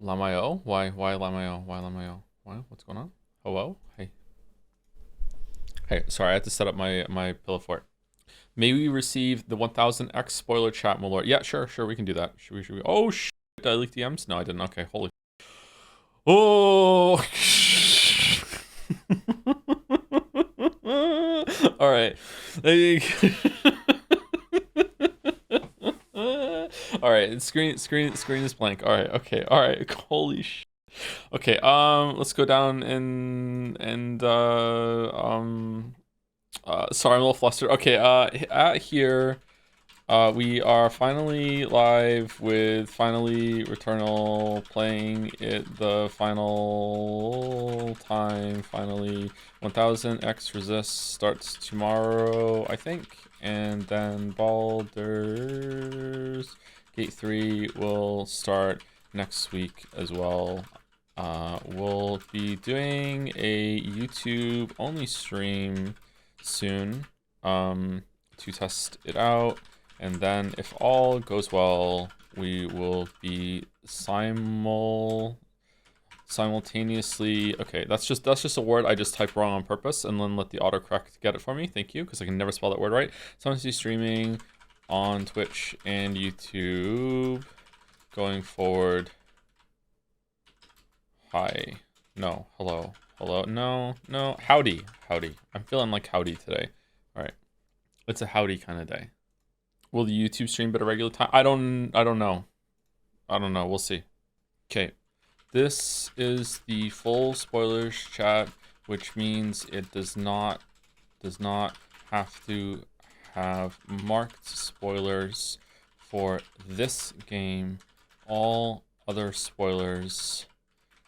Lamayo? Why Lamayo? Why Lamayo? Why? What's going on? Hello? Hey. Hey, sorry, I had to set up my pillow fort. May we receive the 1000x spoiler chat, my lord? Yeah, sure, we can do that. Should we? Oh, shit. Did I leak DMs? No, I didn't. Okay, holy. Oh! Alright. Alright, screen is blank. Alright, okay, alright. Holy shit. Okay, let's go down and sorry, I'm a little flustered. Okay, at here, we are finally live with finally Returnal playing it the final time. Finally, 1000x resist starts tomorrow, I think, and then Baldur's Gate 3 will start next week as well. We'll be doing a YouTube only stream soon to test it out, and then if all goes well, we will be simultaneously. Okay, that's just a word I just typed wrong on purpose, and then let the autocorrect get it for me. Thank you, because I can never spell that word right. Simultaneously streaming on Twitch and YouTube going forward. Hi. No. Hello. No. Howdy. I'm feeling like howdy today. All right. It's a howdy kind of day. Will the YouTube stream be at a regular time? I don't know. We'll see. Okay. This is the full spoilers chat, which means it does not have to have marked spoilers for this game. All other spoilers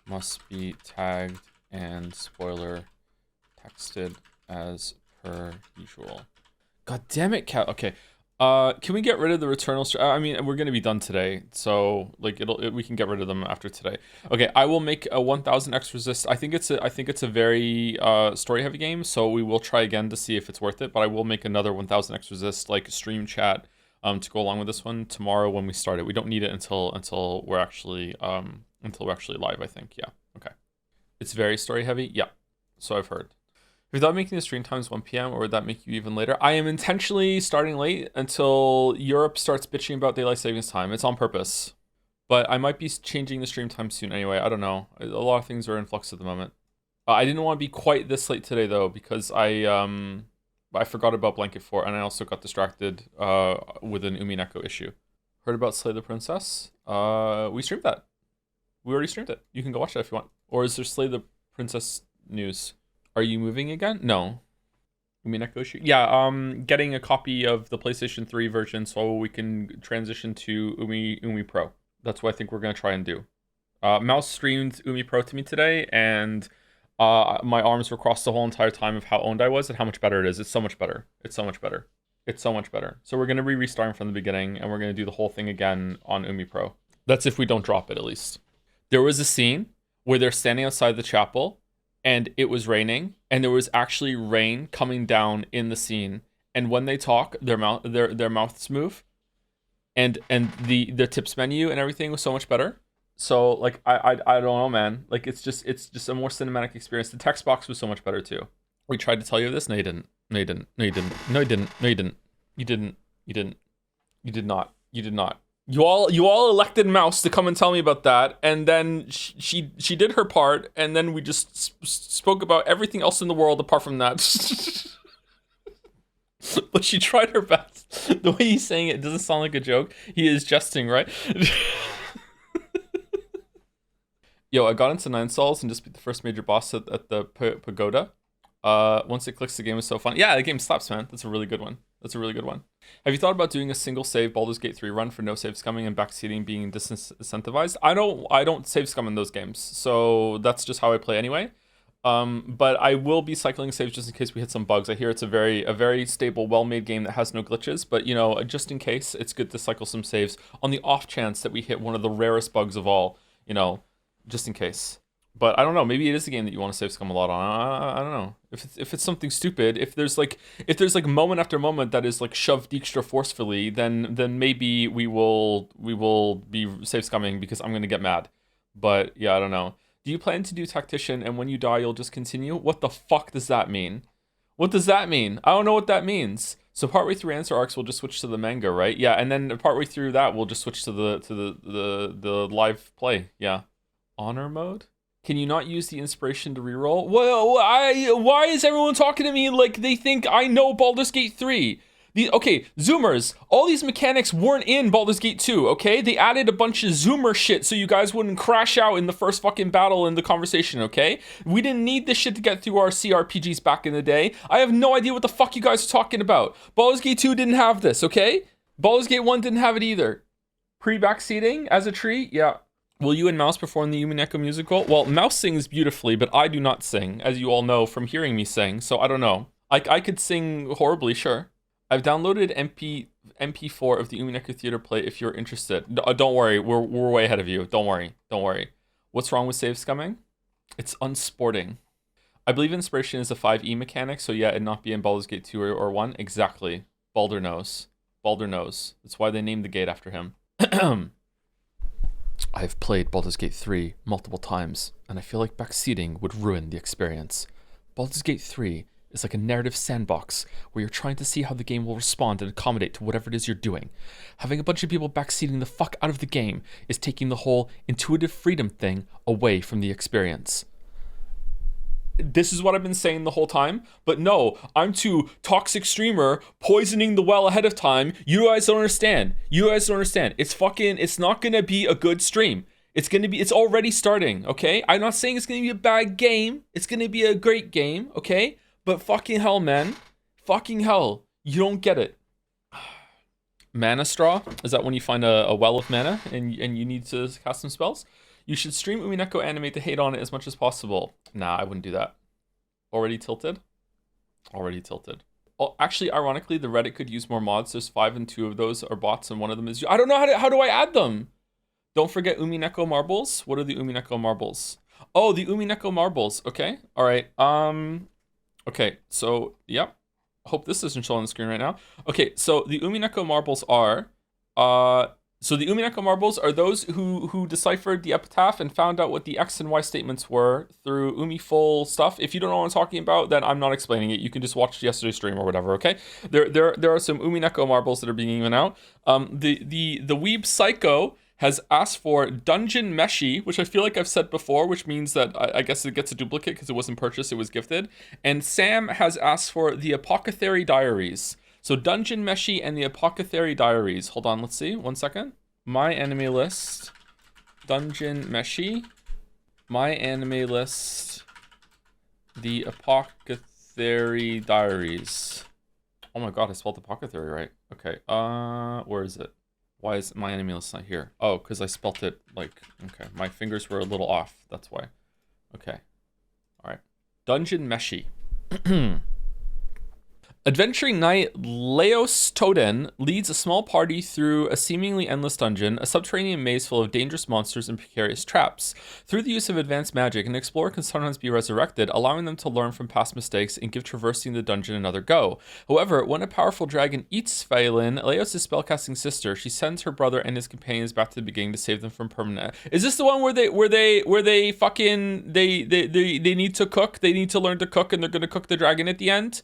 must be tagged and spoiler texted as per usual. God damn it, cat. Okay. Can we get rid of the Returnal? I mean, we're gonna be done today, so like we can get rid of them after today. Okay, I will make a 1000x resist. I think it's a very story heavy game, so we will try again to see if it's worth it. But I will make another 1000x resist like stream chat to go along with this one tomorrow when we start it. We don't need it until we're actually live, I think. Yeah. Okay. It's very story heavy. Yeah. So I've heard. If you thought making the stream times 1 p.m. or would that make you even later? I am intentionally starting late until Europe starts bitching about daylight savings time. It's on purpose. But I might be changing the stream time soon anyway. I don't know. A lot of things are in flux at the moment. I didn't want to be quite this late today though, because I forgot about Blanket Fort, and I also got distracted with an Umineko issue. Heard about Slay the Princess? We streamed that. We already streamed it. You can go watch that if you want. Or is there Slay the Princess news? Are you moving again? No. Umineko issue? Yeah, getting a copy of the PlayStation 3 version so we can transition to Umi Pro. That's what I think we're going to try and do. Mouse streamed Umi Pro to me today, and my arms were crossed the whole entire time of how owned I was and how much better it is. It's so much better. So we're going to be restarting from the beginning, and we're going to do the whole thing again on Umi Pro. That's if we don't drop it, at least. There was a scene where they're standing outside the chapel, and it was raining, and there was actually rain coming down in the scene. And when they talk, their mouths move, and the tips menu and everything was so much better. So like I don't know, man. Like it's just a more cinematic experience. The text box was so much better too. We tried to tell you this. No, you didn't. You did not. You all elected Mouse to come and tell me about that, and then she did her part, and then we just spoke about everything else in the world apart from that. But she tried her best. The way he's saying it doesn't sound like a joke. He is jesting, right? Yo, I got into 9 Sols and just beat the first major boss at the pagoda. Once it clicks, the game is so fun. Yeah, the game slaps, man. That's a really good one. Have you thought about doing a single save Baldur's Gate 3 run for no save scumming and backseating being disincentivized? I don't save scum in those games, so that's just how I play anyway. But I will be cycling saves just in case we hit some bugs. I hear it's a very stable, well-made game that has no glitches, but you know, just in case, it's good to cycle some saves on the off chance that we hit one of the rarest bugs of all, you know, just in case. But I don't know. Maybe it is a game that you want to save scum a lot on. I don't know. If it's something stupid, if there's like moment after moment that is like shoved extra forcefully, then maybe we will be save scumming because I'm gonna get mad. But yeah, I don't know. Do you plan to do tactician and when you die you'll just continue? What the fuck does that mean? What does that mean? I don't know what that means. So partway through answer arcs we'll just switch to the manga, right? Yeah, and then partway through that we'll just switch to the live play. Yeah. Honor mode? Can you not use the inspiration to reroll? Well, why is everyone talking to me like they think I know Baldur's Gate 3? Okay, Zoomers, all these mechanics weren't in Baldur's Gate 2, okay? They added a bunch of Zoomer shit so you guys wouldn't crash out in the first fucking battle in the conversation, okay? We didn't need this shit to get through our CRPGs back in the day. I have no idea what the fuck you guys are talking about. Baldur's Gate 2 didn't have this, okay? Baldur's Gate 1 didn't have it either. Pre-backseating as a tree? Yeah. Will you and Mouse perform the Umineko musical? Well, Mouse sings beautifully, but I do not sing, as you all know from hearing me sing, so I don't know. I could sing horribly, sure. I've downloaded MP4 of the Umineko Theater play if you're interested. Don't worry, we're way ahead of you. Don't worry. What's wrong with save scumming? It's unsporting. I believe inspiration is a 5e mechanic, so yeah, it'd not be in Baldur's Gate 2 or 1. Exactly. Baldur knows. That's why they named the gate after him. I've played Baldur's Gate 3 multiple times, and I feel like backseating would ruin the experience. Baldur's Gate 3 is like a narrative sandbox where you're trying to see how the game will respond and accommodate to whatever it is you're doing. Having a bunch of people backseating the fuck out of the game is taking the whole intuitive freedom thing away from the experience. This is what I've been saying the whole time, but no, I'm too toxic streamer poisoning the well ahead of time. You guys don't understand. It's not gonna be a good stream. It's already starting, okay? I'm not saying it's gonna be a bad game. It's gonna be a great game, okay? But fucking hell, man. Fucking hell. You don't get it. Mana straw? Is that when you find a well of mana and you need to cast some spells? You should stream Umineko anime to hate on it as much as possible. Nah, I wouldn't do that. Already tilted? Oh, actually, ironically, the Reddit could use more mods. There's 5 and 2 of those are bots and one of them is... I don't know how do I add them? Don't forget Umineko marbles. What are the Umineko marbles? Oh, the Umineko marbles. Okay. All right. Okay. So, yep. Hope this isn't showing on the screen right now. Okay. So the Umineko marbles are... So the Umineko marbles are those who deciphered the epitaph and found out what the X and Y statements were through Umi-full stuff. If you don't know what I'm talking about, then I'm not explaining it. You can just watch yesterday's stream or whatever, okay? There are some Umineko marbles that are being given out. The Weeb Psycho has asked for Dungeon Meshi, which I feel like I've said before, which means that I guess it gets a duplicate because it wasn't purchased, it was gifted. And Sam has asked for the Apothecary Diaries. So Dungeon Meshi and the Apothecary Diaries. Hold on, let's see. 1 second. My anime list. Dungeon Meshi. My anime list. The Apothecary Diaries. Oh my god, I spelled Apothecary right. Okay. Where is it? Why is my anime list not here? Oh, because I spelt it like... Okay, my fingers were a little off. That's why. Okay. Alright. Dungeon Meshi. Adventuring knight Leos Toden leads a small party through a seemingly endless dungeon, a subterranean maze full of dangerous monsters and precarious traps. Through the use of advanced magic, an explorer can sometimes be resurrected, allowing them to learn from past mistakes and give traversing the dungeon another go. However, when a powerful dragon eats Phelan, Leos' spellcasting sister, she sends her brother and his companions back to the beginning to save them from permanent... Is this the one where they fucking they need to cook? They need to learn to cook and they're gonna cook the dragon at the end?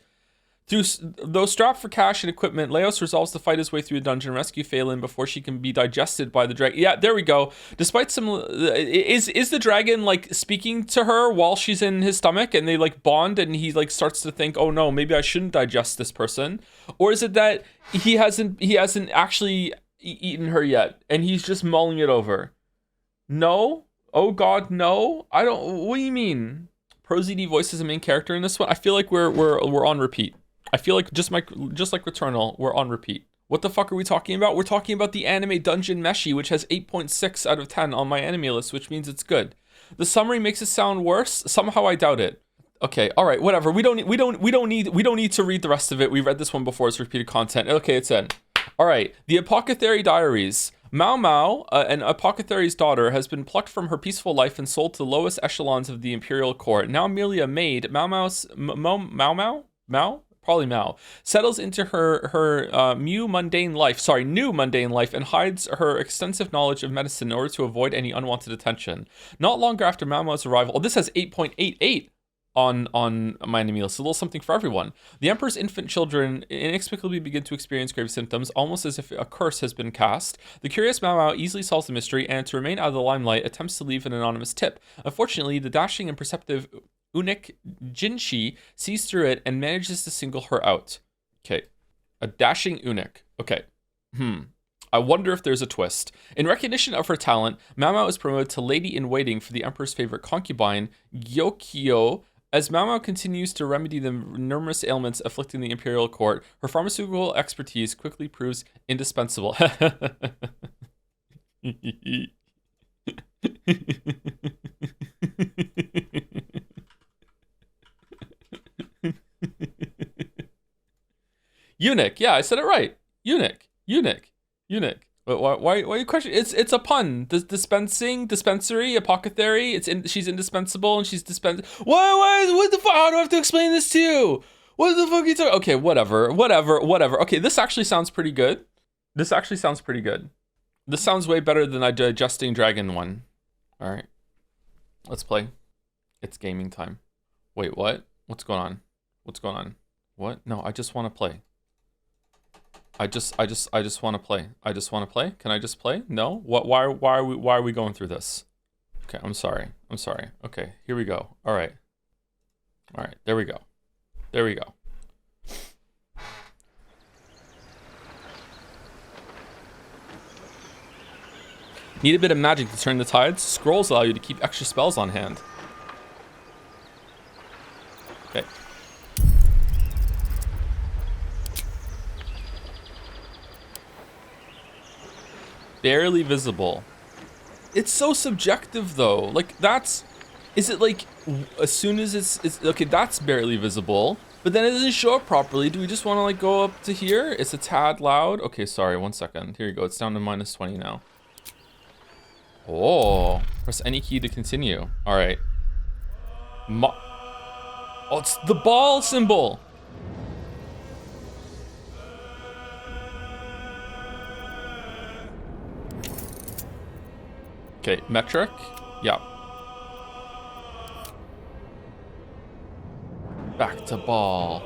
Though strapped for cash and equipment, Leos resolves to fight his way through a dungeon and rescue Phelan before she can be digested by the dragon. Yeah, there we go. Despite some... Is the dragon, like, speaking to her while she's in his stomach and they, like, bond and he, like, starts to think, oh, no, maybe I shouldn't digest this person? Or is it that he hasn't actually eaten her yet and he's just mulling it over? No? Oh, God, no? I don't... What do you mean? ProZD voices the main character in this one? I feel like we're on repeat. I feel like just like Returnal, we're on repeat. What the fuck are we talking about? We're talking about the anime Dungeon Meshi, which has 8.6 out of 10 on my anime list, which means it's good. The summary makes it sound worse. Somehow I doubt it. Okay, all right, whatever. We don't need to read the rest of it. We read this one before. It's repeated content. Okay, it's in. All right, the Apothecary Diaries. Mao Mao, an apothecary's daughter, has been plucked from her peaceful life and sold to the lowest echelons of the imperial court. Now merely a maid, Mao probably Mao, settles into her new mundane life, and hides her extensive knowledge of medicine in order to avoid any unwanted attention. Not longer after Mao Mao's arrival, this has 8.88 on my enemy list, a little something for everyone. The Emperor's infant children inexplicably begin to experience grave symptoms, almost as if a curse has been cast. The curious Mao Mao easily solves the mystery, and to remain out of the limelight, attempts to leave an anonymous tip. Unfortunately, the dashing and perceptive eunuch Jinshi sees through it and manages to single her out. Okay, a dashing eunuch. Okay, I wonder if there's a twist. In recognition of her talent, Mao Mao is promoted to lady-in-waiting for the Emperor's favorite concubine, Gyokyo. As Mao Mao continues to remedy the numerous ailments afflicting the imperial court, her pharmaceutical expertise quickly proves indispensable. Eunuch, yeah, I said it right. Eunuch. Why are you questioning? It's a pun. Dispensary, apothecary. She's indispensable and she's what the fuck? How do I have to explain this to you? What the fuck are you talking? Okay, whatever. Okay, this actually sounds pretty good. This sounds way better than a digesting dragon one. All right, let's play. It's gaming time. Wait, what? What's going on? What? No, I just want to play. I just want to play. Can I just play? No? What? Why are we going through this? Okay, I'm sorry. Okay, here we go. All right. There we go. Need a bit of magic to turn the tides? Scrolls allow you to keep extra spells on hand. Okay. Barely visible. It's so subjective though. Like is it like as soon as it's okay, that's barely visible, but then it doesn't show up properly. Do we just want to like go up to here? It's a tad loud. Okay, sorry, 1 second. Here you go. It's down to -20 now. Oh, press any key to continue. All right. Oh, it's the ball symbol. Okay, metric. Yeah. Back to ball.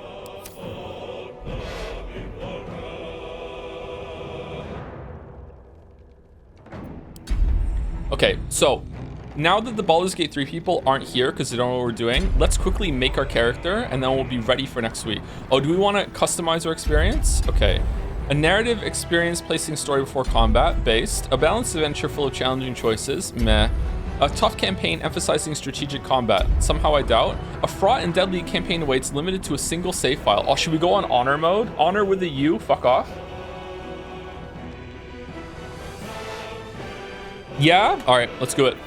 Okay, so now that the Baldur's Gate 3 people aren't here because they don't know what we're doing, let's quickly make our character and then we'll be ready for next week. Oh, do we want to customize our experience? Okay. A narrative experience placing story before combat, based. A balanced adventure full of challenging choices, meh. A tough campaign emphasizing strategic combat, somehow I doubt. A fraught and deadly campaign awaits, limited to a single save file. Oh, should we go on honor mode? Honor with a U, fuck off. Yeah? Alright, let's do it.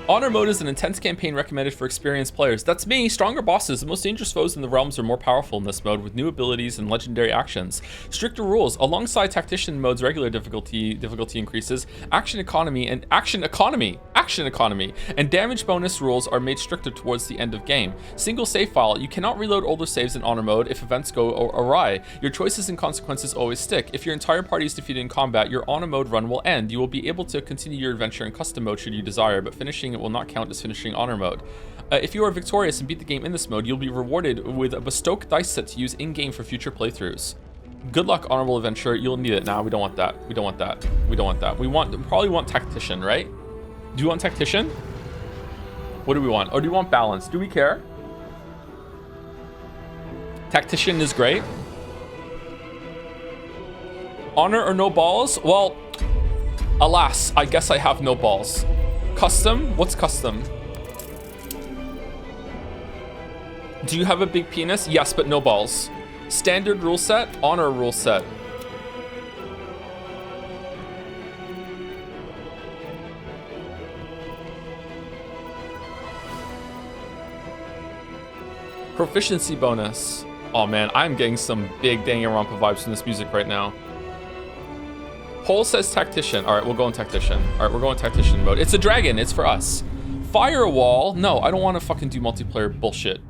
Honor mode is an intense campaign recommended for experienced players. That's me. Stronger bosses. The most dangerous foes in the realms are more powerful in this mode with new abilities and legendary actions. Stricter rules. Alongside tactician mode's regular difficulty increases, action economy and damage bonus rules are made stricter towards the end of game. Single save file. You cannot reload older saves in honor mode if events go awry. Your choices and consequences always stick. If your entire party is defeated in combat, your honor mode run will end. You will be able to continue your adventure in custom mode should you desire, but finishing it will not count as finishing honor mode. If you are victorious and beat the game in this mode, you'll be rewarded with a bespoke dice set to use in-game for future playthroughs. Good luck, honorable adventure. You'll need it. Nah, we don't want that. We probably want tactician, right? Do you want tactician? What do we want? Or do you want balance? Do we care? Tactician is great. Honor or no balls? Well, alas, I guess I have no balls. Custom? What's custom? Do you have a big penis? Yes, but no balls. Standard rule set? Honor rule set. Proficiency bonus. Oh man, I'm getting some big Danganronpa vibes from this music right now. Poll says tactician. All right, we'll go in tactician. All right, we're going tactician mode. It's a dragon. It's for us. Firewall. No, I don't want to fucking do multiplayer bullshit.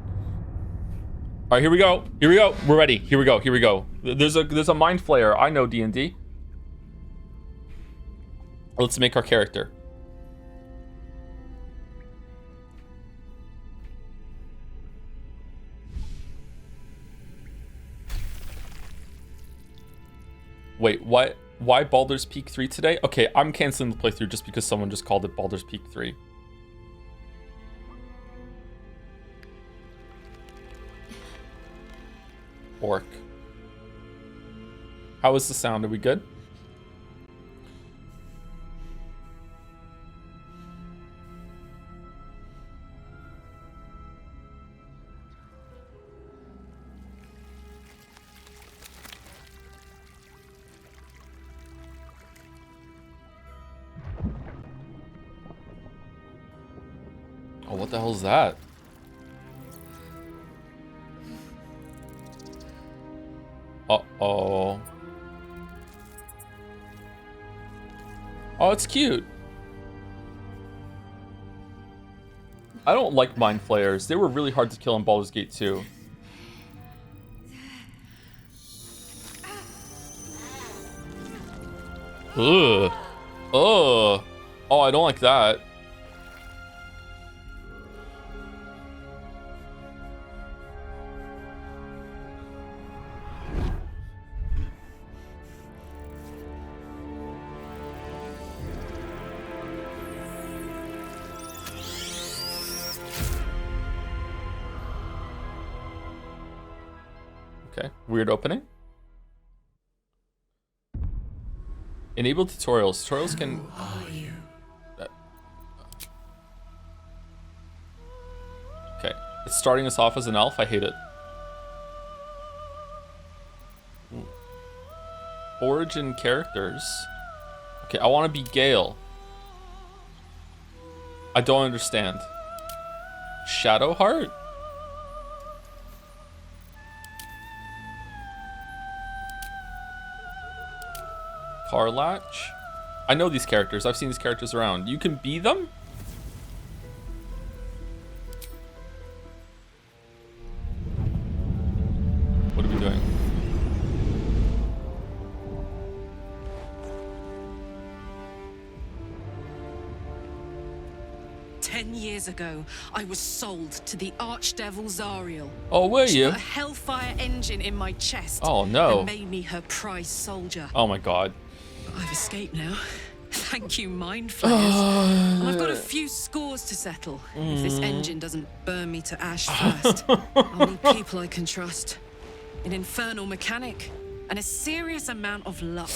All All right, here we go. Here we go. We're ready. Here we go. Here we go. There's a mind flayer. I know D&D. Let's make our character. Wait, what? Why Baldur's Peak 3 today? Okay, I'm canceling the playthrough just because someone just called it Baldur's Peak 3. Orc. How is the sound? Are we good? Oh, what the hell is that? Uh-oh. Oh, it's cute. I don't like mind flayers. They were really hard to kill in Baldur's Gate 2. Ugh. Ugh. Oh, I don't like that. Okay, weird opening. Enable tutorials. Tutorials can... Who are you? Okay, it's starting us off as an elf. I hate it. Origin characters. Okay, I want to be Gale. I don't understand. Shadowheart? Carlatch? I know these characters. I've seen these characters around. You can be them? What are we doing? Years ago, I was sold to the Archdevil Zariel. Oh, were She you? put a hellfire engine in my chest. Oh, no. And made me her prize soldier. Oh my god. I've escaped now. Thank you, mind flayers. And I've got a few scores to settle. If this engine doesn't burn me to ash first, I'll need people I can trust. An infernal mechanic and a serious amount of luck.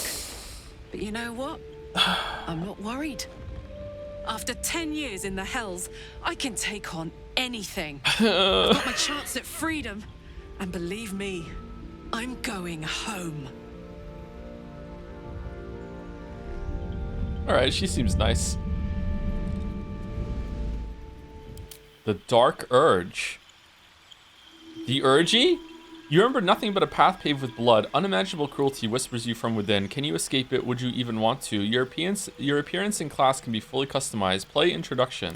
But you know what? I'm not worried. After 10 years in the Hells, I can take on anything. I've got my chance at freedom. And believe me, I'm going home. Alright, she seems nice. The Dark Urge. The Urgy? You remember nothing but a path paved with blood. Unimaginable cruelty whispers you from within. Can you escape it? Would you even want to? Your appearance in class can be fully customized. Play introduction.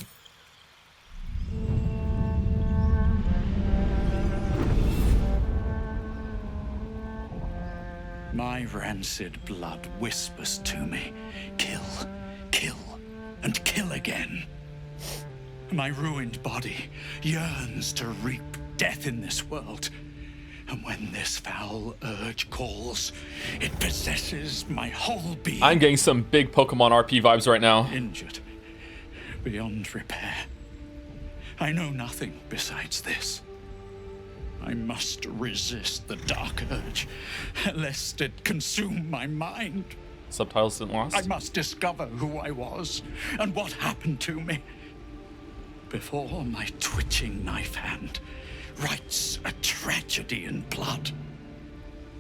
My rancid blood whispers to me, kill, kill, and kill again. My ruined body yearns to reap death in this world. And when this foul urge calls, it possesses my whole being. I'm getting some big Pokemon RP vibes right now. Injured, beyond repair. I know nothing besides this. I must resist the dark urge, lest it consume my mind. Subtitles didn't lost. I must discover who I was and what happened to me before my twitching knife hand writes a tragedy in blood.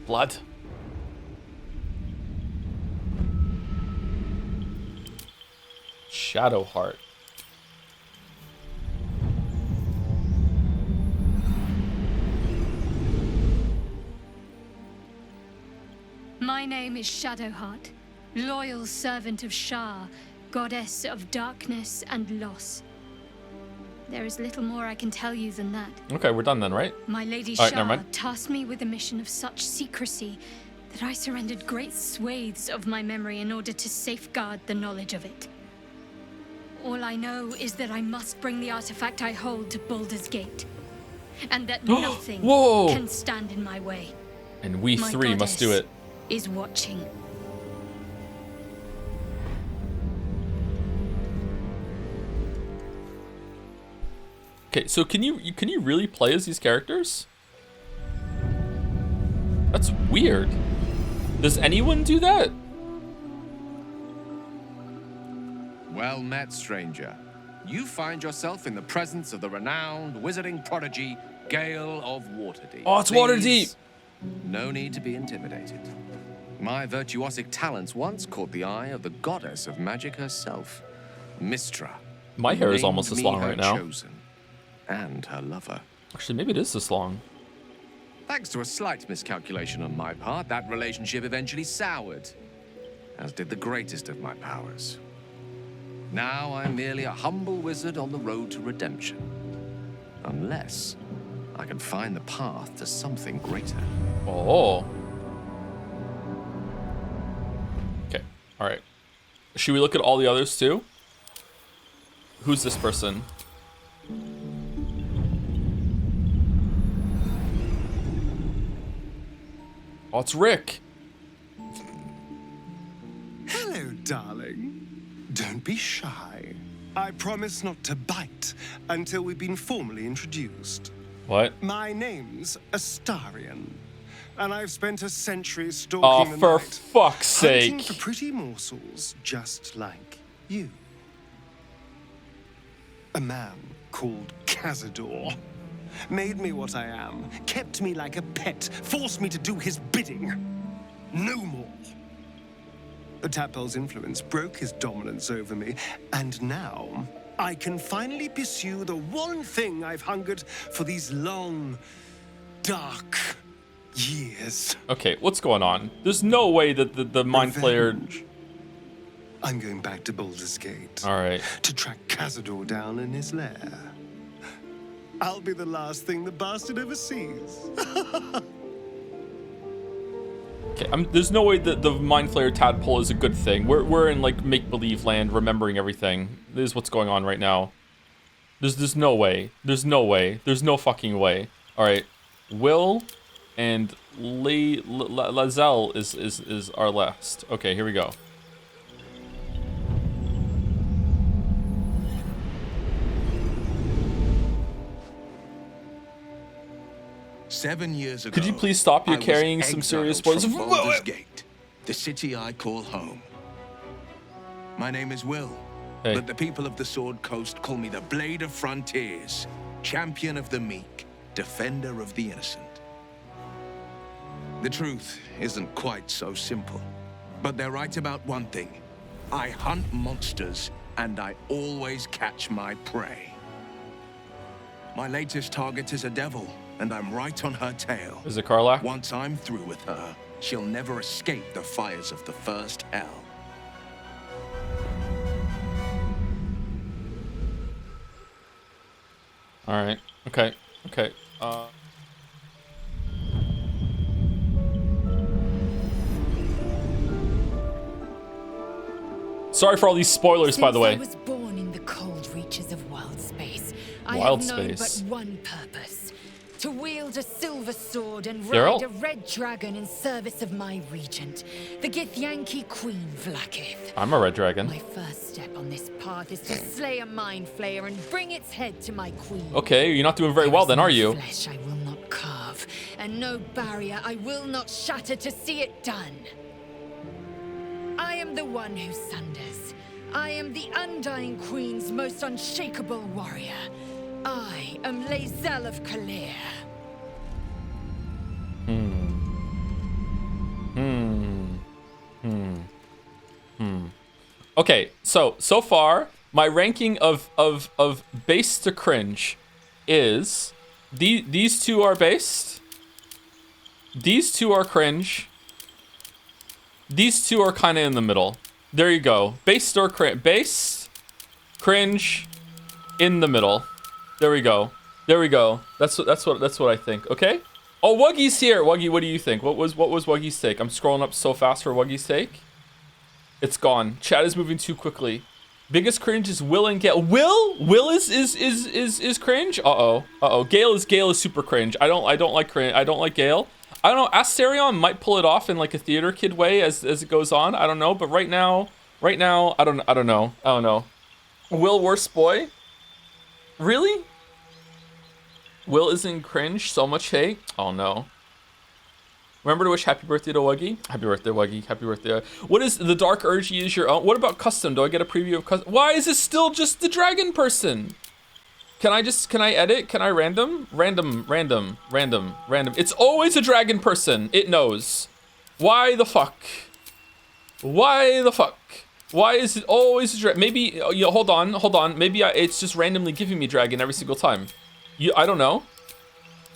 Blood. Shadowheart. My name is Shadowheart, loyal servant of Shar, goddess of darkness and loss. There is little more I can tell you than that. Okay, we're done then, right? My Lady All right, never Shah mind. tasked me with a mission of such secrecy that I surrendered great swathes of my memory in order to safeguard the knowledge of it. All I know is that I must bring the artifact I hold to Baldur's Gate, and that nothing Whoa. can stand in my way. And we My three must do goddess it. is watching. Okay, so can you really play as these characters? That's weird. Does anyone do that? Well met, stranger. You find yourself in the presence of the renowned wizarding prodigy, Gale of Waterdeep. Oh, it's Waterdeep. No need to be intimidated. My virtuosic talents once caught the eye of the goddess of magic herself, Mistra. My hair is almost Named this me long her right now. chosen, and her lover. Actually, maybe it is this long. Thanks to a slight miscalculation on my part, that relationship eventually soured, as did the greatest of my powers. Now I'm merely a humble wizard on the road to redemption. Unless I can find the path to something greater. Oh. Okay, alright. Should we look at all the others too? Who's this person? Oh, it's Rick. Hello, darling. Don't be shy. I promise not to bite until we've been formally introduced. What? My name's Astarion, and I've spent a century Oh, stalking the for night, fuck's hunting sake. for pretty morsels just like you. A man called Cazador made me what I am, kept me like a pet, forced me to do his bidding. No more. The Tadpole's influence broke his dominance over me, and now I can finally pursue the one thing I've hungered for these long, dark years. Okay, what's going on? There's no way that the Mind Flayer... Revenge. I'm going back to Baldur's Gate. Alright. To track Cazador down in his lair. I'll be the last thing the bastard ever sees. Okay, there's no way that the Mind Flayer tadpole is a good thing. We're in like make-believe land, remembering everything. This is what's going on right now. There's no way. There's no way. There's no fucking way. All right, Will and Lazelle is our last. Okay, here we go. "7 years ago, Could you please stop? You're I was carrying some serious exiled spoilers. from Baldur's Gate, the city I call home. My name is Will, Hey. but the people of the Sword Coast call me the Blade of Frontiers, champion of the meek, defender of the innocent. The truth isn't quite so simple, but they're right about one thing. I hunt monsters, and I always catch my prey. My latest target is a devil, and I'm right on her tail. Is it Karlach? Once I'm through with her, she'll never escape the fires of the first hell. All right. Okay. Okay. Sorry for all these spoilers, by the way. I was born in the cold reaches of wild space. I Wild have known space. but one purpose: to wield a silver sword and Daryl? ride a red dragon in service of my regent, the Githyanki Queen Vlaakith. I'm a red dragon. My first step on this path is to slay a mind flayer and bring its head to my queen. Okay, you're not doing very well then, are you? Flesh I will not carve, and no barrier I will not shatter to see it done. I am the one who sunders. I am the Undying Queen's most unshakable warrior. I am Lazelle of Kalir. Okay, so far my ranking of base to cringe is these two are based. These two are cringe. These two are kind of in the middle. There you go. Base or cringe. Base, cringe, in the middle. There we go. There we go. That's what I think. Okay. Oh, Wuggy's here. Wuggy, what do you think? What was Wuggy's take? I'm scrolling up so fast for Wuggy's take. It's gone. Chat is moving too quickly. Biggest cringe is Will and Gale. Will is cringe. Gale is super cringe. I don't like cringe. I don't like Gale. I don't know. Asterion might pull it off in like a theater kid way as it goes on. I don't know. But right now, I don't know. Will, worst boy. Really? Will isn't cringe. So much hate. Oh no. Remember to wish happy birthday to Wuggy. Happy birthday, Wuggy. Happy birthday. What is the dark urge you use your own? What about custom? Do I get a preview of custom? Why is it still just the dragon person? Can I edit? Can I random? Random. It's always a dragon person. It knows. Why the fuck? Why the fuck? Why is it always a dragon? Maybe, hold on. Maybe it's just randomly giving me dragon every single time. I don't know.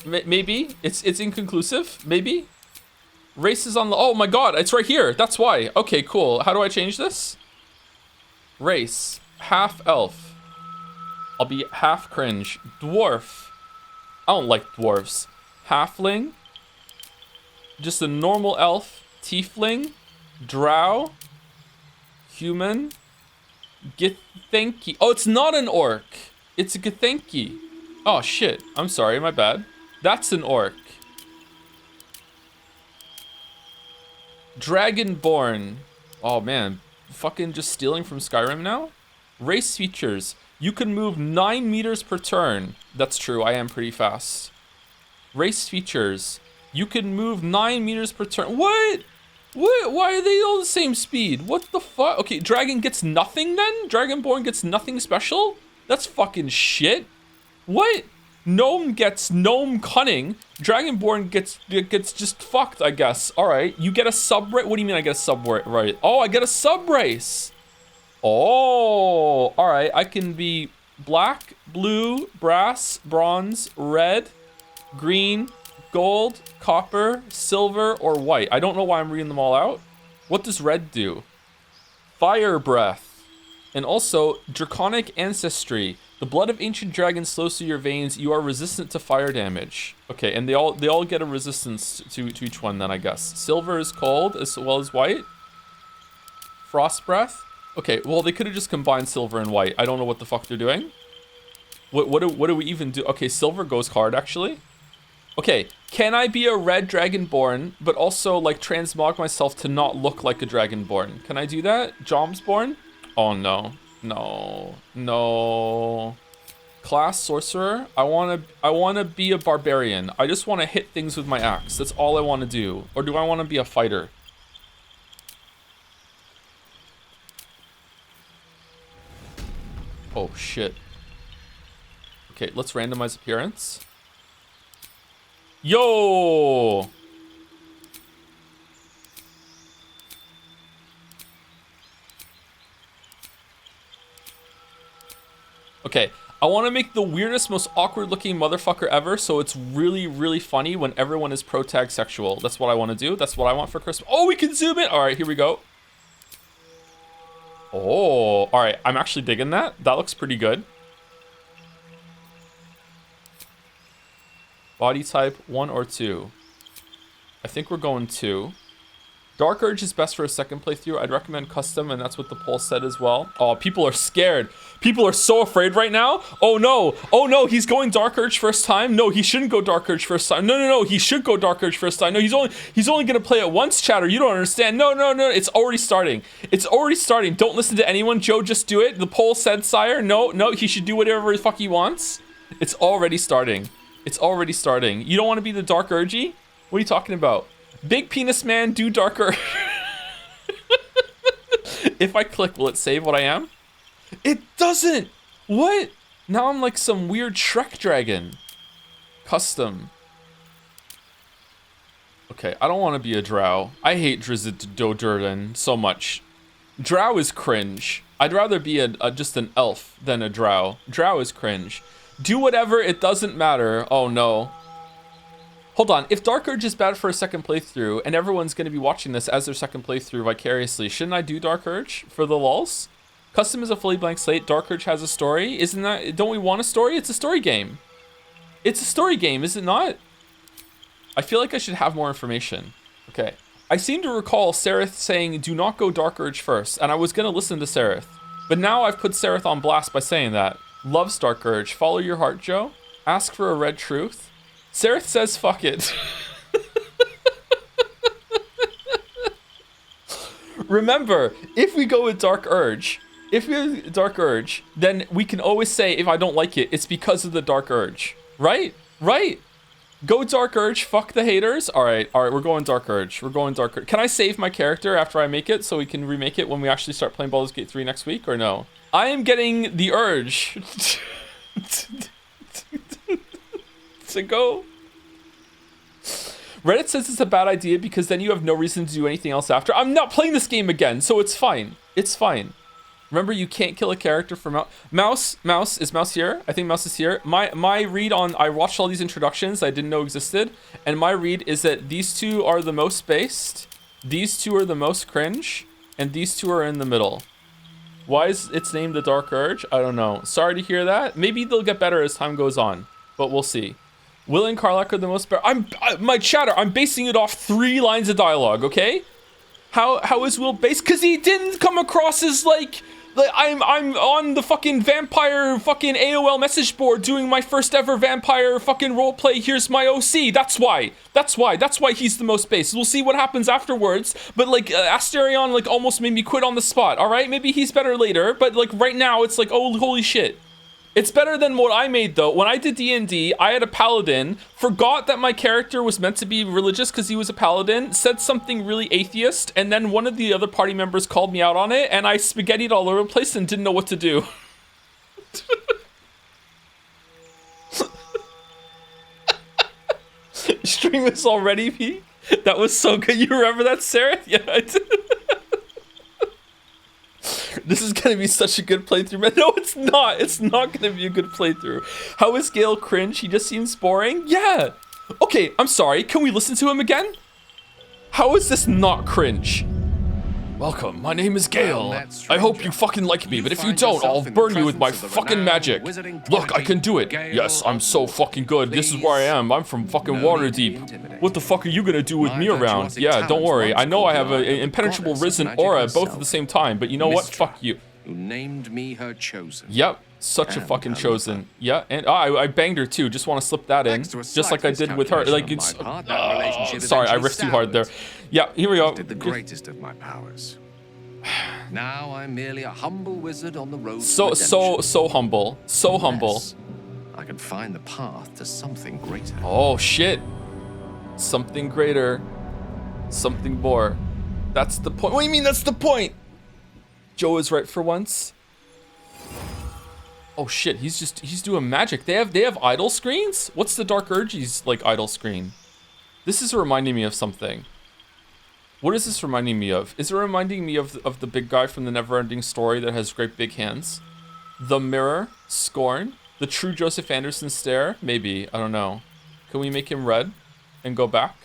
Maybe. It's inconclusive. Maybe. Race is on the... Oh my god, it's right here. That's why. Okay, cool. How do I change this? Race. Half elf. I'll be half cringe. Dwarf. I don't like dwarves. Halfling. Just a normal elf. Tiefling. Drow. Human. Githyanki. Oh, it's not an orc. It's a Githyanki. Oh shit. I'm sorry, my bad. That's an orc. Dragonborn. Oh man, fucking just stealing from Skyrim now? Race features. You can move 9 meters per turn. That's true, I am pretty fast. Race features. You can move 9 meters per turn. What? Why are they all the same speed? What the fuck? Okay, dragon gets nothing then? Dragonborn gets nothing special? That's fucking shit. What? Gnome gets gnome cunning. Dragonborn gets just fucked, I guess. All right, you get a sub race. What do you mean I get a sub race? Oh, I get a sub race. Oh, all right. I can be black, blue, brass, bronze, red, green, gold, copper, silver, or white. I don't know why I'm reading them all out. What does red do? Fire breath. And also draconic ancestry. The blood of ancient dragons flows through your veins. You are resistant to fire damage. Okay, and they all get a resistance to each one then, I guess. Silver is cold as well as white. Frost breath. Okay, well they could have just combined silver and white. I don't know what the fuck they're doing. What do we even do? Okay, silver goes hard actually. Okay, can I be a red dragonborn, but also like transmog myself to not look like a dragonborn? Can I do that? Jomsborn? Oh no. No. Class sorcerer. I wanna be a barbarian. I just wanna hit things with my axe. That's all I wanna do. Or do I wanna be a fighter? Oh shit. Okay, let's randomize appearance. Yo! Okay, I want to make the weirdest, most awkward looking motherfucker ever, so it's really, really funny when everyone is pro-tag sexual. That's what I want to do. That's what I want for Christmas. Oh, we can zoom in. All right, here we go. Oh, all right. I'm actually digging that. That looks pretty good. Body type 1 or 2. I think we're going 2. Dark Urge is best for a second playthrough. I'd recommend custom, and that's what the poll said as well. Oh, people are scared. People are so afraid right now. Oh no, he's going Dark Urge first time. No, he shouldn't go Dark Urge first time. No, he should go Dark Urge first time. No, he's only gonna play it once, chatter. You don't understand. No, it's already starting. It's already starting. Don't listen to anyone. Joe, just do it. The poll said, sire. No, he should do whatever the fuck he wants. It's already starting. It's already starting. You don't want to be the Dark Urgy? What are you talking about? Big penis man, do darker. If I click, will it save what I am? It doesn't. What? Now I'm like some weird Shrek dragon. Custom. Okay, I don't want to be a drow. I hate Drizzt Do'Urden so much. Drow is cringe. I'd rather be just an elf than a drow. Drow is cringe. Do whatever, it doesn't matter. Oh no. Hold on, if Dark Urge is bad for a second playthrough, and everyone's going to be watching this as their second playthrough vicariously, shouldn't I do Dark Urge for the lulz? Custom is a fully blank slate. Dark Urge has a story. Isn't that? Don't we want a story? It's a story game. It's a story game, is it not? I feel like I should have more information. Okay. I seem to recall Sereth saying, do not go Dark Urge first, and I was gonna listen to Sereth. But now I've put Sereth on blast by saying that. Loves Dark Urge. Follow your heart, Joe. Ask for a red truth. Sereth says fuck it. Remember, if we go with Dark Urge, then we can always say if I don't like it, it's because of the Dark Urge. Right? Right? Go Dark Urge, fuck the haters. Alright, we're going Dark Urge. We're going Dark Urge. Can I save my character after I make it so we can remake it when we actually start playing Baldur's Gate 3 next week, or no? I am getting the urge to go. Reddit says it's a bad idea because then you have no reason to do anything else after. I'm not playing this game again, so it's fine. It's fine. Remember, you can't kill a character from Mouse. Is Mouse here? I think Mouse is here. My read on, I watched all these introductions I didn't know existed, and my read is that these two are the most based, these two are the most cringe, and these two are in the middle. Why is its named the Dark Urge? I don't know. Sorry to hear that. Maybe they'll get better as time goes on, but we'll see. Will and Karlach are the most my chatter, I'm basing it off 3 lines of dialogue, okay? How is Will based? Because he didn't come across as like I'm on the fucking vampire fucking AOL message board doing my first ever vampire fucking roleplay. Here's my OC. That's why he's the most based. We'll see what happens afterwards. But like Asterion like almost made me quit on the spot. All right, maybe he's better later. But like right now, it's like, oh holy shit. It's better than what I made though. When I did D&D, I had a paladin, forgot that my character was meant to be religious because he was a paladin, said something really atheist, and then one of the other party members called me out on it, and I spaghettied all over the place and didn't know what to do. Stream is already peak? That was so good. You remember that, Sarah? Yeah, I did. This is gonna be such a good playthrough, man. No, it's not. It's not gonna be a good playthrough. How is Gale cringe? He just seems boring. Yeah. Okay, I'm sorry. Can we listen to him again? How is this not cringe? Welcome, my name is Gale. I hope you fucking like me, but if you don't, I'll burn you with my fucking magic. Look, I can do it. Yes, I'm so fucking good. This is where I am. I'm from fucking Waterdeep. What the fuck are you gonna do with me around? Yeah, don't worry. I know I have an impenetrable risen aura both at the same time, but you know what? Fuck you. Who named me her chosen. Yep, such a fucking chosen. Yeah, and I banged her too. Just want to slip that in, just like I did with her. Like it's. Sorry, I riffed too hard there. Yeah, here we go. The greatest of my powers. Now I'm merely a humble wizard on the road. So humble, so humble. I can find the path to something greater. Oh shit, something greater, something more. That's the point. What do you mean that's the point? Joe is right for once. Oh shit, he's doing magic. They have idle screens? What's the Dark Urge's like idle screen? This is reminding me of something. What is this reminding me of? Is it reminding me of the big guy from the Neverending Story that has great big hands? The Mirror, Scorn, the true Joseph Anderson stare? Maybe, I don't know. Can we make him red and go back?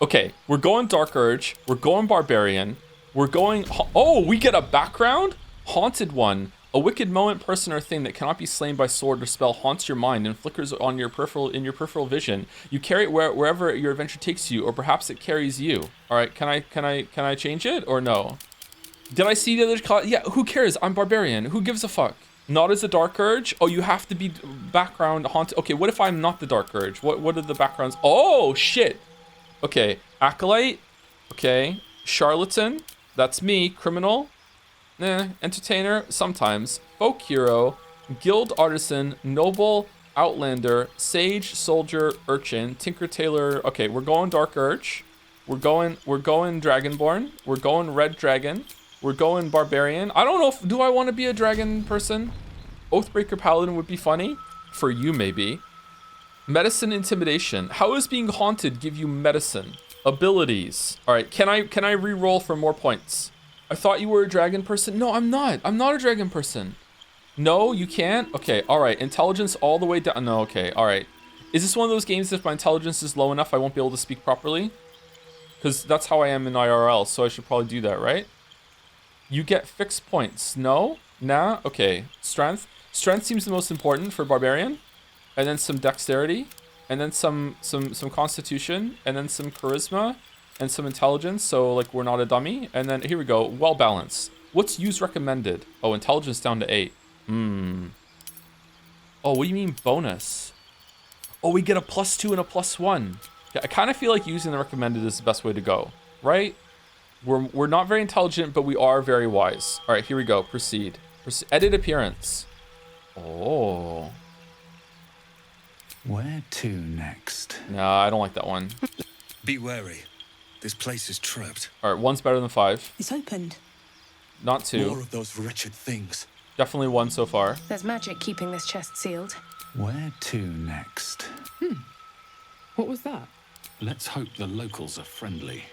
Okay, we're going Dark Urge, we're going Barbarian, we're going, oh, we get a background? Haunted One. A wicked moment, person, or thing that cannot be slain by sword or spell haunts your mind and flickers on your peripheral vision. You carry it wherever your adventure takes you, or perhaps it carries you. All right, can I change it or no? Did I see the other? Yeah, who cares? I'm Barbarian. Who gives a fuck? Not as a Dark Urge. Oh, you have to be background haunted. Okay, what if I'm not the Dark Urge? What are the backgrounds? Oh shit. Okay, Acolyte. Okay, Charlatan. That's me. Criminal. Entertainer, sometimes. Folk hero, guild artisan, noble, outlander, sage, soldier, urchin, tinker, tailor. Okay, we're going Dark Urge. We're going Dragonborn. We're going Red Dragon. We're going Barbarian. I don't know if, do I want to be a dragon person? Oathbreaker Paladin would be funny. For you, maybe. Medicine, intimidation. How does being haunted give you medicine? Abilities. All right, can I re-roll for more points? I thought you were a dragon person. No, I'm not. I'm not a dragon person. No, you can't? Okay, all right. Intelligence all the way down. No, okay, all right. Is this one of those games if my intelligence is low enough I won't be able to speak properly? Because that's how I am in IRL, so I should probably do that, right? You get fixed points. No? Nah? Okay. Strength. Strength seems the most important for Barbarian. And then some Dexterity. And then some Constitution. And then some Charisma. And some Intelligence, so like we're not a dummy. And then here we go. Well balanced. What's use recommended? Oh, Intelligence down to 8. Oh, what do you mean bonus? Oh, we get a +2 and a +1. Yeah, I kind of feel like using the recommended is the best way to go, right? We're not very intelligent, but we are very wise. All right, here we go. Proceed. Edit appearance. Oh. Where to next? Nah, I don't like that one. Be wary. This place is trapped. All right, 1's better than 5. It's opened. Not 2. More of those wretched things. Definitely 1 so far. There's magic keeping this chest sealed. Where to next? What was that? Let's hope the locals are friendly.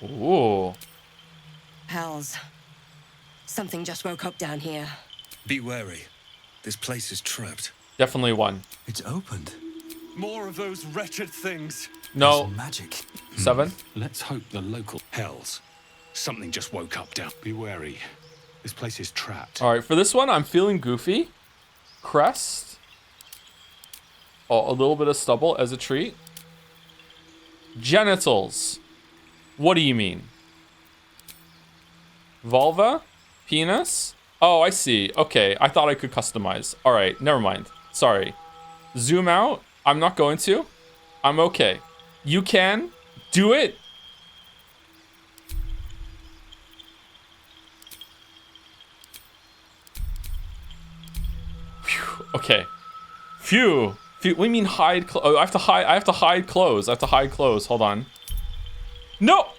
Ooh. Hells. Something just woke up down here. Be wary. This place is trapped. Definitely 1. It's opened. More of those wretched things. No. Magic. 7. Let's hope the local... Hells. Something just woke up down. Be wary. This place is trapped. All right, for this one, I'm feeling goofy. Crest. Oh, a little bit of stubble as a treat. Genitals. What do you mean? Vulva? Penis? Oh, I see. Okay, I thought I could customize. All right, never mind. Sorry. Zoom out. I'm not going to. I'm okay. You can. Do it. Phew. Okay. Phew. What do you mean hide? Oh, I have to hide. I have to hide clothes. I have to hide clothes. Hold on. No.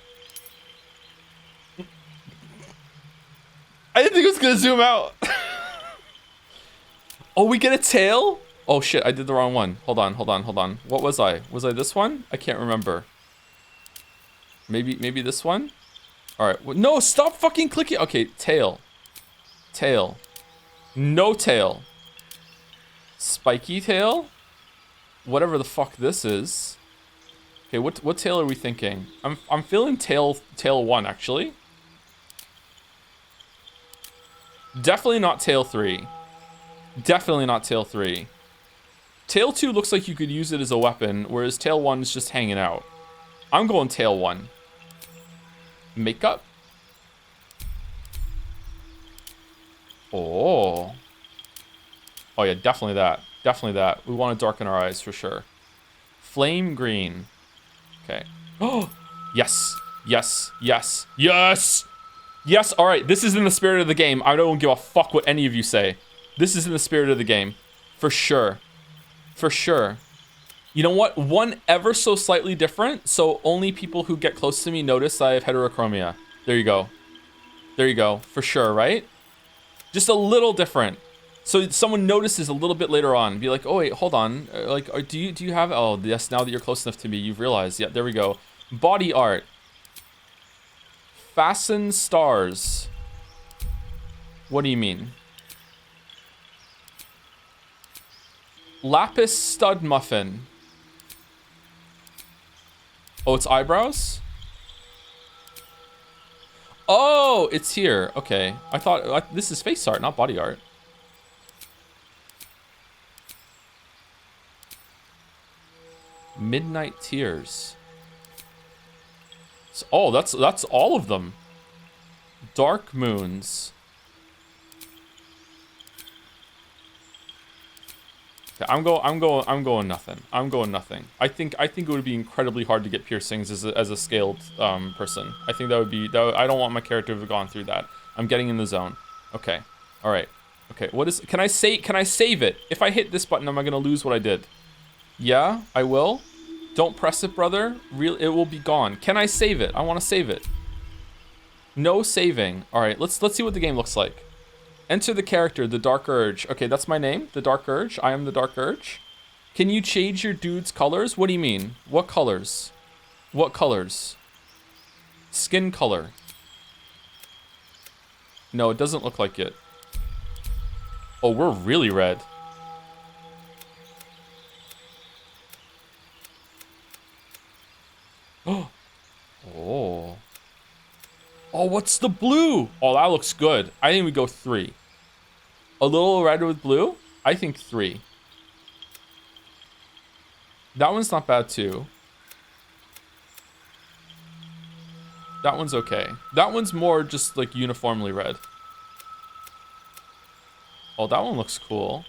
I didn't think it was gonna zoom out. Oh, we get a tail? Oh shit, I did the wrong one. Hold on. What was I? Was I this one? I can't remember. Maybe this one? All right. Well, no, stop fucking clicking. Okay, tail. Tail. No tail. Spiky tail? Whatever the fuck this is. Okay, what tail are we thinking? I'm feeling tail 1 actually. Definitely not tail 3. Definitely not tail 3. Tail 2 looks like you could use it as a weapon, whereas tail 1 is just hanging out. I'm going tail 1. Makeup. Oh. Oh yeah, definitely that. Definitely that. We want to darken our eyes for sure. Flame green. Okay. Oh, yes. Yes. Yes. Yes. Yes. All right. This is in the spirit of the game. I don't give a fuck what any of you say. This is in the spirit of the game. For sure. For sure. You know what? One ever so slightly different, so only people who get close to me notice I have heterochromia. There you go. There you go. For sure, right? Just a little different. So someone notices a little bit later on. Be like, oh wait, hold on. Like, do you have? Oh yes. Now that you're close enough to me, you've realized. Yeah, there we go. Body art. Fasten stars. What do you mean? Lapis stud muffin. Oh, it's eyebrows? Oh, it's here. Okay. I thought this is face art, not body art. Midnight tears. Oh, that's all of them. Dark moons. Okay, I'm going nothing. I'm going nothing. I think it would be incredibly hard to get piercings as a scaled person. I think that would be I don't want my character to have gone through that. I'm getting in the zone. Okay. All right. Okay. What is? Can I save it? If I hit this button, am I gonna lose what I did? Yeah, I will. Don't press it, brother. It will be gone. Can I save it? I want to save it. No saving. All right. Let's see what the game looks like. Enter the character, the Dark Urge. Okay, that's my name, the Dark Urge. I am the Dark Urge. Can you change your dude's colors? What do you mean? What colors? What colors? Skin color. No, it doesn't look like it. Oh, we're really red. Oh. Oh, what what's the blue? Oh, that looks good. I think we go 3. A little red with blue? I think 3. That one's not bad too. That one's okay. That one's more just like uniformly red. Oh, that one looks cool.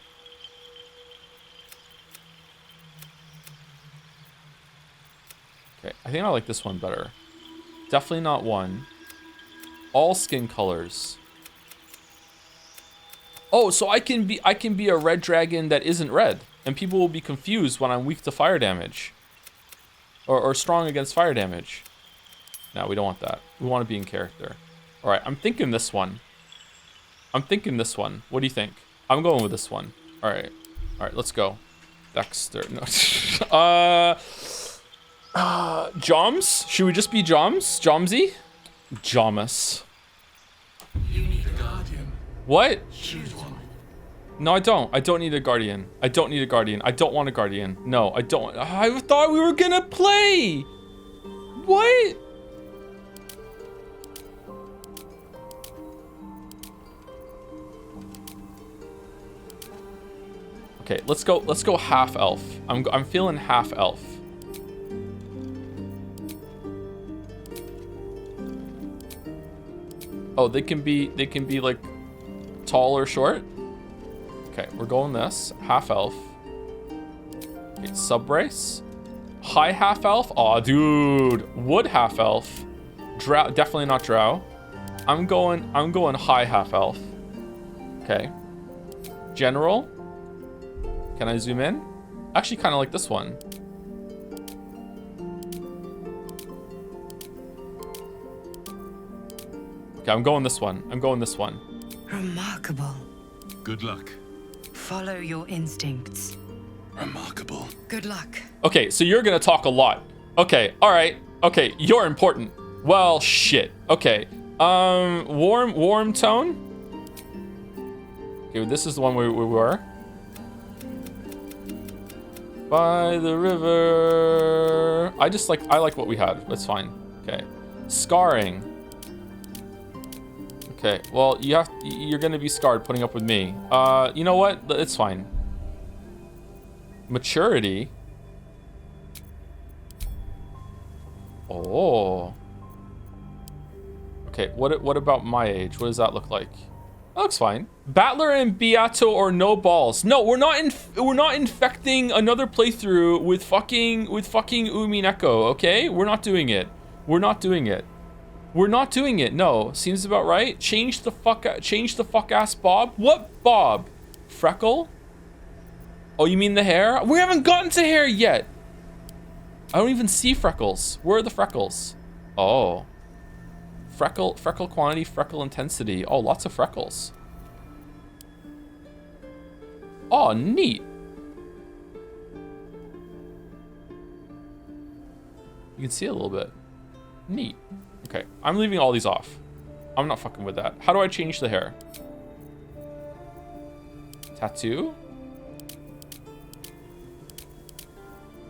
Okay, I think I like this one better. Definitely not 1. All skin colors. Oh, so I can be a red dragon that isn't red, and people will be confused when I'm weak to fire damage. Or strong against fire damage. No, we don't want that. We want to be in character. Alright, I'm thinking this one. What do you think? I'm going with this one. Alright. Alright, let's go. Dexter. No. Joms? Should we just be Joms? Jomsy? Jomus. You need a guardian. What? Choose one. No, I don't. I don't need a guardian. I don't need a guardian. I don't want a guardian. No, I don't. I thought we were gonna play. What? Okay, let's go half elf. I'm feeling half elf. Oh, they can be like tall or short. Okay, we're going this half elf. Okay, sub race. High half elf. Aw, dude. Wood half elf. Drow, definitely not drow. I'm going high half elf. Okay. General. Can I zoom in? Actually, kind of like this one. Okay, I'm going this one. Remarkable. Good luck. Follow your instincts. Remarkable. Good luck. Okay, so you're gonna talk a lot. Okay, all right. Okay, you're important. Well, shit. Okay, warm tone. Okay, this is the one we were. By the river. I like what we had. That's fine. Okay, scarring. Okay, well, you're gonna be scarred putting up with me. You know what? It's fine. Maturity. Oh. Okay, what about my age? What does that look like? That looks fine. Battler and Beato or no balls. No, we're not infecting another playthrough with fucking Umineko, okay? We're not doing it. No, seems about right. Change the fuck ass Bob. What Bob? Freckle? Oh, you mean the hair? We haven't gotten to hair yet. I don't even see freckles. Where are the freckles? Oh. Freckle quantity, freckle intensity. Oh, lots of freckles. Oh, neat. You can see a little bit. Neat. Okay, I'm leaving all these off. I'm not fucking with that. How do I change the hair? Tattoo?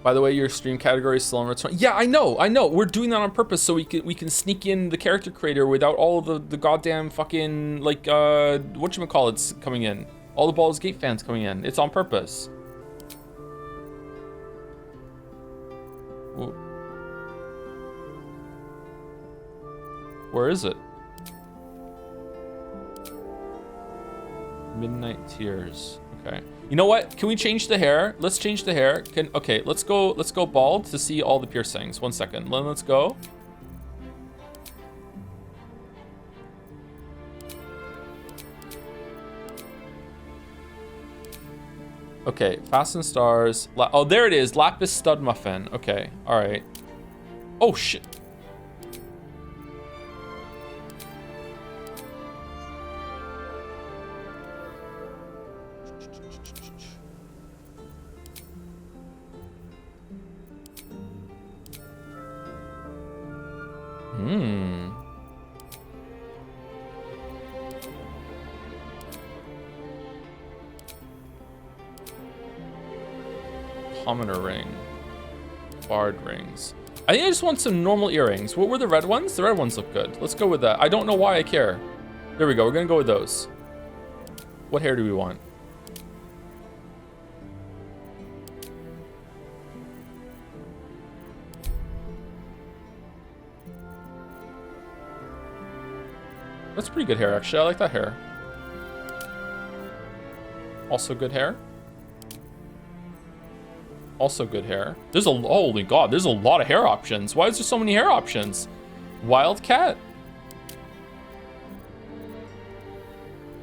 By the way, your stream category is still on Returnal. Yeah, I know. We're doing that on purpose so we can sneak in the character creator without all of the goddamn fucking like whatchamacallits coming in. All the Baldur's Gate fans coming in. It's on purpose. Where is it? Midnight Tears. Okay. You know what? Can we change the hair? Let's change the hair. Okay, let's go bald to see all the piercings. 1 second. Let's go. Okay, Fasten Stars. Oh, there it is. Lapis Stud Muffin. Okay, all right. Oh, shit. Commoner ring. Bard rings. I think I just want some normal earrings. What were the red ones? The red ones look good. Let's go with that. I don't know why I care. There we go. We're gonna go with those. What hair do we want? That's pretty good hair, actually. I like that hair. Also good hair. Also good hair. There's a, holy God, there's a lot of hair options. Why is there so many hair options? Wildcat?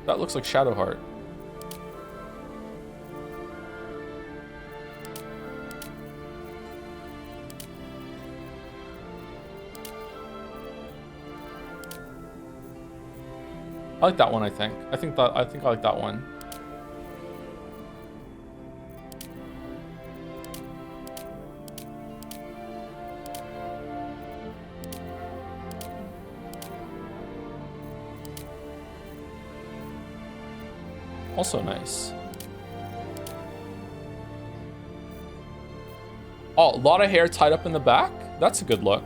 That looks like Shadowheart. I like that one, I think. I think I like that one. Also nice. Oh, a lot of hair tied up in the back? That's a good look.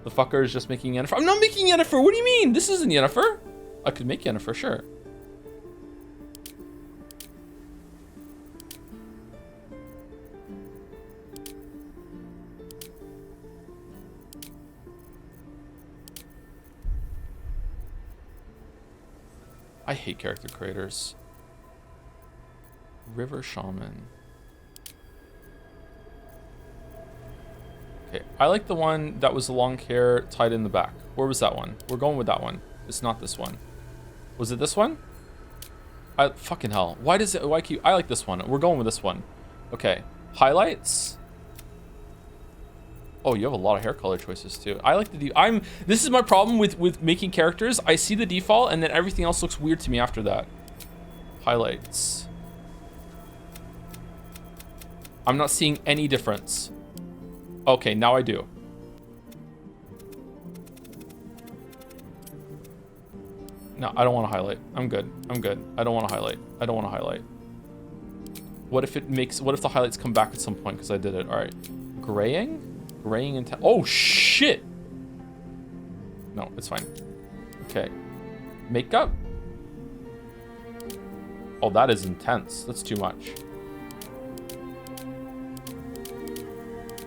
The fucker is just making Yennefer. I'm not making Yennefer. What do you mean? This isn't Yennefer. I could make Yennefer, sure. I hate character creators. River Shaman. Okay, I like the one that was the long hair tied in the back. Where was that one? We're going with that one. It's not this one. Was it this one? Fucking hell. Why does it, I like this one. We're going with this one. Okay, highlights. Oh, you have a lot of hair color choices too. I like the, this is my problem with making characters. I see the default and then everything else looks weird to me after that. Highlights. I'm not seeing any difference. Okay, now I do. No, I don't want to highlight. I'm good. I'm good. I don't want to highlight. I don't want to highlight. What if the highlights come back at some point because I did it? All right. Graying? Graying and oh shit. No, it's fine. Okay. Makeup? Oh, that is intense. That's too much.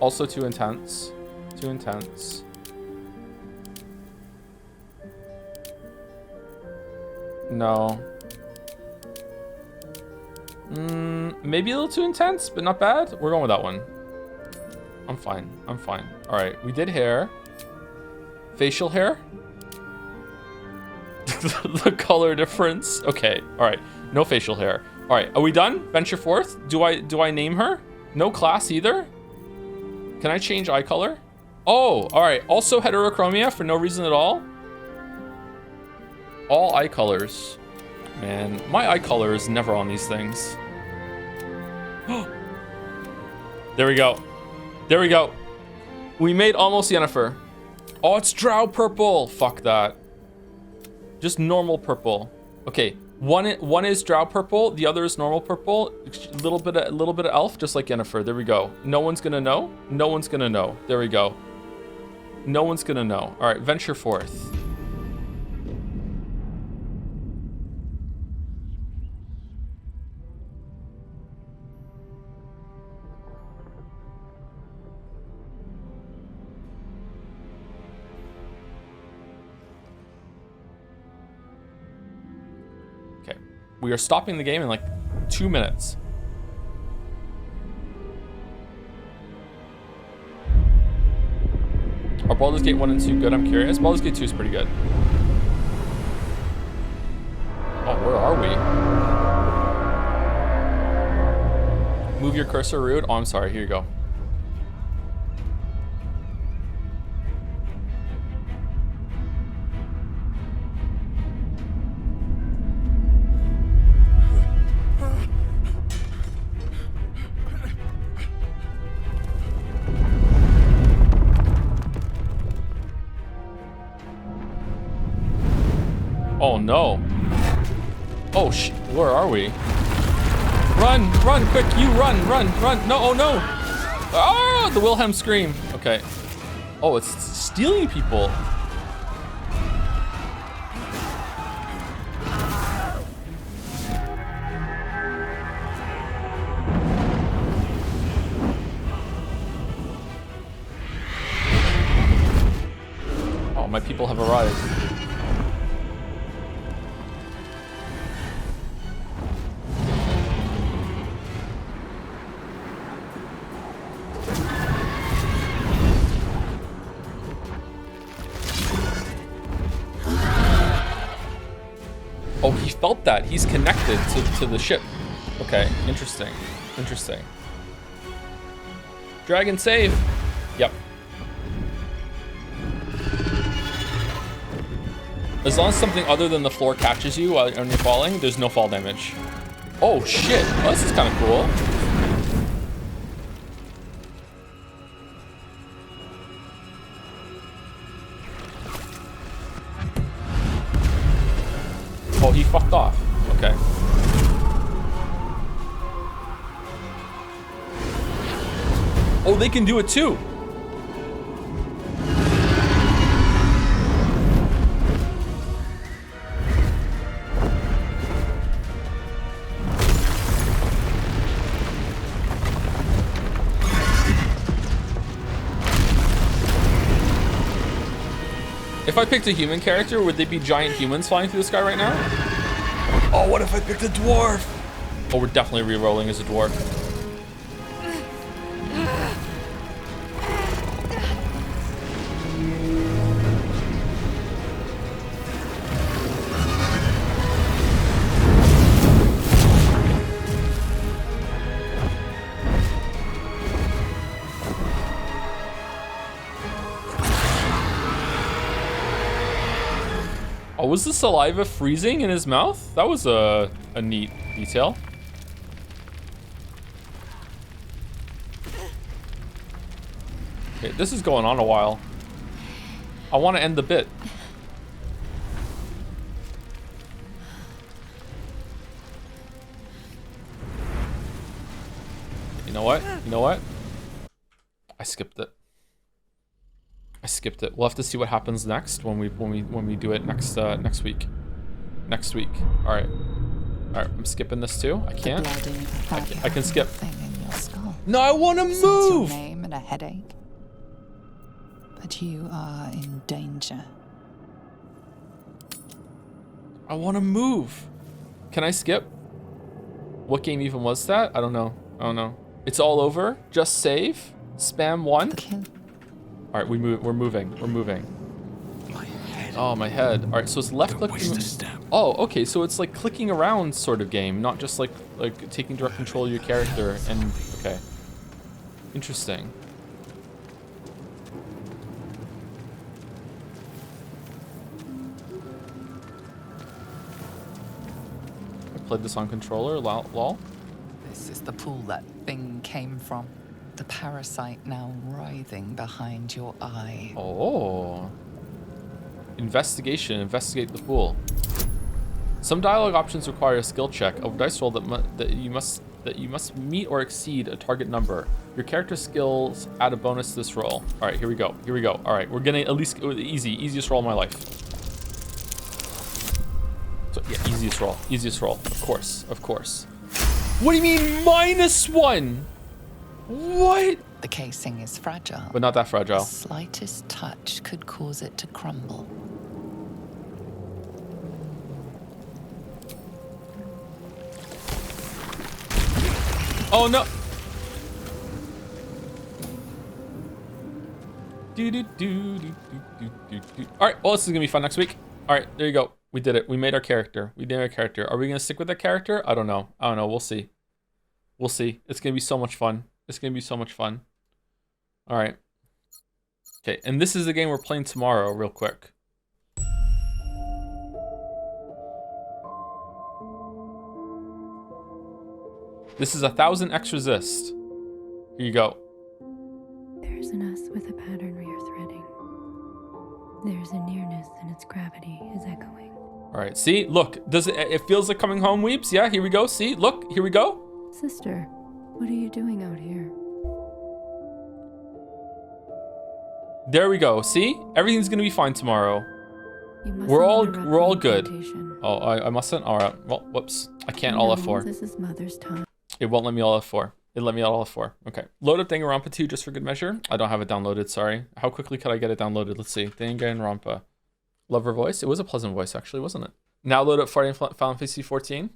Also too intense. Too intense. No. Maybe a little too intense, but not bad. We're going with that one. I'm fine. I'm fine. All right, we did hair. Facial hair. The color difference. Okay. All right. No facial hair. All right. Are we done? Venture forth. Do I name her? No class either. Can I change eye color? Oh, all right. Also heterochromia for no reason at all. All eye colors. Man, my eye color is never on these things. There we go. There we go. We made almost Yennefer. Oh, it's drow purple. Fuck that. Just normal purple. Okay, one is drow purple, the other is normal purple. A little bit of elf, just like Yennefer. There we go. No one's gonna know. No one's gonna know. There we go. No one's gonna know. All right, venture forth. We are stopping the game in like 2 minutes. Are Baldur's Gate 1 and 2 good? I'm curious. Baldur's Gate 2 is pretty good. Oh, where are we? Move your cursor, rude. Oh, I'm sorry. Here you go. Oh no. Oh where are we? Run, run, quick, you run. No, oh no. Oh, the Wilhelm scream. Okay. Oh, it's stealing people. Oh, my people have arrived. Oh, he felt that. He's connected to the ship. Okay, interesting. Interesting. Dragon save. Yep. As long as something other than the floor catches you while you're falling, there's no fall damage. Oh shit, oh, this is kind of cool. Oh, he fucked off. Okay. Oh, they can do it too. If I picked a human character, would they be giant humans flying through the sky right now? Oh, what if I picked a dwarf? Oh, we're definitely re-rolling as a dwarf. Oh, was the saliva freezing in his mouth? That was a neat detail. Okay, this is going on a while. I want to end the bit. You know what? You know what? I skipped it. I skipped it. We'll have to see what happens next when we do it next next week. Next week. All right. All right. I'm skipping this too. I can't. I can skip. No, I want to move. Your name and a headache. But you are in danger. I want to move. Can I skip? What game even was that? I don't know. I don't know. It's all over. Just save. Spam 1. All right, we're moving. We're moving. Oh, my head. All right, so it's left click. Oh, okay. So it's like clicking around sort of game, not just like taking direct control of your character. And okay, interesting. I played this on controller. Lol. This is the pool that thing came from. The parasite now writhing behind your eye. Oh. Investigation. Investigate the pool. Some dialogue options require a skill check. A dice roll that you must meet or exceed a target number. Your character skills add a bonus to this roll. All right, here we go. Here we go. All right, we're getting at least easiest roll of my life. So yeah, easiest roll. Easiest roll. Of course. Of course. What do you mean -1? What? The casing is fragile. But not that fragile. The slightest touch could cause it to crumble. Oh no! Alright, well, this is gonna be fun next week. Alright, there you go. We did it. We made our character. We did our character. Are we gonna stick with that character? I don't know. I don't know. We'll see. We'll see. It's gonna be so much fun. It's gonna be so much fun. All right. Okay, and this is the game we're playing tomorrow, real quick. This is 1,000 X resist. Here you go. There's an us with a pattern we are threading. There's a nearness and its gravity is echoing. All right, see, look, does it feels like coming home, weeps? Yeah, here we go. See, look, here we go. Sister, what are you doing out here? There we go. See? Everything's gonna be fine tomorrow. We're all good. Oh, I mustn't? Alright. Well, whoops. I can't all F4. This is Mother's time. It won't let me all F4. It let me all F4. Okay. Load up Danganronpa 2 just for good measure. I don't have it downloaded, sorry. How quickly could I get it downloaded? Let's see. Danganronpa. Love her voice? It was a pleasant voice, actually, wasn't it? Now load up Final Fantasy 14.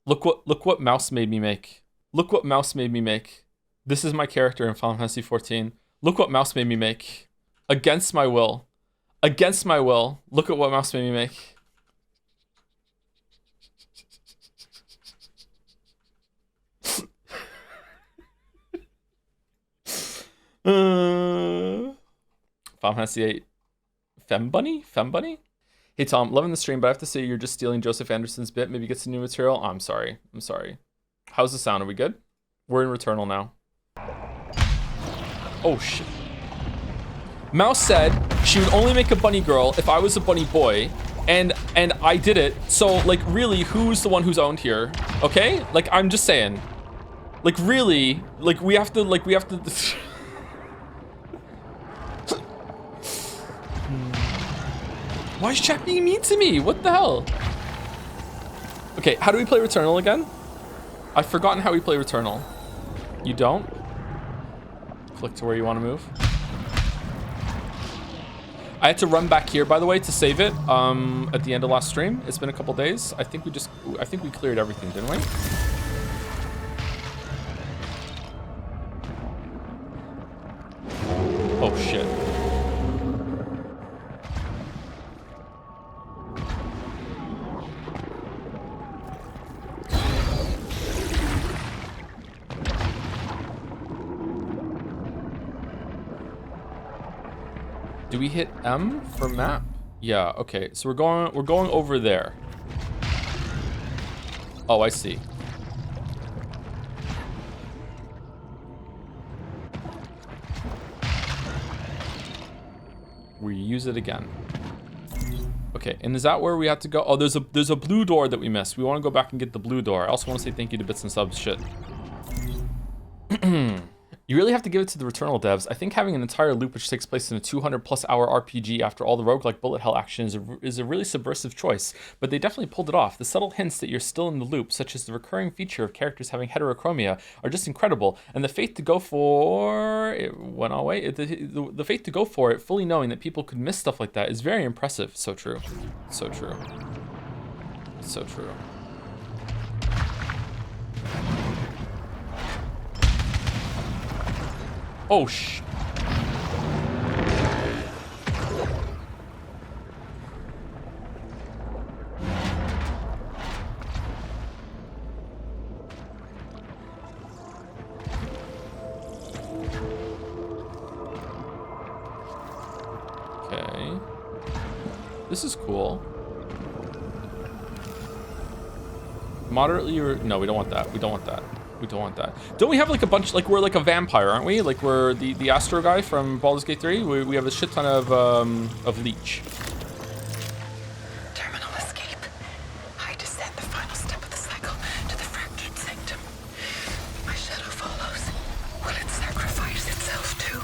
Look what Mouse made me make. Look what Mouse made me make. This is my character in Final Fantasy 14. Look what Mouse made me make. Against my will. Against my will. Look at what Mouse made me make. Final Fantasy 8. Fembunny? Fembunny? Hey Tom, loving the stream, but I have to say you're just stealing Joseph Anderson's bit. Maybe get some new material. Oh, I'm sorry. I'm sorry. How's the sound? Are we good? We're in Returnal now. Oh shit. Mouse said she would only make a bunny girl if I was a bunny boy, and I did it. So like really, who's the one who's owned here? Okay? Like I'm just saying. Like really, like we have to Why is chat being mean to me? What the hell? Okay, how do we play Returnal again? I've forgotten how we play Returnal. You don't? Click to where you want to move. I had to run back here, by the way, to save it at the end of last stream. It's been a couple days. I think we cleared everything, didn't we? Oh shit. Do we hit M for map? Yeah, okay. So we're going over there. Oh, I see. We use it again. Okay, and is that where we have to go? Oh, there's a blue door that we missed. We want to go back and get the blue door. I also want to say thank you to Bits and Subs. Shit. You really have to give it to the Returnal devs. I think having an entire loop which takes place in a 200+ hour RPG after all the roguelike bullet hell action is a really subversive choice, but they definitely pulled it off. The subtle hints that you're still in the loop, such as the recurring feature of characters having heterochromia, are just incredible, and the faith to go for it went all away. The faith to go for it, fully knowing that people could miss stuff like that, is very impressive. So true. So true. So true. Oh, sh... Okay. This is cool. Moderately or... No, we don't want that. We don't want that. We don't want that. Don't we have like a bunch, like we're like a vampire, aren't we? Like we're the Astro guy from Baldur's Gate 3. We have a shit ton of leech. Terminal escape. I descend the final step of the cycle to the fractured sanctum. My shadow follows. Will it sacrifice itself too?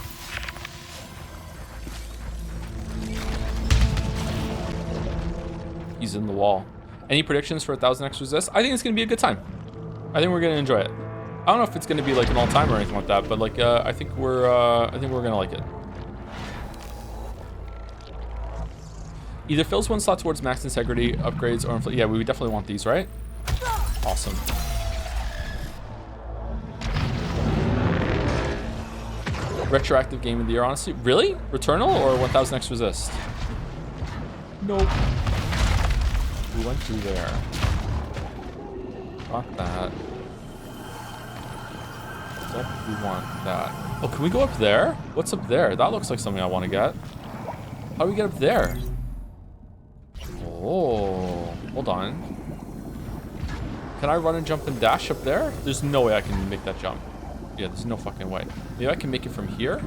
He's in the wall. Any predictions for 1,000 X resist? I think it's gonna be a good time. I think we're gonna enjoy it. I don't know if it's gonna be like an all-timer or anything like that, but like I think we're gonna like it. Either fills one slot towards max integrity upgrades or yeah, we definitely want these, right? Awesome. Retroactive game of the year, honestly. Really? Returnal or 1,000 X resist? Nope. We went through there. Got that. We want that. Oh, can we go up there? What's up there? That looks like something I want to get. How do we get up there? Oh, hold on. Can I run and jump and dash up there? There's no way I can make that jump. Yeah, there's no fucking way. Maybe I can make it from here?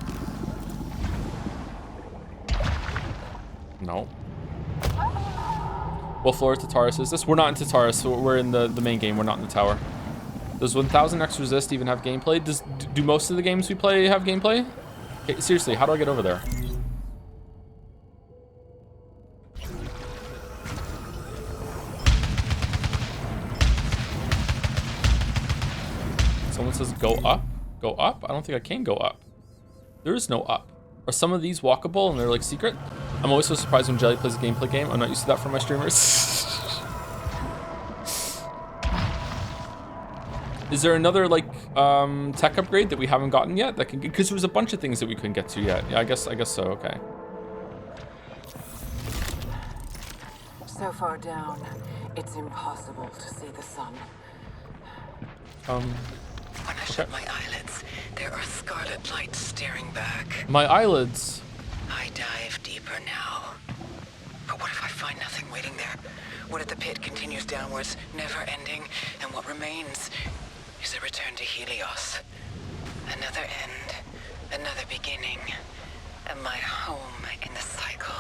No. What floor Tataris is this? We're not in Tataris, so we're in the main game. We're not in the tower. Does 1000X Resist even have gameplay? Do most of the games we play have gameplay? Okay, seriously, how do I get over there? Someone says go up? Go up? I don't think I can go up. There is no up. Are some of these walkable and they're like secret? I'm always so surprised when Jelly plays a gameplay game. I'm not used to that from my streamers. Is there another like tech upgrade that we haven't gotten yet? That can, because there was a bunch of things that we couldn't get to yet. Yeah, I guess so. Okay. So far down, it's impossible to see the sun. When I shut my eyelids, there are scarlet lights staring back. My eyelids. I dive deeper now. But what if I find nothing waiting there? What if the pit continues downwards, never ending, and what remains is a return to Helios? Another end, another beginning, and my home in the cycle.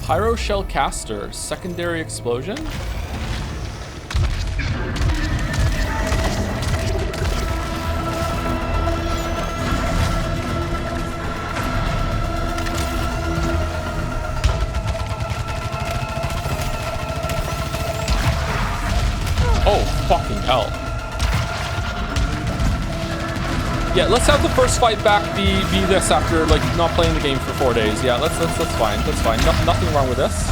Pyro Shell Caster, secondary explosion? Oh, fucking hell. Yeah, let's have the first fight back be this after like not playing the game for 4 days. Yeah, that's fine. That's fine. Nothing wrong with this.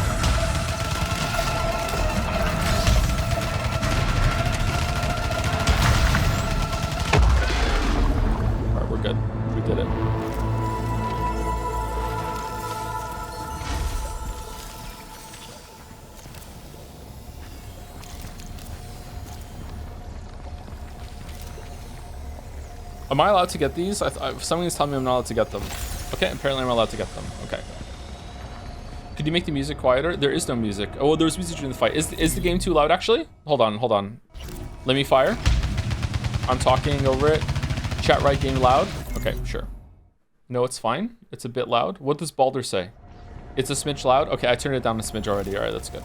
All right, we're good. We did it. Am I allowed to get these? Somebody's telling me I'm not allowed to get them. Okay, apparently I'm allowed to get them. Okay. Could you make the music quieter? There is no music. Oh, there's music during the fight. Is the game too loud, actually? Hold on. Let me fire. I'm talking over it. Chat right game loud. Okay, sure. No, it's fine. It's a bit loud. What does Baldur say? It's a smidge loud? Okay, I turned it down a smidge already. All right, that's good.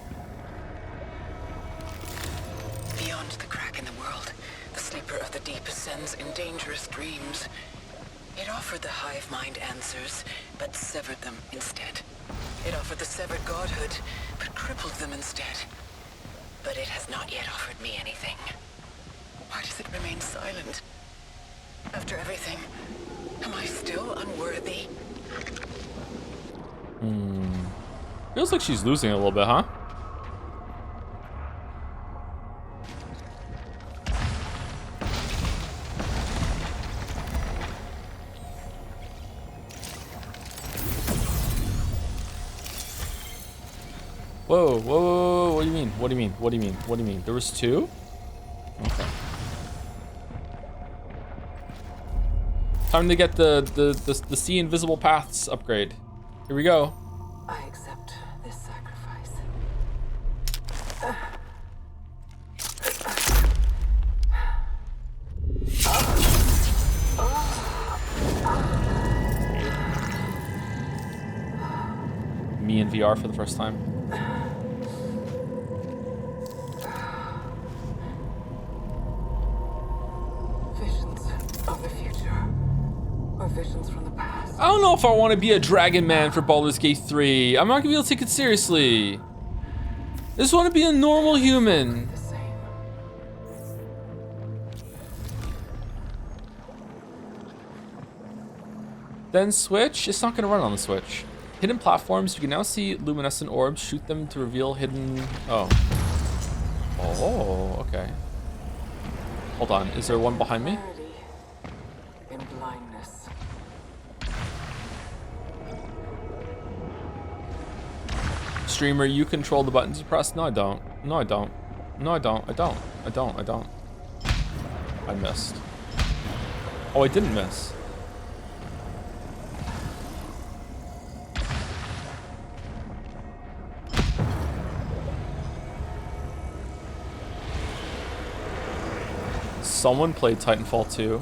Beyond the crack in the world, the sleeper of the deep ascends in dangerous dreams. It offered the hive mind answers, but severed them instead. It offered the severed godhood, but crippled them instead. But it has not yet offered me anything. Why does it remain silent? After everything, am I still unworthy? Feels like she's losing a little bit, huh? Whoa, what do you mean? What do you mean? There was two? Okay. Time to get the see invisible paths upgrade. Here we go. I accept this sacrifice. Me in VR for the first time. Visions of the future, or visions from the past. I don't know if I want to be a dragon man for Baldur's Gate 3. I'm not gonna be able to take it seriously. I just want to be a normal human. Then Switch? It's not gonna run on the Switch. Hidden platforms, you can now see luminescent orbs. Shoot them to reveal hidden... Oh, okay. Hold on, is there one behind me? In blindness. Streamer, you control the buttons you press? No, I don't. I missed. Oh, I didn't miss. Someone played Titanfall 2.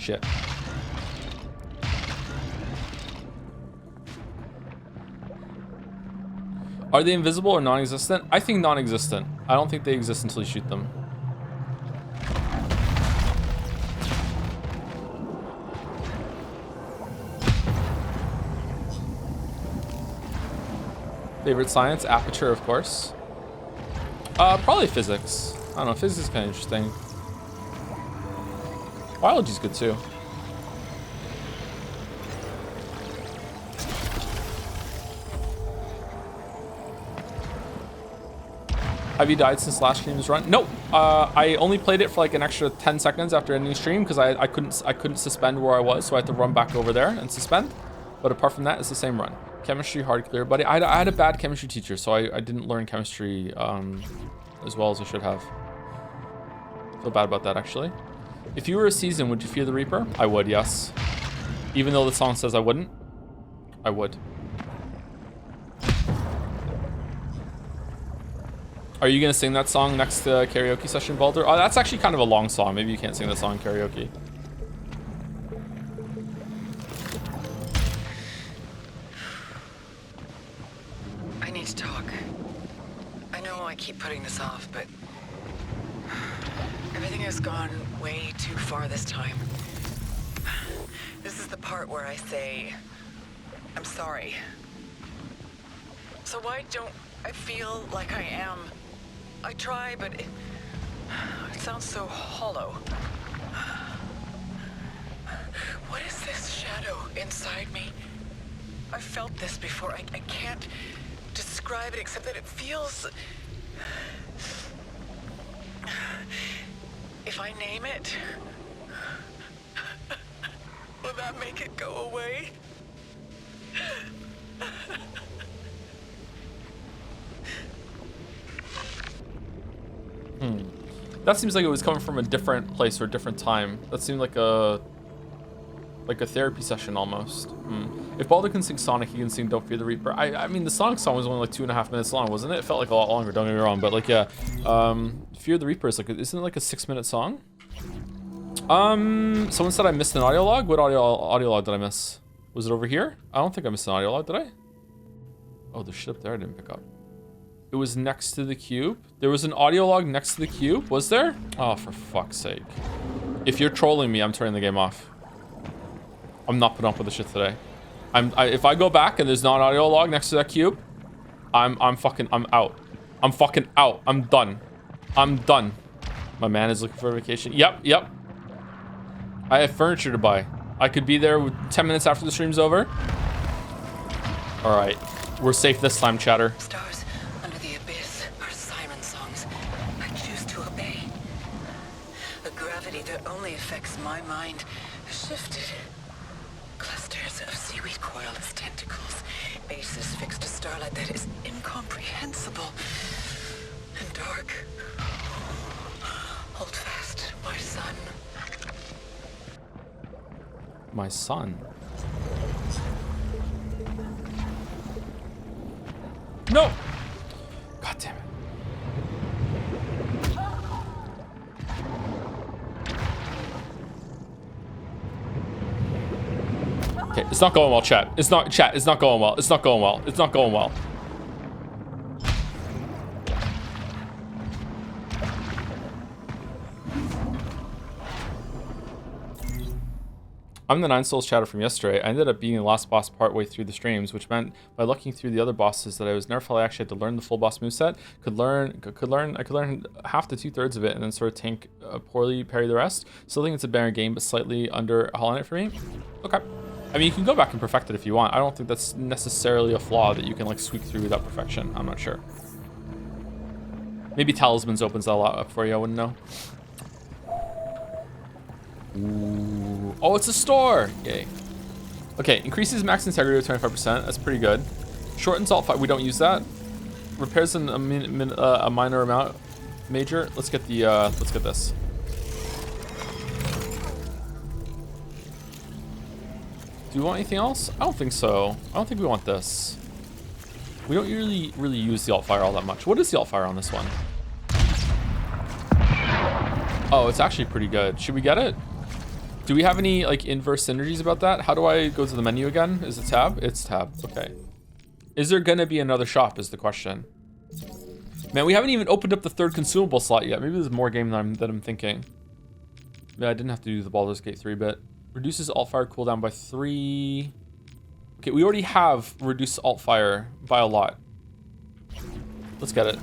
shit. Are they invisible or non-existent? I think non-existent. I don't think they exist until you shoot them. Favorite science? Aperture, of course. Probably physics. I don't know, physics is kind of interesting. Biology's good too. Have you died since last stream's run? No, I only played it for like an extra 10 seconds after ending stream because I couldn't suspend where I was, so I had to run back over there and suspend. But apart from that, it's the same run. Chemistry hard clear, buddy. I had a bad chemistry teacher, so I didn't learn chemistry as well as I should have. Feel bad about that actually. If you were a season, would you fear the Reaper? I would, yes. Even though the song says I wouldn't, I would. Are you gonna sing that song next to karaoke session, Baldur? Oh, that's actually kind of a long song. Maybe you can't sing that song in karaoke. I need to talk. I know I keep putting this off, but everything has gone way too far this time. This is the part where I say, I'm sorry. So why don't I feel like I am? I try, but it sounds so hollow. What is this shadow inside me? I've felt this before. I can't describe it except that it feels... If I name it, will that make it go away? That seems like it was coming from a different place or a different time. That seemed like a therapy session almost. If Baldur can sing Sonic, he can sing Don't Fear the Reaper. I mean, the Sonic song was only like 2.5 minutes long, wasn't it? It felt like a lot longer, don't get me wrong, but like, yeah. Fear the Reaper is like, isn't it like a 6-minute song? Someone said I missed an audio log. What audio log did I miss? Was it over here? I don't think I missed an audio log, did I? Oh, there's shit up there I didn't pick up. It was next to the cube. There was an audio log next to the cube, was there? Oh, for fuck's sake. If you're trolling me, I'm turning the game off. I'm not putting up with this shit today. If I go back and there's not an audio log next to that cube, I'm out. I'm fucking out. I'm done. I'm done. My man is looking for a vacation. Yep. I have furniture to buy. I could be there 10 minutes after the stream's over. All right. We're safe this time, chatter. Stars under the abyss are siren songs. I choose to obey. A gravity that only affects my mind has shifted. Clusters of seaweed coil its tentacles. Bases fixed to starlight that is incomprehensible and dark. Hold fast, my son. My son? No! God damn it. Okay, it's not going well, chat. It's not going well. It's not going well. It's not going well. I'm the 9 Souls chatter from yesterday. I ended up being the last boss partway through the streams, which meant by looking through the other bosses that I was never felt I actually had to learn the full boss moveset. I could learn half to 2/3 of it and then sort of tank poorly, parry the rest. Still think it's a better game, but slightly under Hollow Knight for me. Okay. I mean, you can go back and perfect it if you want. I don't think that's necessarily a flaw that you can like squeak through without perfection. I'm not sure. Maybe Talismans opens that a lot up for you. I wouldn't know. Ooh. Oh, it's a store! Yay. Okay, increases max integrity to 25%. That's pretty good. Shortens alt fight. We don't use that. Repairs in a minor amount. Major. Let's get the. Let's get this. Do we want anything else? I don't think so. I don't think we want this. We don't really use the alt fire all that much. What is the alt fire on this one? Oh, it's actually pretty good. Should we get it? Do we have any like inverse synergies about that? How do I go to the menu again? Is it tab? It's tab. Okay. Is there gonna be another shop is the question. Man, we haven't even opened up the 3rd consumable slot yet. Maybe there's more game than I'm thinking. Yeah, I didn't have to do the Baldur's Gate 3 bit. Reduces alt fire cooldown by 3. Okay, we already have reduced alt fire by a lot. Let's get it.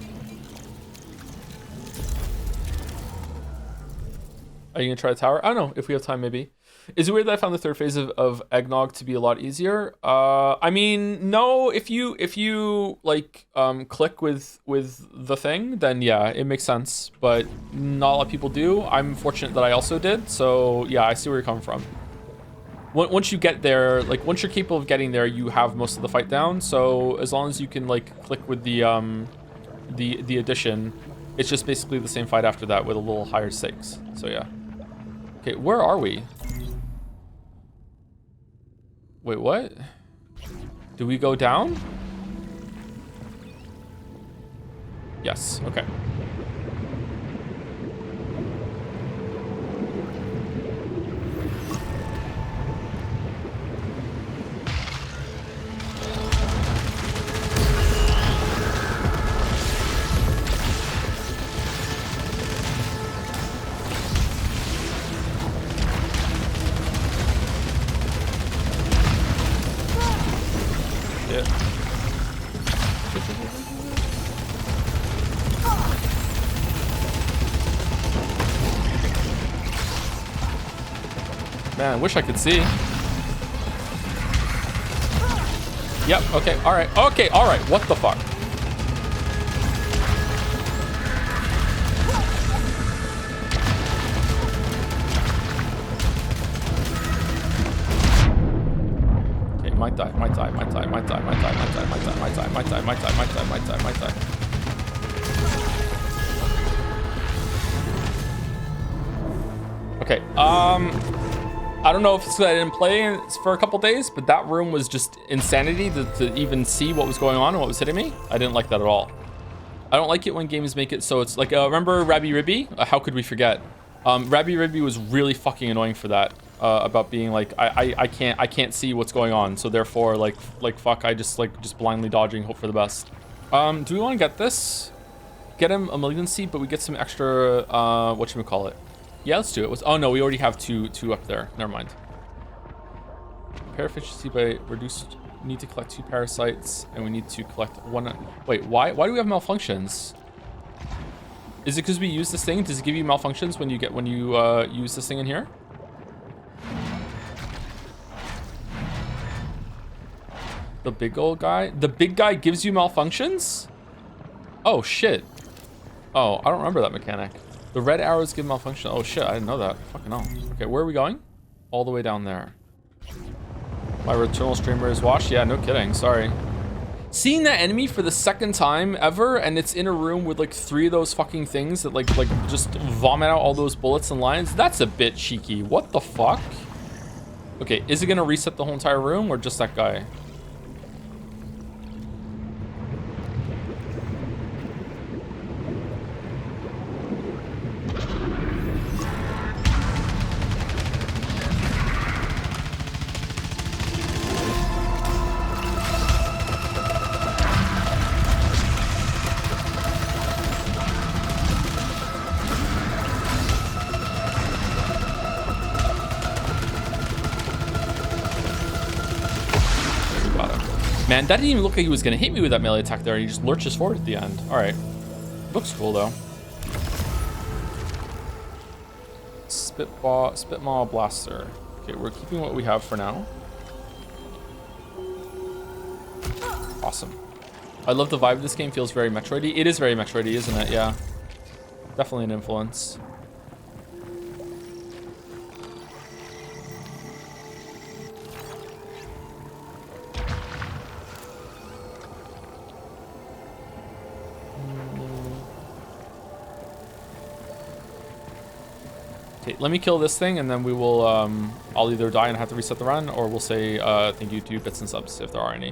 Are you gonna try the tower? I don't know, if we have time, maybe. Is it weird that I found the 3rd phase of Eggnog to be a lot easier? I mean, no, if you like click with the thing, then yeah, it makes sense. But not a lot of people do. I'm fortunate that I also did, so yeah, I see where you're coming from. Once you get there, like once you're capable of getting there, you have most of the fight down. So as long as you can like click with the addition, it's just basically the same fight after that with a little higher stakes. So yeah. Okay, where are we? Wait, what? Do we go down? Yes, okay. Man, I wish I could see. Yep, okay, alright. Okay, alright, what the fuck? Okay, might die. Okay, I don't know if it's because I didn't play for a couple days, but that room was just insanity to even see what was going on and what was hitting me. I didn't like that at all. I don't like it when games make it so it's like, remember Rabby Ribby? How could we forget? Rabby Ribby was really fucking annoying for that. About being like, I can't see what's going on, so therefore like fuck, I just blindly dodging, hope for the best. Do we want to get this? Get him a malignancy, but we get some extra whatchamacallit. Yeah, let's do it. Oh no, we already have two up there. Never mind. Repair efficiency by reduced. We need to collect 2 parasites, and we need to collect 1. Wait, why do we have malfunctions? Is it because we use this thing? Does it give you malfunctions when you use this thing in here? The big old guy. The big guy gives you malfunctions? Oh shit. Oh, I don't remember that mechanic. The red arrows give malfunction. Oh shit, I didn't know that. Fucking hell. Okay, where are we going? All the way down there. My Returnal streamer is washed? Yeah, no kidding. Sorry. Seeing that enemy for the 2nd time ever, and it's in a room with like 3 of those fucking things that like just vomit out all those bullets and lines, that's a bit cheeky. What the fuck? Okay, is it gonna reset the whole entire room or just that guy? Man, that didn't even look like he was gonna hit me with that melee attack there. He just lurches forward at the end. All right, looks cool though. Spitmaw blaster. Okay, we're keeping what we have for now. Awesome. I love the vibe of this game. Feels very Metroid-y. It is very Metroid-y, isn't it? Yeah, definitely an influence. Okay, let me kill this thing, and then we will, I'll either die and have to reset the run, or we'll say thank you to bits and subs, if there are any.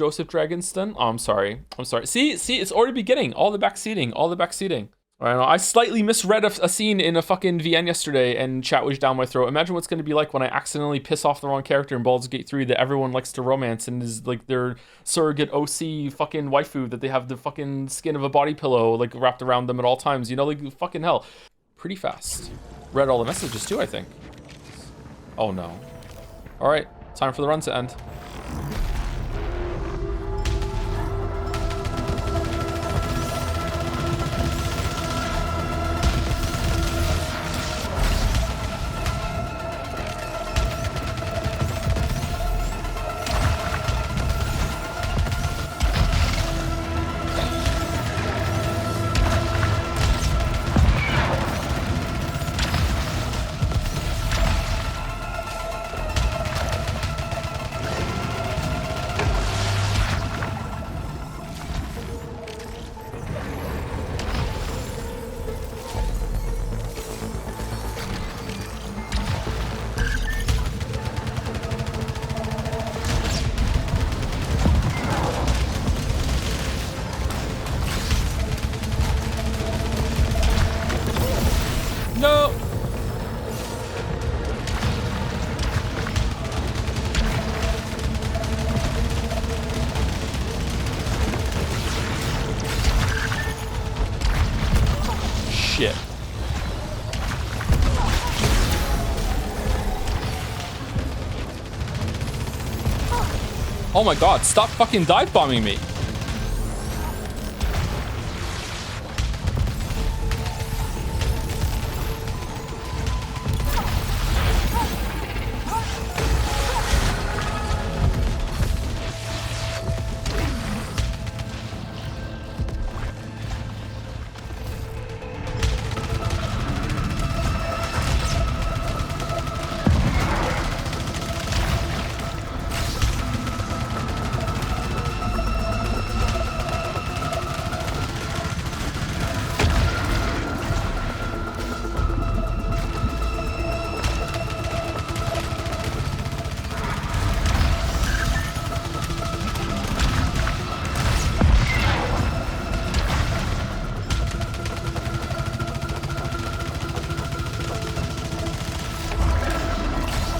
Joseph Dragonston. Oh, I'm sorry. See, it's already beginning. All the backseating. I know. I slightly misread a scene in a fucking VN yesterday, and chat was down my throat. Imagine what's going to be like when I accidentally piss off the wrong character in Baldur's Gate 3 that everyone likes to romance and is like their surrogate OC fucking waifu that they have the fucking skin of a body pillow like wrapped around them at all times. You know, like fucking hell. Pretty fast. Read all the messages too, I think. Oh no. All right, time for the run to end. No! Shit. Oh my god, stop fucking dive bombing me.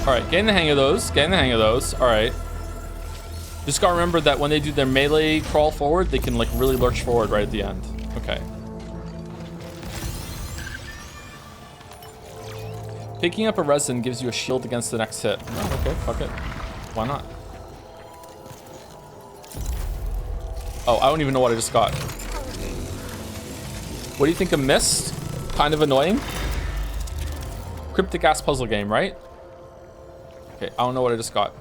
Alright, getting the hang of those. Alright. Just gotta remember that when they do their melee crawl forward, they can like really lurch forward right at the end. Okay. Picking up a resin gives you a shield against the next hit. Oh, okay, fuck it. Why not? Oh, I don't even know what I just got. What do you think of Mist? Kind of annoying. Cryptic ass puzzle game, right? Okay, I don't know what I just got.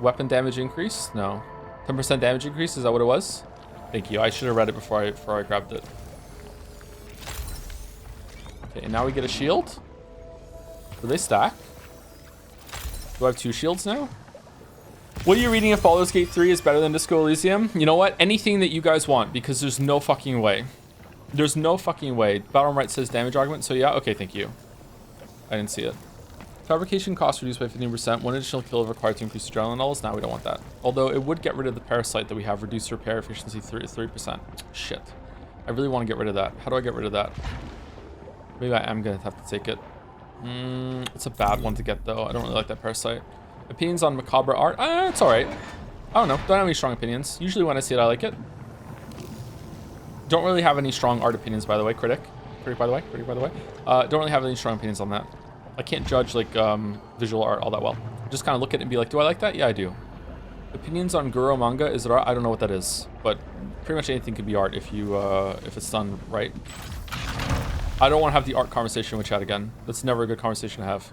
Weapon damage increase? No. 10% damage increase, is that what it was? Thank you. I should have read it before I grabbed it. Okay, and now we get a shield. Do they stack? Do I have 2 shields now? What are you reading if Baldur's Gate 3 is better than Disco Elysium? You know what? Anything that you guys want, because there's no fucking way. There's no fucking way. Battle right says damage augment, so yeah, okay, thank you. I didn't see it. Fabrication cost reduced by 15%. 1 additional kill required to increase adrenaline levels. Now we don't want that. Although it would get rid of the parasite that we have. Reduced repair efficiency 3%. Shit. I really want to get rid of that. How do I get rid of that? Maybe I am going to have to take it. It's a bad one to get, though. I don't really like that parasite. Opinions on macabre art? It's alright. I don't know. Don't have any strong opinions. Usually when I see it, I like it. Don't really have any strong art opinions, by the way. Critic, by the way. Don't really have any strong opinions on that. I can't judge, like, visual art all that well. Just kind of look at it and be like, do I like that? Yeah, I do. Opinions on Guro manga? Is it art? I don't know what that is. But pretty much anything could be art if you, if it's done right. I don't want to have the art conversation with chat again. That's never a good conversation to have.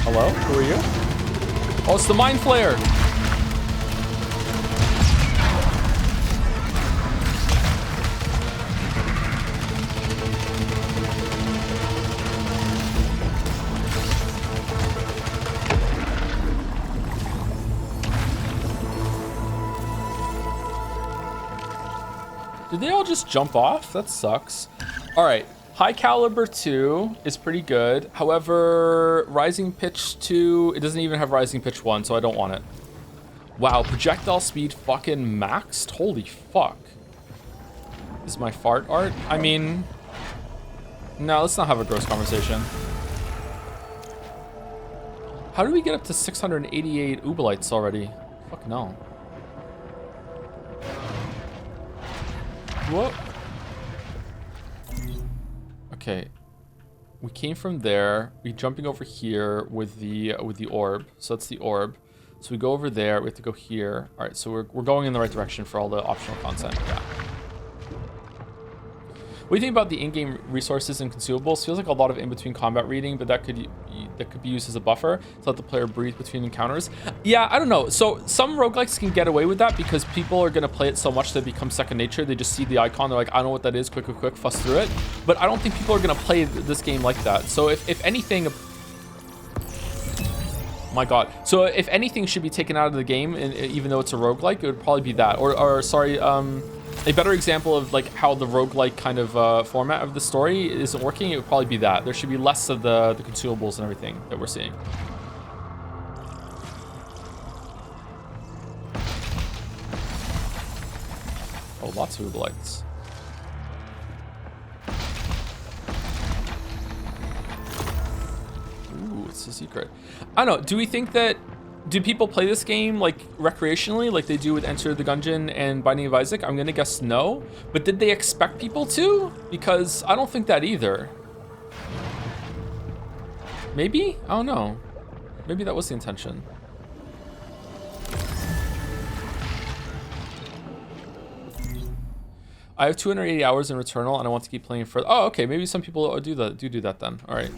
Hello? Who are you? Oh, it's the Mind Flayer! Did they all just jump off? That sucks. All right. High Caliber 2 is pretty good. However, Rising Pitch 2, it doesn't even have Rising Pitch 1, so I don't want it. Wow, projectile speed fucking maxed? Holy fuck. This is my fart art? I mean... No, let's not have a gross conversation. How do we get up to 688 Ubalites already? Fuck no. What? Okay, we came from there. We're jumping over here with the orb. So that's the orb. So we go over there. We have to go here. All right, so we're going in the right direction for all the optional content. Yeah. What do you think about the in-game resources and consumables? Feels like a lot of in-between combat reading, but that could be used as a buffer to let the player breathe between encounters. Yeah, I don't know. So some roguelikes can get away with that because people are going to play it so much that it becomes second nature. They just see the icon. They're like, I don't know what that is. Quick, fuss through it. But I don't think people are going to play this game like that. So if anything... My god. So if anything should be taken out of the game, and even though it's a roguelike, it would probably be that. Or sorry, a better example of like how the roguelike kind of format of the story isn't working, it would probably be that. There should be less of the consumables and everything that we're seeing. Oh, lots of Ubalites. Ooh, it's a secret. I don't know. Do we think that... Do people play this game like recreationally, like they do with Enter the Gungeon and Binding of Isaac? I'm gonna guess no. But did they expect people to? Because I don't think that either. Maybe? I don't know. Maybe that was the intention. I have 280 hours in Returnal and I want to keep playing further. Oh, okay. Maybe some people do that then. All right.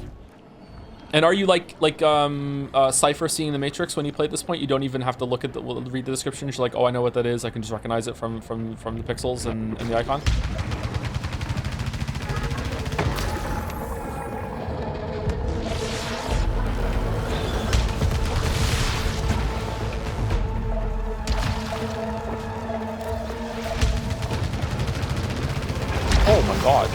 And are you like Cypher seeing the Matrix when you play at this point? You don't even have to look at read the description. You're like, oh, I know what that is. I can just recognize it from the pixels and the icon. Oh my god.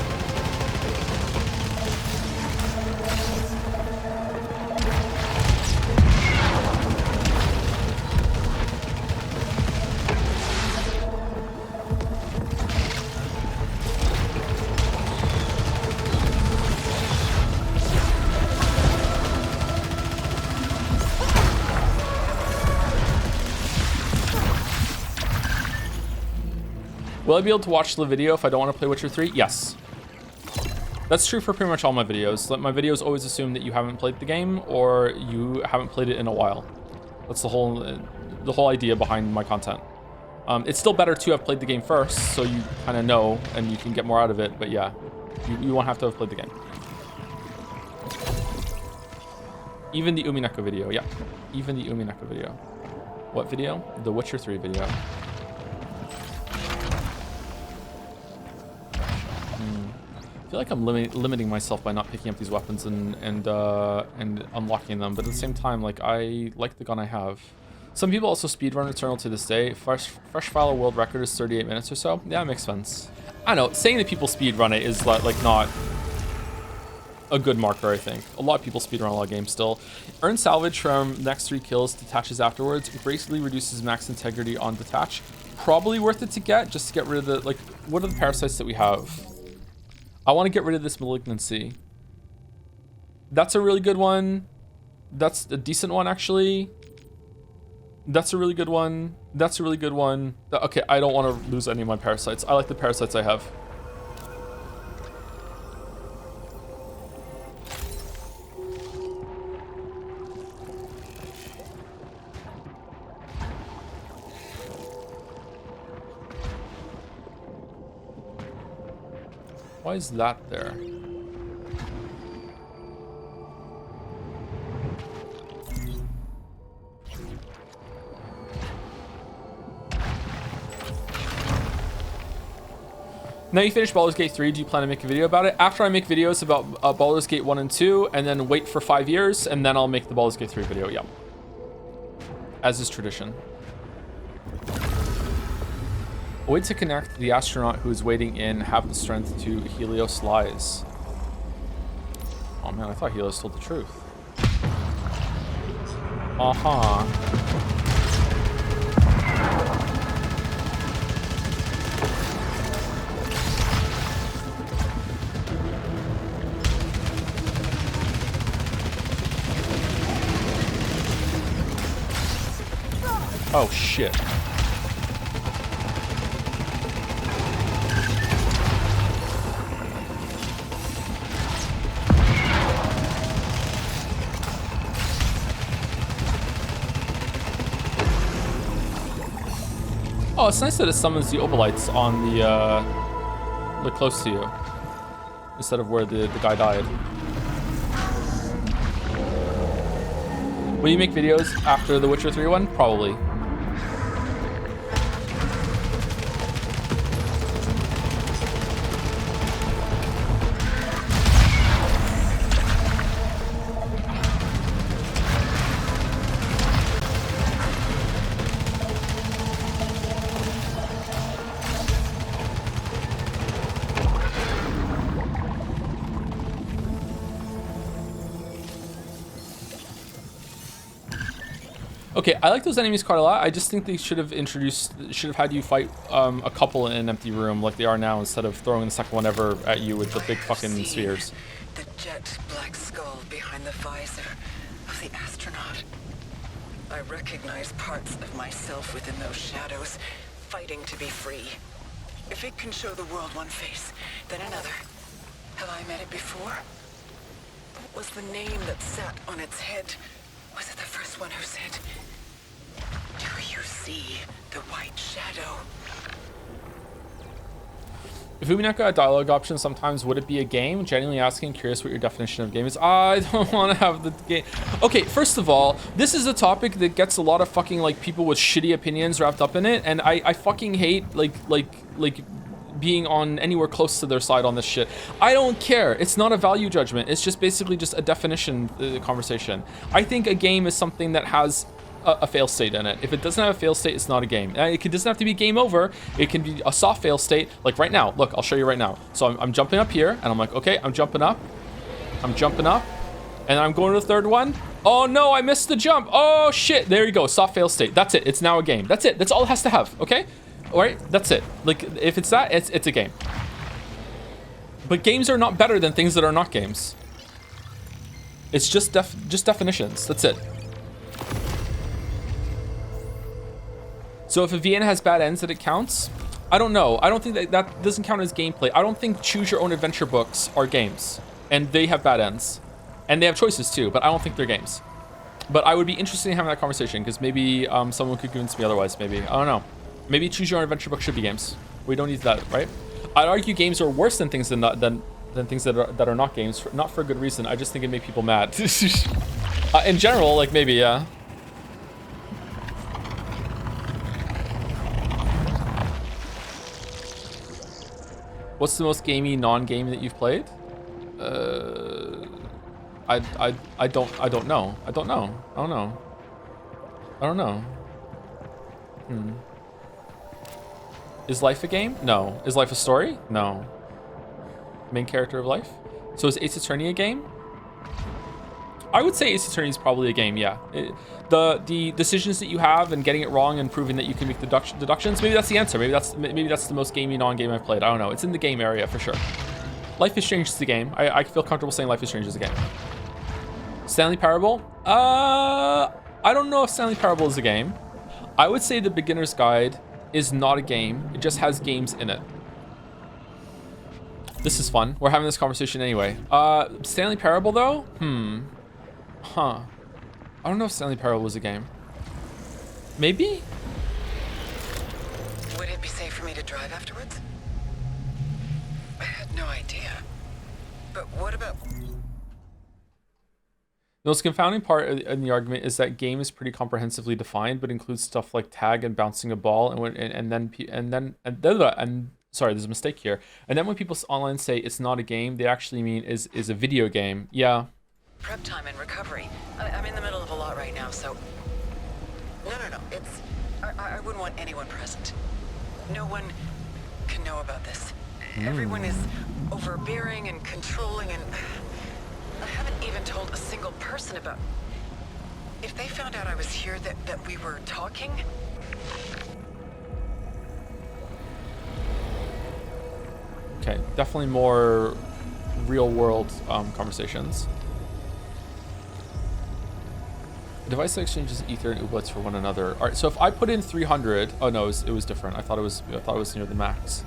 Will I be able to watch the video if I don't want to play Witcher 3? Yes. That's true for pretty much all my videos. My videos always assume that you haven't played the game or you haven't played it in a while. That's the whole idea behind my content. It's still better to have played the game first, so you kind of know and you can get more out of it. But yeah, you won't have to have played the game. Even the Umineko video, yeah. Even the Umineko video. What video? The Witcher 3 video. I feel like I'm limiting myself by not picking up these weapons and unlocking them, but at the same time, like, I like the gun I have. Some people also speedrun Returnal to this day. Fresh file world record is 38 minutes or so. Yeah, it makes sense. I don't know, saying that people speedrun it is like not a good marker, I think. A lot of people speedrun a lot of games still. Earn salvage from next 3 kills, detaches afterwards. Gracefully reduces max integrity on detach. Probably worth it to get, just to get rid of the, like, what are the parasites that we have? I want to get rid of this malignancy. That's a really good one. That's a decent one, actually. That's a really good one. That's a really good one. Okay, I don't want to lose any of my parasites. I like the parasites I have. Why is that there? Now you finish Baldur's Gate 3, do you plan to make a video about it? After I make videos about Baldur's Gate 1 and 2, and then wait for 5 years, and then I'll make the Baldur's Gate 3 video, yeah. As is tradition. Wait to connect. The astronaut who is waiting in have the strength to Helios lies. Oh man, I thought Helios told the truth. Uh-huh. Oh shit. Oh, it's nice that it summons the Obolites on the close to you instead of where the guy died. Will you make videos after the Witcher 3 one? Probably. Okay, I like those enemies quite a lot. I just think they should have had you fight a couple in an empty room like they are now, instead of throwing the second one ever at you with the big fucking spheres. The jet black skull behind the visor of the astronaut. I recognize parts of myself within those shadows, fighting to be free. If it can show the world one face, then another. Have I met it before? What was the name that sat on its head? Was it the first one who said, "Do you see the white shadow?" If Umineko had dialogue options sometimes, would it be a game? Genuinely asking, curious what your definition of game is. I don't want to have the game. Okay, first of all, this is a topic that gets a lot of fucking like people with shitty opinions wrapped up in it, and I fucking hate like being on anywhere close to their side on this shit. I don't care. It's not a value judgment. It's just basically just a definition conversation. I think a game is something that has a fail state in it. If it doesn't have a fail state, it's not a game. It doesn't have to be game over. It can be a soft fail state. Like right now, look, I'll show you right now. So I'm jumping up here and I'm like, okay, I'm jumping up. I'm jumping up and I'm going to the third one. Oh no, I missed the jump. Oh shit, there you go, soft fail state. That's it, it's now a game. That's it, that's all it has to have, okay? All right, that's it. Like, if it's that, it's a game. But games are not better than things that are not games. It's just definitions. That's it. So if a VN has bad ends, that it counts. I don't know. I don't think that doesn't count as gameplay. I don't think choose your own adventure books are games, and they have bad ends, and they have choices too. But I don't think they're games. But I would be interested in having that conversation because maybe someone could convince me otherwise. Maybe I don't know. Maybe choose your own adventure book should be games. We don't need that, right? I'd argue games are worse than things than things that are not games. Not for a good reason. I just think it make people mad. In general, like maybe yeah. What's the most gamey non-game that you've played? I don't know. I don't know. Is life a game? No. Is life a story? No. Main character of life? So is Ace Attorney a game? I would say Ace Attorney is probably a game, yeah. The decisions that you have and getting it wrong and proving that you can make deductions, maybe that's the answer. Maybe that's the most gamey non-game I've played. I don't know. It's in the game area for sure. Life is Strange is a game. I feel comfortable saying Life is Strange is a game. Stanley Parable? I don't know if Stanley Parable is a game. I would say The Beginner's Guide is not a game. It just has games in it. This is fun. We're having this conversation anyway. Stanley Parable though? Huh. I don't know if Stanley Parable was a game. Maybe? Would it be safe for me to drive afterwards? I had no idea. But what about... The most confounding part in the argument is that game is pretty comprehensively defined, but includes stuff like tag and bouncing a ball, sorry, there's a mistake here. And then when people online say it's not a game, they actually mean is a video game. Yeah. Prep time and recovery. I'm in the middle of a lot right now, so... No. It's... I wouldn't want anyone present. No one can know about this. Everyone is overbearing and controlling, and... I haven't even told a single person about... If they found out I was here, that we were talking... Okay, definitely more real-world conversations. The device that exchanges ether and ooblets for one another. All right, so if I put in 300, oh no, it was different. I thought it was near the max.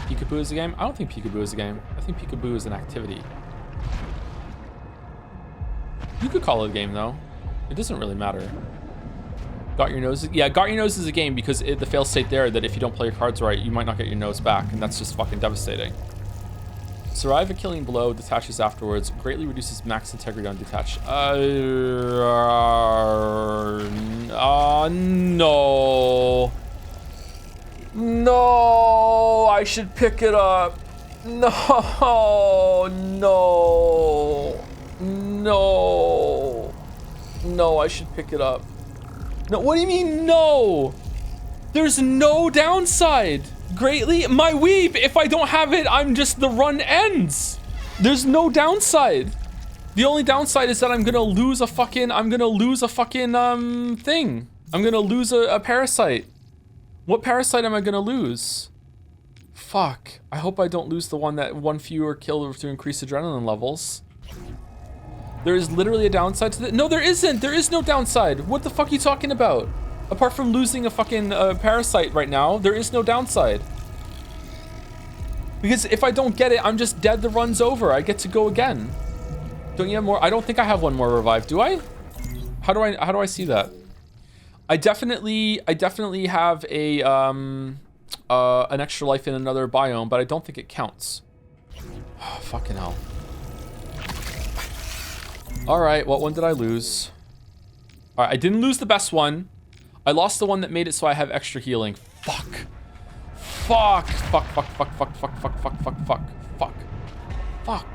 Peekaboo is a game? I don't think Peekaboo is a game. I think Peekaboo is an activity. You could call it a game though. It doesn't really matter. Got Your Nose? Yeah, Got Your Nose is a game because the fail state there that if you don't play your cards right, you might not get your nose back, and that's just fucking devastating. Survive a killing blow, detaches afterwards, greatly reduces max integrity on detach. No. No, I should pick it up. No, I should pick it up. No, what do you mean no? There's no downside. Greatly, my weeb, if I don't have it, the run ends. There's no downside. The only downside is that I'm gonna lose a fucking thing. I'm gonna lose a parasite. What parasite am I gonna lose? Fuck. I hope I don't lose the one fewer kill to increase adrenaline levels. There is literally a downside to that. No, there isn't. There is no downside. What the fuck are you talking about? Apart from losing a fucking parasite right now, there is no downside. Because if I don't get it, I'm just dead. The run's over. I get to go again. Don't you have more? I don't think I have one more revive. Do I? How do I see that? I definitely have a an extra life in another biome, but I don't think it counts. Oh, fucking hell. All right, what one did I lose? All right, I didn't lose the best one. I lost the one that made it so I have extra healing. Fuck. Fuck. Fuck. Fuck. Fuck. Fuck. Fuck. Fuck. Fuck. Fuck. Fuck. Fuck. Fuck.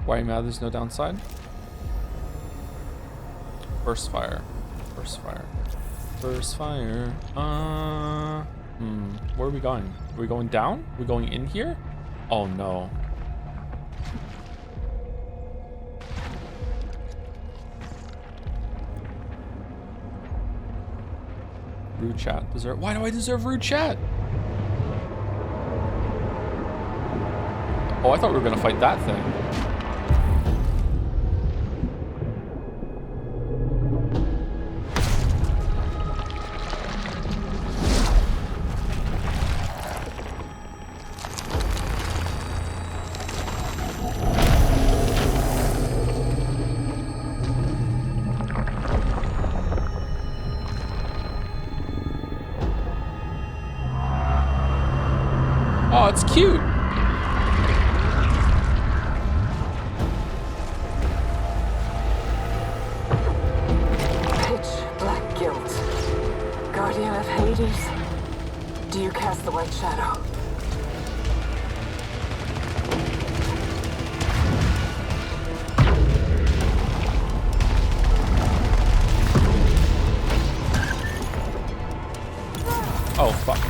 Why are you mad there's no downside? Burst fire. Burst fire. Burst fire. Where are we going? Are we going down? Are we going in here? Oh no. Rude chat. Deserve. Why do I deserve rude chat? Oh, I thought we were gonna fight that thing. Oh, it's cute. Pitch black guilt. Guardian of Hades. Do you cast the white shadow? Oh, fuck.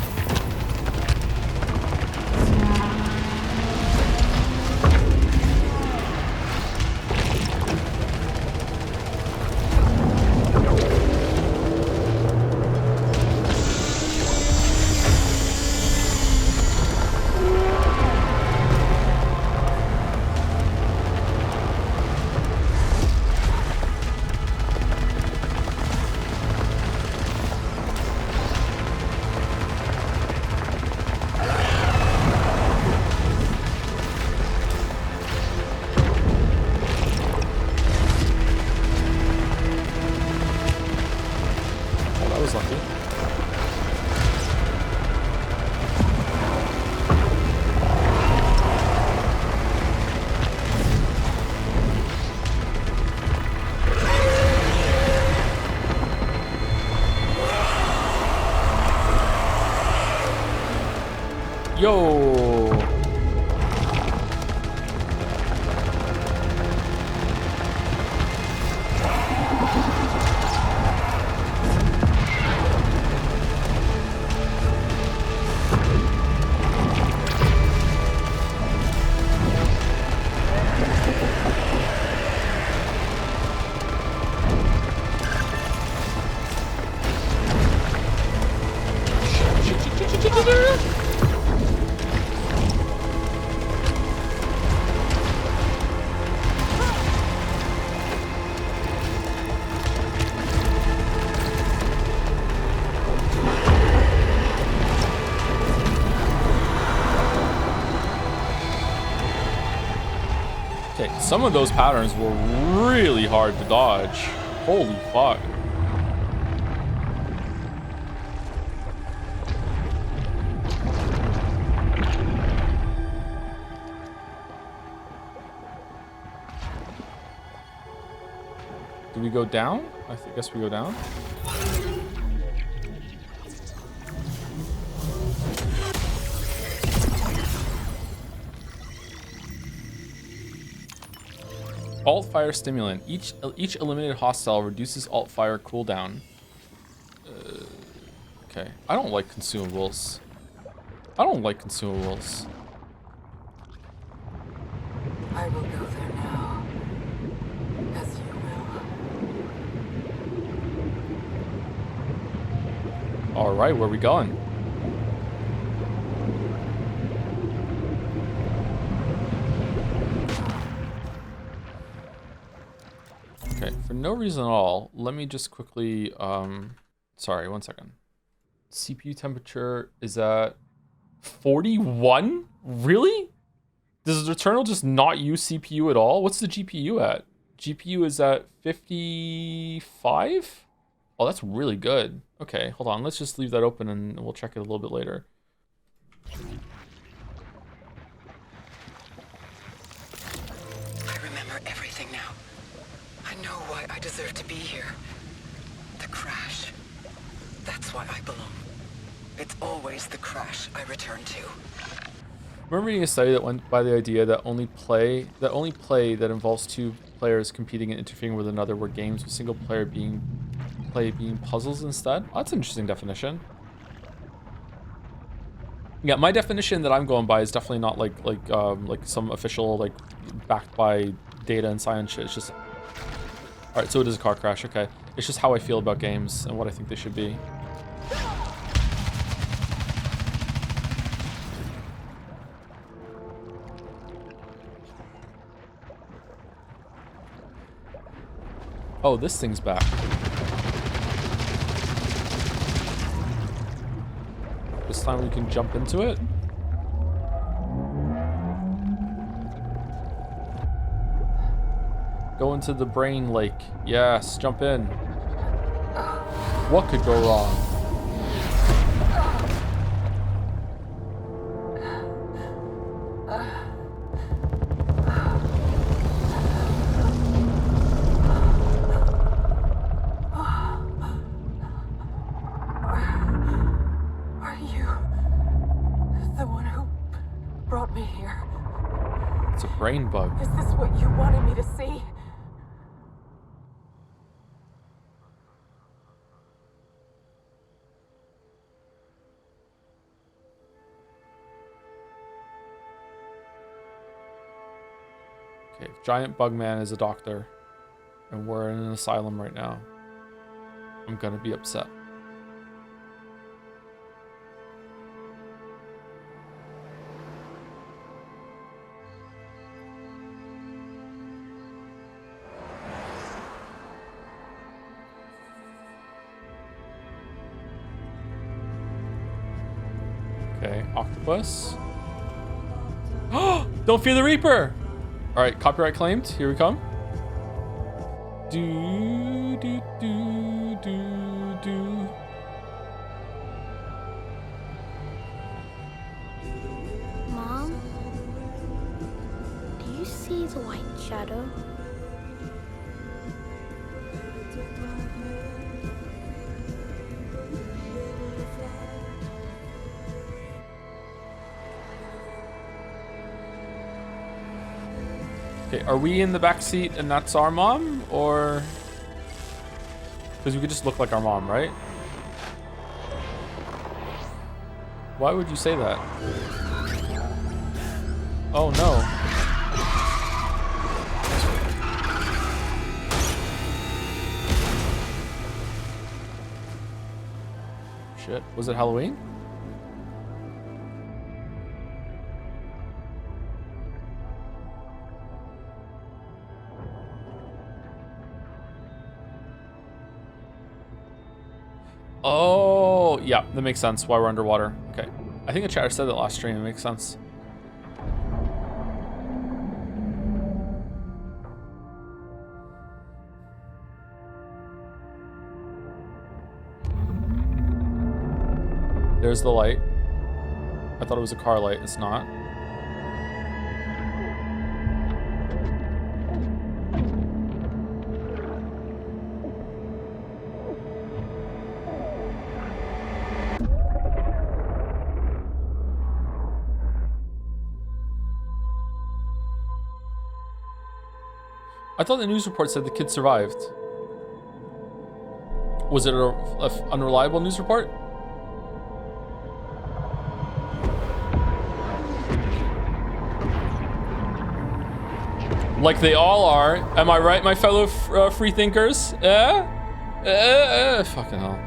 Yo. Some of those patterns were really hard to dodge. Holy fuck. Do we go down? I guess we go down. Alt fire stimulant. Each eliminated hostile reduces alt fire cooldown. Okay. I don't like consumables. I will go there now. As you will. All right, where are we going? Okay, for no reason at all, let me just quickly, sorry, 1 second. CPU temperature is at 41? Really? Does Returnal just not use CPU at all? What's the GPU at? GPU is at 55? Oh, that's really good. Okay, hold on, let's just leave that open and we'll check it a little bit later. I remember everything now. I know why I deserve to be here. The crash. That's why I belong. It's always the crash I return to. Remember reading a study that went by the idea that only play that involves two players competing and interfering with another were games with single player being puzzles instead. Oh, that's an interesting definition. Yeah, my definition that I'm going by is definitely not like some official like backed by data and science shit. It's just all right. So it is a car crash. Okay, it's just how I feel about games and what I think they should be. Oh, this thing's back. This time we can jump into it. Go into the brain lake. Yes, jump in. What could go wrong? Are you the one who brought me here? It's a brain bug. Is this what you wanted me to see? Okay, Giant Bugman is a doctor, and we're in an asylum right now. I'm gonna be upset. Okay, octopus. Don't fear the Reaper! Alright, copyright claimed. Here we come. Do, do, do, do, do. Mom? Do you see the white shadow? Okay, are we in the back seat and that's our mom, or because we could just look like our mom, right? Why would you say that? Oh no. Shit, was it Halloween? Oh, yeah, that makes sense why we're underwater. Okay. I think the chatter said that last stream. It makes sense. There's the light. I thought it was a car light. It's not. I thought the news report said the kid survived. Was it a unreliable news report? Like they all are. Am I right, my fellow free thinkers? Fucking hell.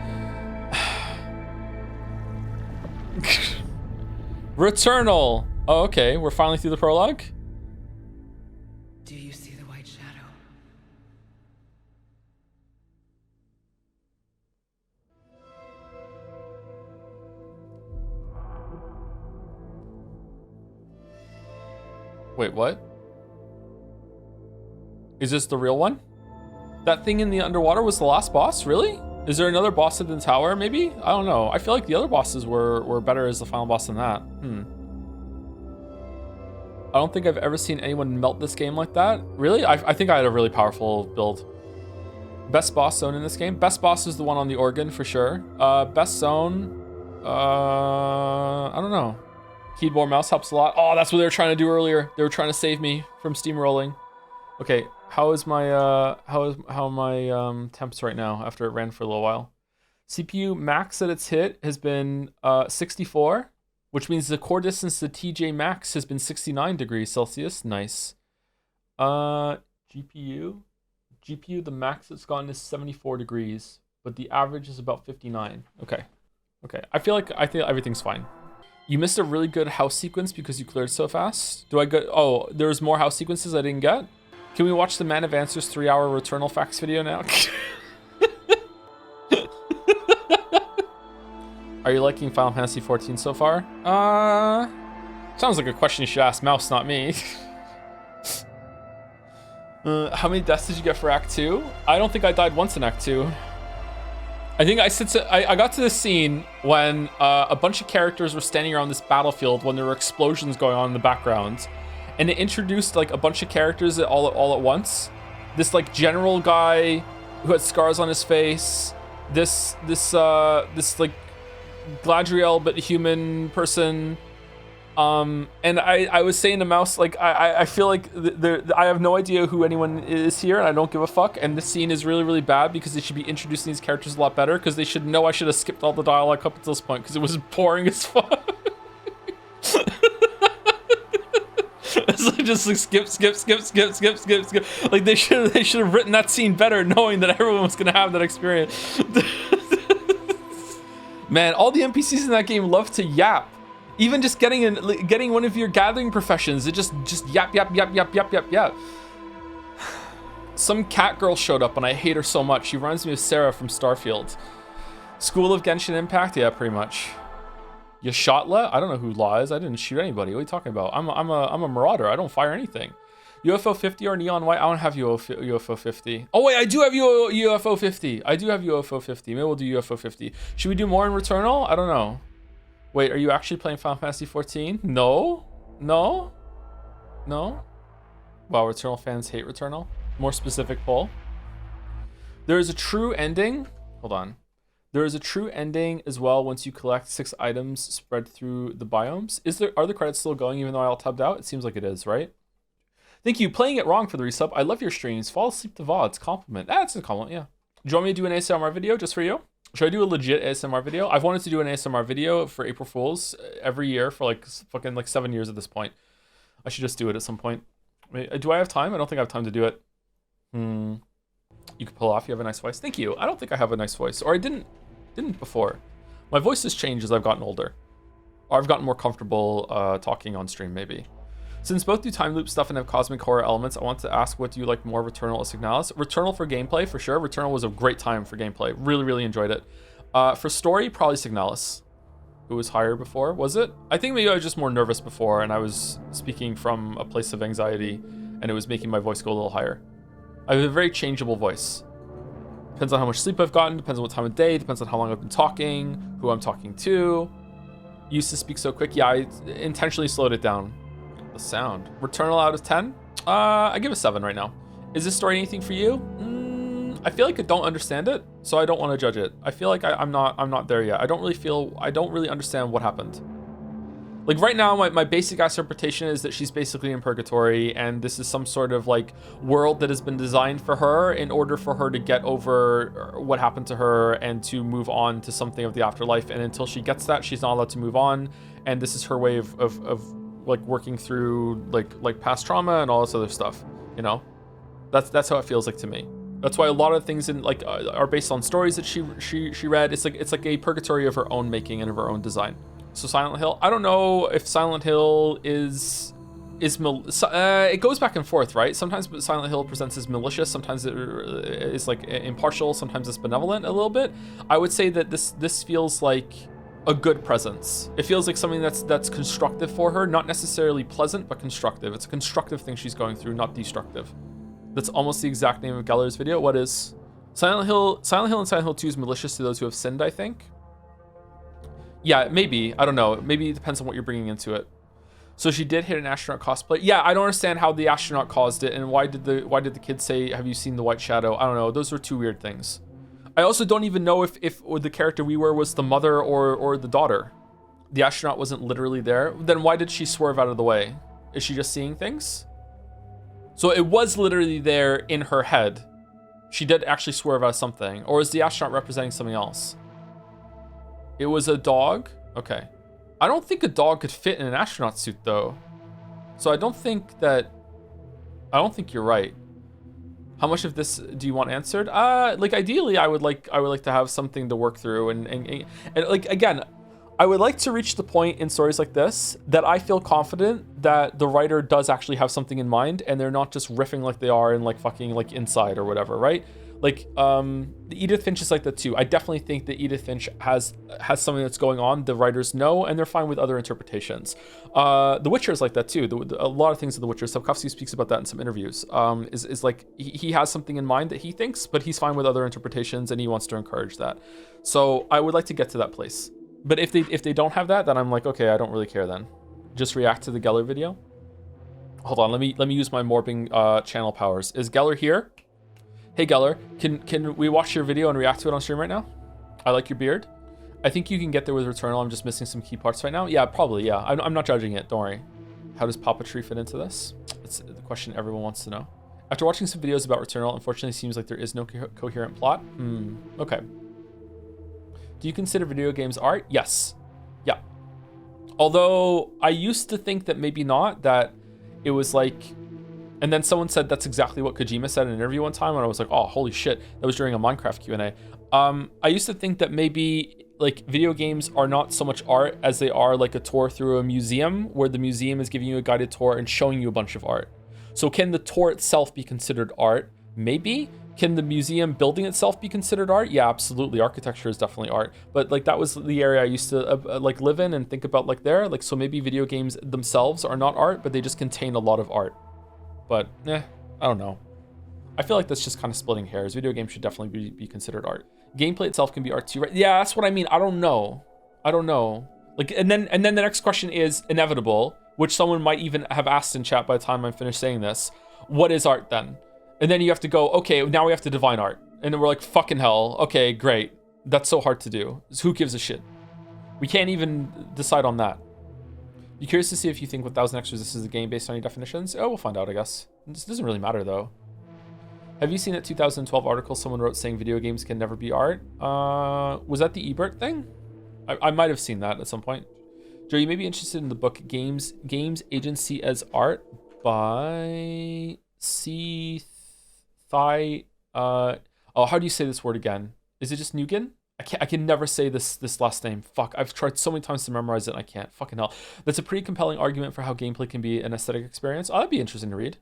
Returnal. Oh, okay. We're finally through the prologue. Do you see the white shadow? Wait, what? Is this the real one? That thing in the underwater was the last boss? Really? Is there another boss in the tower, maybe? I don't know. I feel like the other bosses were better as the final boss than that. I don't think I've ever seen anyone melt this game like that. Really? I think I had a really powerful build. Best boss zone in this game? Best boss is the one on the organ, for sure. Best zone... I don't know. Keyboard mouse helps a lot. Oh, that's what they were trying to do earlier. They were trying to save me from steamrolling. Okay, how is my how are my temps right now after it ran for a little while? CPU max at its hit has been 64, which means the core distance to TJ max has been 69 degrees Celsius. Nice. GPU, the max it's gone is 74 degrees, but the average is about 59. Okay. I feel like everything's fine. You missed a really good house sequence because you cleared so fast. Do I get? Oh, there was more house sequences I didn't get. Can we watch the Man of Answers 3-hour Returnal facts video now? Are you liking Final Fantasy 14 so far? Sounds like a question you should ask Mouse, not me. How many deaths did you get for Act 2? I don't think I died once in Act 2. I think I got to this scene when a bunch of characters were standing around this battlefield when there were explosions going on in the background. And it introduced like a bunch of characters all at once. This like general guy who had scars on his face. This like Gladriel but human person. And I was saying to Mouse, like, I feel like I have no idea who anyone is here, and I don't give a fuck. And this scene is really, really bad because they should be introducing these characters a lot better, because they should know I should have skipped all the dialogue up until this point because it was boring as fuck. It's like just like skip. Like they should have written that scene better, knowing that everyone was gonna have that experience. Man, all the NPCs in that game love to yap. Even just getting one of your gathering professions, it just yap. Some cat girl showed up and I hate her so much. She reminds me of Sarah from Starfield. School of Genshin Impact, yeah, pretty much. You shot La? I don't know who La is. I didn't shoot anybody. What are you talking about? I'm a marauder. I don't fire anything. UFO 50 or Neon White? I don't have UFO 50. Oh wait, I do have UFO 50. I do have UFO 50. Maybe we'll do UFO 50. Should we do more in Returnal? I don't know. Wait, are you actually playing Final Fantasy 14? No? Wow, Returnal fans hate Returnal. More specific poll. There is a true ending. Hold on. There is a true ending as well once you collect 6 items spread through the biomes. Are the credits still going even though I all tabbed out? It seems like it is, right? Thank you. Playing it wrong for the resub. I love your streams. Fall asleep to VODs. Compliment. That's a compliment, yeah. Do you want me to do an ASMR video just for you? Should I do a legit ASMR video? I've wanted to do an ASMR video for April Fools every year for like fucking like 7 years at this point. I should just do it at some point. Wait, do I have time? I don't think I have time to do it. You can pull off. You have a nice voice. Thank you. I don't think I have a nice voice, or I didn't before. My voice has changed as I've gotten older, or I've gotten more comfortable talking on stream maybe. Since both do time loop stuff and have cosmic horror elements, I want to ask, what do you like more, Returnal or Signalis? Returnal for gameplay, for sure. Returnal was a great time for gameplay. Really, really enjoyed it. For story, probably Signalis. Who was higher before, was it? I think maybe I was just more nervous before and I was speaking from a place of anxiety and it was making my voice go a little higher. I have a very changeable voice. Depends on how much sleep I've gotten, depends on what time of day, depends on how long I've been talking, who I'm talking to. Used to speak so quick. Yeah, I intentionally slowed it down. The sound. Returnal out of 10? I give a 7 right now. Is this story anything for you? I feel like I don't understand it, so I don't want to judge it. I feel like I'm not there yet. I don't really understand what happened. Like right now, my basic interpretation is that she's basically in purgatory, and this is some sort of like world that has been designed for her in order for her to get over what happened to her and to move on to something of the afterlife. And until she gets that, she's not allowed to move on. And this is her way of like working through like past trauma and all this other stuff, you know. That's how it feels like to me. That's why a lot of things in like are based on stories that she read. It's like a purgatory of her own making and of her own design. So Silent Hill, I don't know if Silent Hill is it goes back and forth, right? Sometimes Silent Hill presents as malicious, sometimes it is like impartial, sometimes it's benevolent a little bit. I would say that this feels like a good presence. It feels like something that's constructive for her, not necessarily pleasant, but constructive. It's a constructive thing she's going through, not destructive. That's almost the exact name of Geller's video. What is Silent Hill and Silent Hill 2 is malicious to those who have sinned, I think. Yeah, maybe. I don't know. Maybe it depends on what you're bringing into it. So she did hit an astronaut cosplay. Yeah, I don't understand how the astronaut caused it, and why did the kid say, "Have you seen the White Shadow?" I don't know. Those were two weird things. I also don't even know if the character we were was the mother or the daughter. The astronaut wasn't literally there. Then why did she swerve out of the way? Is she just seeing things? So it was literally there in her head. She did actually swerve out of something. Or is the astronaut representing something else? It was a dog? Okay. I don't think a dog could fit in an astronaut suit though. So I don't think you're right. How much of this do you want answered? Like ideally I would like to have something to work through and like again, I would like to reach the point in stories like this that I feel confident that the writer does actually have something in mind and they're not just riffing like they are in like fucking like Inside or whatever, right? Like the Edith Finch is like that too. I definitely think that Edith Finch has something that's going on. The writers know, and they're fine with other interpretations. The Witcher is like that too. A lot of things in The Witcher, Sapkowski speaks about that in some interviews. Is like he has something in mind that he thinks, but he's fine with other interpretations, and he wants to encourage that. So I would like to get to that place. But if they don't have that, then I'm like, okay, I don't really care then. Just react to the Geller video. Hold on, let me use my morbing channel powers. Is Geller here? Hey Geller, can we watch your video and react to it on stream right now? I like your beard. I think you can get there with Returnal. I'm just missing some key parts right now. Yeah, probably, yeah. I'm not judging it, don't worry. How does puppetry fit into this? It's the question everyone wants to know. After watching some videos about Returnal, unfortunately it seems like there is no coherent plot. Okay. Do you consider video games art? Yes. Yeah. Although I used to think that maybe not, that it was like, and then someone said that's exactly what Kojima said in an interview one time, and I was like, oh, holy shit. That was during a Minecraft Q&A. I used to think that maybe like video games are not so much art as they are like a tour through a museum where the museum is giving you a guided tour and showing you a bunch of art. So can the tour itself be considered art? Maybe. Can the museum building itself be considered art? Yeah, absolutely. Architecture is definitely art. But like that was the area I used to like live in and think about like there. Like so maybe video games themselves are not art, but they just contain a lot of art. But I don't know. I feel like that's just kind of splitting hairs. Video games should definitely be considered art. Gameplay itself can be art too, right? Yeah, that's what I mean. I don't know. Like, and then the next question is inevitable, which someone might even have asked in chat by the time I'm finished saying this. What is art then? And then you have to go, okay, now we have to define art. And then we're like, fucking hell. Okay, great. That's so hard to do. So who gives a shit? We can't even decide on that. You curious to see if you think 1,000 Extras this is a game based on your definitions? Oh, we'll find out, I guess. This doesn't really matter, though. Have you seen that 2012 article someone wrote saying video games can never be art? Was that the Ebert thing? I might have seen that at some point. Joe, you may be interested in the book Games Agency as Art by C. Thigh. Oh, how do you say this word again? Is it just Nugan? I can never say this last name. Fuck, I've tried so many times to memorize it and I can't. Fucking hell. That's a pretty compelling argument for how gameplay can be an aesthetic experience. Oh, that'd be interesting to read.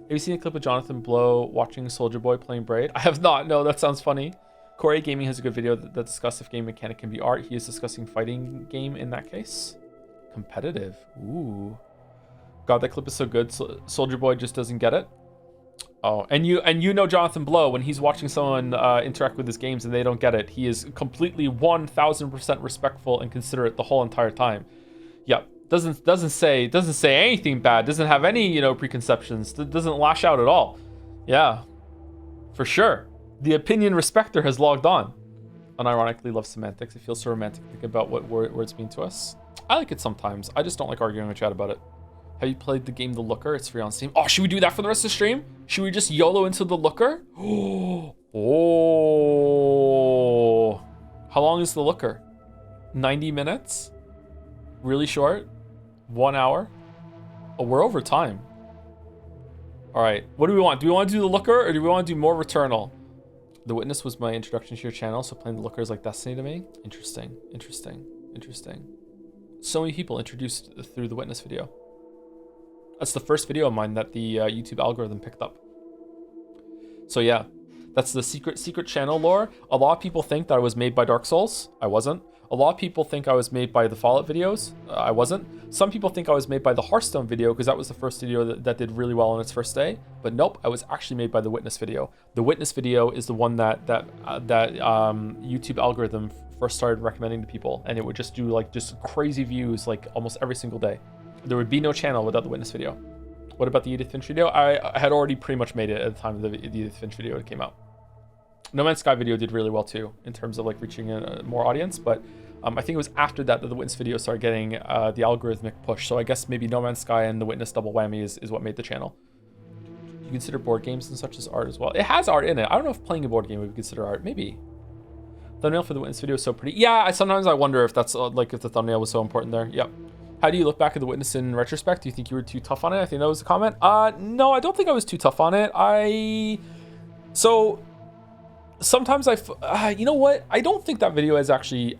Have you seen a clip of Jonathan Blow watching Soldier Boy playing Braid? I have not. No, that sounds funny. Corey Gaming has a good video that discusses if game mechanic can be art. He is discussing fighting game in that case. Competitive. Ooh. God, that clip is so good. Soldier Boy just doesn't get it. Oh, and you know Jonathan Blow, when he's watching someone interact with his games and they don't get it, he is completely 1000% respectful and considerate the whole entire time. Yep. Doesn't say anything bad, doesn't have any, preconceptions, doesn't lash out at all. Yeah, for sure. The opinion respecter has logged on. Unironically loves semantics. It feels so romantic to think about what words mean to us. I like it sometimes. I just don't like arguing with chat about it. Have you played the game The Looker? It's free on Steam. Oh, should we do that for the rest of the stream? Should we just YOLO into The Looker? Oh. How long is The Looker? 90 minutes? Really short? 1 hour? Oh, we're over time. All right, what do we want? Do we want to do The Looker or do we want to do more Returnal? The Witness was my introduction to your channel, so playing The Looker is like Destiny to me. Interesting. So many people introduced through the Witness video. That's the first video of mine that the YouTube algorithm picked up. So yeah, that's the secret channel lore. A lot of people think that I was made by Dark Souls. I wasn't. A lot of people think I was made by the Fallout videos. I wasn't. Some people think I was made by the Hearthstone video because that was the first video that did really well on its first day. But nope, I was actually made by the Witness video. The Witness video is the one that YouTube algorithm first started recommending to people, and it would just do just crazy views almost every single day. There would be no channel without the Witness video. What about the Edith Finch video? I had already pretty much made it at the time of the Edith Finch video came out. No Man's Sky video did really well too in terms of reaching a more audience, but I think it was after that the Witness video started getting the algorithmic push. So I guess maybe No Man's Sky and the Witness double whammy is what made the channel. Do you consider board games and such as art as well? It has art in it. I don't know if playing a board game would be considered art. Maybe. Thumbnail for the Witness video is so pretty. Yeah, sometimes I wonder if that's if the thumbnail was so important there. Yep. How do you look back at the Witness in retrospect? Do you think you were too tough on it? I think that was the comment. No, I don't think I was too tough on it. So sometimes you know what? I don't think that video is actually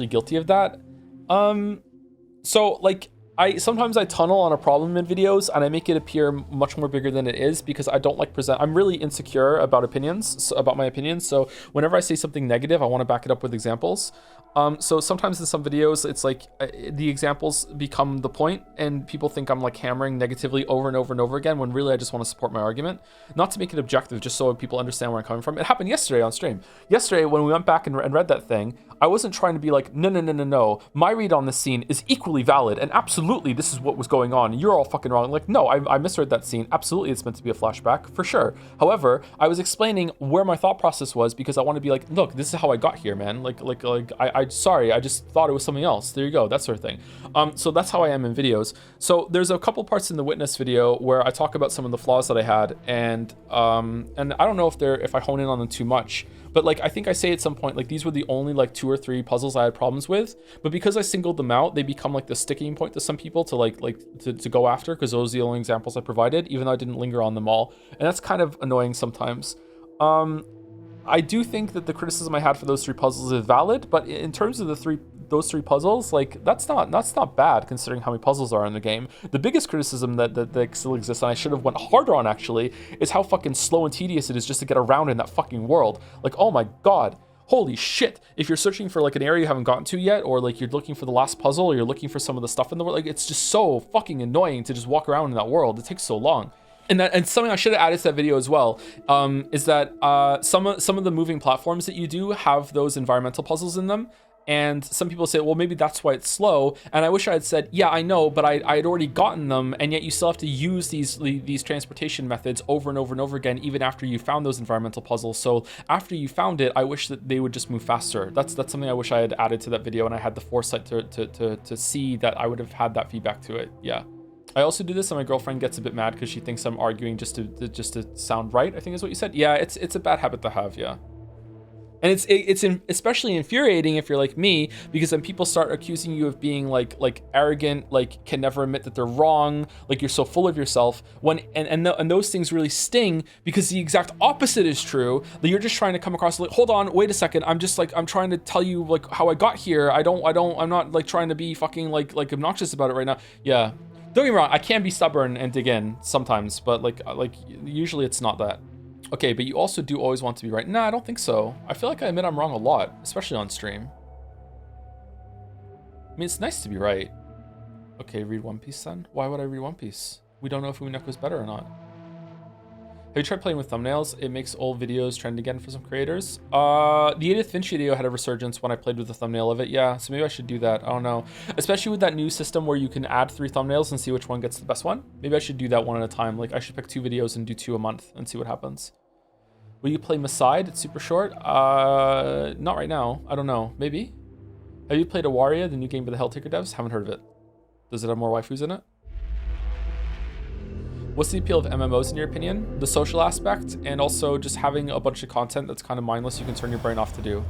guilty of that. So like sometimes I tunnel on a problem in videos and I make it appear much more bigger than it is because I don't like I'm really insecure about about my opinions. So whenever I say something negative, I want to back it up with examples. So sometimes in some videos, it's like the examples become the point and people think I'm like hammering negatively over and over and over again when really I just want to support my argument. Not to make it objective, just so people understand where I'm coming from. It happened yesterday on stream. Yesterday, when we went back and read that thing, I wasn't trying to be like, no. My read on this scene is equally valid and absolutely this is what was going on. You're all fucking wrong. Like, no, I misread that scene. Absolutely, it's meant to be a flashback, for sure. However, I was explaining where my thought process was because I want to be like, look, this is how I got here, man. Sorry, I just thought it was something else. There you go, that sort of thing. So that's how I am in videos. So there's a couple parts in the Witness video where I talk about some of the flaws that I had, and I don't know if I hone in on them too much, but like I think I say at some point, like these were the only like 2 or 3 puzzles I had problems with, but because I singled them out, they become like the sticking point to some people to go after, because those are the only examples I provided, even though I didn't linger on them all, and that's kind of annoying sometimes. I do think that the criticism I had for those 3 puzzles is valid, but in terms of those three puzzles, like that's not bad considering how many puzzles are in the game. The biggest criticism that still exists, and I should have went harder on actually, is how fucking slow and tedious it is just to get around in that fucking world. Like, oh my god. Holy shit, if you're searching for like an area you haven't gotten to yet, or like you're looking for the last puzzle, or you're looking for some of the stuff in the world, like it's just so fucking annoying to just walk around in that world. It takes so long. And something I should have added to that video as well, is that some of the moving platforms that you do have those environmental puzzles in them. And some people say, well, maybe that's why it's slow. And I wish I had said, yeah, I know, but I had already gotten them, and yet you still have to use these transportation methods over and over and over again, even after you found those environmental puzzles. So after you found it, I wish that they would just move faster. That's something I wish I had added to that video, and I had the foresight to see that I would have had that feedback to it. Yeah. I also do this, and my girlfriend gets a bit mad because she thinks I'm arguing just to sound right, I think is what you said. Yeah, it's a bad habit to have, yeah. And it's especially infuriating if you're like me, because then people start accusing you of being like arrogant, like can never admit that they're wrong, like you're so full of yourself. When and those things really sting, because the exact opposite is true. That you're just trying to come across like, hold on, wait a second, I'm trying to tell you like how I got here. I'm not like trying to be fucking like obnoxious about it right now. Yeah, don't get me wrong, I can be stubborn and dig in sometimes, but like usually it's not that. Okay, but you also do always want to be right. Nah, I don't think so. I feel like I admit I'm wrong a lot, especially on stream. I mean, it's nice to be right. Okay, read One Piece then. Why would I read One Piece? We don't know if Umineko is better or not. Have you tried playing with thumbnails? It makes old videos trend again for some creators. The Edith Finch video had a resurgence when I played with the thumbnail of it. Yeah, so maybe I should do that. I don't know. Especially with that new system where you can add 3 thumbnails and see which one gets the best one. Maybe I should do that one at a time. Like I should pick 2 videos and do 2 a month and see what happens. Will you play Maside? It's super short. Not right now. I don't know. Maybe. Have you played Awaria, the new game by the Helltaker devs? Haven't heard of it. Does it have more waifus in it? What's the appeal of MMOs in your opinion? The social aspect, and also just having a bunch of content that's kind of mindless you can turn your brain off to do.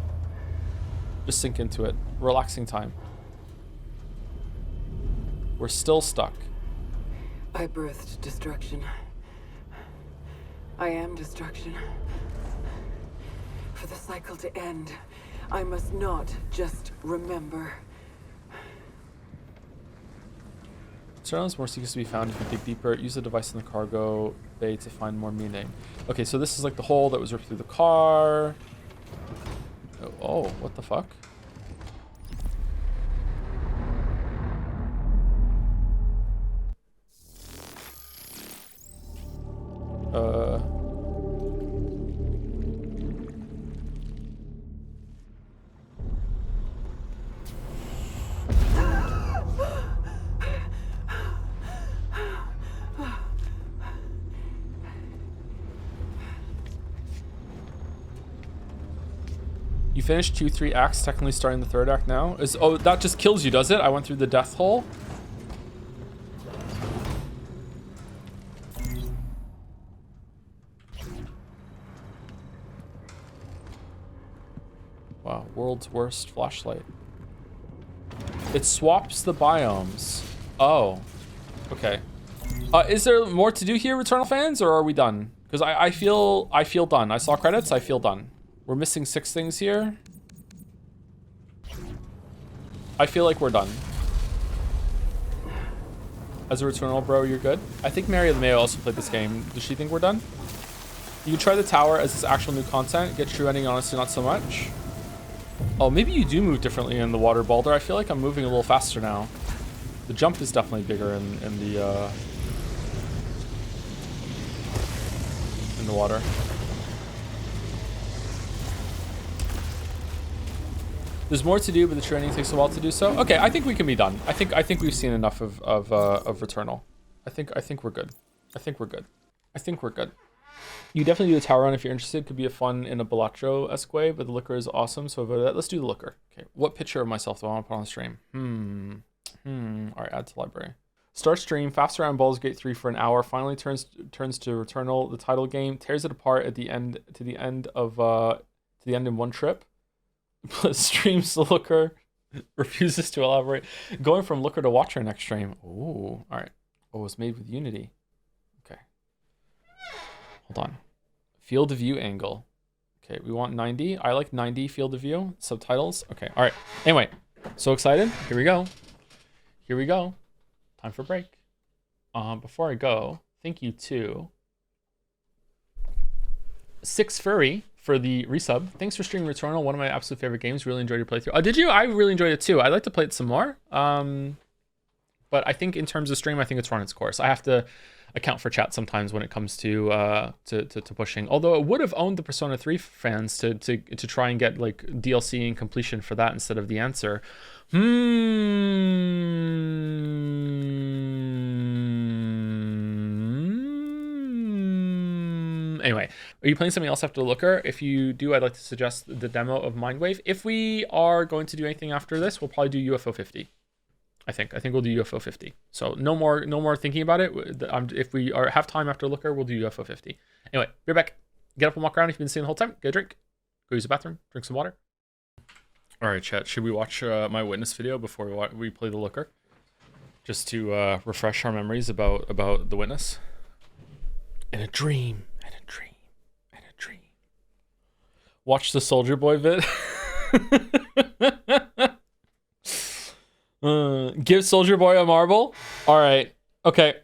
Just sink into it. Relaxing time. We're still stuck. I birthed destruction. I am destruction. For the cycle to end, I must not just remember. Returnal is more secrets to be found if you dig deeper. Use the device in the cargo bay to find more meaning. Okay, so this is like the hole that was ripped through the car. Oh, what the fuck? You finished 2-3 acts, technically starting the 3rd act now. Oh, that just kills you, does it? I went through the death hole. Wow, world's worst flashlight. It swaps the biomes. Oh, okay. Is there more to do here, Returnal fans, or are we done? Because I feel done. I saw credits, I feel done. We're missing 6 things here. I feel like we're done. As a Returnal, bro, you're good. I think Mary Mayo also played this game. Does she think we're done? You can try the tower as this actual new content. Get true ending, honestly, not so much. Oh, maybe you do move differently in the water, Baldur. I feel like I'm moving a little faster now. The jump is definitely bigger in the water. There's more to do, but the training takes a while to do so. Okay, I think we can be done. I think we've seen enough of Returnal. I think we're good. I think we're good. You definitely do a tower run if you're interested. Could be a fun in a Balatro-esque way, but the looker is awesome, so let's do the looker. Okay, what picture of myself do I want to put on the stream? All right, add to library. Start stream, fast around Baldur's Gate 3 for an hour, finally turns to Returnal, the title game, tears it apart at the end in one trip. Streams the looker, refuses to elaborate. Going from looker to watcher next stream. Ooh, all right. Oh, it's made with Unity. Okay. Hold on. Field of view angle. Okay, we want 90. I like 90 field of view. Subtitles. Okay, all right. Anyway, so excited. Here we go. Here we go. Time for break. Before I go, thank you to Six Furry for the resub. Thanks for streaming Returnal, one of my absolute favorite games. Really enjoyed your playthrough. Oh, did you? I really enjoyed it too. I'd like to play it some more. But I think in terms of stream, I think it's run its course. I have to account for chat sometimes when it comes to pushing. Although it would have owned the Persona 3 fans to try and get like DLC and completion for that instead of the answer. Anyway, are you playing something else after the looker? If you do, I'd like to suggest the demo of Mindwave. If we are going to do anything after this, we'll probably do UFO 50. I think we'll do UFO 50. So no more thinking about it. If we have time after looker, we'll do UFO 50. Anyway, be right back. Get up and walk around if you've been seeing the whole time. Get a drink. Go use the bathroom. Drink some water. All right, chat. Should we watch my witness video before we play the looker? Just to refresh our memories about the witness. In a dream. Watch the Soldier Boy vid. Give Soldier Boy a marble. All right. Okay.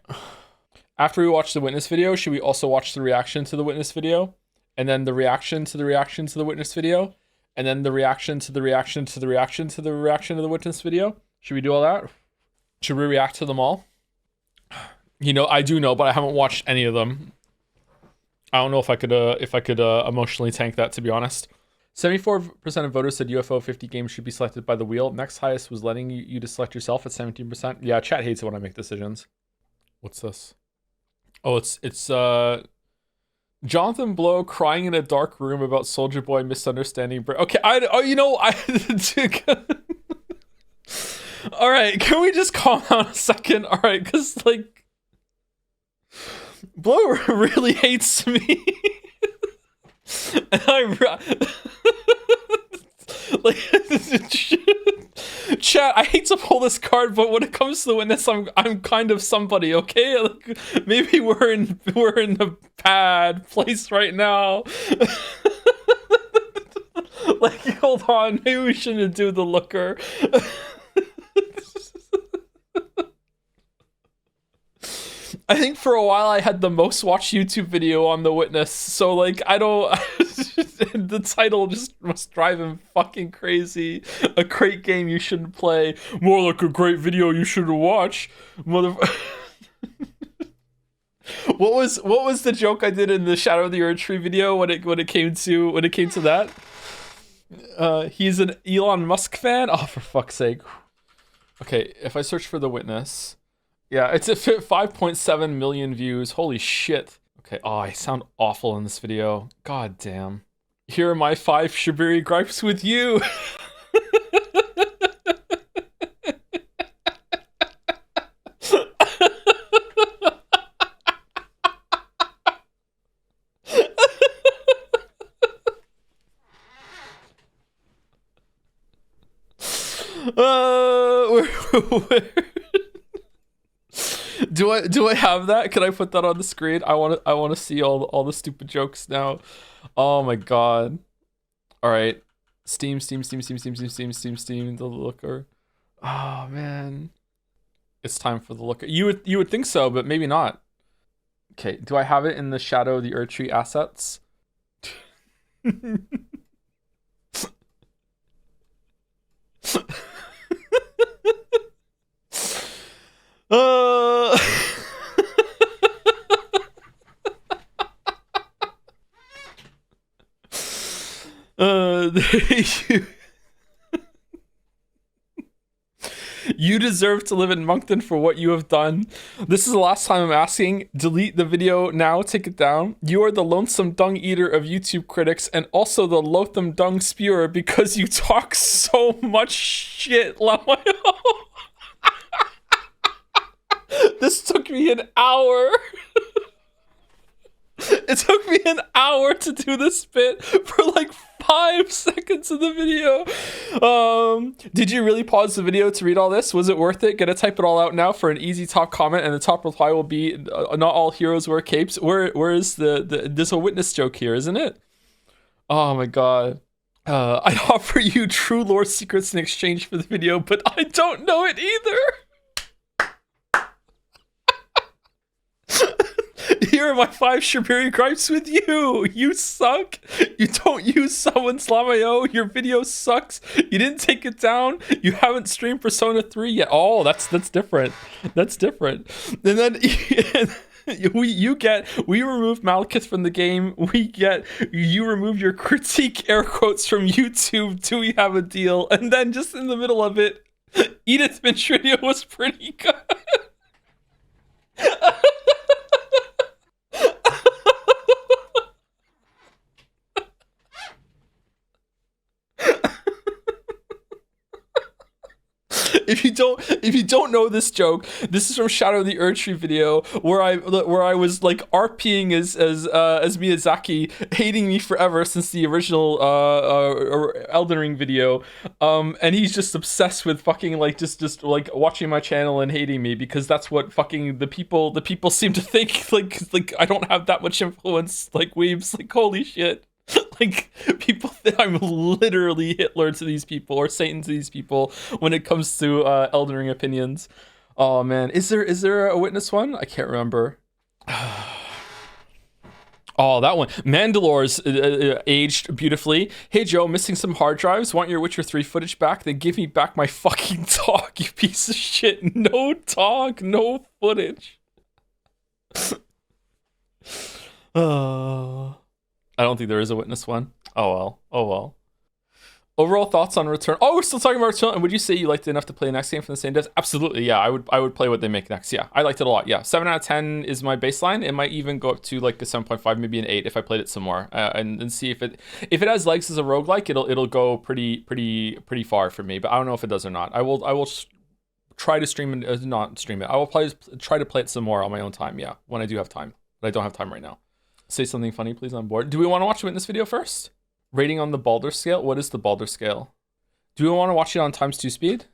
After we watch the witness video, should we also watch the reaction to the witness video? And then the reaction to the reaction to the witness video? And then the reaction to the reaction to the reaction to the reaction to the witness video? Should we do all that? Should we react to them all? You know, I do know, but I haven't watched any of them. I don't know if I could emotionally tank that, to be honest. 74% of voters said UFO 50 games should be selected by the wheel. Next highest was letting you to select yourself at 17%. Yeah, chat hates it when I make decisions. What's this? Oh, it's Jonathan Blow crying in a dark room about Soldier Boy misunderstanding. Okay, all right, can we just calm down a second? All right, because like Blow really hates me. And like chat, I hate to pull this card, but when it comes to the witness, I'm kind of somebody, okay? Like, maybe we're in a bad place right now. Like, hold on, maybe we shouldn't do the looker. I think for a while I had the most watched YouTube video on the witness, so like the title just must drive him fucking crazy. A great game you shouldn't play. More like a great video you should watch. What was the joke I did in the Shadow of the Earth Tree video when it came to that? He's an Elon Musk fan? Oh, for fuck's sake. Okay, if I search for the witness. Yeah, it's at 5.7 million views. Holy shit. Okay, oh, I sound awful in this video. God damn. Here are my 5 Shibiri gripes with you. Where? Do I have that? Can I put that on the screen? I want to see all the stupid jokes now. Oh my god. All right. Steam the looker. Oh man. It's time for the look. You would think so, but maybe not. Okay, do I have it in the Shadow of the Erdtree assets? You deserve to live in Moncton for what you have done. This is the last time I'm asking. Delete the video now. Take it down. You are the lonesome dung eater of YouTube critics and also the loathsome dung spewer because you talk so much shit, Lamayo. This took me an hour. It took me an hour to do this bit for like 5 seconds of the video. Did you really pause the video to read all this? Was it worth it? Gonna type it all out now for an easy top comment, and the top reply will be not all heroes wear capes. Where is there's a witness joke here, isn't it? Oh my god. I'd offer you true lore secrets in exchange for the video, but I don't know it either. Here are my 5 Shibiri gripes with you. You suck. You don't use someone's Lamayo. Your video sucks. You didn't take it down. You haven't streamed Persona 3 yet. Oh, that's different. That's different. And then we removed Malekith from the game. You remove your critique air quotes from YouTube. Do we have a deal? And then just in the middle of it, Edith Finch video was pretty good. If you don't know this joke, this is from Shadow of the Erdtree video where I was like RPing as Miyazaki, hating me forever since the original Elden Ring video, and he's just obsessed with fucking like just like watching my channel and hating me because that's what fucking the people seem to think, like I don't have that much influence like weebs, like holy shit. Like, people think I'm literally Hitler to these people or Satan to these people when it comes to Elden Ring opinions. Oh man, is there a witness one? I can't remember. Oh, that one. Mandalore's aged beautifully. Hey Joe, missing some hard drives. Want your Witcher 3 footage back? Then give me back my fucking dog, you piece of shit. No dog, no footage. I don't think there is a witness one. Oh well. Oh well. Overall thoughts on Return? Oh, we're still talking about Return. And would you say you liked it enough to play the next game from the same devs? Absolutely, yeah. I would play what they make next. Yeah, I liked it a lot. Yeah, 7 out of 10 is my baseline. It might even go up to like a 7.5, maybe an 8 if I played it some more, and see if it has legs as a roguelike. It'll go pretty far for me. But I don't know if it does or not. I will try to stream it, not stream it. I will try to play it some more on my own time. Yeah, when I do have time. But I don't have time right now. Say something funny, please, on board. Do we want to watch the witness video first? Rating on the Baldur scale? What is the Baldur scale? Do we want to watch it on ×2 speed?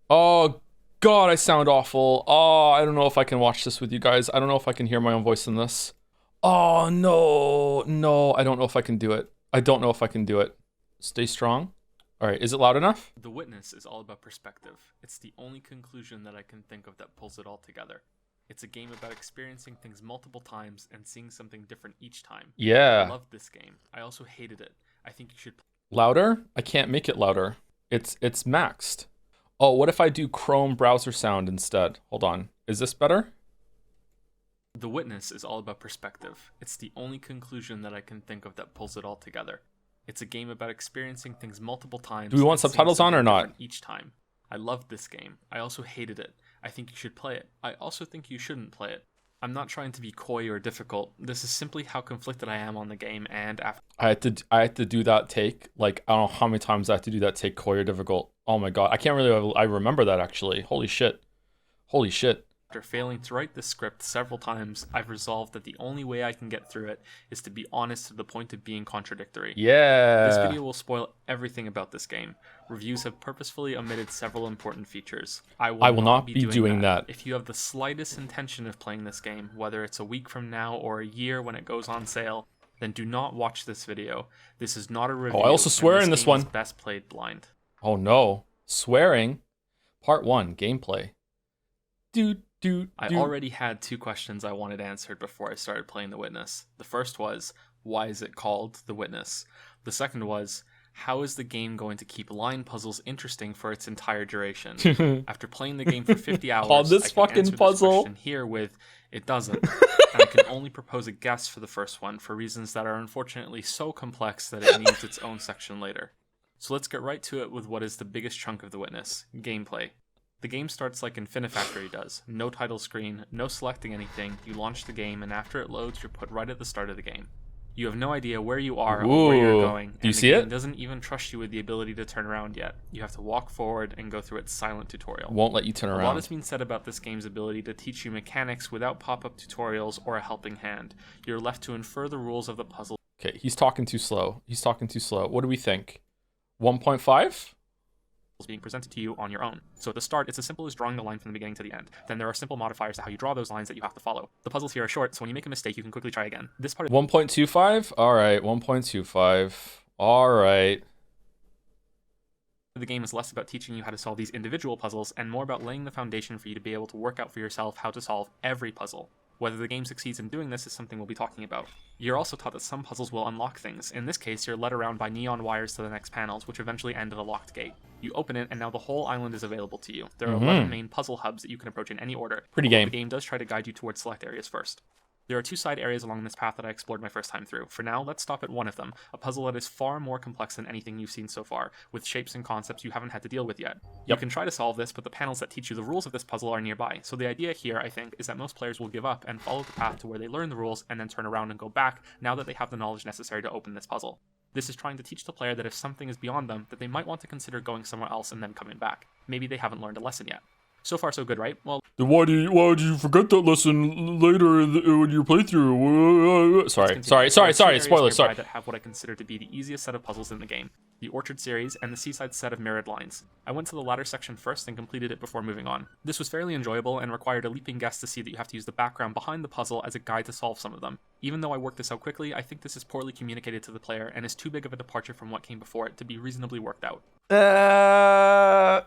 Oh, God, I sound awful. Oh, I don't know if I can watch this with you guys. I don't know if I can hear my own voice in this. Oh, no, I don't know if I can do it. I don't know if I can do it. Stay strong. All right, is it loud enough? The witness is all about perspective. It's the only conclusion that I can think of that pulls it all together. It's a game about experiencing things multiple times and seeing something different each time. Yeah. I loved this game. I also hated it. I think you should... Louder? I can't make it louder. It's maxed. Oh, what if I do Chrome browser sound instead? Hold on. Is this better? The witness is all about perspective. It's the only conclusion that I can think of that pulls it all together. It's a game about experiencing things multiple times. Do we want subtitles on or not? Each time. I loved this game. I also hated it. I think you should play it. I also think you shouldn't play it. I'm not trying to be coy or difficult. This is simply how conflicted I am on the game, and after I had to do that take. Like, I don't know how many times I had to do that take, coy or difficult. Oh my god. I remember that actually. Holy shit. Holy shit. After failing to write this script several times, I've resolved that the only way I can get through it is to be honest to the point of being contradictory. Yeah. This video will spoil everything about this game. Reviews have purposefully omitted several important features. I will not be doing that. If you have the slightest intention of playing this game, whether it's a week from now or a year when it goes on sale, then do not watch this video. This is not a review. Oh, I also swear in this one. Best played blind. Oh no. Swearing? Part 1, gameplay. I already had 2 questions I wanted answered before I started playing The Witness. The first was, why is it called The Witness? The second was, how is the game going to keep line puzzles interesting for its entire duration? After playing the game for 50 hours, on this I can fucking answer puzzle this question here with, it doesn't. And I can only propose a guess for the first one for reasons that are unfortunately so complex that it needs its own section later. So let's get right to it with what is the biggest chunk of The Witness, gameplay. The game starts like Infinifactory does. No title screen, no selecting anything, you launch the game, and after it loads, you're put right at the start of the game. You have no idea where you are or where you're going, and the game doesn't even trust you with the ability to turn around yet. You have to walk forward and go through its silent tutorial. Won't let you turn around. A lot has been said about this game's ability to teach you mechanics without pop-up tutorials or a helping hand. You're left to infer the rules of the puzzle. Okay, he's talking too slow. What do we think? 1.5? Being presented to you on your own. So at the start, it's as simple as drawing the line from the beginning to the end. Then there are simple modifiers to how you draw those lines that you have to follow. The puzzles here are short, so when you make a mistake, you can quickly try again. This part of 1.25? Alright, 1.25. Alright. The game is less about teaching you how to solve these individual puzzles and more about laying the foundation for you to be able to work out for yourself how to solve every puzzle. Whether the game succeeds in doing this is something we'll be talking about. You're also taught that some puzzles will unlock things. In this case, you're led around by neon wires to the next panels, which eventually end at a locked gate. You open it, and now the whole island is available to you. There are 11 main puzzle hubs that you can approach in any order. Pretty game. The game does try to guide you towards select areas first. There are 2 side areas along this path that I explored my first time through. For now, let's stop at one of them, a puzzle that is far more complex than anything you've seen so far, with shapes and concepts you haven't had to deal with yet. You can try to solve this, but the panels that teach you the rules of this puzzle are nearby, so the idea here, I think, is that most players will give up and follow the path to where they learn the rules and then turn around and go back now that they have the knowledge necessary to open this puzzle. This is trying to teach the player that if something is beyond them, that they might want to consider going somewhere else and then coming back. Maybe they haven't learned a lesson yet. So far, so good, right? Well, then why did you forget that lesson later in your playthrough? Sorry. Spoilers. Sorry. That have what I consider to be the easiest set of puzzles in the game: the Orchard series and the Seaside set of mirrored lines. I went to the latter section first and completed it before moving on. This was fairly enjoyable and required a leaping guess to see that you have to use the background behind the puzzle as a guide to solve some of them. Even though I worked this out quickly, I think this is poorly communicated to the player and is too big of a departure from what came before it to be reasonably worked out. I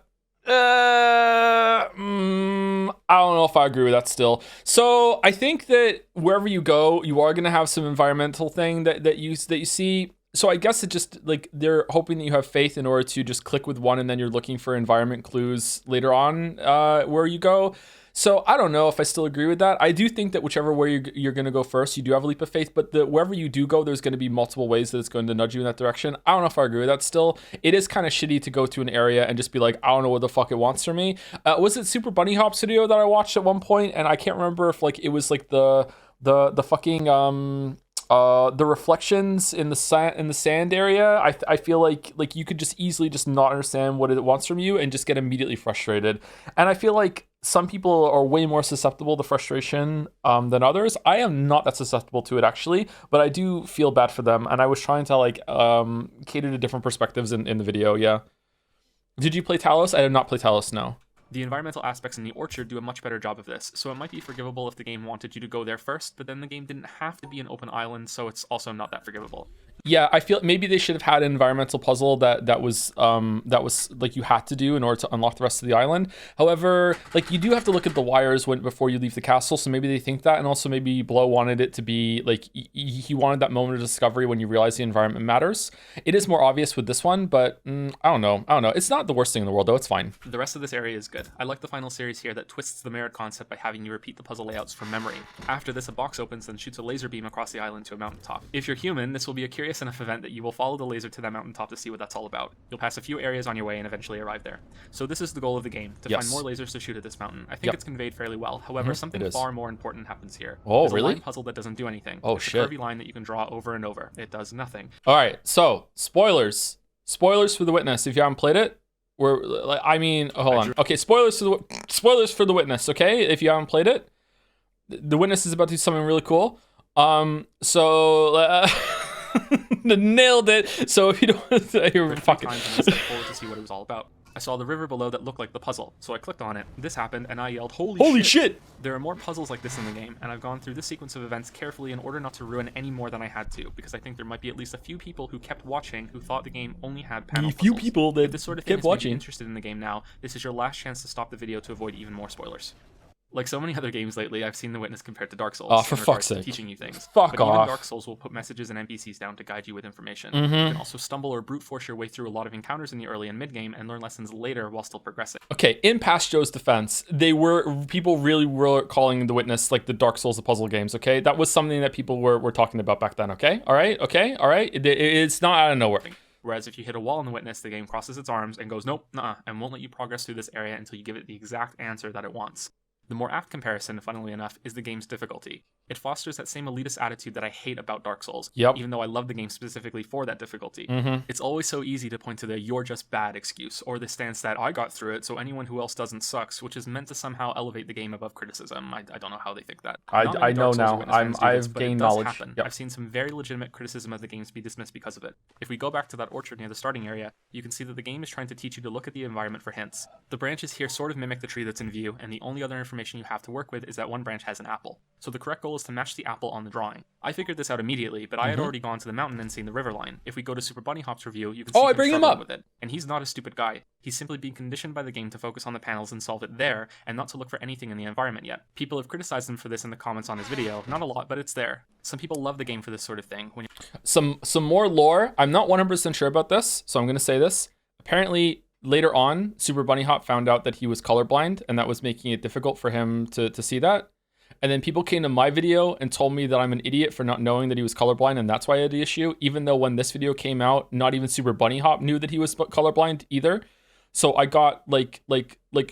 don't know if I agree with that still. So I think that wherever you go, you are gonna have some environmental thing that you see. So I guess it just like they're hoping that you have faith in order to just click with one and then you're looking for environment clues later on where you go. So I don't know if I still agree with that. I do think that whichever way you're going to go first, you do have a leap of faith, but wherever you do go, there's going to be multiple ways that it's going to nudge you in that direction. I don't know if I agree with that still. It is kind of shitty to go to an area and just be like, I don't know what the fuck it wants from me. Was it Super Bunny Hop's video that I watched at one point? And I can't remember if like it was like the fucking the reflections in the sand area. I feel like you could just easily just not understand what it wants from you and just get immediately frustrated. And I feel like some people are way more susceptible to frustration than others. I am not that susceptible to it actually, but I do feel bad for them. And I was trying to like cater to different perspectives in the video. Yeah. Did you play Talos? I did not play Talos. No. The environmental aspects in the Orchard do a much better job of this, so it might be forgivable if the game wanted you to go there first, but then the game didn't have to be an open island, so it's also not that forgivable. Yeah, I feel maybe they should have had an environmental puzzle that was like you had to do in order to unlock the rest of the island. However, like you do have to look at the wires before you leave the castle, so maybe they think that, and also maybe Blow wanted it to be like he wanted that moment of discovery when you realize the environment matters. It is more obvious with this one, but I don't know. It's not the worst thing in the world though. It's fine. The rest of this area is good. I like the final series here that twists the mirrored concept by having you repeat the puzzle layouts from memory. After this, a box opens and shoots a laser beam across the island to a mountaintop. If you're human, this will be a curious enough event that you will follow the laser to that mountaintop to see what that's all about. You'll pass a few areas on your way and eventually arrive there. So this is the goal of the game, to find more lasers to shoot at this mountain. I think it's conveyed fairly well. However, something far more important happens here. Oh, There's really? a line puzzle that doesn't do anything. Oh, it's shit. a curvy line that you can draw over and over. It does nothing. All right, so spoilers for The Witness. If you haven't played it, hold on. Okay, spoilers for The Witness. Okay, if you haven't played it, The Witness is about to do something really cool. Nailed it. So if you don't, you're fucking. Step forward to see what it was all about. I saw the river below that looked like the puzzle, so I clicked on it. This happened, and I yelled, Holy shit! There are more puzzles like this in the game, and I've gone through this sequence of events carefully in order not to ruin any more than I had to, because I think there might be at least a few people who kept watching who thought the game only had panel puzzles. Few people that if this sort of thing kept has made you watching. interested in the game now, this is your last chance to stop the video to avoid even more spoilers. Like so many other games lately, I've seen The Witness compared to Dark Souls. Oh, for in regards fuck's to sake. teaching you things. Fuck but off. Even Dark Souls will put messages and NPCs down to guide you with information. You can also stumble or brute force your way through a lot of encounters in the early and mid game and learn lessons later while still progressing. Okay, in past Joe's defense, people really were calling The Witness like the Dark Souls of puzzle games, okay? That was something that people were talking about back then, okay? All right? It's not out of nowhere. Whereas if you hit a wall in The Witness, the game crosses its arms and goes, nope, nuh-uh, and won't let you progress through this area until you give it the exact answer that it wants. The more apt comparison, funnily enough, is the game's difficulty. It fosters that same elitist attitude that I hate about Dark Souls, even though I love the game specifically for that difficulty. It's always so easy to point to the "you're just bad" excuse, or the stance that I got through it so anyone who else doesn't sucks, which is meant to somehow elevate the game above criticism. I don't know how they think that. I know now. I've gained knowledge. Yep. I've seen some very legitimate criticism of the games be dismissed because of it. If we go back to that orchard near the starting area, you can see that the game is trying to teach you to look at the environment for hints. The branches here sort of mimic the tree that's in view, and the only other information you have to work with is that one branch has an apple. So the correct goal is to match the apple on the drawing. I figured this out immediately, but I had already gone to the mountain and seen the river line. If we go to Super Bunny Hop's review, you can see I bring him up with it. And he's not a stupid guy. He's simply being conditioned by the game to focus on the panels and solve it there, and not to look for anything in the environment yet. People have criticized him for this in the comments on his video. Not a lot, but it's there. Some people love the game for this sort of thing. Some more lore. I'm not 100% sure about this, so I'm going to say this. Apparently, later on, Super Bunny Hop found out that he was colorblind, and that was making it difficult for him to see that. And then people came to my video and told me that I'm an idiot for not knowing that he was colorblind, and that's why I had the issue, even though when this video came out, not even Super Bunny Hop knew that he was colorblind either. So I got like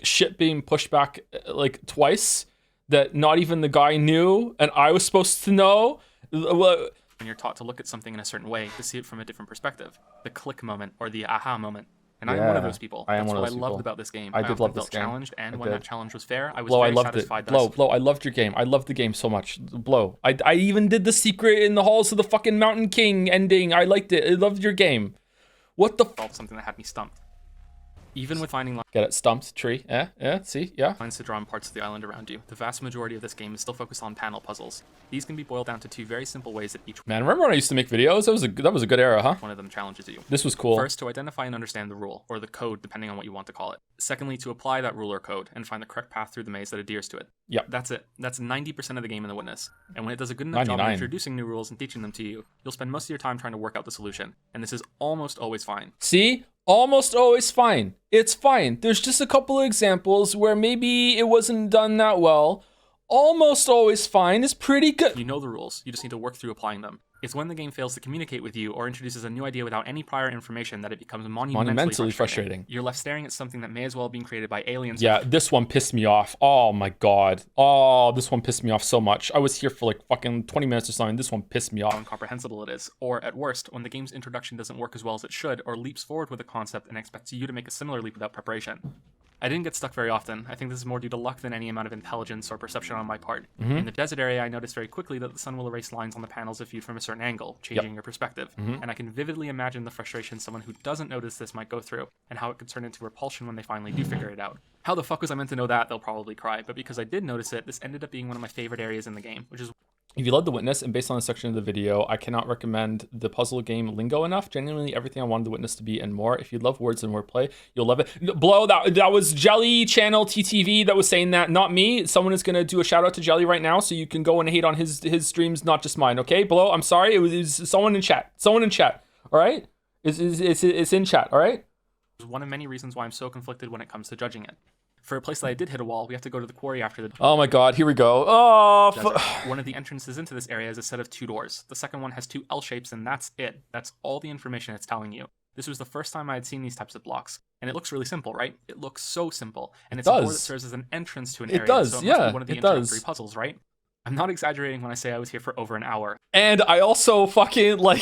shit being pushed back like twice that not even the guy knew and I was supposed to know. When you're taught to look at something in a certain way, to see it from a different perspective, the click moment or the aha moment. And I'm one of those people. That's what I loved about this game. I did love this felt game. challenged, and when that challenge was fair, I was Blow, very I loved satisfied. It. Blow, I loved your game. I loved the game so much. Blow. I even did the secret in the halls of the fucking Mountain King ending. I liked it. I loved your game. What the f? Something that had me stumped. Even with finding get it, stumped tree. See, lines to draw in parts of the island around you, the vast majority of this game is still focused on panel puzzles. These can be boiled down to two very simple ways that each man. Remember when I used to make videos? That was a good era, huh? One of them challenges you. This was cool. First, to identify and understand the rule, or the code, depending on what you want to call it. Secondly, to apply that rule or code and find the correct path through the maze that adheres to it. Yep. That's it. That's 90% of the game in The Witness. And when it does a good enough job of introducing new rules and teaching them to you, you'll spend most of your time trying to work out the solution. And this is almost always fine. See? Almost always fine. It's fine. There's just a couple of examples where maybe it wasn't done that well. Almost always fine is pretty good. You know the rules. You just need to work through applying them. It's when the game fails to communicate with you or introduces a new idea without any prior information that it becomes monumentally frustrating. You're left staring at something that may as well have been created by aliens. Yeah, this one pissed me off. Oh my god. Oh, this one pissed me off so much. I was here for like fucking 20 minutes or something. This one pissed me off. How incomprehensible it is. Or at worst, when the game's introduction doesn't work as well as it should, or leaps forward with a concept and expects you to make a similar leap without preparation. I didn't get stuck very often. I think this is more due to luck than any amount of intelligence or perception on my part. In the desert area, I noticed very quickly that the sun will erase lines on the panels if viewed from a certain angle, changing your perspective. And I can vividly imagine the frustration someone who doesn't notice this might go through, and how it could turn into repulsion when they finally do figure it out. How the fuck was I meant to know that? They'll probably cry, but because I did notice it, this ended up being one of my favorite areas in the game, which is... If you love The Witness, and based on the section of the video, I cannot recommend the puzzle game lingo enough. Genuinely everything I wanted The Witness to be and more. If you love words and wordplay, you'll love it. Blow, that was Jelly Channel TTV that was saying that, not me. Someone is going to do a shout out to Jelly right now, so you can go and hate on his streams, not just mine, okay? Blow, I'm sorry. It was someone in chat. Someone in chat, all right? It's in chat, all right? It's one of many reasons why I'm so conflicted when it comes to judging it. For a place that I did hit a wall, we have to go to the quarry after the... Oh my god, here we go. Oh, one of the entrances into this area is a set of 2 doors. The second one has 2 L shapes, and that's it. That's all the information it's telling you. This was the first time I had seen these types of blocks. And it looks really simple, right? It looks so simple. And it's a door that serves as an entrance to an area. It does, so it yeah, must be one of the it does. introductory puzzles, right? I'm not exaggerating when I say I was here for over an hour. And I also fucking, like,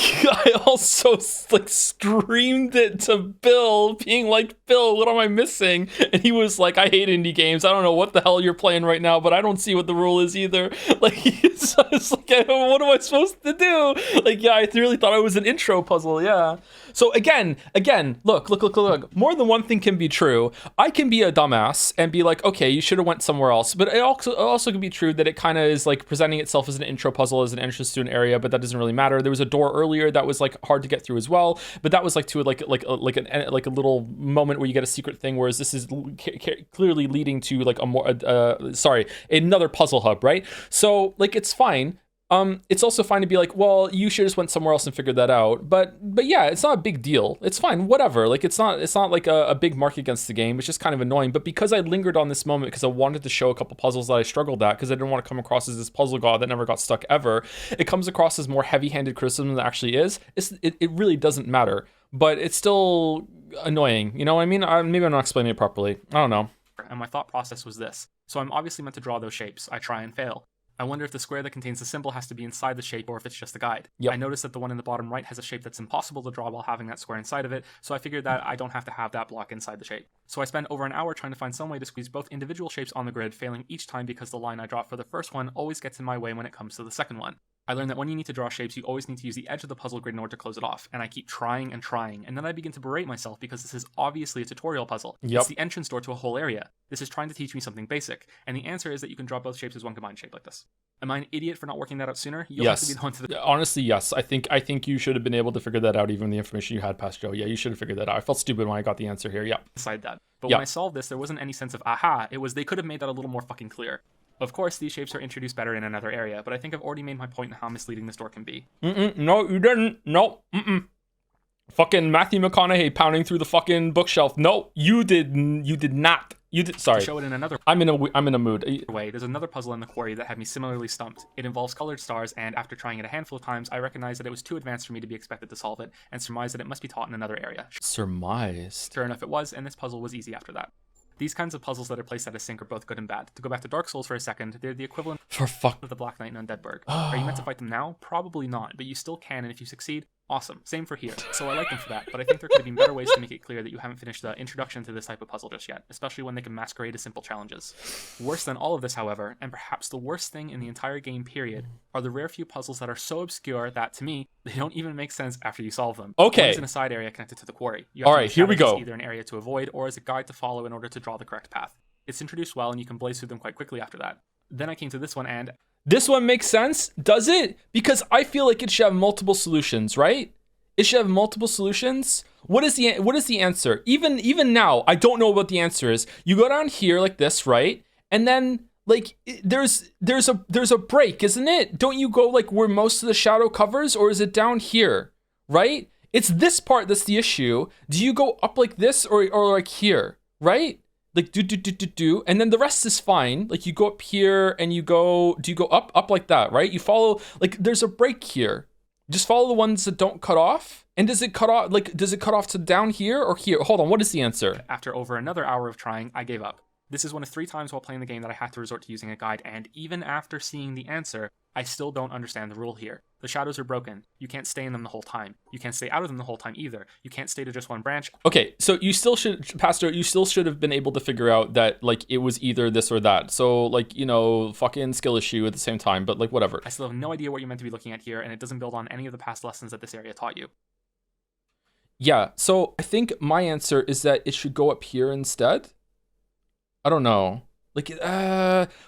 streamed it to Bill, being like, Bill, what am I missing? And he was like, I hate indie games. I don't know what the hell you're playing right now, but I don't see what the rule is either. Like, it's like, what am I supposed to do? Like, yeah, I really thought it was an intro puzzle, yeah. So again, look. More than one thing can be true. I can be a dumbass and be like, okay, you should have went somewhere else. But it also can be true that it kind of is like presenting itself as an intro puzzle, as an entrance to an area, but that doesn't really matter. There was a door earlier that was like hard to get through as well, but that was like to like a little moment where you get a secret thing, whereas this is clearly leading to like another puzzle hub, right? So like it's fine. It's also fine to be like, well, you should just went somewhere else and figured that out. But yeah, it's not a big deal. It's fine, whatever. Like it's not like a big mark against the game. It's just kind of annoying. But because I lingered on this moment because I wanted to show a couple puzzles that I struggled at, because I didn't want to come across as this puzzle god that never got stuck ever, it comes across as more heavy-handed criticism than it actually is. It really doesn't matter, but it's still annoying. You know what I mean? Maybe I'm not explaining it properly. I don't know. And my thought process was this. So I'm obviously meant to draw those shapes. I try and fail. I wonder if the square that contains the symbol has to be inside the shape or if it's just a guide. Yep. I noticed that the one in the bottom right has a shape that's impossible to draw while having that square inside of it, so I figured that I don't have to have that block inside the shape. So I spent over an hour trying to find some way to squeeze both individual shapes on the grid, failing each time because the line I draw for the first one always gets in my way when it comes to the second one. I learned that when you need to draw shapes, you always need to use the edge of the puzzle grid in order to close it off, and I keep trying, and then I begin to berate myself because this is obviously a tutorial puzzle. Yep. It's the entrance door to a whole area. This is trying to teach me something basic, and the answer is that you can draw both shapes as one combined shape like this. Am I an idiot for not working that out sooner? You'll have to be the one to Honestly, yes. I think you should have been able to figure that out, even the information you had past Joe. Yeah, you should have figured that out. I felt stupid when I got the answer here. Yeah. Decide that. But when I solved this, there wasn't any sense of aha. It was they could have made that a little more fucking clear. Of course, these shapes are introduced better in another area, but I think I've already made my point in how misleading this door can be. No, you didn't. No. Fucking Matthew McConaughey pounding through the fucking bookshelf. No, you did not. You did. Sorry. To show it in another. I'm in a mood. Way, there's another puzzle in the quarry that had me similarly stumped. It involves colored stars, and after trying it a handful of times, I recognized that it was too advanced for me to be expected to solve it, and surmised that it must be taught in another area. Surmised. Sure enough, it was, and this puzzle was easy after that. These kinds of puzzles that are placed at a sync are both good and bad. To go back to Dark Souls for a second, they're the equivalent of the Black Knight and Undead Burg. Are you meant to fight them now? Probably not, but you still can, and if you succeed, awesome. Same for here. So I like them for that, but I think there could have been better ways to make it clear that you haven't finished the introduction to this type of puzzle just yet, especially when they can masquerade as simple challenges. Worse than all of this, however, and perhaps the worst thing in the entire game period, are the rare few puzzles that are so obscure that, to me, they don't even make sense after you solve them. Okay. One is in a side area connected to the quarry. You have Alright, here we go. Either an area to avoid or as a guide to follow in order to draw the correct path. It's introduced well, and you can blaze through them quite quickly after that. Then I came to this one, and... This one makes sense? Does it? Because I feel like it should have multiple solutions, right? It should have multiple solutions. What is the answer? Even now, I don't know what the answer is. You go down here like this, right? And then like there's a break, isn't it? Don't you go like where most of the shadow covers, or is it down here, right? It's this part that's the issue. Do you go up like this or like here, right? Like do, and then the rest is fine. Like you go up here and do you go up like that, right? You follow, like there's a break here. Just follow the ones that don't cut off. And does it cut off to down here or here? Hold on, what is the answer? After over another hour of trying, I gave up. This is one of 3 times while playing the game that I had to resort to using a guide, and even after seeing the answer, I still don't understand the rule here. The shadows are broken. You can't stay in them the whole time. You can't stay out of them the whole time either. You can't stay to just one branch. Okay, so you still should, Pastor, you still should have been able to figure out that, like, it was either this or that. So, like, you know, fucking skill issue at the same time, but, like, whatever. I still have no idea what you're meant to be looking at here, and it doesn't build on any of the past lessons that this area taught you. Yeah, so I think my answer is that it should go up here instead. I don't know. Like,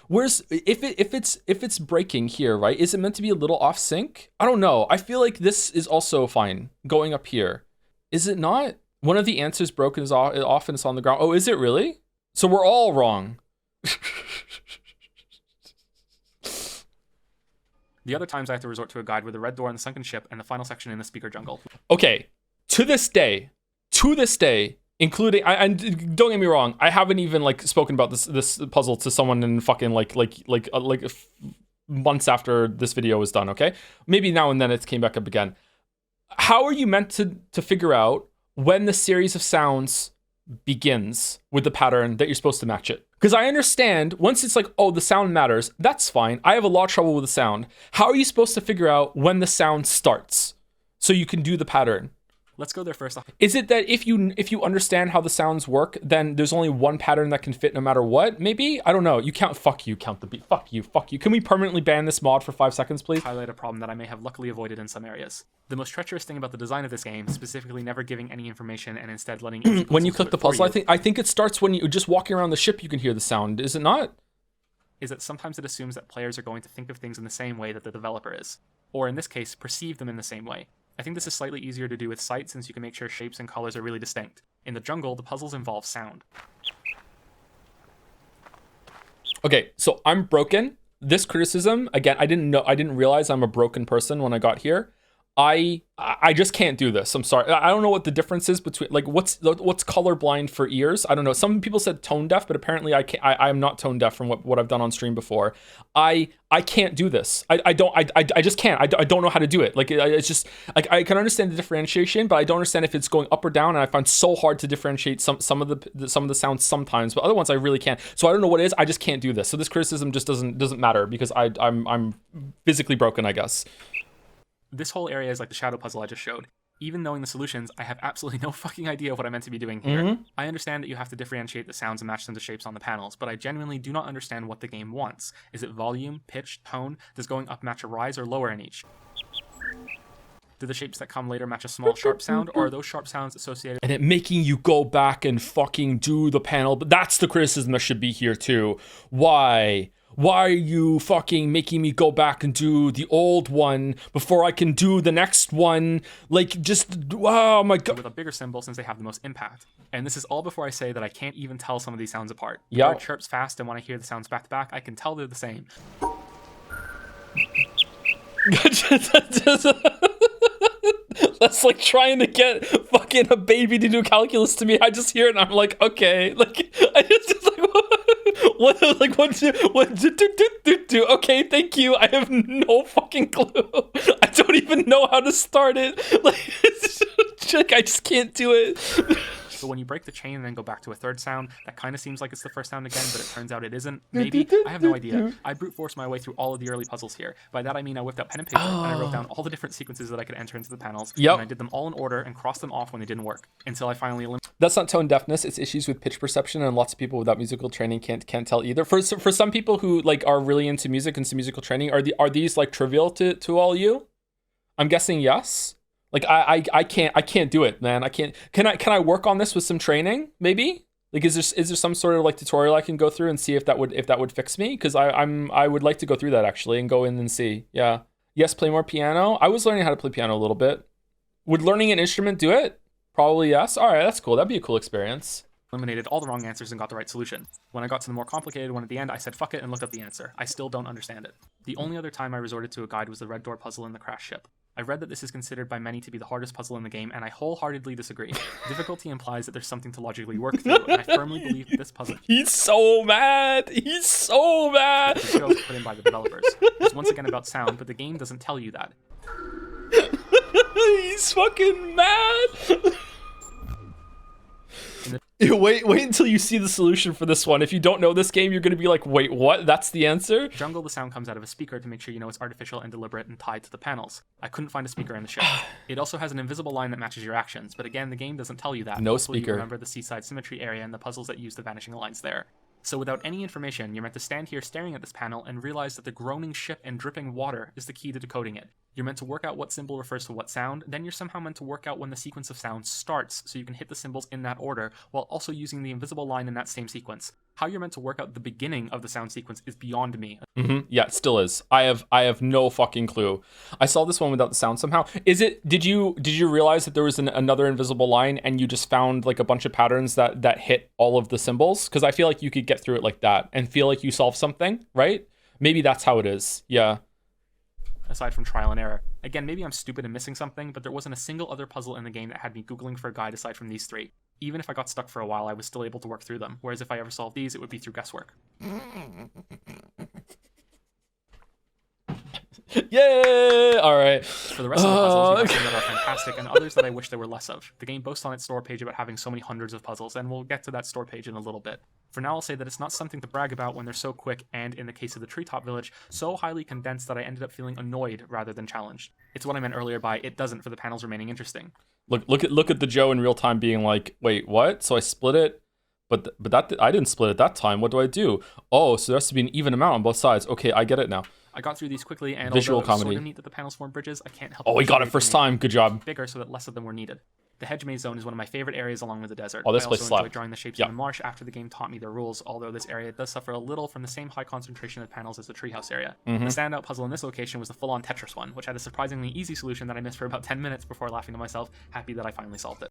where's if it's breaking here, right? Is it meant to be a little off sync? I don't know. I feel like this is also fine going up here. Is it not? One of the answers broken is off and it's on the ground. Oh, is it really? So we're all wrong. The other times I have to resort to a guide were the red door in the sunken ship and the final section in the speaker jungle. Okay, to this day, including, and don't get me wrong, I haven't even like spoken about this puzzle to someone in fucking like months after this video was done. Okay, maybe now and then it came back up again. How are you meant to figure out when the series of sounds begins with the pattern that you're supposed to match it. Because I understand once it's like, oh, the sound matters, that's fine. I have a lot of trouble with the sound. How are you supposed to figure out when the sound starts so you can do the pattern? Let's go there first. Is it that if you understand how the sounds work, then there's only one pattern that can fit no matter what? Maybe? I don't know. You count the beat. Fuck you. Can we permanently ban this mod for 5 seconds, please? Highlight a problem that I may have luckily avoided in some areas. The most treacherous thing about the design of this game, specifically never giving any information and instead letting when you click the puzzle, I think it starts when you just walking around the ship, you can hear the sound. Is it not? Is that sometimes it assumes that players are going to think of things in the same way that the developer is, or in this case, perceive them in the same way. I think this is slightly easier to do with sight since you can make sure shapes and colors are really distinct. In the jungle, the puzzles involve sound. Okay, so I'm broken. This criticism, again, I didn't realize I'm a broken person when I got here. I just can't do this. I'm sorry. I don't know what the difference is between, like, what's colorblind for ears. I don't know. Some people said tone deaf, but apparently I'm not tone deaf from what I've done on stream before. I can't do this. I just can't. I don't know how to do it. Like, it's just like, I can understand the differentiation, but I don't understand if it's going up or down. And I find so hard to differentiate some of the sounds sometimes, but other ones I really can't. So I don't know what it is. I just can't do this. So this criticism just doesn't matter because I'm physically broken, I guess. This whole area is like the shadow puzzle I just showed. Even knowing the solutions, I have absolutely no fucking idea of what I'm meant to be doing here. I understand that you have to differentiate the sounds and match them to shapes on the panels, but I genuinely do not understand what the game wants. Is it volume, pitch, tone? Does going up match a rise or lower in each? Do the shapes that come later match a small sharp sound, or are those sharp sounds associated? And it making you go back and fucking do the panel, but that's the criticism that should be here too. Why? Why are you fucking making me go back and do the old one before I can do the next one? Like, just, oh my god. With a bigger symbol since they have the most impact. And this is all before I say that I can't even tell some of these sounds apart. The bird chirps fast, and when I hear the sounds back to back, I can tell they're the same. That's like trying to get fucking a baby to do calculus to me. I just hear it and I'm like, okay. Like, I just like, what do? Okay, thank you. I have no fucking clue. I don't even know how to start it. Like, I just can't do it. So when you break the chain and then go back to a third sound, that kind of seems like it's the first sound again, but it turns out it isn't. Maybe. I have no idea. I brute forced my way through all of the early puzzles here. By that I mean I whipped out pen and paper and I wrote down all the different sequences that I could enter into the panels. And I did them all in order and crossed them off when they didn't work until I finally eliminated. That's not tone deafness. It's issues with pitch perception, and lots of people without musical training can't tell either. For some people who like are really into music and some musical training, are these like trivial to all you? I'm guessing yes. Like I can't do it, man. I can't. Can I work on this with some training? Maybe. Like, is there some sort of like tutorial I can go through and see if that would fix me? Because I would like to go through that actually and go in and see. Yeah. Yes, play more piano. I was learning how to play piano a little bit. Would learning an instrument do it? Probably yes. All right, that's cool. That'd be a cool experience. Eliminated all the wrong answers and got the right solution. When I got to the more complicated one at the end, I said fuck it and looked up the answer. I still don't understand it. The only other time I resorted to a guide was the red door puzzle in the crash ship. I read that this is considered by many to be the hardest puzzle in the game, and I wholeheartedly disagree. Difficulty implies that there's something to logically work through, and I firmly believe that this puzzle... He's so mad! He's so mad! ...the show put in by the developers. It's once again about sound, but the game doesn't tell you that. He's fucking mad! Wait until you see the solution for this one. If you don't know this game, you're going to be like, wait, what? That's the answer? Jungle, the sound comes out of a speaker to make sure you know it's artificial and deliberate and tied to the panels. I couldn't find a speaker in the ship. It also has an invisible line that matches your actions, but again, the game doesn't tell you that. No Hopefully speaker. You remember the seaside symmetry area and the puzzles that use the vanishing lines there. So without any information, you're meant to stand here staring at this panel and realize that the groaning ship and dripping water is the key to decoding it. You're meant to work out what symbol refers to what sound, then you're somehow meant to work out when the sequence of sounds starts so you can hit the symbols in that order while also using the invisible line in that same sequence. How you're meant to work out the beginning of the sound sequence is beyond me. Yeah, it still is. I have no fucking clue. I saw this one without the sound somehow. Did you realize that there was another invisible line and you just found like a bunch of patterns that hit all of the symbols? Because I feel like you could get through it like that and feel like you solved something, right? Maybe that's how it is. Yeah. Aside from trial and error. Again, maybe I'm stupid and missing something, but there wasn't a single other puzzle in the game that had me Googling for a guide aside from these three. Even if I got stuck for a while, I was still able to work through them, whereas if I ever solved these, it would be through guesswork. Yay! All right. For the rest of the puzzles, you have some that are fantastic and others that I wish there were less of. The game boasts on its store page about having so many hundreds of puzzles, and we'll get to that store page in a little bit. For now, I'll say that it's not something to brag about when they're so quick and, in the case of the Treetop Village, so highly condensed that I ended up feeling annoyed rather than challenged. It's what I meant earlier by it doesn't for the panels remaining interesting. Look at the Joe in real time being like, wait, what? So I split it, but that I didn't split it that time. What do I do? Oh, so there has to be an even amount on both sides. Okay, I get it now. I got through these quickly, and Visual although it was comedy. sort of neat that the panels form bridges, I can't help. Oh, we got it first time. Good job. Bigger, so that less of them were needed. The hedge maze zone is one of my favorite areas along with the desert. Oh, this I place also enjoyed slapped. drawing the shapes Yep. in the marsh after the game taught me their rules, although this area does suffer a little from the same high concentration of panels as the treehouse area. Mhm. The standout puzzle in this location was the full-on Tetris one, which had a surprisingly easy solution that I missed for about 10 minutes before laughing to myself, happy that I finally solved it.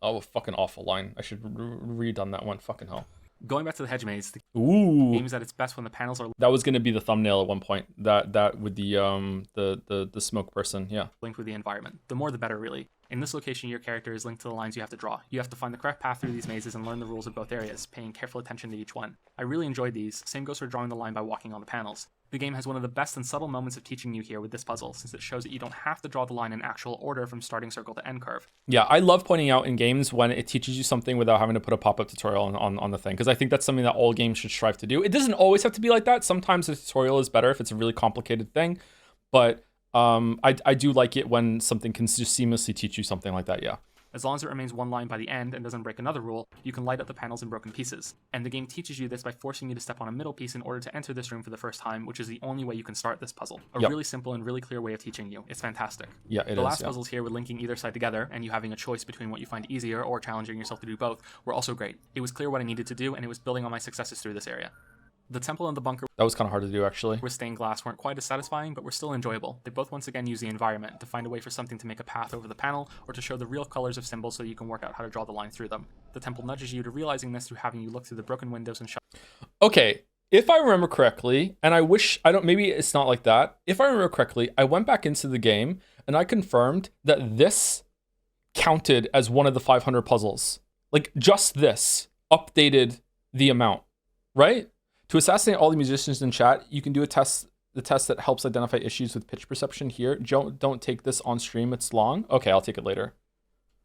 Oh, a fucking awful line. I should redone that one. Fucking hell. Going back to the hedge maze, the Ooh. game is at its best when the panels are That was gonna be the thumbnail at one point. That with the smoke person. Yeah. linked with the environment. The more the better, really. In this location, your character is linked to the lines you have to draw. You have to find the correct path through these mazes and learn the rules of both areas, paying careful attention to each one. I really enjoyed these. Same goes for drawing the line by walking on the panels. The game has one of the best and subtle moments of teaching you here with this puzzle, since it shows that you don't have to draw the line in actual order from starting circle to end curve. Yeah, I love pointing out in games when it teaches you something without having to put a pop-up tutorial on the thing, because I think that's something that all games should strive to do. It doesn't always have to be like that. Sometimes a tutorial is better if it's a really complicated thing, but I do like it when something can just seamlessly teach you something like that, yeah. As long as it remains one line by the end and doesn't break another rule, you can light up the panels in broken pieces. And the game teaches you this by forcing you to step on a middle piece in order to enter this room for the first time, which is the only way you can start this puzzle. A Yep. really simple and really clear way of teaching you. It's fantastic. Yeah, it the is, last yeah. puzzles here with linking either side together and you having a choice between what you find easier or challenging yourself to do both were also great. It was clear what I needed to do, and it was building on my successes through this area. The temple and the bunker That was kind of hard to do, actually. with stained glass weren't quite as satisfying, but were still enjoyable. They both once again use the environment to find a way for something to make a path over the panel, or to show the real colors of symbols so you can work out how to draw the line through them. The temple nudges you to realizing this through having you look through the broken windows and Okay, if I remember correctly, and maybe it's not like that. If I remember correctly, I went back into the game and I confirmed that this counted as one of the 500 puzzles. Like, just this updated the amount, right? To assassinate all the musicians in chat, you can do the test that helps identify issues with pitch perception here. Don't take this on stream, it's long. Okay, I'll take it later.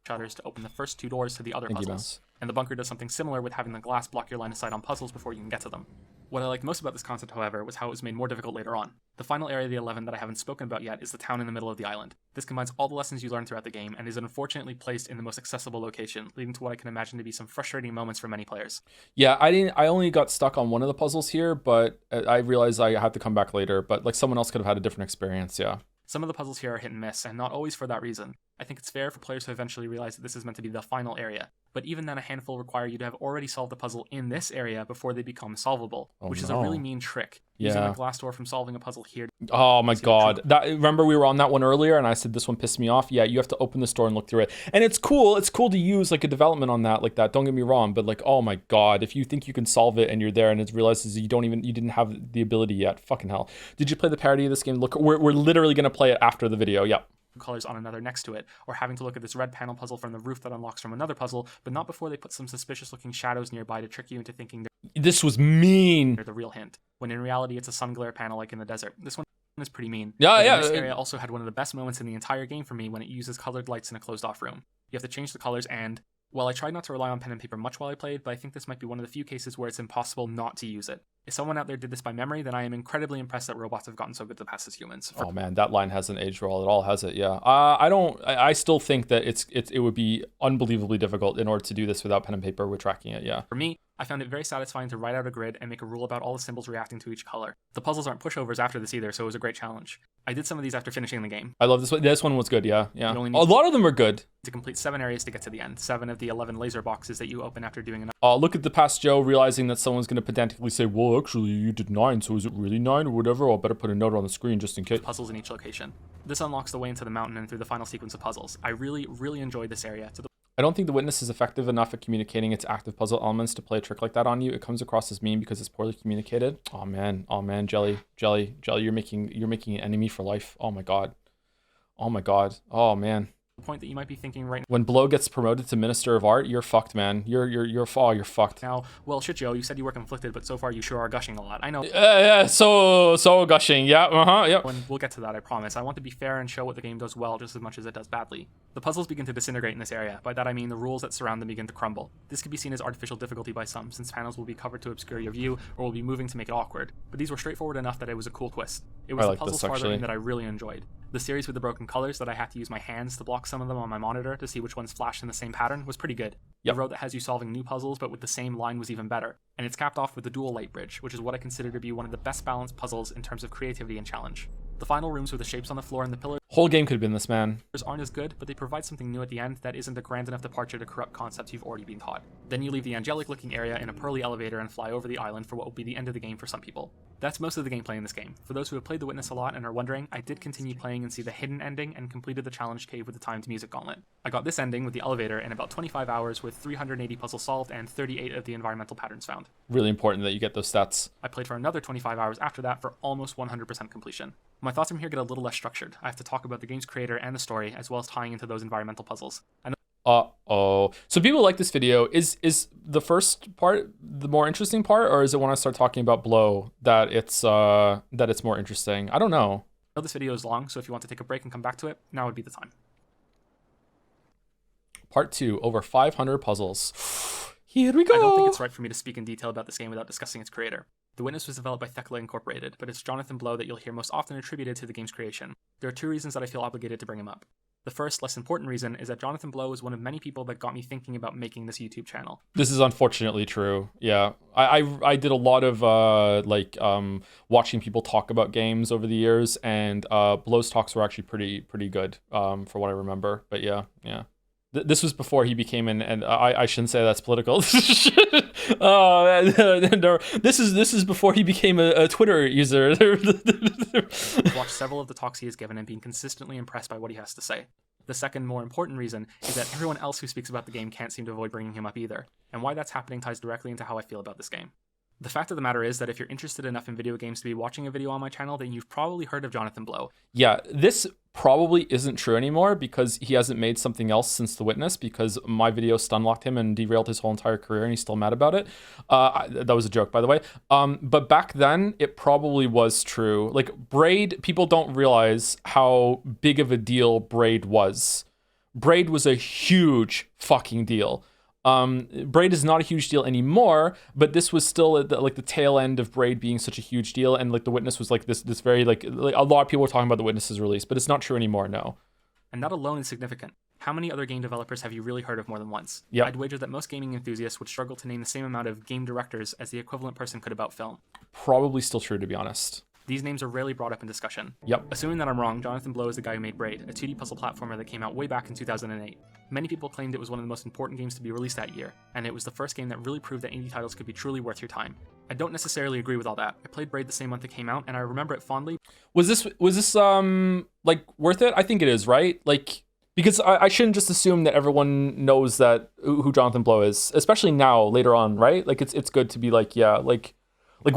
shutters to open the first two doors to the other Thank you, puzzles. And the bunker does something similar with having the glass block your line of sight on puzzles before you can get to them. What I liked most about this concept, however, was how it was made more difficult later on. The final area of the 11 that I haven't spoken about yet is the town in the middle of the island. This combines all the lessons you learn throughout the game and is unfortunately placed in the most accessible location, leading to what I can imagine to be some frustrating moments for many players. Yeah, I only got stuck on one of the puzzles here, but I realized I had to come back later, but like someone else could have had a different experience, yeah. Some of the puzzles here are hit and miss, and not always for that reason. I think it's fair for players to eventually realize that this is meant to be the final area, but even then a handful require you to have already solved the puzzle in this area before they become solvable, which is a really mean trick. Using Yeah. a glass door from solving a puzzle here. Oh my god. Remember we were on that one earlier and I said this one pissed me off? Yeah, you have to open this door and look through it. And it's cool to use like a development on that like that. Don't get me wrong, but like, oh my god, if you think you can solve it and you're there and it realizes you didn't have the ability yet. Fucking hell. Did you play the parody of this game? Look, we're literally gonna play it after the video. Yep. Colors on another next to it, or having to look at this red panel puzzle from the roof that unlocks from another puzzle, but not before they put some suspicious looking shadows nearby to trick you into thinking This was mean. they're the real hint, when in reality it's a sun glare panel like in the desert. This one is pretty mean. Yeah, But yeah. This area also had one of the best moments in the entire game for me when it uses colored lights in a closed off room. You have to change the colors and, well, I tried not to rely on pen and paper much while I played, but I think this might be one of the few cases where it's impossible not to use it. If someone out there did this by memory, then I am incredibly impressed that robots have gotten so good to pass as humans. Oh man, that line hasn't aged well at all, has it? Yeah. I still think that it would be unbelievably difficult in order to do this without pen and paper with tracking it, yeah. For me, I found it very satisfying to write out a grid and make a rule about all the symbols reacting to each color. The puzzles aren't pushovers after this either, so it was a great challenge. I did some of these after finishing the game. I love this one. This one was good, yeah. You only A need lot of them are good. to complete 7 areas to get to the end, 7 of the 11 laser boxes that you open after doing enough Look at the past Joe realizing that someone's going to pedantically say, well, actually, you did 9, so is it really 9 or whatever? I'll better put a note on the screen just in case. puzzles in each location. This unlocks the way into the mountain and through the final sequence of puzzles. I really, really enjoyed this area. I don't think the witness is effective enough at communicating its active puzzle elements to play a trick like that on you. It comes across as mean because it's poorly communicated. Oh man, Jelly, you're making an enemy for life. Oh my god. Oh man. The point that you might be thinking right When Blow gets promoted to Minister of Art, you're fucked, man. You're fucked. now, well, shit, Joe, you said you were conflicted, but so far you sure are gushing a lot. I know. Yeah, so gushing. Yeah, yep. When we'll get to that, I promise. I want to be fair and show what the game does well just as much as it does badly. The puzzles begin to disintegrate in this area. By that I mean the rules that surround them begin to crumble. This could be seen as artificial difficulty by some, since panels will be covered to obscure your view or will be moving to make it awkward. But these were straightforward enough that it was a cool twist. It was the puzzles farther in that I really enjoyed. The series with the broken colors that I had to use my hands to block some of them on my monitor to see which ones flashed in the same pattern was pretty good. Yep. The road that has you solving new puzzles but with the same line was even better. And it's capped off with the dual light bridge, which is what I consider to be one of the best balanced puzzles in terms of creativity and challenge. The final rooms with the shapes on the floor and the pillars Whole game could have been this, man. aren't as good, but they provide something new at the end that isn't a grand enough departure to corrupt concepts you've already been taught. Then you leave the angelic looking area in a pearly elevator and fly over the island for what will be the end of the game for some people. That's most of the gameplay in this game. For those who have played The Witness a lot and are wondering, I did continue playing and see the hidden ending and completed the challenge cave with the timed music gauntlet. I got this ending with the elevator in about 25 hours with 380 puzzles solved and 38 of the environmental patterns found. Really important that you get those stats. I played for another 25 hours after that for almost 100% completion. My thoughts from here get a little less structured. I have to talk about the game's creator and the story, as well as tying into those environmental puzzles. Uh-oh. So people like this video. Is the first part the more interesting part, or is it when I start talking about Blow that it's more interesting? I don't know. I know this video is long, so if you want to take a break and come back to it, now would be the time. Part 2, over 500 puzzles. Here we go. I don't think it's right for me to speak in detail about this game without discussing its creator. The Witness was developed by Thekla Incorporated, but it's Jonathan Blow that you'll hear most often attributed to the game's creation. There are two reasons that I feel obligated to bring him up. The first, less important reason is that Jonathan Blow is one of many people that got me thinking about making this YouTube channel. This is unfortunately true. Yeah, I did a lot of watching people talk about games over the years, and Blow's talks were actually pretty good for what I remember. But yeah. This was before he became and I shouldn't say that's political. No, this is before he became a Twitter user. I've watched several of the talks he has given and been consistently impressed by what he has to say. The second, more important reason is that everyone else who speaks about the game can't seem to avoid bringing him up either, and why that's happening ties directly into how I feel about this game. The fact of the matter is that if you're interested enough in video games to be watching a video on my channel, then you've probably heard of Jonathan Blow. Yeah, this probably isn't true anymore because he hasn't made something else since The Witness, because my video stunlocked him and derailed his whole entire career and he's still mad about it. That was a joke, by the way. But back then, it probably was true. Like, Braid, people don't realize how big of a deal Braid was. Braid was a huge fucking deal. Braid is not a huge deal anymore, but this was still at the tail end of Braid being such a huge deal, and like The Witness was like this very like a lot of people were talking about The Witness's release, but it's not true anymore. No. And that alone is significant. How many other game developers have you really heard of more than once? Yeah. I'd wager that most gaming enthusiasts would struggle to name the same amount of game directors as the equivalent person could about film. Probably still true, to be honest. These names are rarely brought up in discussion. Yep. Assuming that I'm wrong, Jonathan Blow is the guy who made Braid, a 2D puzzle platformer that came out way back in 2008. Many people claimed it was one of the most important games to be released that year, and it was the first game that really proved that indie titles could be truly worth your time. I don't necessarily agree with all that. I played Braid the same month it came out, and I remember it fondly. Was this like worth it? I think it is, right? Like, because I shouldn't just assume that everyone knows that who Jonathan Blow is, especially now, later on, right? Like, it's good to be like, yeah, like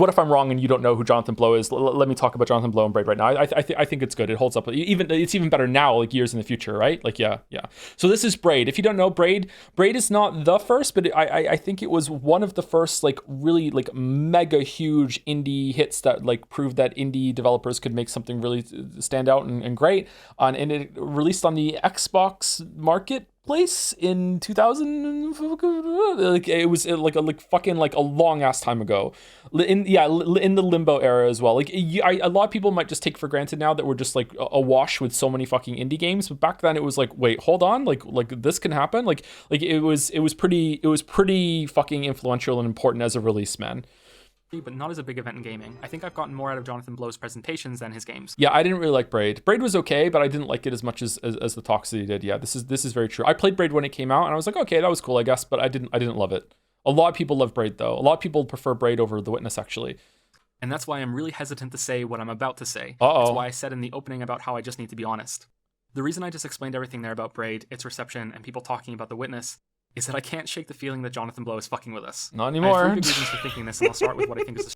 what if I'm wrong and you don't know who Jonathan Blow is? Let me talk about Jonathan Blow and Braid right now. I think it's good. It holds up. It's even better now, like years in the future, right? Like, yeah. So this is Braid. If you don't know, Braid is not the first, but I think it was one of the first like really like mega huge indie hits that like proved that indie developers could make something really stand out and great. And it released on the Xbox Marketplace in 2000. Like it was like a long ass time ago. In the Limbo era as well. Like a lot of people might just take for granted now that we're just like awash with so many fucking indie games, but back then it was like, wait, hold on, like this can happen. Like it was pretty fucking influential and important as a release, man. But not as a big event in gaming. I think I've gotten more out of Jonathan Blow's presentations than his games. Yeah, I didn't really like Braid. Braid was okay, but I didn't like it as much as the talks that he did. Yeah, this is very true. I played Braid when it came out, and I was like, okay, that was cool, I guess, but I didn't love it. A lot of people love Braid, though. A lot of people prefer Braid over The Witness, actually. And that's why I'm really hesitant to say what I'm about to say. Uh-oh. That's why I said in the opening about how I just need to be honest. The reason I just explained everything there about Braid, its reception, and people talking about The Witness is that I can't shake the feeling that Jonathan Blow is fucking with us. Not anymore. I have 3 good reasons for thinking this, and I'll start with what I think is the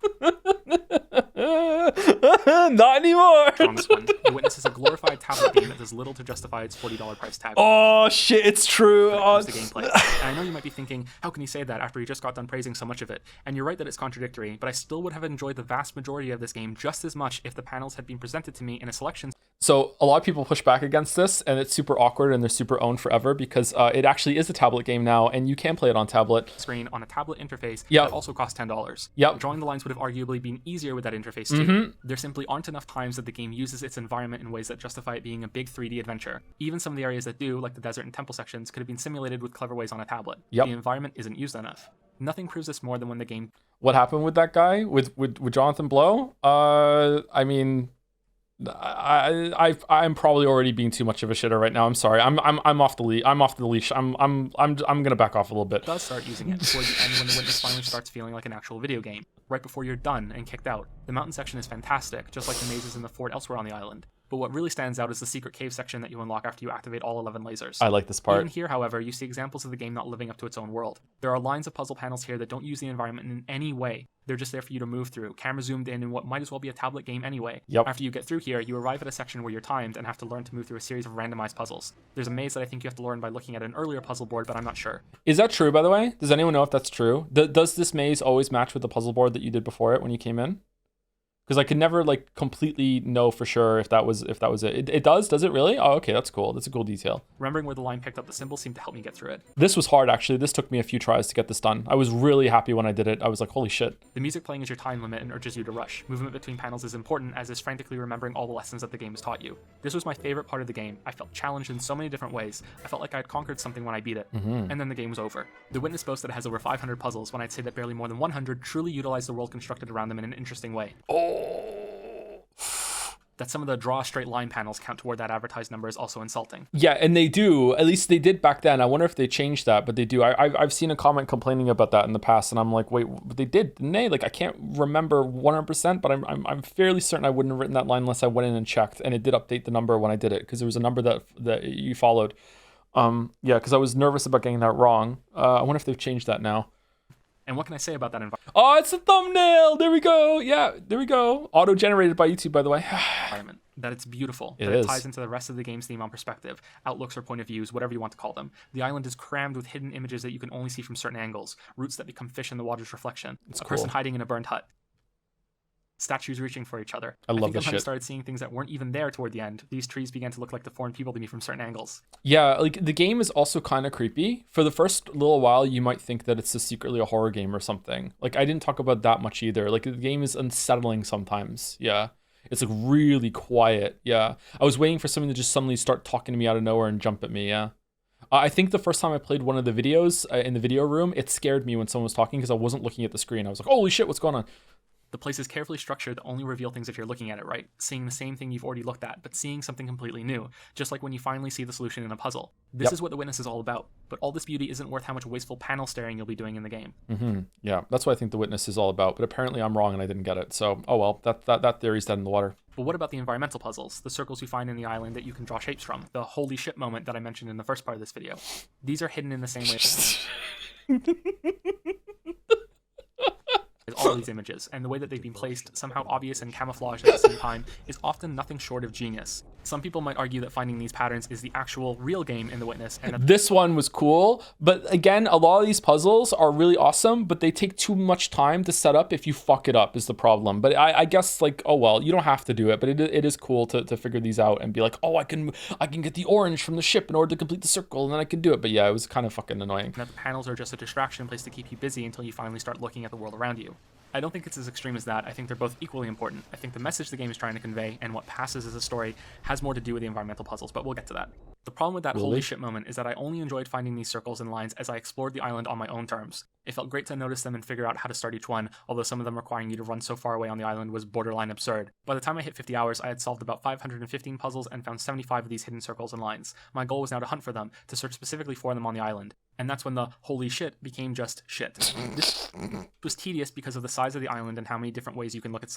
Not anymore. strongest one. The Witness is a glorified tablet game that does little to justify its $40 price tag. Oh shit, it's true. The gameplay. And I know you might be thinking, how can he say that after he just got done praising so much of it? And you're right that it's contradictory, but I still would have enjoyed the vast majority of this game just as much if the panels had been presented to me in a selection. So a lot of people push back against this, and it's super awkward, and they're super owned forever because it actually is a tablet game now, and you can play it on tablet. Screen on a tablet interface Yep. that also costs $10. Yep. Drawing the lines would have arguably been easier with that interface too. Mm-hmm. There simply aren't enough times that the game uses its environment in ways that justify it being a big 3D adventure. Even some of the areas that do, like the desert and temple sections, could have been simulated with clever ways on a tablet. Yep. The environment isn't used enough. Nothing proves this more than when the game... What happened with that guy? With Jonathan Blow? I mean... I'm probably already being too much of a shitter right now. I'm sorry. I'm off the leash. I'm off the leash. I'm gonna back off a little bit. Does start using it toward the end when the Witness finally starts feeling like an actual video game. Right before you're done and kicked out. The mountain section is fantastic, just like the mazes in the fort elsewhere on the island. But what really stands out is the secret cave section that you unlock after you activate all 11 lasers. I like this part. Even here, however, you see examples of the game not living up to its own world. There are lines of puzzle panels here that don't use the environment in any way. They're just there for you to move through, camera zoomed in what might as well be a tablet game anyway. Yep. After you get through here, you arrive at a section where you're timed and have to learn to move through a series of randomized puzzles. There's a maze that I think you have to learn by looking at an earlier puzzle board, but I'm not sure. Is that true, by the way? Does anyone know if that's true? Does this maze always match with the puzzle board that you did before it when you came in? Because I could never like completely know for sure if that was it. It does it really? Oh, okay, that's cool. That's a cool detail. Remembering where the line picked up the symbol seemed to help me get through it. This was hard actually. This took me a few tries to get this done. I was really happy when I did it. I was like, holy shit. The music playing is your time limit and urges you to rush. Movement between panels is important, as is frantically remembering all the lessons that the game has taught you. This was my favorite part of the game. I felt challenged in so many different ways. I felt like I had conquered something when I beat it. And then the game was over. The Witness boasts that it has over 500 puzzles, when I'd say that barely more than 100 truly utilize the world constructed around them in an interesting way. That some of the draw a straight line panels count toward that advertised number is also insulting. Yeah, and they do. At least they did back then. I wonder if they changed that, but they do. I've seen a comment complaining about that in the past, and I'm like, wait, but they did, didn't they? Like, I can't remember 100%, but I'm fairly certain I wouldn't have written that line unless I went in and checked, and it did update the number when I did it, because there was a number that you followed. Yeah, because I was nervous about getting that wrong. I wonder if they've changed that now. And what can I say about that environment? Oh, it's a thumbnail. There we go. Yeah, there we go. Auto-generated by YouTube, by the way. That it's beautiful. It that is. It ties into the rest of the game's theme on perspective, outlooks or point of views, whatever you want to call them. The island is crammed with hidden images that you can only see from certain angles, roots that become fish in the water's reflection, a person hiding in a burned hut, statues reaching for each other. I love think this when I shit. started seeing things that weren't even there toward the end, these trees began to look like deformed people to me from certain angles. Yeah, like the game is also kind of creepy. For the first little while, you might think that it's secretly a horror game or something. Like, I didn't talk about that much either. Like, the game is unsettling sometimes. Yeah. It's like really quiet. Yeah. I was waiting for something to just suddenly start talking to me out of nowhere and jump at me. Yeah. I think the first time I played one of the videos in the video room, it scared me when someone was talking because I wasn't looking at the screen. I was like, holy shit, what's going on? The place is carefully structured to only reveal things if you're looking at it right, seeing the same thing you've already looked at, but seeing something completely new, just like when you finally see the solution in a puzzle. This is what The Witness is all about, but all this beauty isn't worth how much wasteful panel staring you'll be doing in the game. Yeah, that's what I think The Witness is all about, but apparently I'm wrong and I didn't get it, so oh well, that theory's dead in the water. But what about the environmental puzzles, the circles you find in the island that you can draw shapes from, the holy shit moment that I mentioned in the first part of this video? These are hidden in the same way as all these images, and the way that they've been placed, somehow obvious and camouflaged at the same time, is often nothing short of genius. Some people might argue that finding these patterns is the actual real game in The Witness, and that this one was cool, but again, a lot of these puzzles are really awesome, but they take too much time to set up if you fuck it up is the problem. But I guess, like, oh well, you don't have to do it, but it is cool to figure these out and be like, oh, I can get the orange from the ship in order to complete the circle, and then I can do it. But yeah, it was kind of fucking annoying. that the panels are just a distraction place to keep you busy until you finally start looking at the world around you. I don't think it's as extreme as that. I think they're both equally important. I think the message the game is trying to convey and what passes as a story has more to do with the environmental puzzles, but we'll get to that. The problem with that holy shit moment is that I only enjoyed finding these circles and lines as I explored the island on my own terms. It felt great to notice them and figure out how to start each one, although some of them requiring you to run so far away on the island was borderline absurd. By the time I hit 50 hours, I had solved about 515 puzzles and found 75 of these hidden circles and lines. My goal was now to hunt for them, to search specifically for them on the island. And that's when the holy shit became just shit. This was tedious because of the size of the island and how many different ways you can look at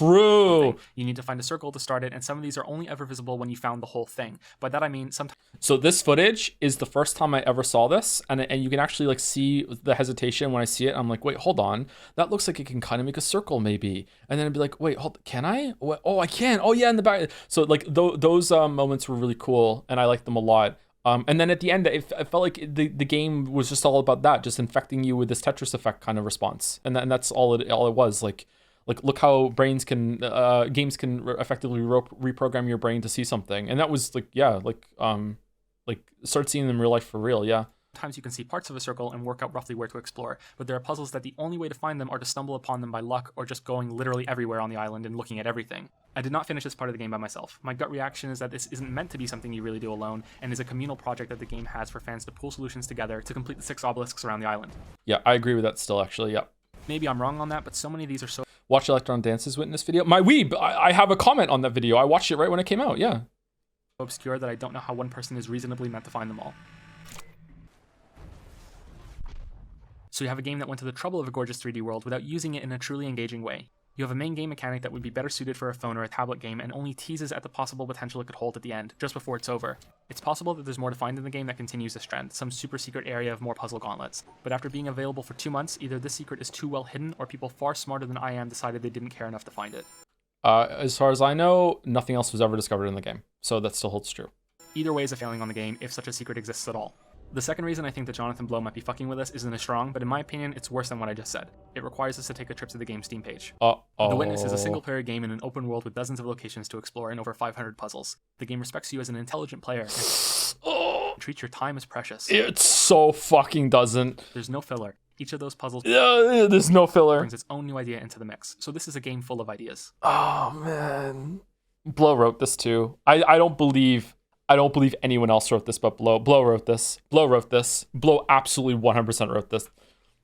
True. You need to find a circle to start it, and some of these are only ever visible when you found the whole thing. By that I mean sometimes. So this footage is the first time I ever saw this, and you can actually like see the hesitation when I see it. I'm like, wait, hold on, that looks like it can kind of make a circle maybe, and then I'd be like, wait, can I? Oh, I can. Oh yeah, in the back. So like those moments were really cool, and I liked them a lot. And then at the end, it felt like the game was just all about that, just infecting you with this Tetris effect kind of response, and that's all it was. Like look how games can effectively reprogram your brain to see something, and that was like start seeing them in real life for real. Yeah. Sometimes you can see parts of a circle and work out roughly where to explore, but there are puzzles that the only way to find them are to stumble upon them by luck or just going literally everywhere on the island and looking at everything. I did not finish this part of the game by myself. My gut reaction is that this isn't meant to be something you really do alone, and is a communal project that the game has for fans to pool solutions together to complete the 6 obelisks around the island. Yeah, I agree with that still, actually, yeah. Maybe I'm wrong on that, but so many of these are so... Watch Electron Dance's Witness video. My weeb! I have a comment on that video. I watched it right when it came out, yeah. Obscure that I don't know how one person is reasonably meant to find them all. So you have a game that went to the trouble of a gorgeous 3D world without using it in a truly engaging way. You have a main game mechanic that would be better suited for a phone or a tablet game and only teases at the possible potential it could hold at the end, just before it's over. It's possible that there's more to find in the game that continues this trend, some super secret area of more puzzle gauntlets. But after being available for 2 months, either this secret is too well hidden or people far smarter than I am decided they didn't care enough to find it. As far as I know, nothing else was ever discovered in the game, so that still holds true. Either way is a failing on the game, if such a secret exists at all. The second reason I think that Jonathan Blow might be fucking with us isn't as strong, but in my opinion, it's worse than what I just said. It requires us to take a trip to the game's Steam page. The Witness is a single-player game in an open world with dozens of locations to explore and over 500 puzzles. The game respects you as an intelligent player and treats your time as precious. It so fucking doesn't. There's no filler. Each of those puzzles there's no filler. Brings its own new idea into the mix. So this is a game full of ideas. Oh man. Blow wrote this too. I don't believe anyone else wrote this, but Blow wrote this. Blow wrote this. Blow absolutely 100% wrote this.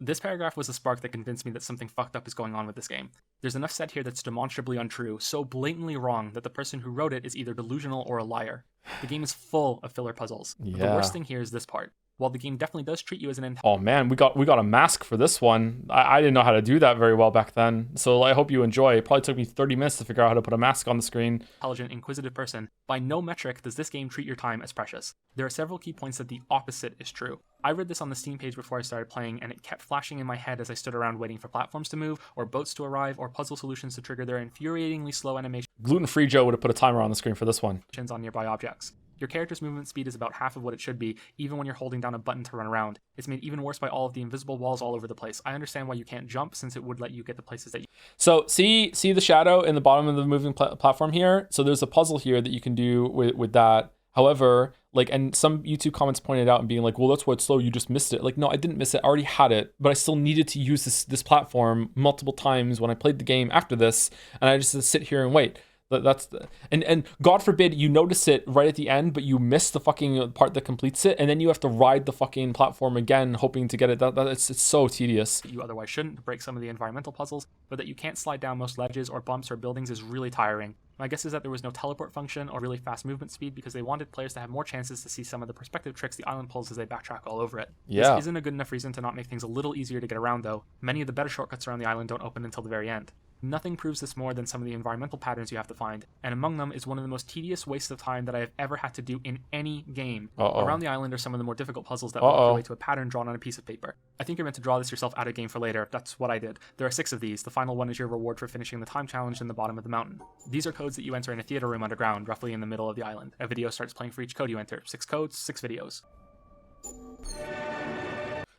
This paragraph was the spark that convinced me that something fucked up is going on with this game. There's enough said here that's demonstrably untrue, so blatantly wrong that the person who wrote it is either delusional or a liar. The game is full of filler puzzles. Yeah. The worst thing here is this part. While the game definitely does treat you as an Oh man, we got a mask for this one. I didn't know how to do that very well back then, so I hope you enjoy. It probably took me 30 minutes to figure out how to put a mask on the screen. Intelligent, inquisitive person, by no metric does this game treat your time as precious. There are several key points that the opposite is true. I read this on the Steam page before I started playing, and it kept flashing in my head as I stood around waiting for platforms to move, or boats to arrive, or puzzle solutions to trigger their infuriatingly slow animations. Gluten-free Joe would have put a timer on the screen for this one. On nearby objects. Your character's movement speed is about half of what it should be, even when you're holding down a button to run around. It's made even worse by all of the invisible walls all over the place. I understand why you can't jump, since it would let you get the places that you... So, see the shadow in the bottom of the moving platform here? So there's a puzzle here that you can do with that. However, and some YouTube comments pointed out and being like, well, that's why it's slow, you just missed it. Like, no, I didn't miss it, I already had it, but I still needed to use this platform multiple times when I played the game after this, and I just had to sit here and wait. And God forbid you notice it right at the end, but you miss the fucking part that completes it, and then you have to ride the fucking platform again, hoping to get it. It's so tedious. You otherwise shouldn't to break some of the environmental puzzles, but that you can't slide down most ledges or bumps or buildings is really tiring. My guess is that there was no teleport function or really fast movement speed because they wanted players to have more chances to see some of the perspective tricks the island pulls as they backtrack all over it. Yeah. This isn't a good enough reason to not make things a little easier to get around, though. Many of the better shortcuts around the island don't open until the very end. Nothing proves this more than some of the environmental patterns you have to find, and among them is one of the most tedious wastes of time that I have ever had to do in any game. Around the island are some of the more difficult puzzles that walk your way to a pattern drawn on a piece of paper. I think you're meant to draw this yourself out of game for later. That's what I did. There are 6 of these. The final one is your reward for finishing the time challenge in the bottom of the mountain. These are codes that you enter in a theater room underground, roughly in the middle of the island. A video starts playing for each code you enter. 6 codes, 6 videos.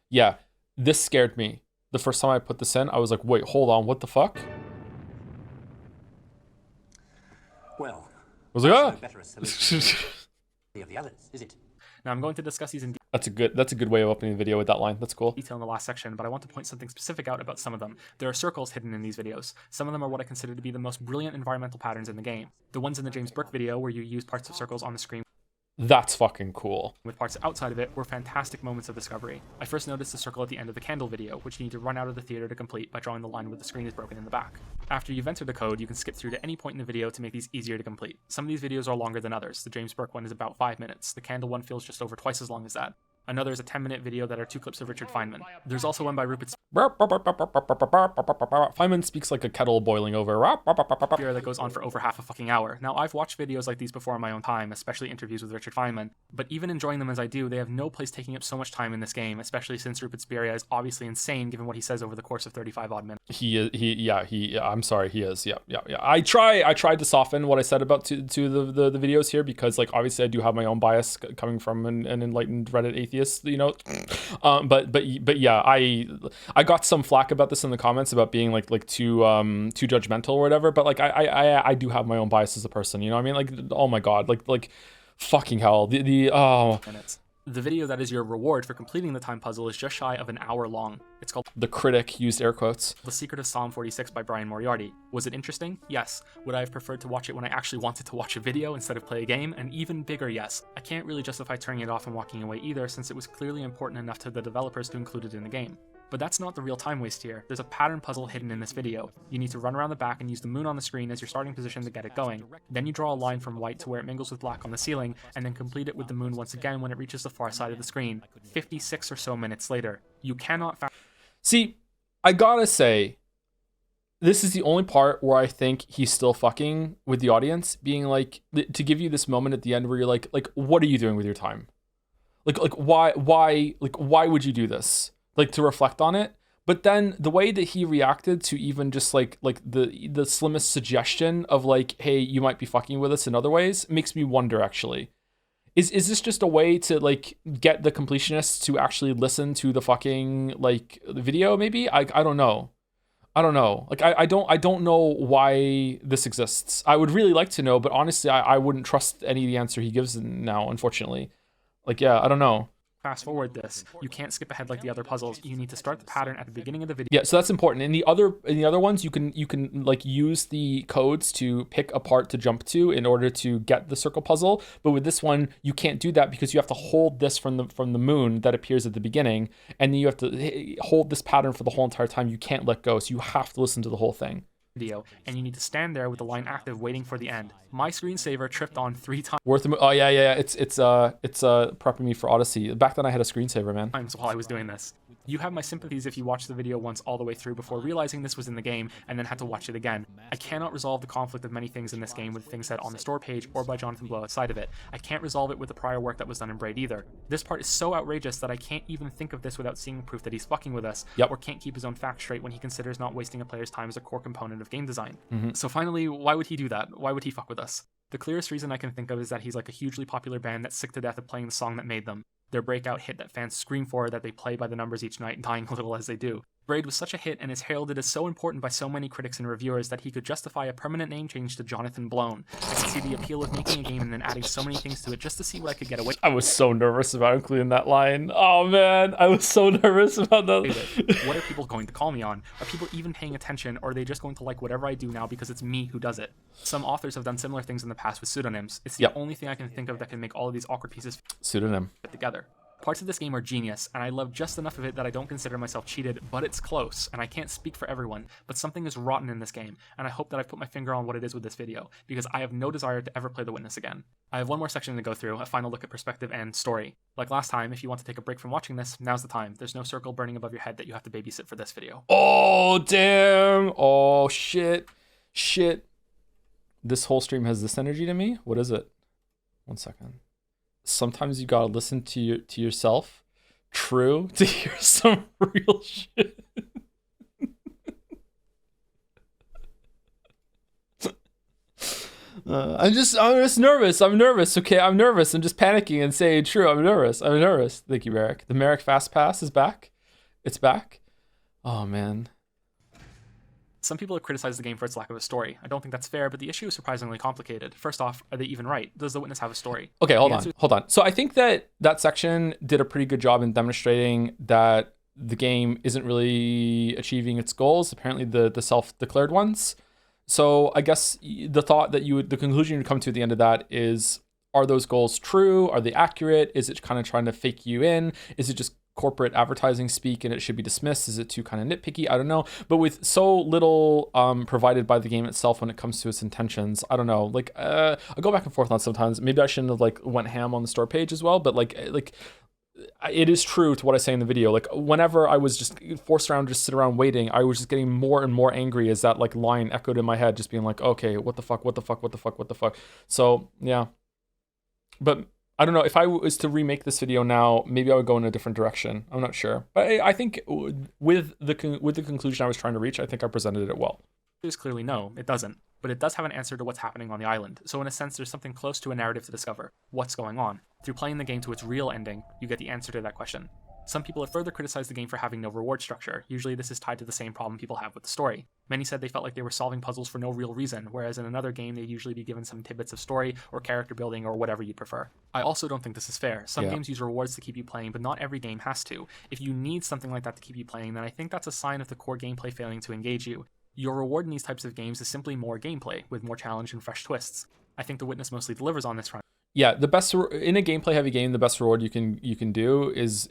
Yeah, this scared me. The first time I put this in, I was like, wait, hold on, what the fuck? Well, I was like, ah! no better a solution than of the others, is it? Now I'm going to discuss these in That's a good way of opening the video with that line. That's cool. Detail in the last section, but I want to point something specific out about some of them. There are circles hidden in these videos. Some of them are what I consider to be the most brilliant environmental patterns in the game. The ones in the James Burke video, where you use parts of circles on the screen That's fucking cool. with parts outside of it, were fantastic moments of discovery. I first noticed the circle at the end of the candle video, which you need to run out of the theater to complete by drawing the line where the screen is broken in the back. After you've entered the code, you can skip through to any point in the video to make these easier to complete. Some of these videos are longer than others. The James Burke one is about 5 minutes. The candle one feels just over twice as long as that. Another is a 10-minute video that are 2 clips of Richard Feynman. There's also one by Rupert Feynman speaks like a kettle boiling over. That goes on for over half a fucking hour. Now, I've watched videos like these before in my own time, especially interviews with Richard Feynman, but even enjoying them as I do, they have no place taking up so much time in this game, especially since Rupert Speria is obviously insane given what he says over the course of 35 odd minutes. I'm sorry, he is. Yeah. I tried to soften what I said about to the videos here, because like obviously I do have my own bias coming from an enlightened Reddit atheist, you know. But yeah, I got some flack about this in the comments about being like too judgmental or whatever, but like I do have my own bias as a person, you know what I mean? Like, oh my god, like fucking hell. The video that is your reward for completing the time puzzle is just shy of an hour long. It's called The Critic used air quotes. The Secret of Psalm 46 by Brian Moriarty. Was it interesting? Yes. Would I have preferred to watch it when I actually wanted to watch a video instead of play a game? An even bigger yes. I can't really justify turning it off and walking away either, since it was clearly important enough to the developers to include it in the game. But that's not the real time waste here. There's a pattern puzzle hidden in this video. You need to run around the back and use the moon on the screen as your starting position to get it going. Then you draw a line from white to where it mingles with black on the ceiling, and then complete it with the moon once again when it reaches the far side of the screen. 56 or so minutes later. You cannot See, I gotta say, this is the only part where I think he's still fucking with the audience, being like, to give you this moment at the end where you're like, what are you doing with your time? Why would you do this? Like, to reflect on it. But then the way that he reacted to even just like the slimmest suggestion of like, hey, you might be fucking with us in other ways, makes me wonder actually. Is this just a way to like get the completionists to actually listen to the fucking like the video maybe? I don't know. Like I don't know why this exists. I would really like to know, but honestly I wouldn't trust any of the answer he gives now, unfortunately. Like, yeah, I don't know. Fast forward this. You can't skip ahead like the other puzzles. You need to start the pattern at the beginning of the video. Yeah, so that's important. In the other ones, you can like use the codes to pick a part to jump to in order to get the circle puzzle. But with this one, you can't do that because you have to hold this from the moon that appears at the beginning, and then you have to hold this pattern for the whole entire time. You can't let go, so you have to listen to the whole thing. Video, and you need to stand there with the line active waiting for the end. My screensaver tripped on 3 times. Oh yeah. It's prepping me for Odyssey. Back then I had a screensaver, man. Times while I was doing this. You have my sympathies if you watched the video once all the way through before realizing this was in the game and then had to watch it again. I cannot resolve the conflict of many things in this game with things said on the store page or by Jonathan Blow outside of it. I can't resolve it with the prior work that was done in Braid either. This part is so outrageous that I can't even think of this without seeing proof that he's fucking with us, or can't keep his own facts straight when he considers not wasting a player's time as a core component of game design. So finally, why would he do that? Why would he fuck with us? The clearest reason I can think of is that he's like a hugely popular band that's sick to death of playing the song that made them. Their breakout hit that fans scream for, that they play by the numbers each night, dying a little as they do. Braid was such a hit and is heralded as so important by so many critics and reviewers that he could justify a permanent name change to Jonathan Blown. I could see the appeal of making a game and then adding so many things to it just to see what I could get away with. I was so nervous about including that line. Oh man, I was so nervous about that. What are people going to call me on? Are people even paying attention, or are they just going to like whatever I do now because it's me who does it? Some authors have done similar things in the past with pseudonyms. It's the only thing I can think of that can make all of these awkward pieces pseudonym fit together. Parts of this game are genius, and I love just enough of it that I don't consider myself cheated, but it's close, and I can't speak for everyone, but something is rotten in this game, and I hope that I've put my finger on what it is with this video, because I have no desire to ever play The Witness again. I have one more section to go through, a final look at perspective and story. Like last time, if you want to take a break from watching this, now's the time. There's no circle burning above your head that you have to babysit for this video. Oh, damn! Oh, shit. This whole stream has this energy to me? What is it? 1 second. Sometimes you gotta listen to yourself. True, to hear some real shit. I'm just nervous. I'm nervous. Okay, I'm nervous. I'm just panicking and saying true. I'm nervous. Thank you, Merrick. The Merrick Fast Pass is back. It's back. Oh man. Some people have criticized the game for its lack of a story. I don't think that's fair, but the issue is surprisingly complicated. First off, are they even right? Does The Witness have a story? Okay, hold on. So I think that section did a pretty good job in demonstrating that the game isn't really achieving its goals, apparently the self-declared ones. So I guess the conclusion you'd come to at the end of that is, are those goals true? Are they accurate? Is it kind of trying to fake you in? Is it just corporate advertising speak and it should be dismissed? Is it too kind of nitpicky? I don't know. But with so little provided by the game itself when it comes to its intentions, I don't know. Like I go back and forth on sometimes. Maybe I shouldn't have like went ham on the store page as well. But like it is true to what I say in the video. Like whenever I was just forced around, just sit around waiting, I was just getting more and more angry as that like line echoed in my head, just being like, okay, what the fuck, what the fuck, what the fuck, what the fuck. So yeah, but I don't know if I was to remake this video now, maybe I would go in a different direction. I'm not sure, but I think with the conclusion I was trying to reach, I think I presented it well. There's clearly no, it doesn't. But it does have an answer to what's happening on the island, so in a sense there's something close to a narrative to discover. What's going on? Through playing the game to its real ending, you get the answer to that question. Some people have further criticized the game for having no reward structure. Usually this is tied to the same problem people have with the story. Many said they felt like they were solving puzzles for no real reason, whereas in another game they'd usually be given some tidbits of story or character building or whatever you prefer. I also don't think this is fair. Some games use rewards to keep you playing, but not every game has to. If you need something like that to keep you playing, then I think that's a sign of the core gameplay failing to engage you. Your reward in these types of games is simply more gameplay, with more challenge and fresh twists. I think The Witness mostly delivers on this front. Yeah, the best in a gameplay heavy game, the best reward you can do is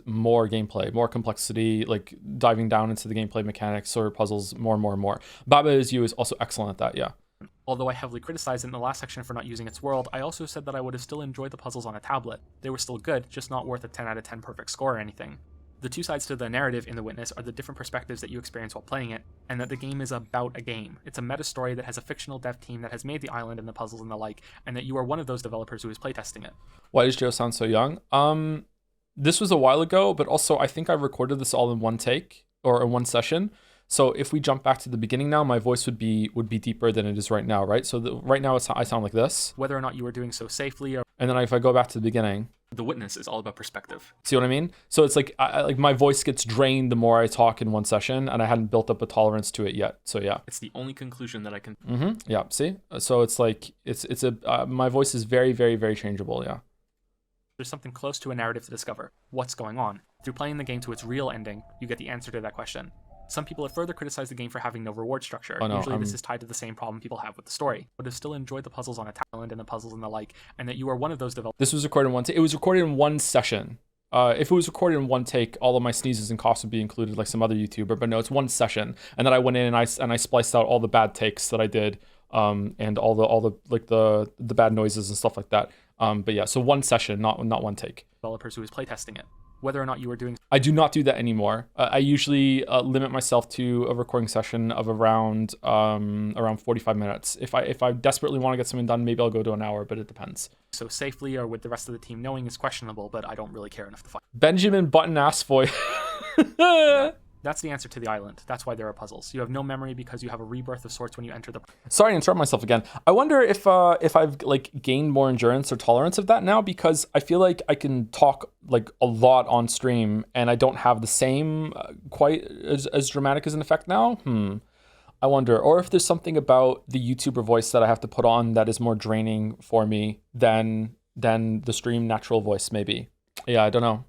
more gameplay, more complexity, like diving down into the gameplay mechanics or puzzles more. Baba Is You is also excellent at that, yeah. Although I heavily criticized it in the last section for not using its world, I also said that I would have still enjoyed the puzzles on a tablet. They were still good, just not worth a 10 out of 10 perfect score or anything. The two sides to the narrative in The Witness are the different perspectives that you experience while playing it, and that the game is about a game. It's a meta story that has a fictional dev team that has made the island and the puzzles and the like, and that you are one of those developers who is playtesting it. Why does Joe sound so young? This was a while ago, but also I think I recorded this all in one take or in one session. So if we jump back to the beginning now, my voice would be deeper than it is right now, right? So right now I sound like this. Whether or not you are doing so safely or... And then if I go back to the beginning... The Witness is all about perspective. See what I mean? So it's like like my voice gets drained the more I talk in one session, and I hadn't built up a tolerance to it yet. So yeah, it's the only conclusion that I can. Yeah. See, so it's like my voice is very, very, very changeable. Yeah. There's something close to a narrative to discover. What's going on? Through playing the game to its real ending, you get the answer to that question. Some people have further criticized the game for having no reward structure. Usually this is tied to the same problem people have with the story, but have still enjoyed the puzzles on a island and the puzzles and the like, and that you are one of those developers. This was recorded in one take. It was recorded in one session. If it was recorded in one take, all of my sneezes and coughs would be included like some other YouTuber, but no, it's one session. And then I went in and I spliced out all the bad takes that I did, and all the like the bad noises and stuff like that. But yeah, so one session, not one take. Developers who is playtesting it. Whether or not you are doing... I do not do that anymore. I usually limit myself to a recording session of around 45 minutes. If I desperately want to get something done, maybe I'll go to an hour, but it depends. So safely or with the rest of the team knowing is questionable, but I don't really care enough to find. Benjamin Button ass boy. That's the answer to the island. That's why there are puzzles. You have no memory because you have a rebirth of sorts when you enter the... Sorry to interrupt myself again. I wonder if I've like gained more endurance or tolerance of that now, because I feel like I can talk like a lot on stream and I don't have the same quite as dramatic as an effect now. I wonder. Or if there's something about the YouTuber voice that I have to put on that is more draining for me than the stream natural voice maybe. Yeah, I don't know.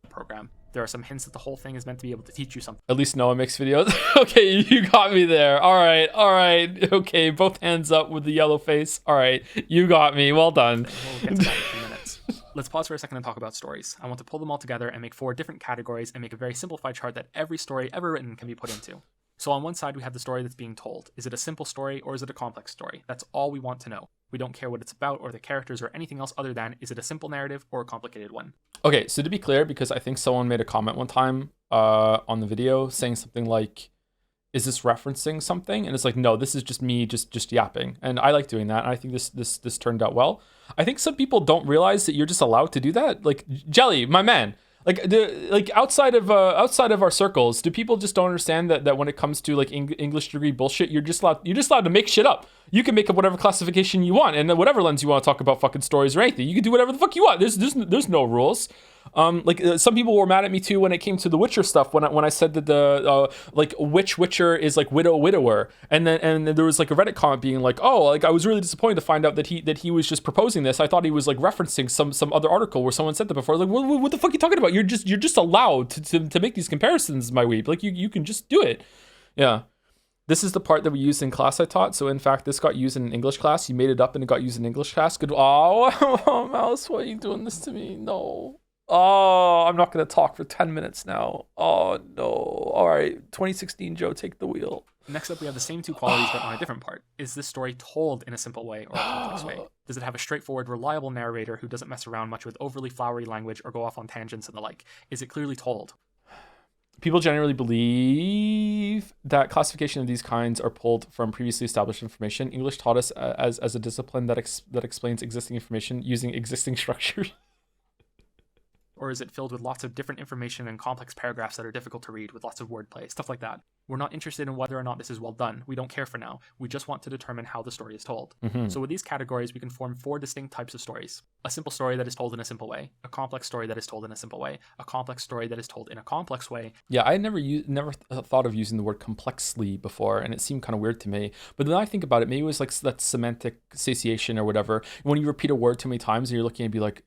Program. There are some hints that the whole thing is meant to be able to teach you something. At least Noah makes videos. Okay, you got me there. All right. Okay, both hands up with the yellow face. All right, you got me. Well done. We'll get to that in a few minutes. Let's pause for a second and talk about stories. I want to pull them all together and make 4 different categories and make a very simplified chart that every story ever written can be put into. So on one side, we have the story that's being told. Is it a simple story or is it a complex story? That's all we want to know. We don't care what it's about or the characters or anything else other than, is it a simple narrative or a complicated one? Okay, so to be clear, because I think someone made a comment one time on the video saying something like, is this referencing something? And it's like, no, this is just me just yapping. And I like doing that. And I think this turned out well. I think some people don't realize that you're just allowed to do that. Like, Jelly, my man. Like outside of our circles, do people just don't understand that when it comes to like English degree bullshit, you're just allowed to make shit up. You can make up whatever classification you want, and whatever lens you want to talk about fucking stories or anything. You can do whatever the fuck you want. There's no rules. Some people were mad at me too when it came to the Witcher stuff. When I said that the which Witcher is like widower, and there was like a Reddit comment being like, oh, like I was really disappointed to find out that he was just proposing this. I thought he was like referencing some other article where someone said that before. Like, what the fuck are you talking about? You're just allowed to make these comparisons, my weeb. Like you can just do it. Yeah. This is the part that we used in class I taught. So in fact, this got used in an English class. You made it up and it got used in English class. Good. Oh, Mouse, why are you doing this to me? No. Oh, I'm not going to talk for 10 minutes now. Oh, no. All right. 2016 Joe, take the wheel. Next up, we have the same two qualities, but on a different part. Is this story told in a simple way or a complex way? Does it have a straightforward, reliable narrator who doesn't mess around much with overly flowery language or go off on tangents and the like? Is it clearly told? People generally believe that classification of these kinds are pulled from previously established information. English taught us as a discipline that explains existing information using existing structures. Or is it filled with lots of different information and complex paragraphs that are difficult to read with lots of wordplay, stuff like that? We're not interested in whether or not this is well done. We don't care for now. We just want to determine how the story is told. So with these categories, we can form 4 distinct types of stories. A simple story that is told in a simple way, a complex story that is told in a simple way, a complex story that is told in a complex way. Yeah, I never thought of using the word complexly before, and it seemed kind of weird to me. But then I think about it, maybe it was like that semantic satiation or whatever. When you repeat a word too many times, and you're looking at be like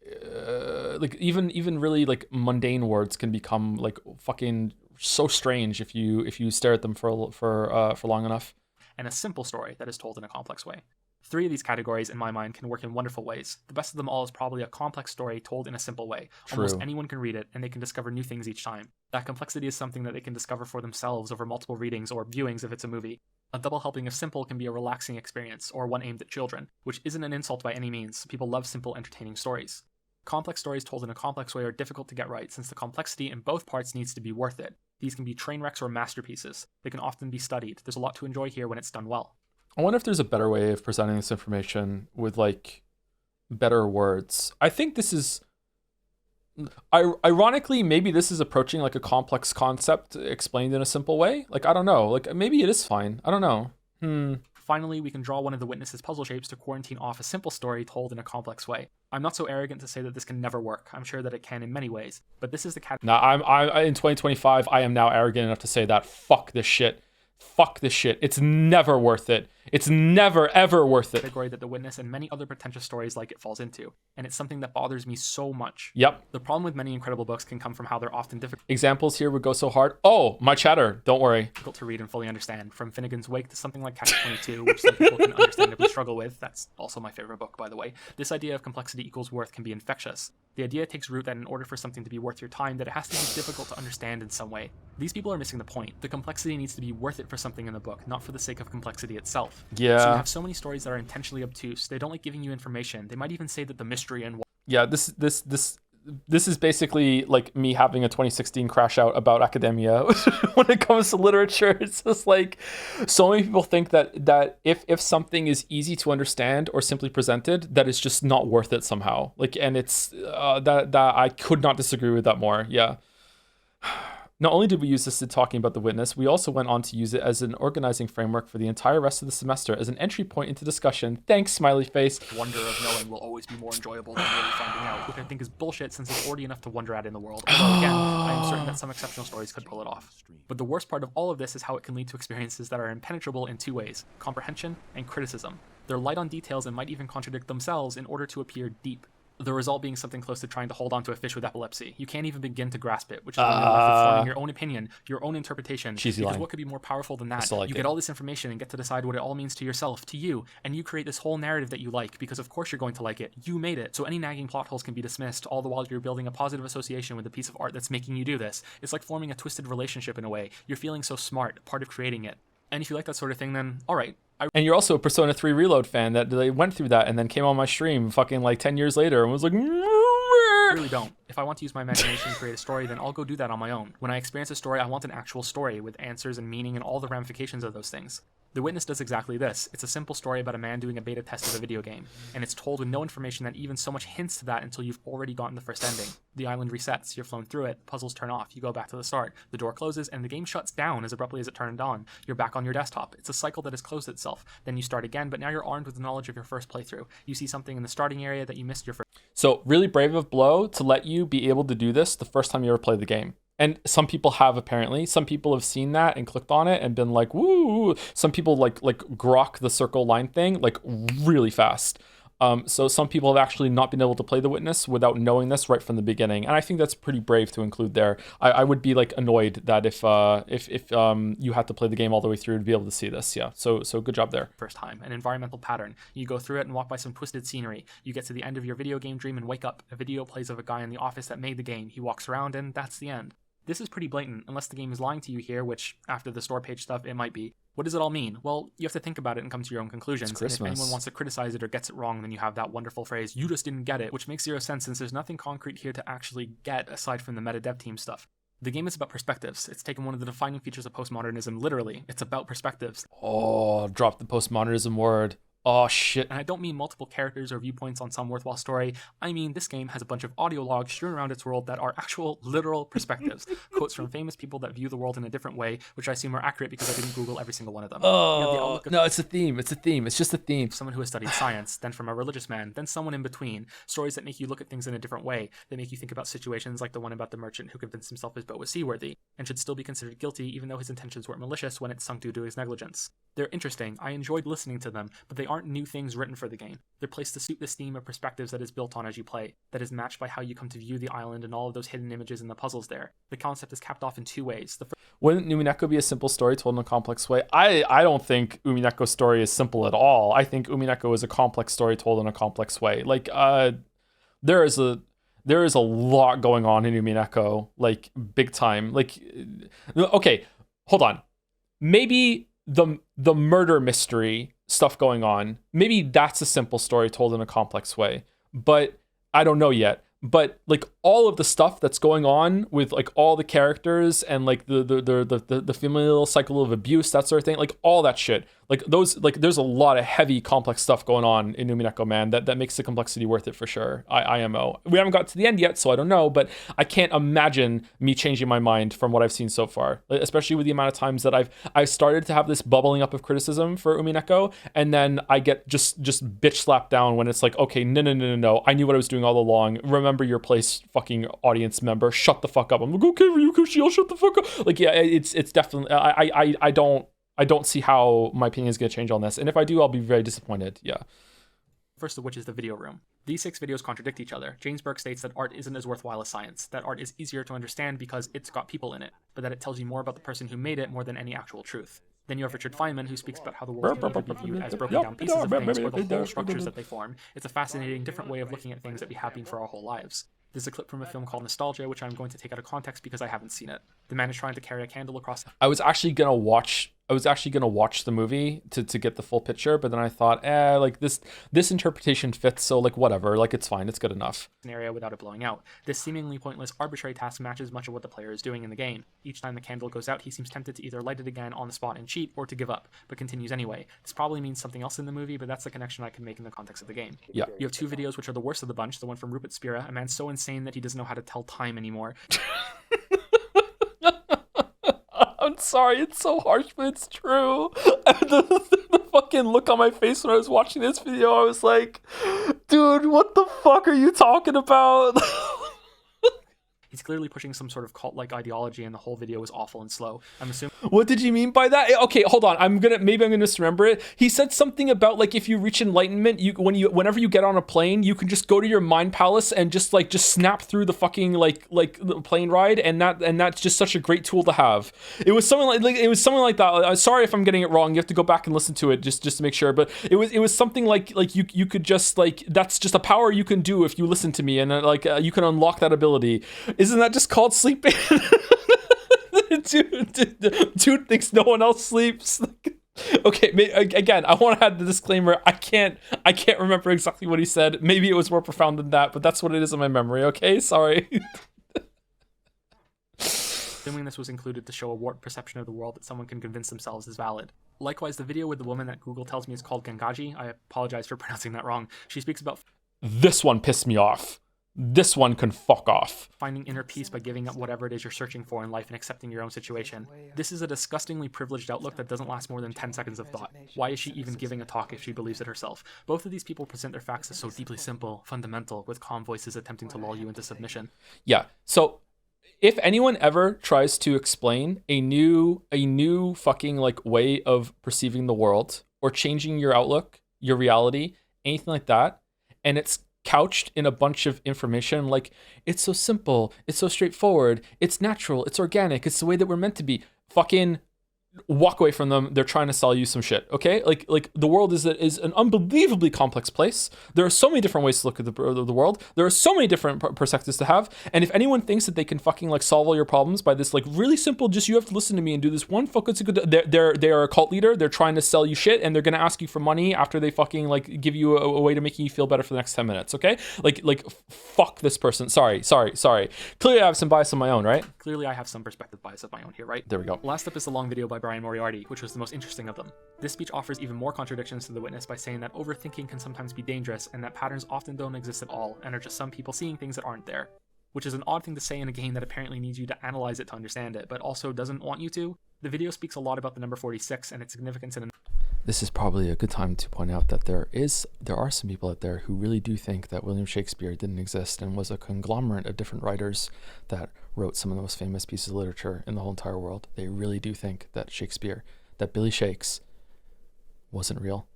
even really like mundane words can become like fucking so strange if you stare at them for long enough. And a simple story that is told in a complex way. 3 of these categories, in my mind, can work in wonderful ways. The best of them all is probably a complex story told in a simple way. True. Almost anyone can read it, and they can discover new things each time. That complexity is something that they can discover for themselves over multiple readings or viewings if it's a movie. A double helping of simple can be a relaxing experience, or one aimed at children, which isn't an insult by any means. People love simple, entertaining stories. Complex stories told in a complex way are difficult to get right, since the complexity in both parts needs to be worth it. These can be train wrecks or masterpieces. They can often be studied. There's a lot to enjoy here when it's done well. I wonder if there's a better way of presenting this information with like better words. I think this is ironically, maybe this is approaching like a complex concept explained in a simple way. Like, I don't know, like maybe it is fine. I don't know. Finally, we can draw one of the witness's puzzle shapes to quarantine off a simple story told in a complex way. I'm not so arrogant to say that this can never work. I'm sure that it can in many ways, but this is the category. Now, I'm in 2025. I am now arrogant enough to say that fuck this shit. Fuck this shit. It's never worth it. It's never, ever worth it. Category that The Witness and many other pretentious stories like it falls into, and it's something that bothers me so much. Yep. The problem with many incredible books can come from how they're often difficult. Examples here would go so hard. Oh, my chatter. Don't worry. Difficult to read and fully understand. From Finnegan's Wake to something like Catch-22, which some people can understandably struggle with. That's also my favorite book, by the way. This idea of complexity equals worth can be infectious. The idea takes root that in order for something to be worth your time, that it has to be difficult to understand in some way. These people are missing the point. The complexity needs to be worth it for something in the book, not for the sake of complexity itself. Yeah. So you have so many stories that are intentionally obtuse. They don't like giving you information. They might even say that the mystery and yeah, this is basically like me having a 2016 crash out about academia when it comes to literature. It's just like so many people think that if something is easy to understand or simply presented, that it's just not worth it somehow. Like, and it's that I could not disagree with that more. Yeah. Not only did we use this in talking about The Witness, we also went on to use it as an organizing framework for the entire rest of the semester as an entry point into discussion. Thanks, smiley face. Wonder of knowing will always be more enjoyable than really finding out, which I think is bullshit since there's already enough to wonder at in the world. Although again, I am certain that some exceptional stories could pull it off. But the worst part of all of this is how it can lead to experiences that are impenetrable in 2 ways: comprehension and criticism. They're light on details and might even contradict themselves in order to appear deep. The result being something close to trying to hold on to a fish with epilepsy. You can't even begin to grasp it, which is when you're left with forming your own opinion, your own interpretation. Cheesy because line. What could be more powerful than that? Like you get all this information and get to decide what it all means to yourself, to you, and you create this whole narrative that you like, because of course you're going to like it. You made it. So any nagging plot holes can be dismissed, all the while you're building a positive association with the piece of art that's making you do this. It's like forming a twisted relationship in a way. You're feeling so smart, part of creating it. And if you like that sort of thing, then all right. And you're also a Persona 3 Reload fan that they went through that and then came on my stream fucking like 10 years later and was like, I really don't. If I want to use my imagination to create a story, then I'll go do that on my own. When I experience a story, I want an actual story with answers and meaning and all the ramifications of those things. The Witness does exactly this. It's a simple story about a man doing a beta test of a video game, and it's told with no information that even so much hints to that until you've already gotten the first ending. The island resets, you're flown through it, puzzles turn off, you go back to the start, the door closes, and the game shuts down as abruptly as it turned on. You're back on your desktop. It's a cycle that has closed itself. Then you start again, but now you're armed with the knowledge of your first playthrough. You see something in the starting area that you missed your first. So really brave of Blow to let you be able to do this the first time you ever play the game. And some people have, apparently. Some people have seen that and clicked on it and been like, woo. Some people like grok the circle line thing like really fast. So some people have actually not been able to play The Witness without knowing this right from the beginning, and I think that's pretty brave to include there. I would be like annoyed that if you had to play the game all the way through to be able to see this. Yeah, so good job there. First time, an environmental pattern. You go through it and walk by some twisted scenery. You get to the end of your video game dream and wake up. A video plays of a guy in the office that made the game. He walks around and that's the end. This is pretty blatant, unless the game is lying to you here, which, after the store page stuff, it might be. What does it all mean? Well, you have to think about it and come to your own conclusions. And if anyone wants to criticize it or gets it wrong, then you have that wonderful phrase, "you just didn't get it," which makes zero sense since there's nothing concrete here to actually get aside from the meta dev team stuff. The game is about perspectives. It's taken one of the defining features of postmodernism literally. It's about perspectives. Oh, drop the postmodernism word. Oh, shit. And I don't mean multiple characters or viewpoints on some worthwhile story. I mean, this game has a bunch of audio logs strewn around its world that are actual, literal perspectives. Quotes from famous people that view the world in a different way, which I assume are accurate because I didn't Google every single one of them. Oh, no, it's a theme. It's a theme. It's just a theme. Someone who has studied science, then from a religious man, then someone in between. Stories that make you look at things in a different way. They make you think about situations like the one about the merchant who convinced himself his boat was seaworthy, and should still be considered guilty even though his intentions weren't malicious when it sunk due to his negligence. They're interesting. I enjoyed listening to them, but they aren't new things written for the game. They're placed to suit this theme of perspectives that is built on as you play, that is matched by how you come to view the island and all of those hidden images and the puzzles there. The concept is capped off in two ways. Wouldn't Umineko be a simple story told in a complex way? I don't think Umineko's story is simple at all. I think Umineko is a complex story told in a complex way. Like, there is a lot going on in Umineko, like, big time. Like, okay, hold on. Maybe the murder mystery stuff going on, maybe that's a simple story told in a complex way, but I don't know yet. But like all of the stuff that's going on with like all the characters and like the familial cycle of abuse, that sort of thing, like all that shit, like those, like there's a lot of heavy complex stuff going on in Umineko, man, that makes the complexity worth it for sure. IMO. We haven't got to the end yet, so I don't know, but I can't imagine me changing my mind from what I've seen so far, especially with the amount of times that I've started to have this bubbling up of criticism for Umineko, and then I get just bitch slapped down when it's like, okay, no, I knew what I was doing all along. Remember your place, fucking audience member. Shut the fuck up. I'm like, okay, Ryukoshi, I'll shut the fuck up. Like, yeah, it's definitely, I don't see how my opinion is going to change on this. And if I do, I'll be very disappointed. Yeah. First of which is the video room. These 6 videos contradict each other. James Burke states that art isn't as worthwhile as science, that art is easier to understand because it's got people in it, but that it tells you more about the person who made it more than any actual truth. Then you have Richard Feynman, who speaks about how the world can be viewed as broken down pieces of things or the whole structures that they form. It's a fascinating, different way of looking at things that we have been for our whole lives. There's a clip from a film called Nostalgia, which I'm going to take out of context because I haven't seen it. The man is trying to carry a candle across. I was actually gonna watch the movie to get the full picture, but then I thought, like this interpretation fits, so like whatever, like it's fine, it's good enough. Scenario without it blowing out. This seemingly pointless, arbitrary task matches much of what the player is doing in the game. Each time the candle goes out, he seems tempted to either light it again on the spot and cheat, or to give up, but continues anyway. This probably means something else in the movie, but that's the connection I can make in the context of the game. Yeah. You have 2 videos which are the worst of the bunch. The one from Rupert Spira, a man so insane that he doesn't know how to tell time anymore. I'm sorry, it's so harsh, but it's true. The fucking look on my face when I was watching this video, I was like, dude, what the fuck are you talking about? He's clearly pushing some sort of cult-like ideology, and the whole video is awful and slow. I'm assuming. What did you mean by that? Okay, hold on. Maybe I'm gonna misremember it. He said something about like if you reach enlightenment, whenever you get on a plane, you can just go to your mind palace and just snap through the fucking like the plane ride, and that's just such a great tool to have. It was something like that. I'm sorry if I'm getting it wrong. You have to go back and listen to it just to make sure. But it was something like you could just that's just a power you can do if you listen to me, and you can unlock that ability. Isn't that just called sleeping? dude thinks no one else sleeps. Okay, again, I want to add the disclaimer. I can't remember exactly what he said. Maybe it was more profound than that, but that's what it is in my memory. Okay, sorry. Assuming this was included to show a warped perception of the world that someone can convince themselves is valid. Likewise, the video with the woman that Google tells me is called Gengaji. I apologize for pronouncing that wrong. She speaks about. This one pissed me off. This one can fuck off. Finding inner peace by giving up whatever it is you're searching for in life and accepting your own situation. This is a disgustingly privileged outlook that doesn't last more than 10 seconds of thought. Why is she even giving a talk if she believes it herself? Both of these people present their facts as so deeply simple, fundamental, with calm voices attempting to lull you into submission. Yeah, so if anyone ever tries to explain a new fucking way of perceiving the world or changing your outlook, your reality, anything like that, and it's couched in a bunch of information like it's so simple, it's so straightforward, it's natural, it's organic, it's the way that we're meant to be. Fucking walk away from them. They're trying to sell you some shit. Okay, like the world is an unbelievably complex place. There are so many different ways to look at the world. There are so many different perspectives to have. And if anyone thinks that they can fucking like solve all your problems by this like really simple, just you have to listen to me and do this one focus, they're a cult leader. They're trying to sell you shit, and they're gonna ask you for money after they fucking like give you a way to make you feel better for the next 10 minutes. Okay, like fuck this person. Sorry. Clearly I have some bias of my own, right? Clearly I have some perspective bias of my own here, right? There we go. Last up is the long video by Brian Moriarty, which was the most interesting of them. This speech offers even more contradictions to the witness by saying that overthinking can sometimes be dangerous and that patterns often don't exist at all and are just some people seeing things that aren't there. Which is an odd thing to say in a game that apparently needs you to analyze it to understand it, but also doesn't want you to. The video speaks a lot about the number 46 and its significance in This is probably a good time to point out that there are some people out there who really do think that William Shakespeare didn't exist and was a conglomerate of different writers that wrote some of the most famous pieces of literature in the whole entire world. They really do think that Shakespeare, that Billy Shakes, wasn't real.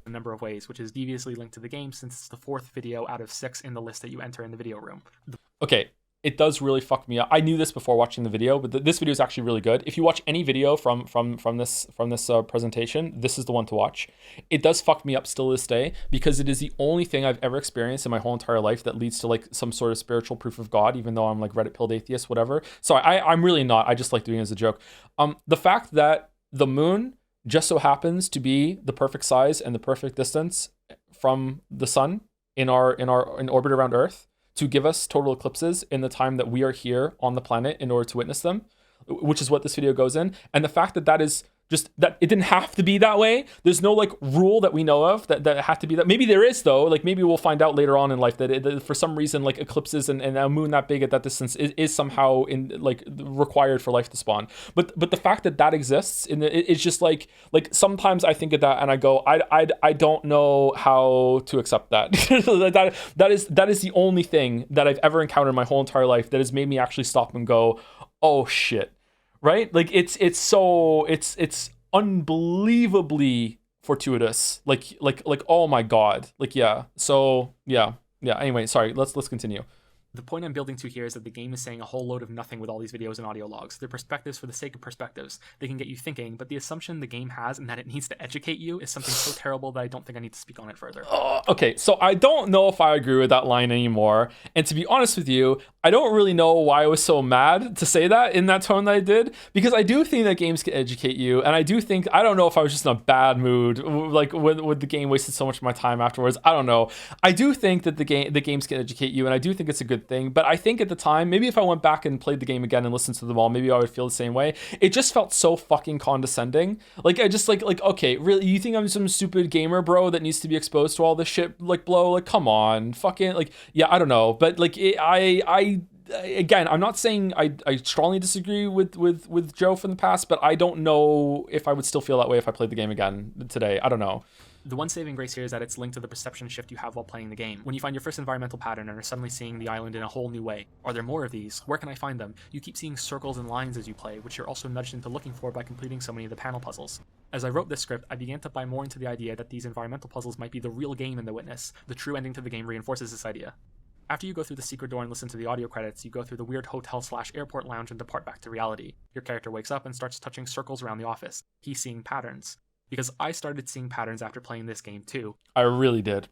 a number of ways, which is deviously linked to the game since it's the 4th video out of 6 in the list that you enter in the video room. Okay, it does really fuck me up. I knew this before watching the video, but this video is actually really good. If you watch any video from this presentation, this is the one to watch. It does fuck me up still to this day because it is the only thing I've ever experienced in my whole entire life that leads to like some sort of spiritual proof of God, even though I'm like Reddit pilled atheist, whatever. So I'm really not. I just like doing it as a joke. The fact that the moon just so happens to be the perfect size and the perfect distance from the sun in orbit around Earth, to give us total eclipses in the time that we are here on the planet in order to witness them, which is what this video goes in. And the fact that that is just that it didn't have to be that way. There's no like rule that we know of that it had to be that. Maybe there is though. Like maybe we'll find out later on in life that for some reason like eclipses and a moon that big at that distance is somehow required for life to spawn. But the fact that that exists it's just like sometimes I think of that and I go I don't know how to accept that. that is the only thing that I've ever encountered in my whole entire life that has made me actually stop and go, oh shit. Right? Like it's unbelievably fortuitous. Like oh my god. Like yeah. So yeah. Anyway, sorry. Let's continue. The point I'm building to here is that the game is saying a whole load of nothing with all these videos and audio logs. They're perspectives for the sake of perspectives. They can get you thinking, but the assumption the game has and that it needs to educate you is something so terrible that I don't think I need to speak on it further. Okay, so I don't know if I agree with that line anymore. And to be honest with you, I don't really know why I was so mad to say that in that tone that I did, because I do think that games can educate you. And I do think, I don't know if I was just in a bad mood, like when the game wasted so much of my time afterwards. I don't know. I do think that the games can educate you, and I do think it's a good thing. But I think at the time, maybe if I went back and played the game again and listened to them all, maybe I would feel the same way. It just felt so fucking condescending. Like I just like okay, really, you think I'm some stupid gamer bro that needs to be exposed to all this shit? Like blow, like come on, fucking like yeah, I don't know, but like again, I'm not saying I strongly disagree with Joe from the past, but I don't know if I would still feel that way if I played the game again today. I don't know. The one saving grace here is that it's linked to the perception shift you have while playing the game. When you find your first environmental pattern and are suddenly seeing the island in a whole new way. Are there more of these? Where can I find them? You keep seeing circles and lines as you play, which you're also nudged into looking for by completing so many of the panel puzzles. As I wrote this script, I began to buy more into the idea that these environmental puzzles might be the real game in The Witness. The true ending to the game reinforces this idea. After you go through the secret door and listen to the audio credits, you go through the weird hotel/airport lounge and depart back to reality. Your character wakes up and starts touching circles around the office. He's seeing patterns. Because I started seeing patterns after playing this game too. I really did.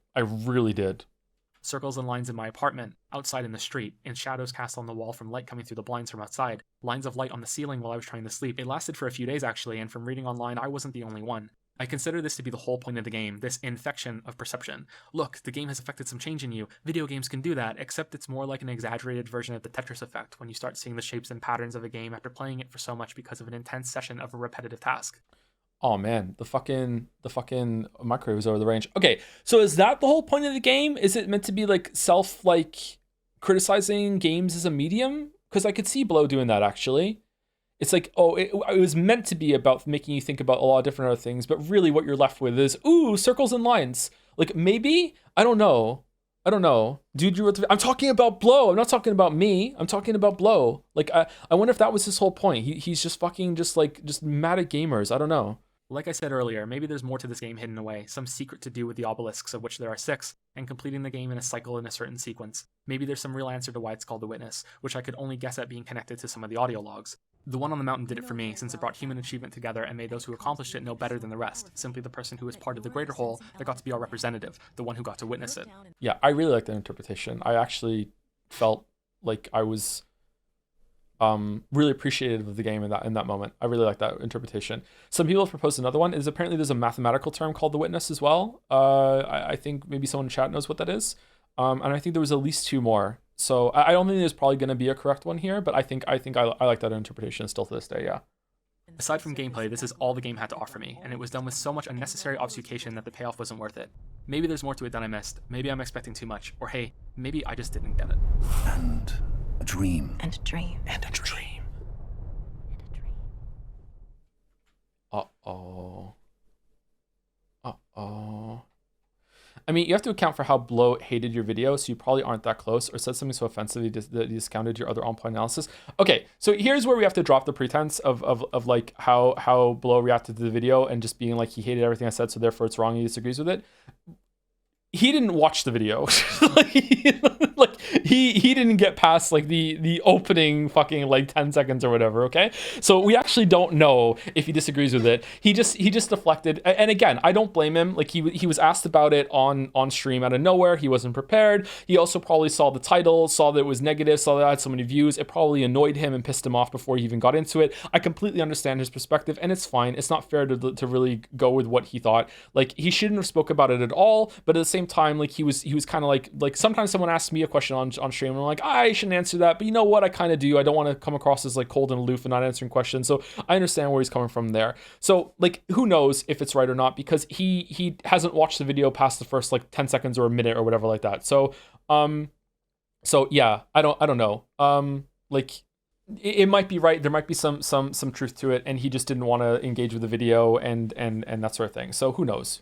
Circles and lines in my apartment, outside in the street, and shadows cast on the wall from light coming through the blinds from outside, lines of light on the ceiling while I was trying to sleep. It lasted for a few days actually, and from reading online, I wasn't the only one. I consider this to be the whole point of the game, this infection of perception. Look, the game has affected some change in you. Video games can do that, except it's more like an exaggerated version of the Tetris effect, when you start seeing the shapes and patterns of a game after playing it for so much because of an intense session of a repetitive task. Oh man, the fucking microwave is over the range. Okay, so is that the whole point of the game? Is it meant to be like criticizing games as a medium? Because I could see Blow doing that actually. It's like, oh, it was meant to be about making you think about a lot of different other things, but really what you're left with is, ooh, circles and lines. Like maybe, I don't know. Dude, I'm talking about Blow. I'm not talking about me. I'm talking about Blow. Like I wonder if that was his whole point. He's just fucking just mad at gamers. I don't know. Like I said earlier, maybe there's more to this game hidden away, some secret to do with the obelisks, of which there are 6, and completing the game in a cycle in a certain sequence. Maybe there's some real answer to why it's called The Witness, which I could only guess at being connected to some of the audio logs. The one on the mountain did it for me, since it brought human achievement together and made those who accomplished it know better than the rest, simply the person who was part of the greater whole that got to be our representative, the one who got to witness it. Yeah, I really like that interpretation. I actually felt like I was really appreciative of the game in that moment. I really like that interpretation. Some people have proposed another one. Is apparently there's a mathematical term called the witness as well. I think maybe someone in chat knows what that is. And I think there was at least 2 more. So I don't think there's probably going to be a correct one here, but I think I like that interpretation still to this day. Yeah. Aside from gameplay, this is all the game had to offer me, and it was done with so much unnecessary obfuscation that the payoff wasn't worth it. Maybe there's more to it than I missed. Maybe I'm expecting too much, or hey, maybe I just didn't get it. And a dream. And a dream. And a dream. Uh-oh. Uh-oh. I mean, you have to account for how Blow hated your video, so you probably aren't that close, or said something so offensive that he discounted your other on-point analysis. Okay, so here's where we have to drop the pretense of like how Blow reacted to the video and just being like he hated everything I said, so therefore it's wrong, he disagrees with it. He didn't watch the video. like he didn't get past like the opening fucking like 10 seconds or whatever, okay? So we actually don't know if he disagrees with it. He just deflected. And again, I don't blame him. Like he was asked about it on stream out of nowhere. He wasn't prepared. He also probably saw the title, saw that it was negative, saw that it had so many views. It probably annoyed him and pissed him off before he even got into it. I completely understand his perspective, and it's fine. It's not fair to really go with what he thought. Like he shouldn't have spoke about it at all, but at the same time, like he was kind of like sometimes someone asks me a question on stream and I'm like, I shouldn't answer that, but you know what, I kind of do. I don't want to come across as like cold and aloof and not answering questions, so I understand where he's coming from there. So like, who knows if it's right or not, because he hasn't watched the video past the first like 10 seconds or a minute or whatever like that. So yeah, I don't know. Like it might be right, there might be some truth to it, and he just didn't want to engage with the video and that sort of thing. So who knows?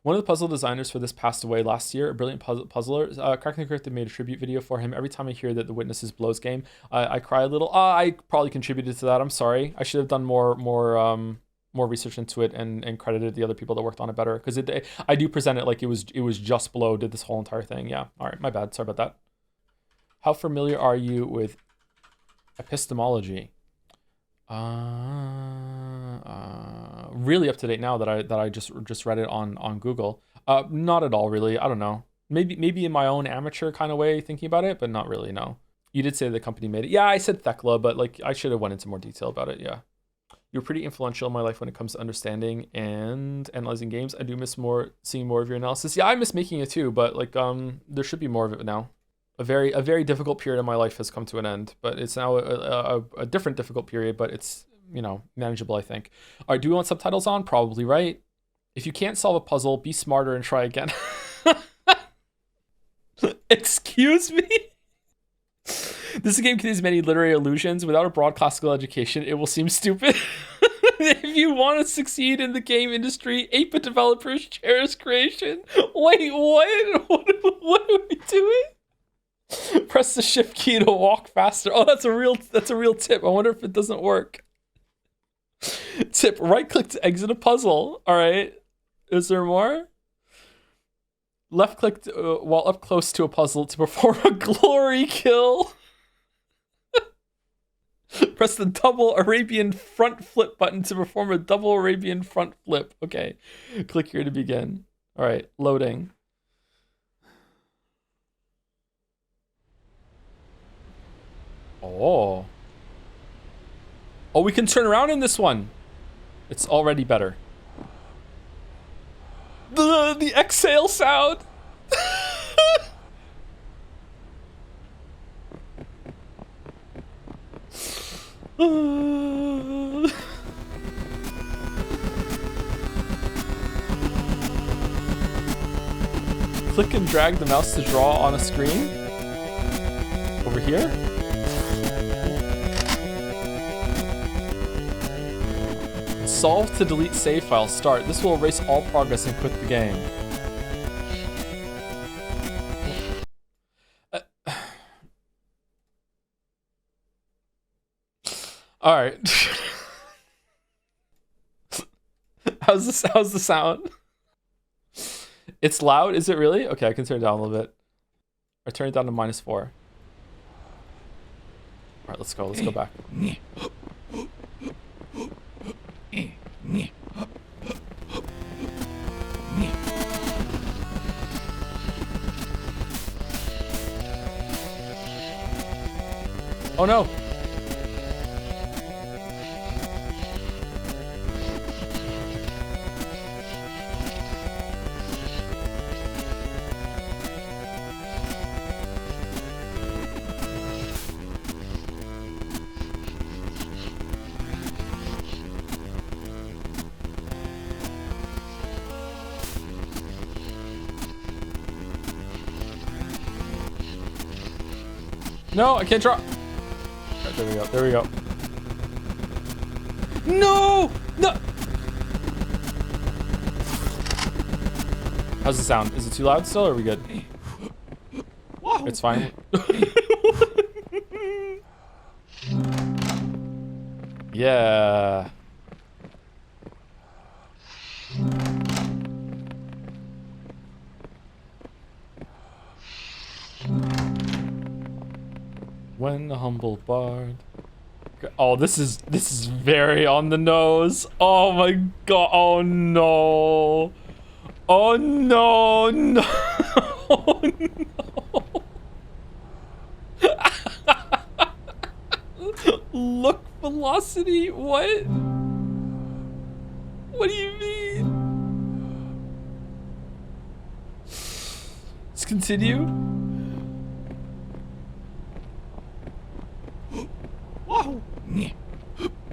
One of the puzzle designers for this passed away last year, a brilliant puzzler. Cracking the Crypt made a tribute video for him. Every time I hear that The Witness is Blow's game, I cry a little. I probably contributed to that. I'm sorry. I should have done more research into it and credited the other people that worked on it better, because I do present it like it was just Blow did this whole entire thing. Yeah. All right. My bad. Sorry about that. How familiar are you with epistemology? Really up to date now that I just read it on Google. Not at all, really. I don't know. Maybe in my own amateur kind of way thinking about it, but not really. No. You did say the company made it. Yeah, I said Thekla, but like I should have went into more detail about it. Yeah. You're pretty influential in my life when it comes to understanding and analyzing games. I do miss seeing more of your analysis. Yeah, I miss making it too, but like there should be more of it now. A very difficult period of my life has come to an end, but it's now a different difficult period, but it's, you know, manageable, I think. All right, do we want subtitles on? Probably, right? If you can't solve a puzzle, be smarter and try again. Excuse me? This game contains many literary allusions. Without a broad classical education, it will seem stupid. If you want to succeed in the game industry, 8-bit developers cherish creation. Wait, what? What are we doing? Press the shift key to walk faster. Oh, that's a real tip. I wonder if it doesn't work. Tip, right click to exit a puzzle. All right. Is there more? Left click while up close to a puzzle to perform a glory kill. Press the double Arabian front flip button to perform a double Arabian front flip. Okay. Click here to begin. All right. Loading. Oh, we can turn around in this one. It's already better. The exhale sound. Click and drag the mouse to draw on a screen. Over here. Solve to delete save file. Start. This will erase all progress and quit the game. All right. How's the sound? It's loud. Is it really? Okay, I can turn it down a little bit. Or turn it down to -4. All right, let's go. Let's go back. Oh no. No, I can't draw. Right, there we go. There we go. No! No! How's the sound? Is it too loud still, or are we good? It's fine. Yeah. When the humble bard. Oh, this is very on the nose. Oh my god. Oh no. Oh no. No. Oh no. Look velocity. What? What do you mean? Let's continue.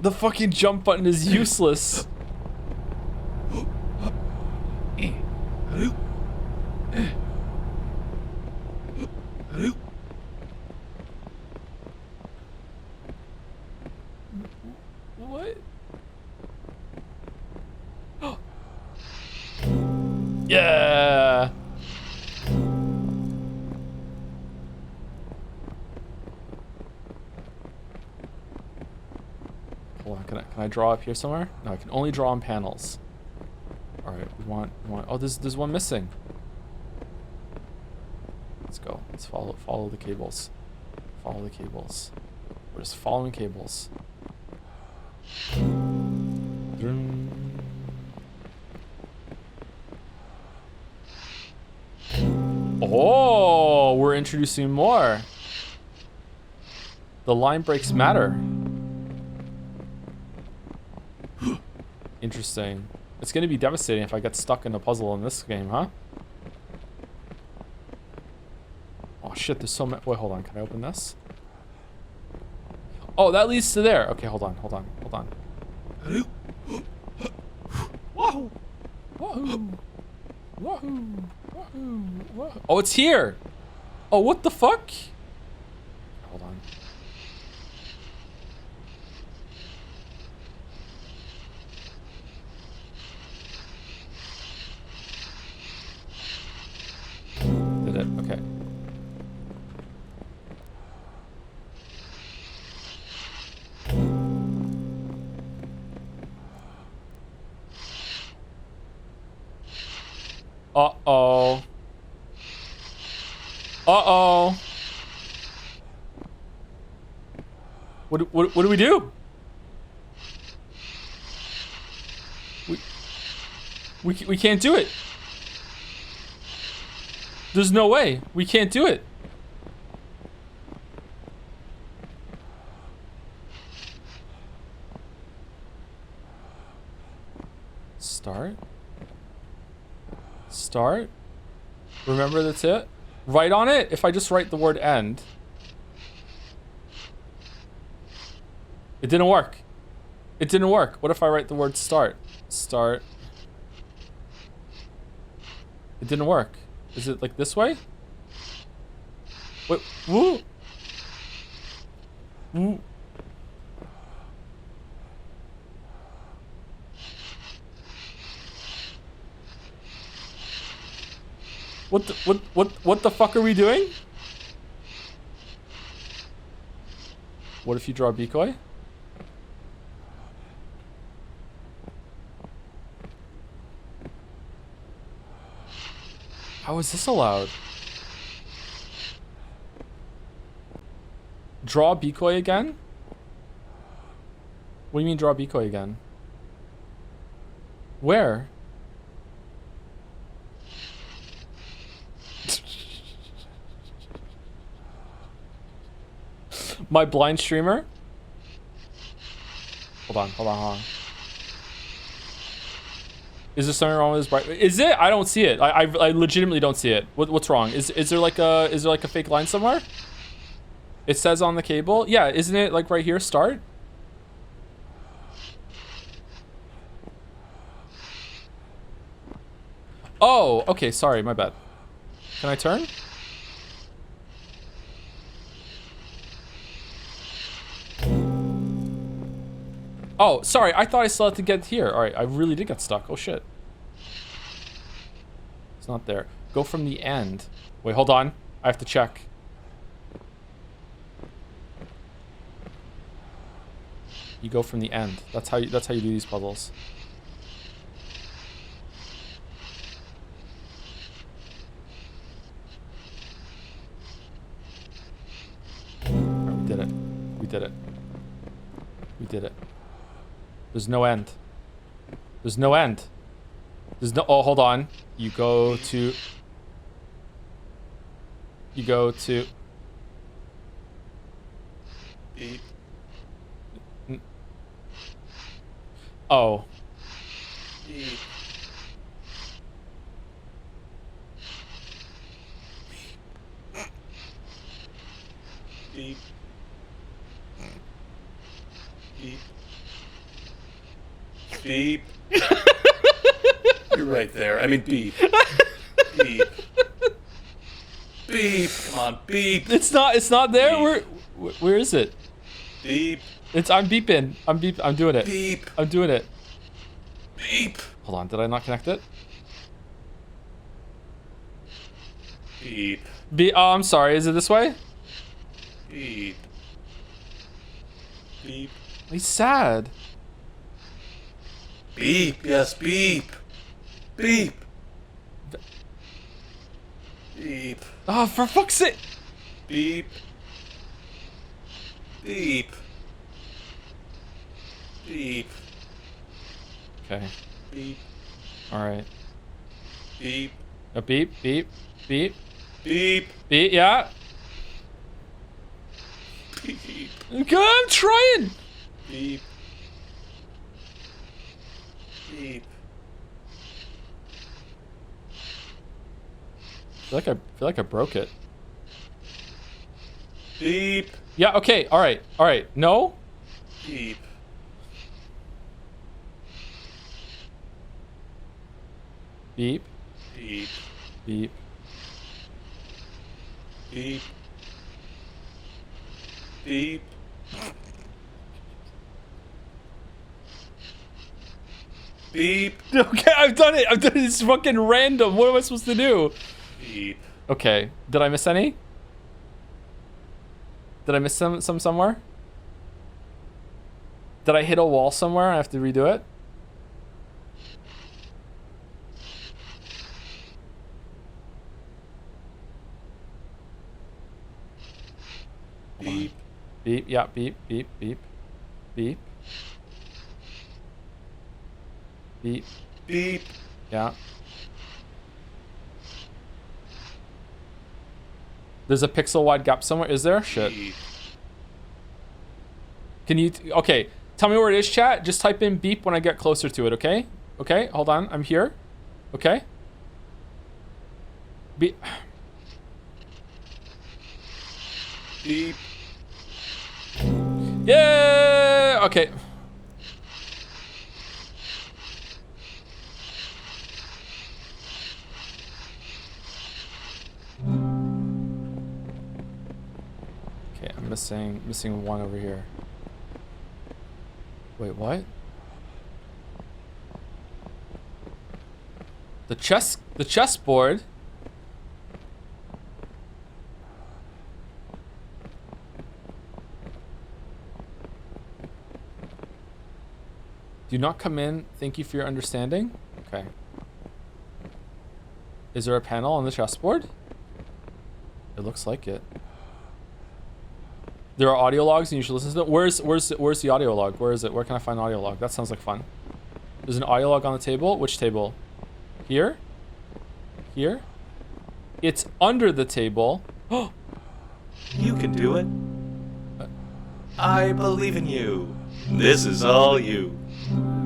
The fucking jump button is useless. What? Yeah. Hold on, can I draw up here somewhere? No, I can only draw on panels. All right, we want. Oh, there's one missing. Let's go. Let's follow the cables. Follow the cables. We're just following cables. Oh, we're introducing more. The line breaks matter. Interesting. It's gonna be devastating if I get stuck in a puzzle in this game, huh? Oh shit, there's so many. Wait, hold on. Can I open this? Oh, that leads to there. Okay, hold on. Wahoo! Wahoo! Wahoo! Wahoo! Wahoo! Oh, it's here! Oh, what the fuck? Hold on. Did it? Okay. Uh-oh. Uh-oh. What do we do? We can't do it. There's no way. We can't do it. Start. Start. Remember, that's it. Write on it. If I just write the word end. It didn't work. It didn't work. What if I write the word start? Start. It didn't work. Is it like this way? Wait, woo! Woo. What the fuck are we doing? What if you draw a decoy? How is this allowed? Draw decoy again? What do you mean draw decoy again? Where? My blind streamer? Hold on. Is there something wrong with this bright? Is it? I don't see it. I legitimately don't see it. What's wrong? Is there like a fake line somewhere? It says on the cable. Yeah, isn't it like right here? Start. Oh, okay. Sorry, my bad. Can I turn? Oh, sorry. I thought I still had to get here. All right, I really did get stuck. Oh shit. It's not there. Go from the end. Wait, hold on. I have to check. You go from the end. That's how you do these puzzles. Right, we did it. We did it. We did it. There's no end. There's no end. There's no. Oh, hold on. You go to. Oh. Beep. Beep. Beep. You're right there. I mean, beep. Beep. Beep. Come on, beep. It's not there. Where is it? Beep. I'm beeping. I'm doing it. Beep. I'm doing it. Beep. Hold on. Did I not connect it? Beep. Oh, I'm sorry. Is it this way? Beep. Beep. He's sad. Beep. Yes, beep. Beep. Beep. Oh, for fuck's sake. Beep. Beep. Beep. Okay. Beep. All right. Beep. A beep, beep, beep. Beep. Beep, yeah. Beep. Okay, I'm trying. Beep. Beep. I feel like I broke it. Beep. Yeah, okay, all right. No? Beep. Beep. Beep. Beep. Beep. Beep. Beep. Okay, I've done it. It's fucking random. What am I supposed to do? Beep. Okay. Did I miss any? Did I miss some somewhere? Did I hit a wall somewhere? I have to redo it. Beep. Beep. Yeah. Beep. Beep. Beep. Beep. Beep. Beep. Yeah. There's a pixel wide gap somewhere. Is there? Shit. Beep. Can you... Okay. Tell me where it is, chat. Just type in beep when I get closer to it, okay? Okay. Hold on. I'm here. Okay. Beep. Beep. Yeah. Okay. Okay, I'm missing one over here. Wait, what? The chessboard. Do not come in. Thank you for your understanding. Okay. Is there a panel on the chessboard? It looks like it. There are audio logs and you should listen to them. Where's the audio log? Where is it? Where can I find an audio log? That sounds like fun. There's an audio log on the table. Which table? Here? Here? It's under the table. You can do it. I believe in you. This is all you.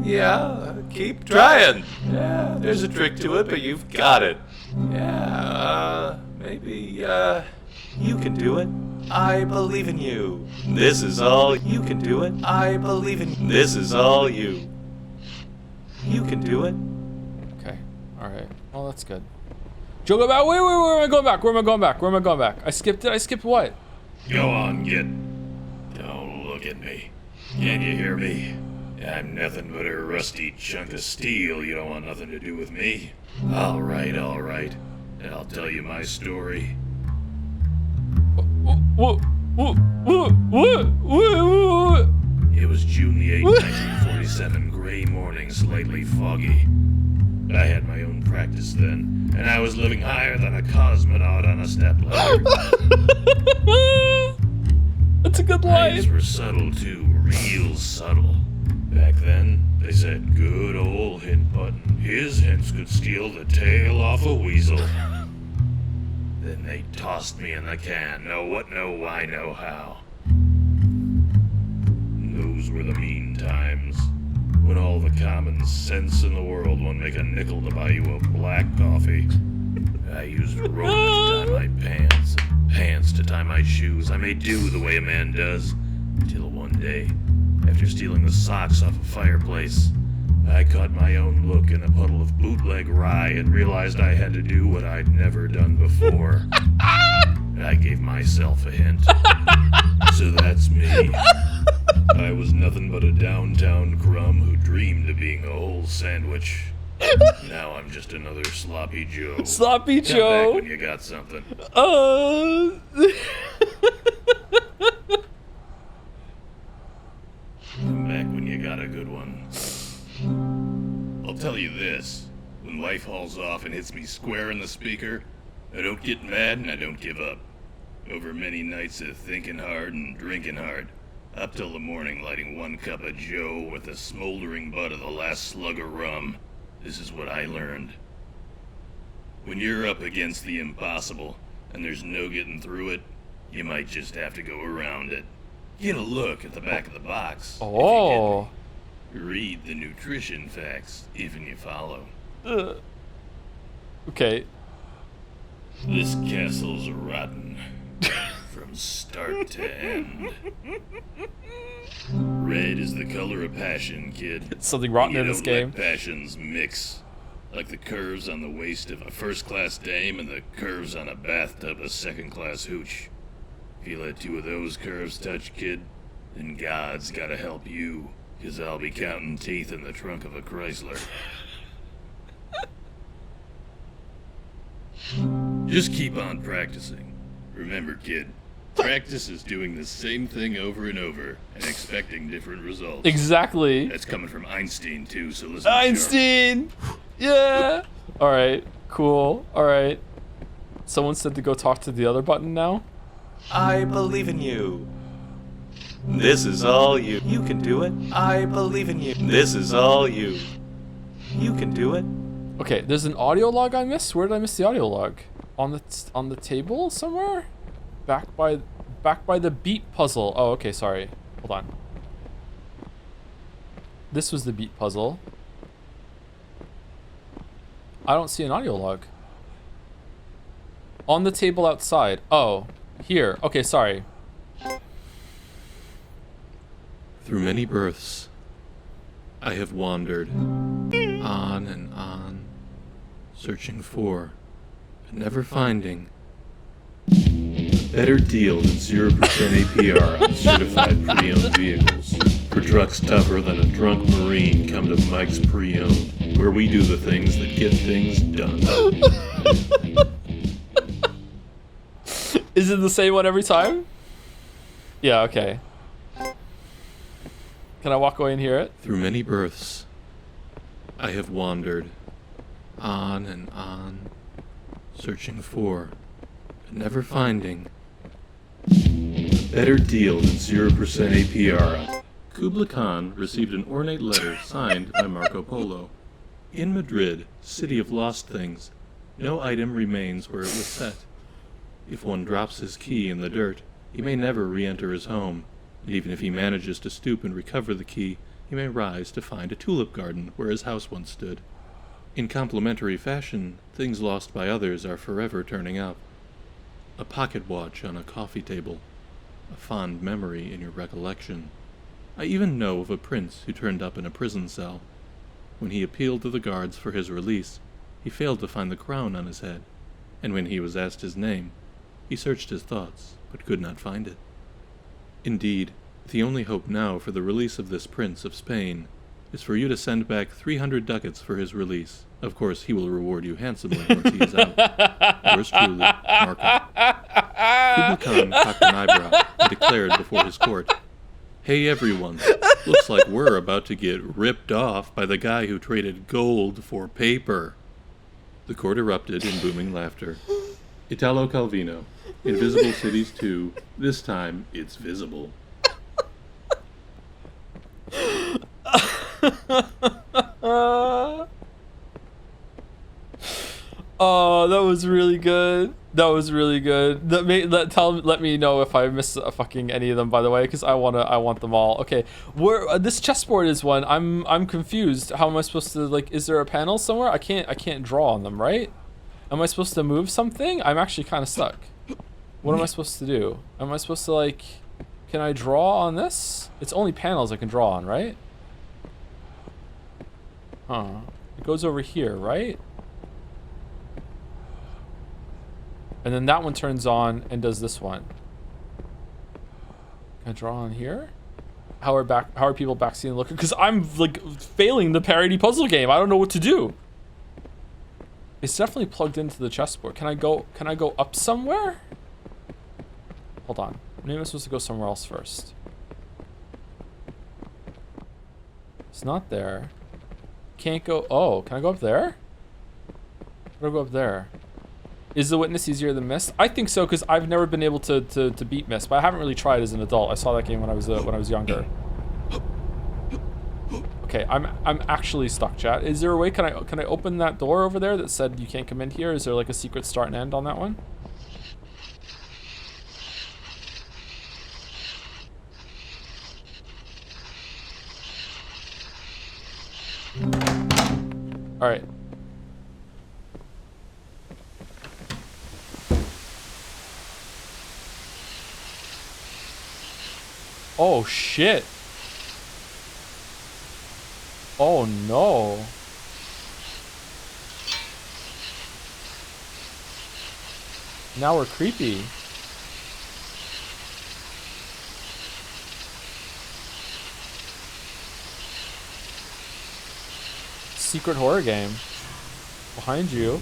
Yeah, keep trying. Yeah, there's a trick to it, but you've got it. Yeah, maybe, you can do it. I believe in you. This is all you can do it. I believe in this is all you. You can do it. Okay. All right. Well, that's good. Joe, go back. Wait. Where am I going back? Where am I going back? Where am I going back? I skipped it. I skipped what? Go on, kid. Don't look at me. Can you hear me? I'm nothing but a rusty chunk of steel. You don't want nothing to do with me. All right. I'll tell you my story. What? It was June the 8th, 1947, gray morning, slightly foggy. I had my own practice then, and I was living higher than a cosmonaut on a stepladder. That's a good line. Lights were subtle too, real subtle. Back then, they said good old hint button. His hints could steal the tail off a weasel. Then they tossed me in the can. Know what, know why, know how. Those were the mean times. When all the common sense in the world won't make a nickel to buy you a black coffee. I used a rope to tie my pants, and pants to tie my shoes. I made do the way a man does. Till one day, after stealing the socks off a fireplace, I caught my own look in a puddle of bootleg rye and realized I had to do what I'd never done before. I gave myself a hint. So that's me. I was nothing but a downtown crumb who dreamed of being a whole sandwich. Now I'm just another sloppy Joe. Sloppy Come Joe. back when you got something. Come back when you got a good one. I'll tell you this. When life hauls off and hits me square in the speaker, I don't get mad and I don't give up. Over many nights of thinking hard and drinking hard, up till the morning lighting one cup of Joe with the smoldering butt of the last slug of rum, this is what I learned. When you're up against the impossible and there's no getting through it, you might just have to go around it. Get a look at the back of the box. Oh. Read the nutrition facts, even you follow. Okay. This castle's rotten. From start to end. Red is the color of passion, kid. It's something rotten in this game. Let passions mix. Like the curves on the waist of a first-class dame and the curves on a bathtub of second-class hooch. If you let two of those curves touch, kid, then God's gotta help you. 'Cause I'll be counting teeth in the trunk of a Chrysler. Just keep on practicing. Remember, kid, practice is doing the same thing over and over and expecting different results. Exactly. That's coming from Einstein, too, so listen Einstein! Yeah! Alright, cool. Alright. Someone said to go talk to the other button now? I believe in you. This is all you. You can do it. I believe in you. This is all you. You can do it. Okay, there's an audio log I missed. Where did I miss the audio log? On the table somewhere? Back by the beat puzzle. Oh, okay, sorry. Hold on. This was the beat puzzle. I don't see an audio log. On the table outside. Oh, here. Okay, sorry. Through many births, I have wandered on and on, searching for, but never finding, a better deal than 0% APR on certified pre-owned vehicles. For trucks tougher than a drunk Marine, come to Mike's Pre-Owned, where we do the things that get things done. Is it the same one every time? Yeah, okay. Can I walk away and hear it? Through many births, I have wandered on and on, searching for, but never finding a better deal than 0% APR. Kubla Khan received an ornate letter signed by Marco Polo. In Madrid, city of lost things, no item remains where it was set. If one drops his key in the dirt, he may never re-enter his home, and even if he manages to stoop and recover the key, he may rise to find a tulip garden where his house once stood. In complementary fashion, things lost by others are forever turning up. A pocket watch on a coffee table, a fond memory in your recollection. I even know of a prince who turned up in a prison cell. When he appealed to the guards for his release, he failed to find the crown on his head, and when he was asked his name, he searched his thoughts, but could not find it. Indeed, the only hope now for the release of this prince of Spain is for you to send back 300 ducats for his release. Of course, he will reward you handsomely once he is out. Yours truly, Marco. Kubla Khan cocked an eyebrow and declared before his court, "Hey everyone, looks like we're about to get ripped off by the guy who traded gold for paper." The court erupted in booming laughter. Italo Calvino, Invisible Cities 2, this time it's visible. Oh, that was really good. That was really good. Let me know if I missed fucking any of them, by the way, because I want them all. Okay, this chessboard is one. I'm confused. How am I supposed to, like? Is there a panel somewhere? I can't draw on them, right? Am I supposed to move something? I'm actually kind of stuck. What am I supposed to do? Am I supposed to, like? Can I draw on this? It's only panels I can draw on, right? Huh. It goes over here, right? And then that one turns on and does this one. Can I draw on here? How are people backseeing looking? Because I'm like failing the parody puzzle game. I don't know what to do. It's definitely plugged into the chessboard. Can I go up somewhere? Hold on. Maybe I'm supposed to go somewhere else first. It's not there. Can't go. Oh, can I go up there? Or go up there? Is the witness easier than Myst? I think so, because I've never been able to beat Myst, but I haven't really tried as an adult. I saw that game when I was younger. Okay, I'm actually stuck, chat. Is there a way? Can I open that door over there that said you can't come in here? Is there like a secret start and end on that one? All right. Oh shit. Oh no. Now we're creepy. Secret horror game. Behind you.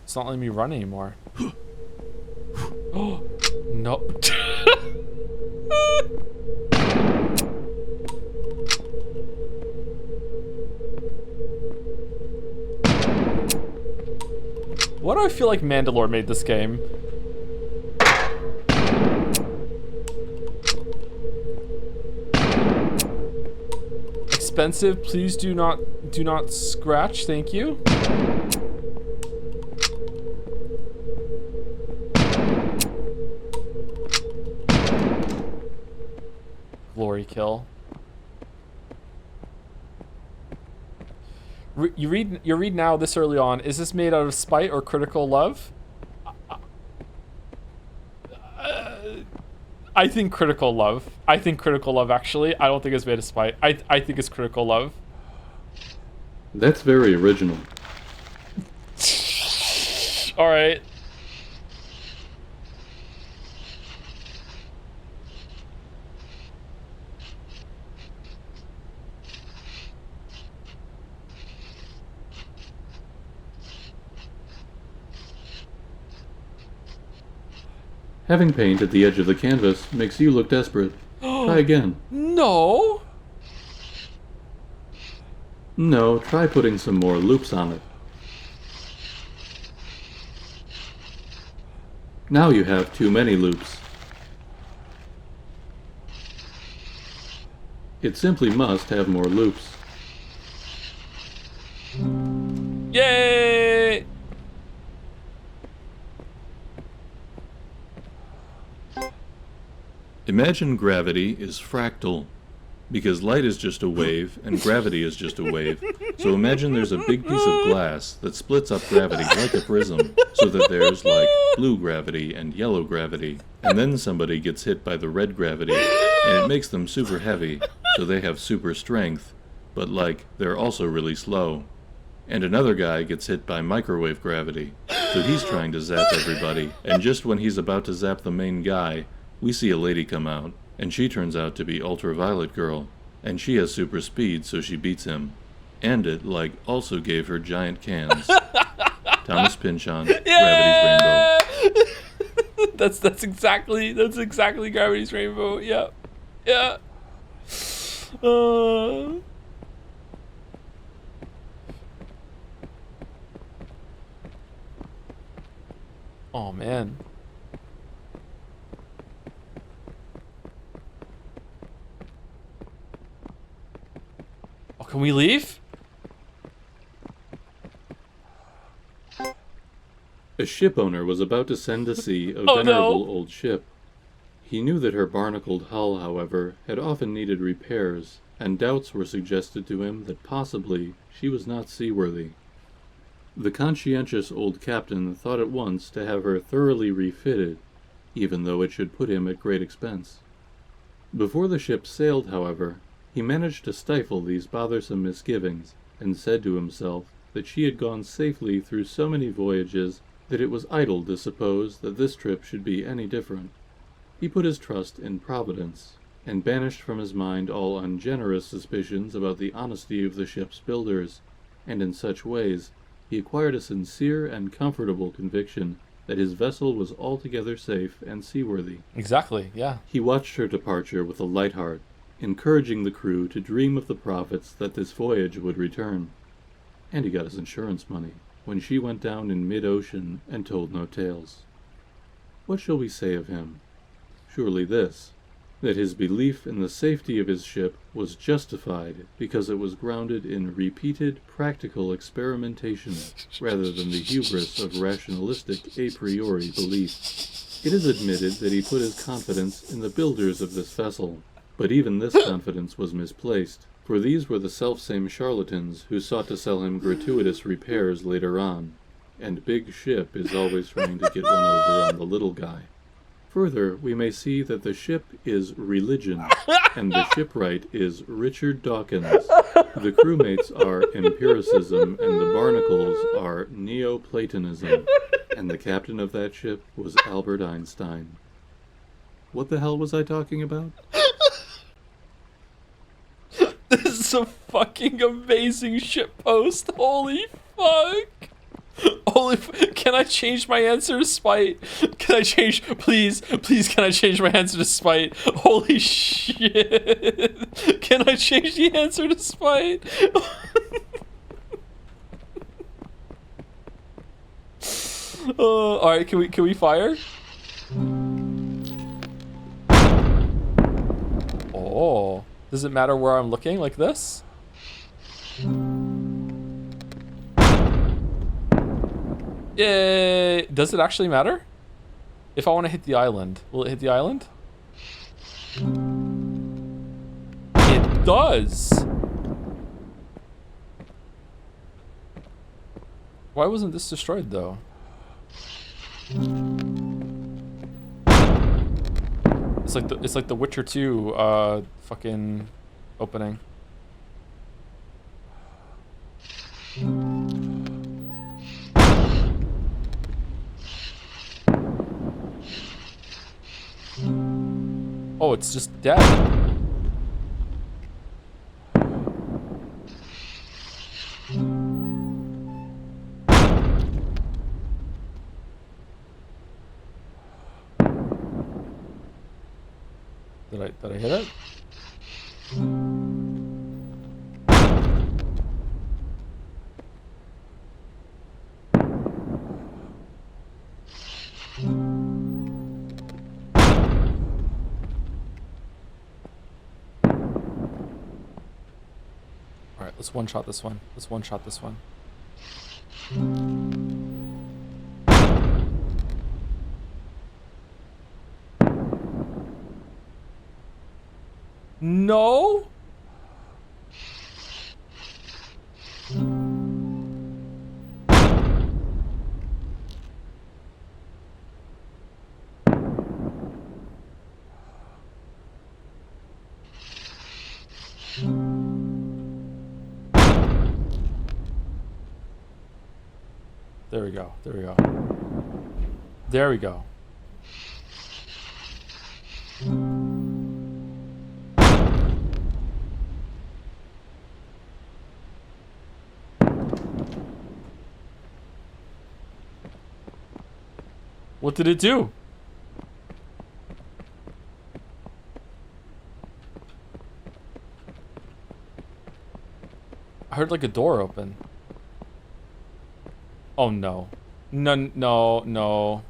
It's not letting me run anymore. Oh no. Why do I feel like Mandalore made this game? Expensive, please do not scratch, thank you. Glory kill. You read now this early on. Is this made out of spite or critical love? I think critical love. I think critical love, actually. I don't think it's made of spite. I think it's critical love. That's very original. Alright. Having paint at the edge of the canvas makes you look desperate. Try again. No. No, try putting some more loops on it. Now you have too many loops. It simply must have more loops. Yay! Imagine gravity is fractal, because light is just a wave and gravity is just a wave. So imagine there's a big piece of glass that splits up gravity like a prism, so that there's like blue gravity and yellow gravity. And then somebody gets hit by the red gravity, and it makes them super heavy, so they have super strength, but like they're also really slow. And another guy gets hit by microwave gravity, so he's trying to zap everybody, and just when he's about to zap the main guy, we see a lady come out, and she turns out to be Ultraviolet Girl, and she has super speed, so she beats him. And it, like, also gave her giant cans. Thomas Pynchon, Gravity's Rainbow. That's exactly Gravity's Rainbow. Yeah. Yeah. Oh man. Oh, can we leave? A ship owner was about to send to sea a venerable old ship. He knew that her barnacled hull, however, had often needed repairs, and doubts were suggested to him that possibly she was not seaworthy. The conscientious old captain thought at once to have her thoroughly refitted, even though it should put him at great expense. Before the ship sailed, however, he managed to stifle these bothersome misgivings, and said to himself that she had gone safely through so many voyages that it was idle to suppose that this trip should be any different. He put his trust in Providence, and banished from his mind all ungenerous suspicions about the honesty of the ship's builders, and in such ways he acquired a sincere and comfortable conviction that his vessel was altogether safe and seaworthy. Exactly, yeah. He watched her departure with a light heart, encouraging the crew to dream of the profits that this voyage would return. And he got his insurance money when she went down in mid-ocean and told no tales. What shall we say of him? Surely this, that his belief in the safety of his ship was justified because it was grounded in repeated practical experimentation rather than the hubris of rationalistic a priori belief. It is admitted that he put his confidence in the builders of this vessel, but even this confidence was misplaced, for these were the selfsame charlatans who sought to sell him gratuitous repairs later on, and Big Ship is always trying to get one over on the little guy. Further, we may see that the ship is religion, and the shipwright is Richard Dawkins. The crewmates are empiricism, and the barnacles are Neoplatonism, and the captain of that ship was Albert Einstein. What the hell was I talking about? This is a fucking amazing shitpost. Holy fuck. Can I change my answer to spite? Can I change, please, can I change my answer to spite? Holy shit. Can I change the answer to spite? Alright, can we fire? Oh, does it matter where I'm looking like this? Yay! Does it actually matter? If I want to hit the island, will it hit the island? It does! Why wasn't this destroyed though? It's like the Witcher 2 fucking opening. Oh, it's just dead. Did I hit it? Let's one-shot this one. Let's one-shot this one. No? There we go. There we go. There we go. What did it do? I heard like a door open. Oh no. No, no, no.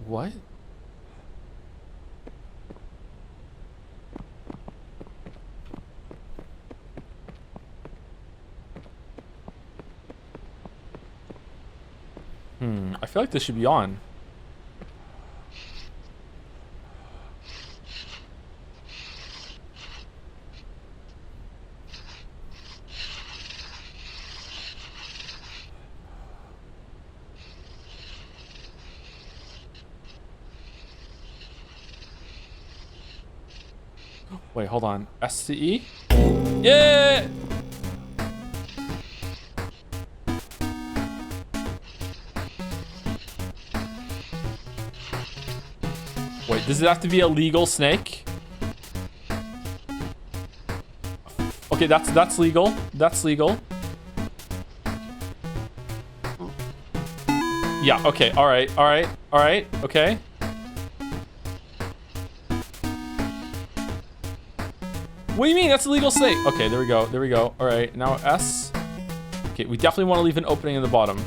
What? I feel like this should be on. Wait, hold on. SCE? Yeah! Wait, does it have to be a legal snake? Okay, that's legal. That's legal. Yeah, okay, alright, alright, alright, okay. What do you mean? That's a legal snake. Okay, there we go. There we go. All right, now S. Okay, we definitely want to leave an opening in the bottom.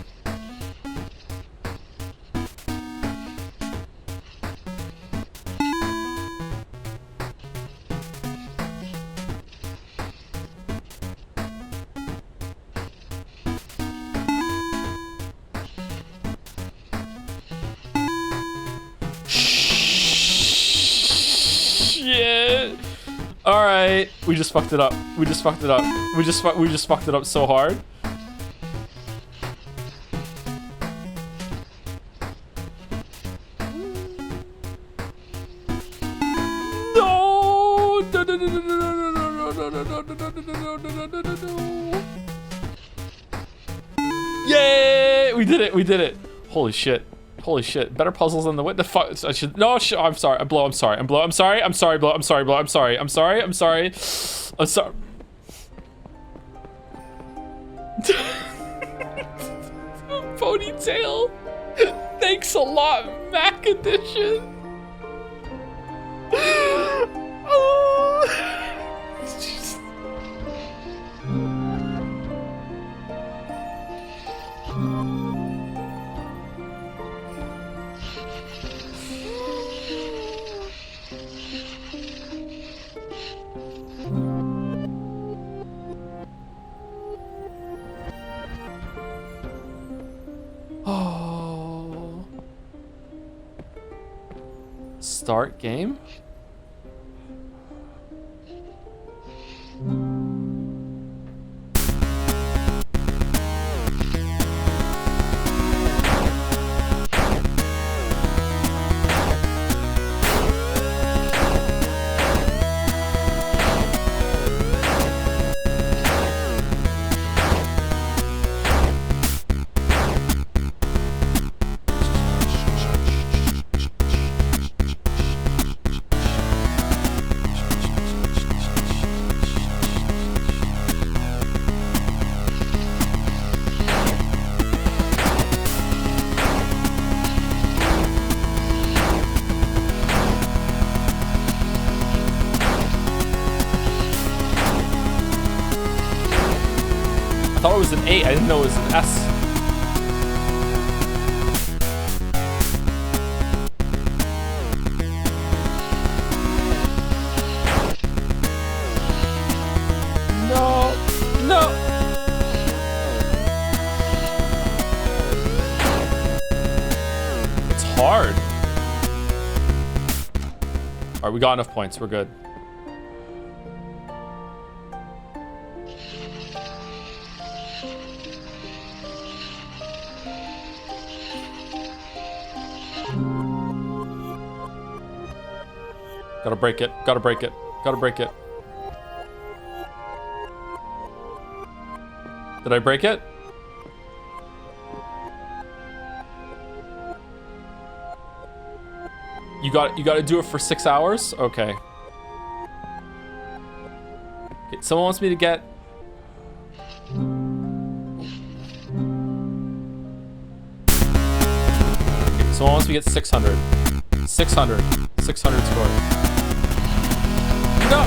Shit. All right, we just fucked it up. We just fucked it up. We just fucked it up so hard. No! Yay! We did it. We did it. Holy shit. Holy shit. Better puzzles than the what the fuck? I should no I'm sorry. I'm Blow. I'm sorry. I'm Blow. I'm sorry. I'm sorry, Blow. I'm sorry, Blow. I'm sorry. I'm sorry. I'm sorry. I'm sorry. Ponytail. Thanks a lot, Mac Edition. Oh. Start game? I thought it was an 8. I didn't know it was an S. hard. All right, we got enough points. We're good. Gotta break it. Gotta break it. Gotta break it. Did I break it? You got to do it for 6 hours? Okay. Someone wants me to get... Okay, someone wants me to get 600. 600. 600 scores. No!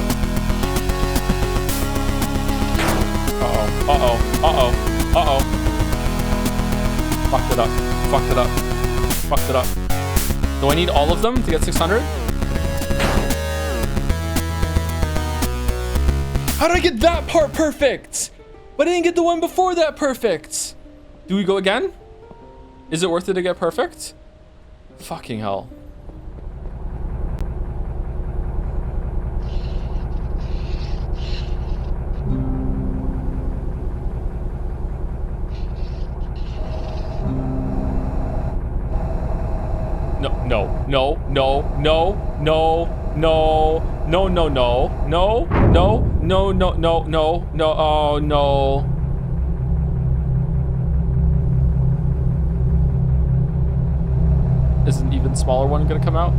Uh-oh. Uh-oh. Uh-oh. Uh-oh. Fucked it up. Fucked it up. Fucked it up. Do I need all of them to get 600? How did I get that part perfect? But I didn't get the one before that perfect. Do we go again? Is it worth it to get perfect? Fucking hell. No, no, no, no, no, no, no, no, no, no, no, no, no, no, no, no, no, oh no. Is an even smaller one gonna come out?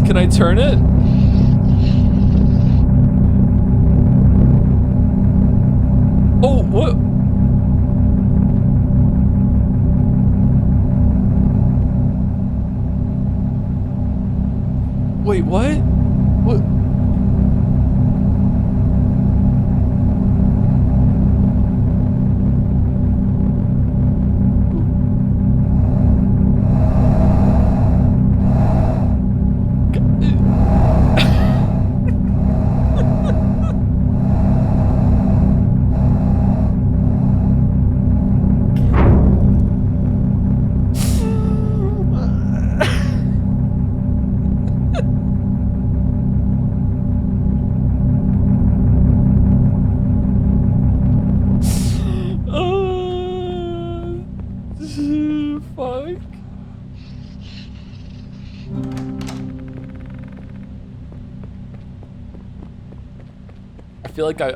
Can I turn it? Oh, what? Wait, what? What?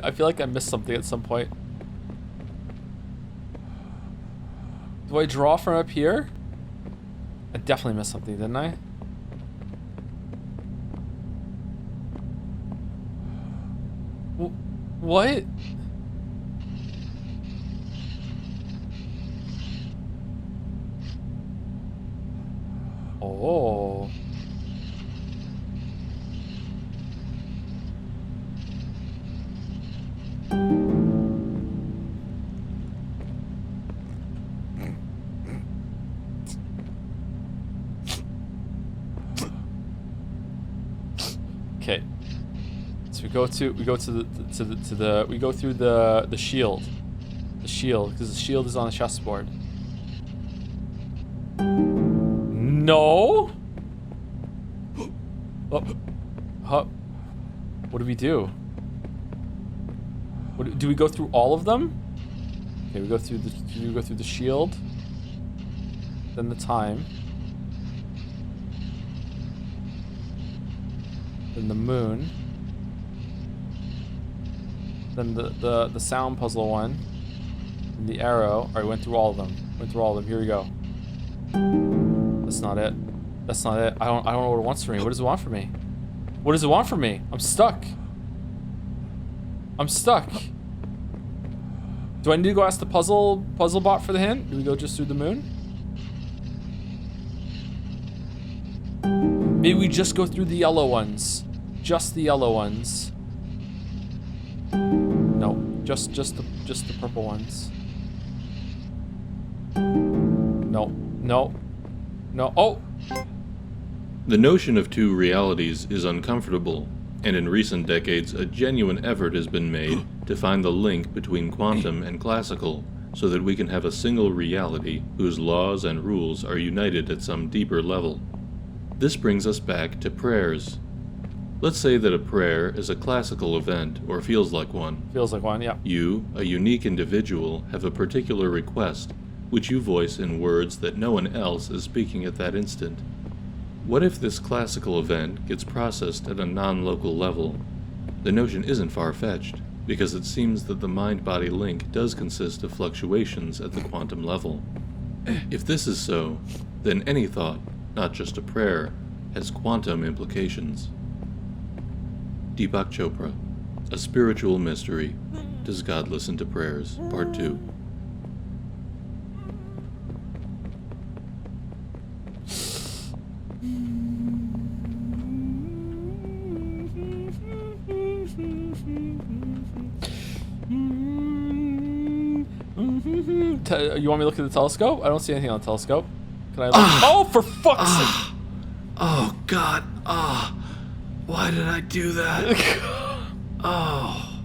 I feel like I missed something at some point. Do I draw from up here? I definitely missed something, didn't I? What? Oh. Okay, so we go through the shield, because the shield is on the chessboard. No. Oh. Huh. What do we do? Do we go through all of them? Okay, we go through the shield, then the time, then the moon, then the sound puzzle one, and the arrow. All right, went through all of them. Here we go. That's not it. That's not it. I don't know what it wants from me. What does it want from me? What does it want from me? I'm stuck. I'm stuck. Do I need to go ask the puzzle bot for the hint? Do we go just through the moon? Maybe we just go through the yellow ones. just the yellow ones. No, just the purple ones. No, no, no. Oh! The notion of two realities is uncomfortable, and in recent decades a genuine effort has been made to find the link between quantum and classical, so that we can have a single reality whose laws and rules are united at some deeper level. This brings us back to prayers. Let's say that a prayer is a classical event, or feels like one. Feels like one, yeah. You, a unique individual, have a particular request, which you voice in words that no one else is speaking at that instant. What if this classical event gets processed at a non-local level? The notion isn't far-fetched, because it seems that the mind-body link does consist of fluctuations at the quantum level. If this is so, then any thought, not just a prayer, has quantum implications. Deepak Chopra, A Spiritual Mystery. Does God Listen to Prayers? Part 2. You want me to look at the telescope? I don't see anything on the telescope. Can I look? Oh, for fuck's sake! Oh, God. Oh, why did I do that? Oh.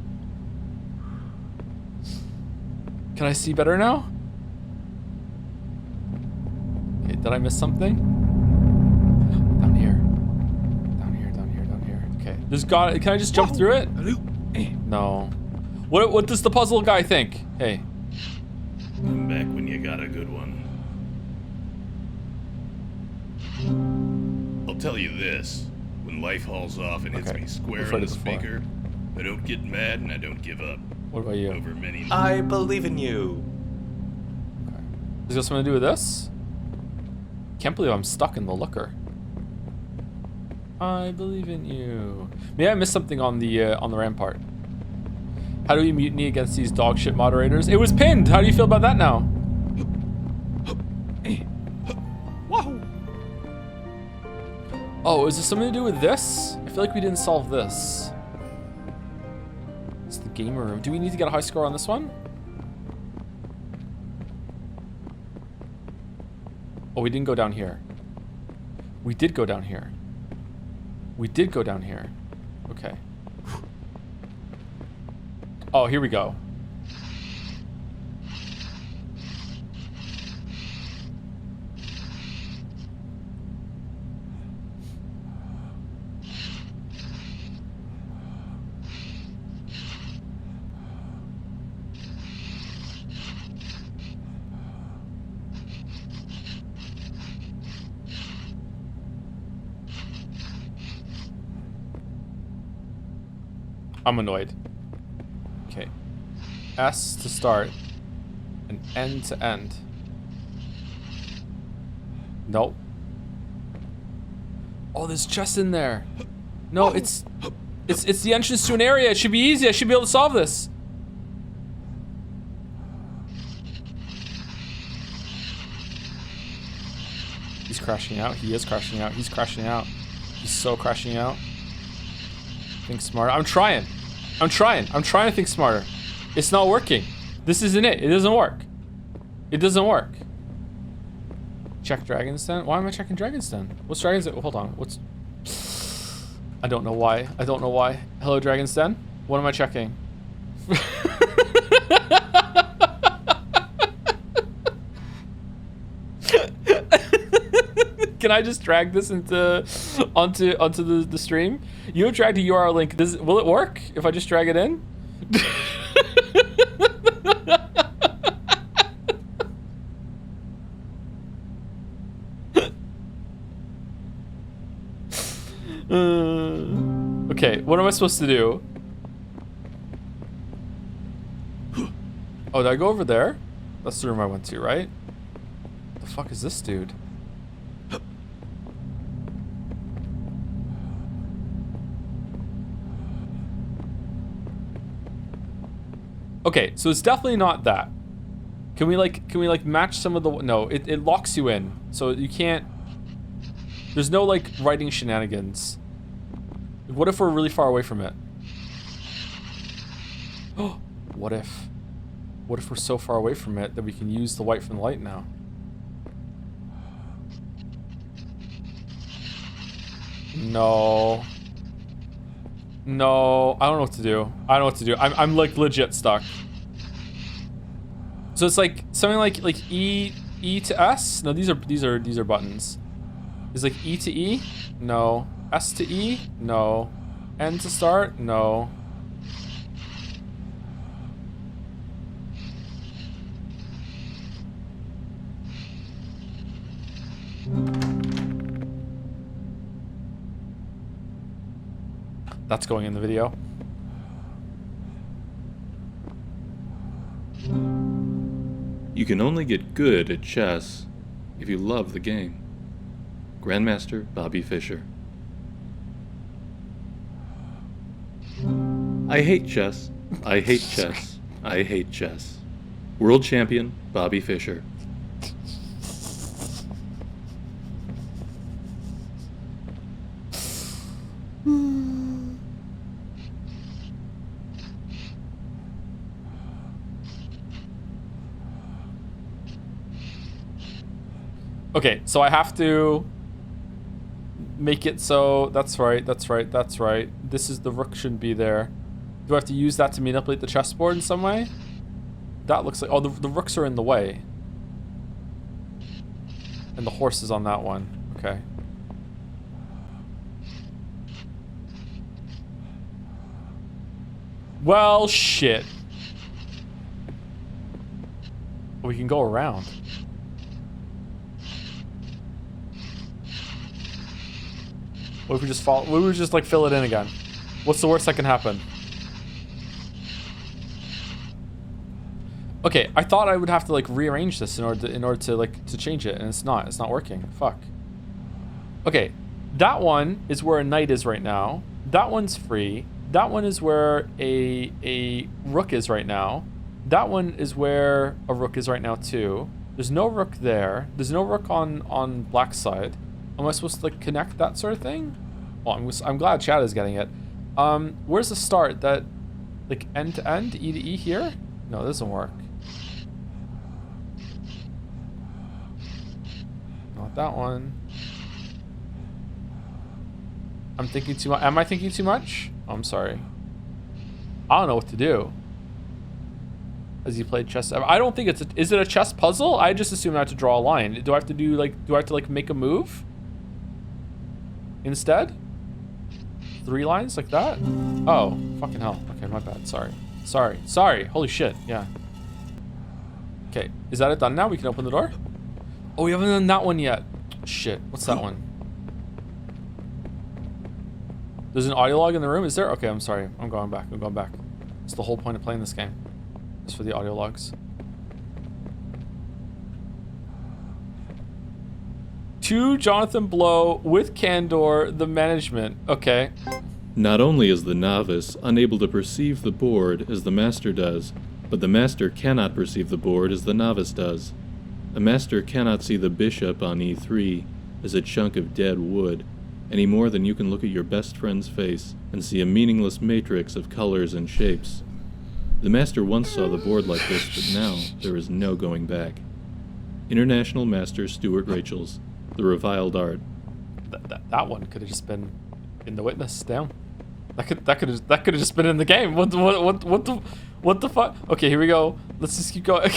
Can I see better now? Okay, did I miss something? Down here. Down here, down here, down here. Okay. Can I just jump through it? No. What does the puzzle guy think? Hey. Come back when you got a good one. I'll tell you this. When life hauls off and hits me square on the speaker, I don't get mad and I don't give up. What about you? Over many I believe in you. Okay. Is this something to do with this? Can't believe I'm stuck in the looker. I believe in you. Maybe I missed something on the rampart. How do we mutiny against these dog shit moderators? It was pinned. How do you feel about that now? Oh, is this something to do with this? I feel like we didn't solve this. It's the gamer room. Do we need to get a high score on this one? Oh, we didn't go down here. We did go down here. We did go down here. Okay. Oh, here we go. I'm annoyed. Okay. S to start. And N to end. Nope. Oh, there's chests in there. No, it's the entrance to an area. It should be easy. I should be able to solve this. He's crashing out. He is crashing out. He's crashing out. He's so crashing out. Think smarter. I'm trying to think smarter. It's not working. This isn't it. It doesn't work. It doesn't work. Check Dragon's Den. Why am I checking Dragon's Den? What's Dragon's Den? Hold on. What's... I don't know why. I don't know why. Hello, Dragon's Den? What am I checking? Can I just drag this onto the stream? You have dragged a URL link. Will it work if I just drag it in? Okay, what am I supposed to do? Oh, did I go over there? That's the room I went to, right? The fuck is this dude? Okay, so it's definitely not that. Can we like match some of the... No, it locks you in. So you can't... There's no like writing shenanigans. What if we're really far away from it? Oh, what if? What if we're so far away from it that we can use the white from the light now? No. No, I don't know what to do. I don't know what to do. I'm like legit stuck. So it's like something like E to S? No, these are buttons. It's like E to E? No. S to E? No. N to start? No. That's going in the video. You can only get good at chess if you love the game. Grandmaster Bobby Fischer. I hate chess. I hate chess. I hate chess. World champion Bobby Fischer. Okay, so I have to make it so that's right. This is the rook shouldn't be there. Do I have to use that to manipulate the chessboard in some way? That looks like, oh, the rooks are in the way. And the horse is on that one. Okay. Well, shit. We can go around. What if we just fall? What if we just like fill it in again? What's the worst that can happen? Okay, I thought I would have to like rearrange this in order to like to change it, and it's not working. Fuck. Okay, that one is where a knight is right now. That one's free. That one is where a rook is right now. That one is where a rook is right now too. There's no rook there. There's no rook on black side. Am I supposed to like connect that sort of thing? Well, I'm glad Chad is getting it. Where's the start? That like end to end, E to E here? No, this doesn't work. Not that one. I'm thinking too much. Am I thinking too much? Oh, I'm sorry. I don't know what to do. Has he played chess ever? I don't think it's is it a chess puzzle? I just assume I have to draw a line. Do I have to make a move? Instead? 3 lines like that? Oh, fucking hell. Okay, my bad. Sorry. Holy shit. Yeah. Okay, is that it done now? We can open the door? Oh, we haven't done that one yet. Shit, what's that one? There's an audio log in the room, is there? Okay, I'm sorry. I'm going back. It's the whole point of playing this game. It's for the audio logs. To Jonathan Blow with Candor, the management. Okay. Not only is the novice unable to perceive the board as the master does, but the master cannot perceive the board as the novice does. A master cannot see the bishop on e3 as a chunk of dead wood, any more than you can look at your best friend's face and see a meaningless matrix of colors and shapes. The master once saw the board like this, but now there is no going back. International Master Stuart Rachels, The Reviled Art. That one could have just been in the witness. Damn, that could have just been in the game. What the fuck? Okay, here we go. Let's just keep going.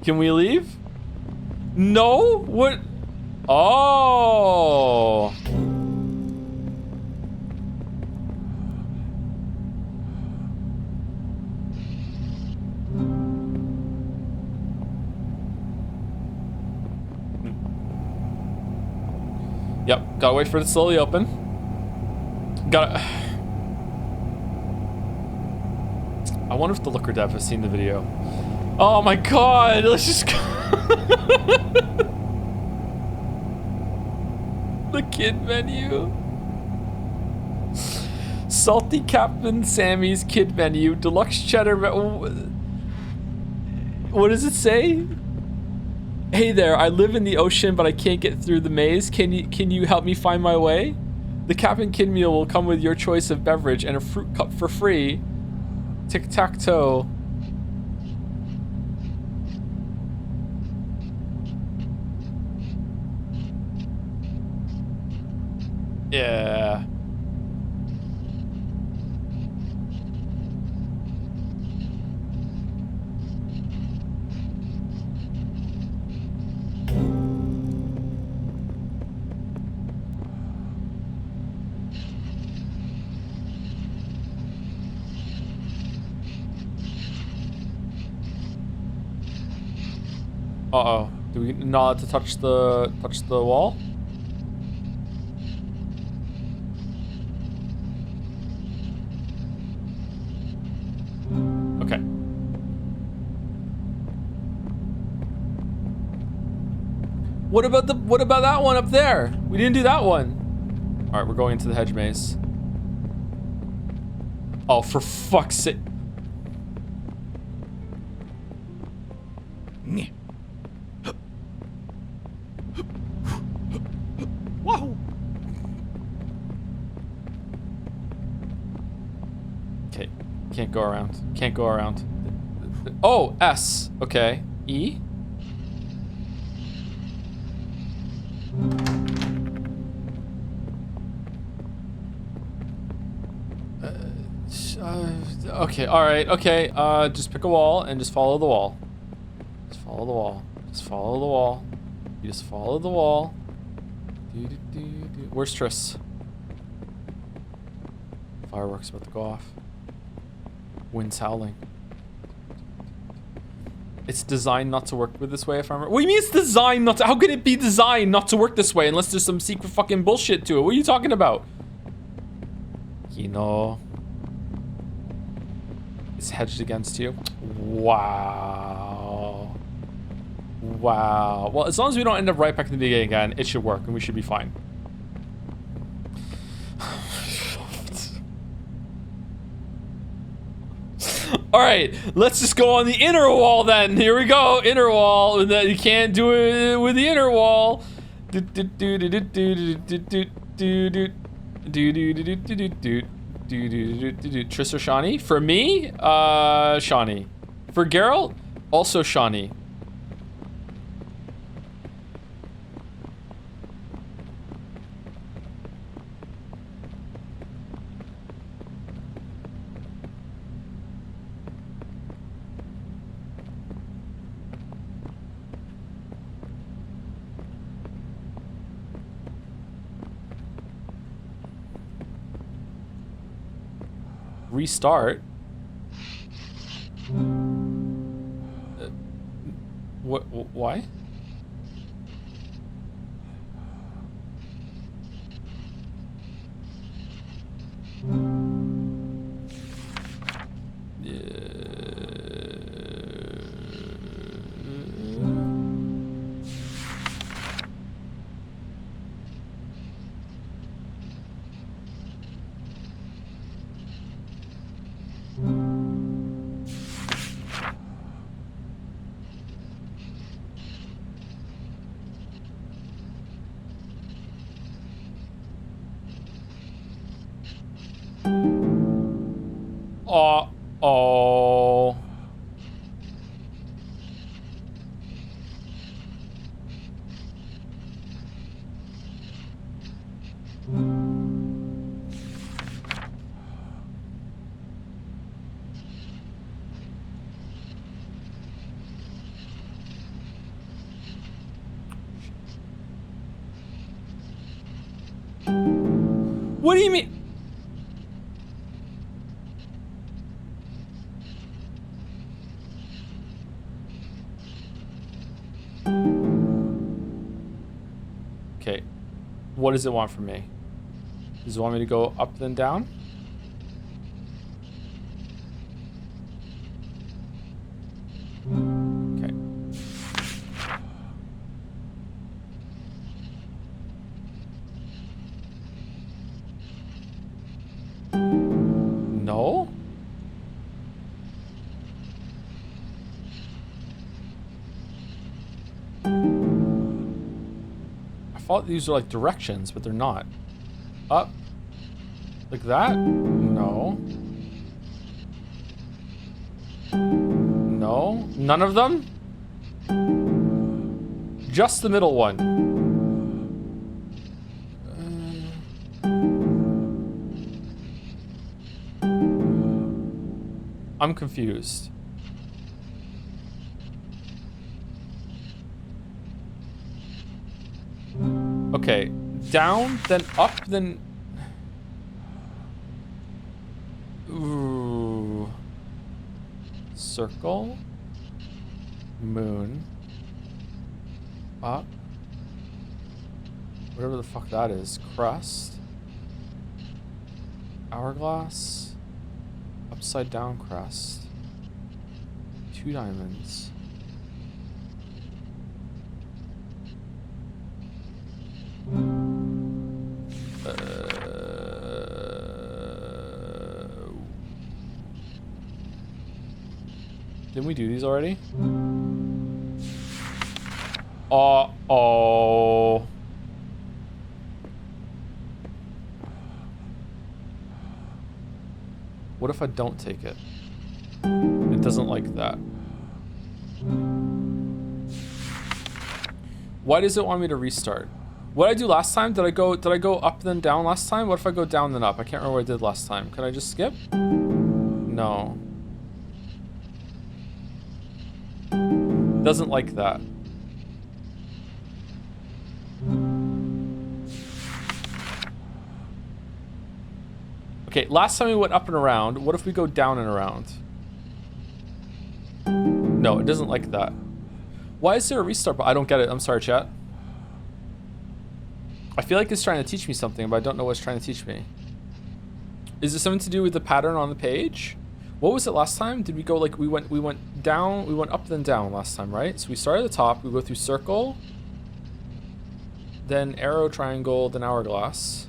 Can we leave? No. What? Oh. Yep, gotta wait for it to slowly open. I wonder if the Looker Dev has seen the video. Oh my god, let's just go. The kid menu. Salty Captain Sammy's kid menu. Deluxe cheddar. What does it say? Hey there, I live in the ocean, but I can't get through the maze. Can you help me find my way? The Captain Kid meal will come with your choice of beverage and a fruit cup for free. Tic-tac-toe. Yeah. Uh-oh. Do we not have to touch the wall? Okay. What about that one up there? We didn't do that one. All right, we're going into the hedge maze. Oh, for fuck's sake. Whoa! Okay, can't go around. Can't go around. Oh, S. Okay. E. Okay, alright, okay. Just pick a wall and just follow the wall. Just follow the wall. Just follow the wall. You just follow the wall. Where's Triss? Fireworks about to go off. Wind's howling. It's designed not to work with this way, if I remember. What do you mean it's designed not to? How could it be designed not to work this way unless there's some secret fucking bullshit to it? What are you talking about? You know. It's hedged against you. Wow. Wow. Well, as long as we don't end up right back in the beginning again, it should work and we should be fine. All right, let's just go on the inner wall then. Here we go, inner wall. And then you can't do it with the inner wall. Triss or Shawnee? For me, Shawnee. For Geralt, also Shawnee. Restart. What? Why? Oh. What do you mean? Okay, what does it want from me? Does it want me to go up then down? Okay. No? thought these were like directions, but they're not. Up. Like that? No. No. None of them? Just the middle one. I'm confused. Okay, down, then up, then... Ooh. Circle. Moon. Up. Whatever the fuck that is. Crust. Hourglass. Upside down crust. 2 diamonds. Didn't we do these already? Uh-oh. What if I don't take it? It doesn't like that. Why does it want me to restart? What did I do last time? Did I go up then down last time? What if I go down then up? I can't remember what I did last time. Can I just skip? No. Doesn't like that. Okay, last time we went up and around. What if we go down and around? No, it doesn't like that. Why is there a restart button? I don't get it. I'm sorry, chat. I feel like it's trying to teach me something, but I don't know what it's trying to teach me. Is it something to do with the pattern on the page? What was it last time? Did we go like we went down, we went up then down last time, right? So we start at the top, we go through circle, then arrow, triangle, then hourglass.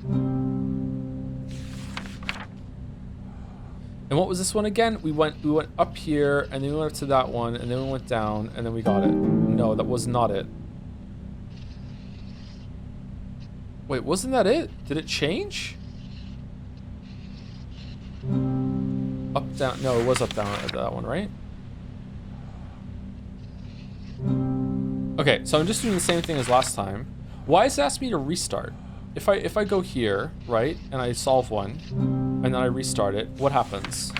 And what was this one again? We went up here, and then we went up to that one, and then we went down, and then we got it. No, that was not it. Wait, wasn't that it? Did it change? Up, down. No, it was up, down at that one, right? Okay, so I'm just doing the same thing as last time. Why is it asking me to restart? If I go here, right, and I solve one, and then I restart it, what happens?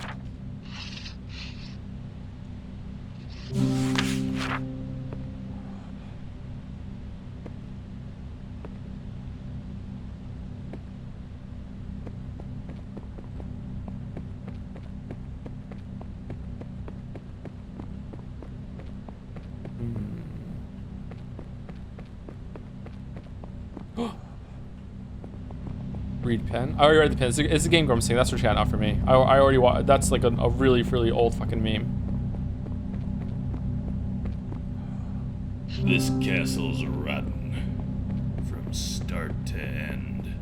Read pen. I already read the pen. It's the Game Grumps thing. That's for chat, not for me. I already watched. That's like a really, really old fucking meme. This castle's rotten from start to end.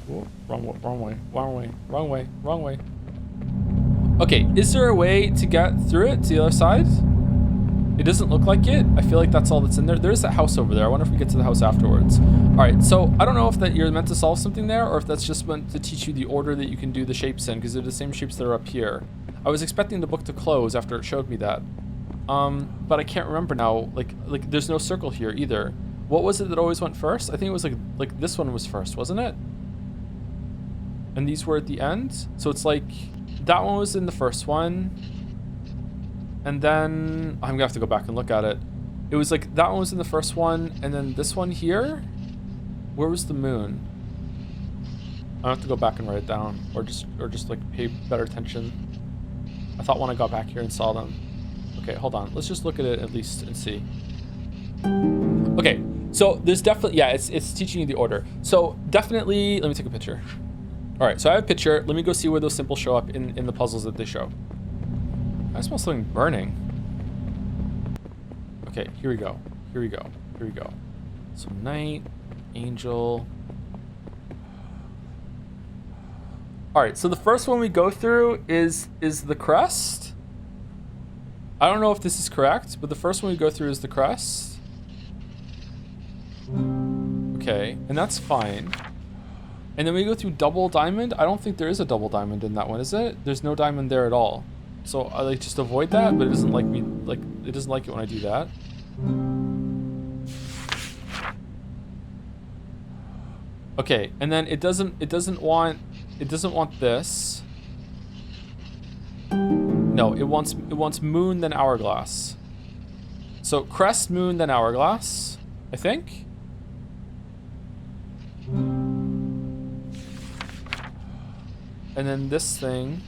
Whoa, wrong way. Okay, is there a way to get through it to the other side? It doesn't look like it. I feel like that's all that's in there. There's that house over there. I wonder if we get to the house afterwards. All right, so I don't know if that you're meant to solve something there or if that's just meant to teach you the order that you can do the shapes in, because they're the same shapes that are up here. I was expecting the book to close after it showed me that. But I can't remember now. Like there's no circle here either. What was it that always went first? I think it was like this one was first, wasn't it? And these were at the end. So it's like that one was in the first one. And then I'm gonna have to go back and look at it. It was like that one was in the first one, and then this one here. Where was the moon? I have to go back and write it down, or just like pay better attention. I thought when I got back here and saw them. Okay, hold on. Let's just look at it at least and see. Okay, so there's definitely, yeah, it's teaching you the order. So definitely, let me take a picture. All right, so I have a picture. Let me go see where those symbols show up in the puzzles that they show. I smell something burning. Okay, here we go. So knight, angel. All right, so the first one we go through is the crest. I don't know if this is correct, but the first one we go through is the crest. Okay, and that's fine. And then we go through double diamond. I don't think there is a double diamond in that one, is it? There's no diamond there at all. So I like just avoid that, but it doesn't like me, like it doesn't like it when I do that. Okay, and then it doesn't want this. No, it wants moon then hourglass. So crest, moon then hourglass, I think. And then this thing.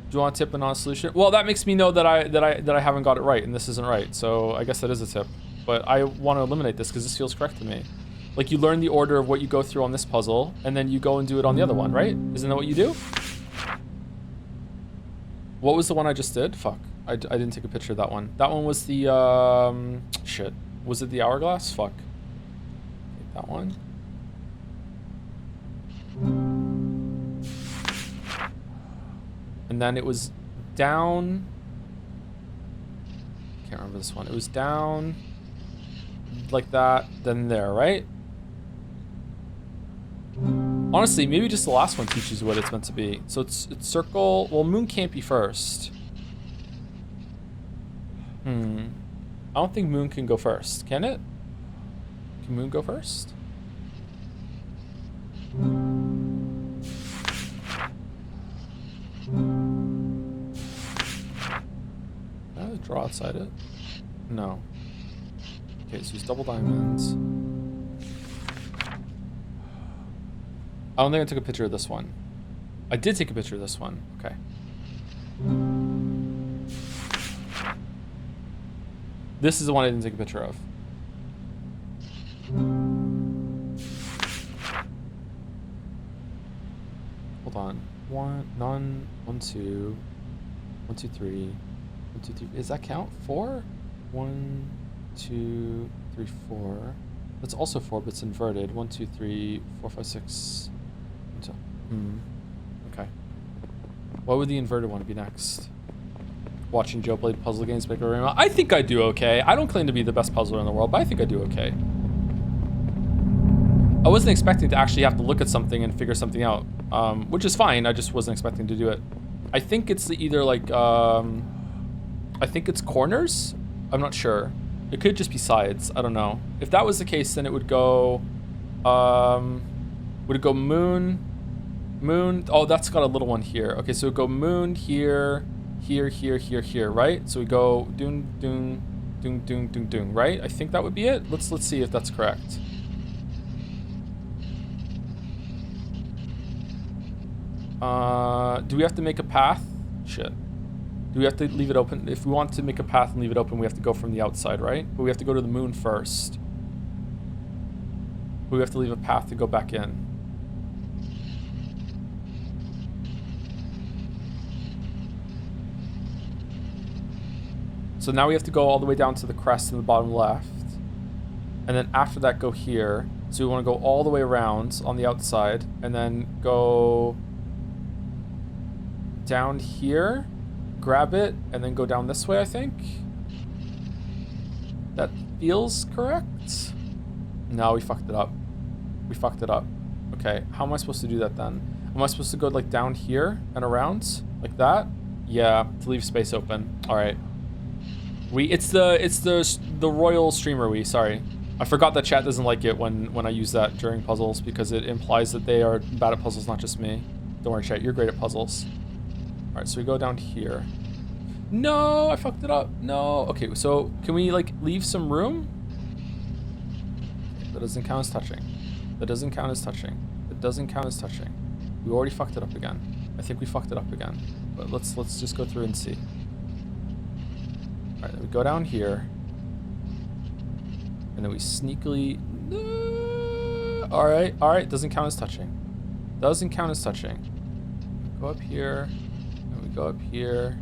Do you want to tip a non-solution? Well, that makes me know that I haven't got it right and this isn't right. So I guess that is a tip. But I want to eliminate this because this feels correct to me. Like you learn the order of what you go through on this puzzle and then you go and do it on the other one, right? Isn't that what you do? What was the one I just did? Fuck. I didn't take a picture of that one. That one was the shit. Was it the hourglass? Fuck. That one. And then it was down. Can't remember this one. It was down like that, then there, right? Honestly, maybe just the last one teaches you what it's meant to be. So it's circle. Well, moon can't be first. I don't think moon can go first. Can it? Can moon go first? Draw outside it? No. Okay, so use double diamonds. I don't think I took a picture of this one. I did take a picture of this one. Okay. This is the one I didn't take a picture of. Hold on. 1, 2, 3. 1, 2, 3. Does that count? 4? 1, 2, 3, 4. That's also 4, but it's inverted. 1, 2, 3, 4, 5, 6. Okay. What would the inverted one be next? Watching Joe play puzzle games, make a room. I think I do okay. I don't claim to be the best puzzler in the world, but I think I do okay. I wasn't expecting to actually have to look at something and figure something out, which is fine. I just wasn't expecting to do it. I think it's either like, I think it's corners. I'm not sure. It could just be sides. I don't know. If that was the case, then it would go, would it go moon? Oh, that's got a little one here. Okay, so it would go moon here, here, right? So we go doon, right? I think that would be it. Let's see if that's correct. Do we have to make a path? Shit. Do we have to leave it open? If we want to make a path and leave it open, we have to go from the outside, right? But we have to go to the moon first. But we have to leave a path to go back in. So now we have to go all the way down to the crest in the bottom left. And then after that, go here. So we want to go all the way around on the outside and then go down here, grab it, and then go down this way, I think. That feels correct. No, we fucked it up. We fucked it up. Okay, how am I supposed to do that then? Am I supposed to go like down here and around like that? Yeah, to leave space open. All right. It's the royal streamer sorry. I forgot that chat doesn't like it when I use that during puzzles because it implies that they are bad at puzzles, not just me. Don't worry, chat, you're great at puzzles. All right, so we go down here. No, I fucked it up. No. Okay, so can we like leave some room? That doesn't count as touching. That doesn't count as touching. That doesn't count as touching. We already fucked it up again. I think we fucked it up again. But let's just go through and see. All right, then we go down here. And then we sneakily... All right, doesn't count as touching. Doesn't count as touching. Go up here, and we go up here.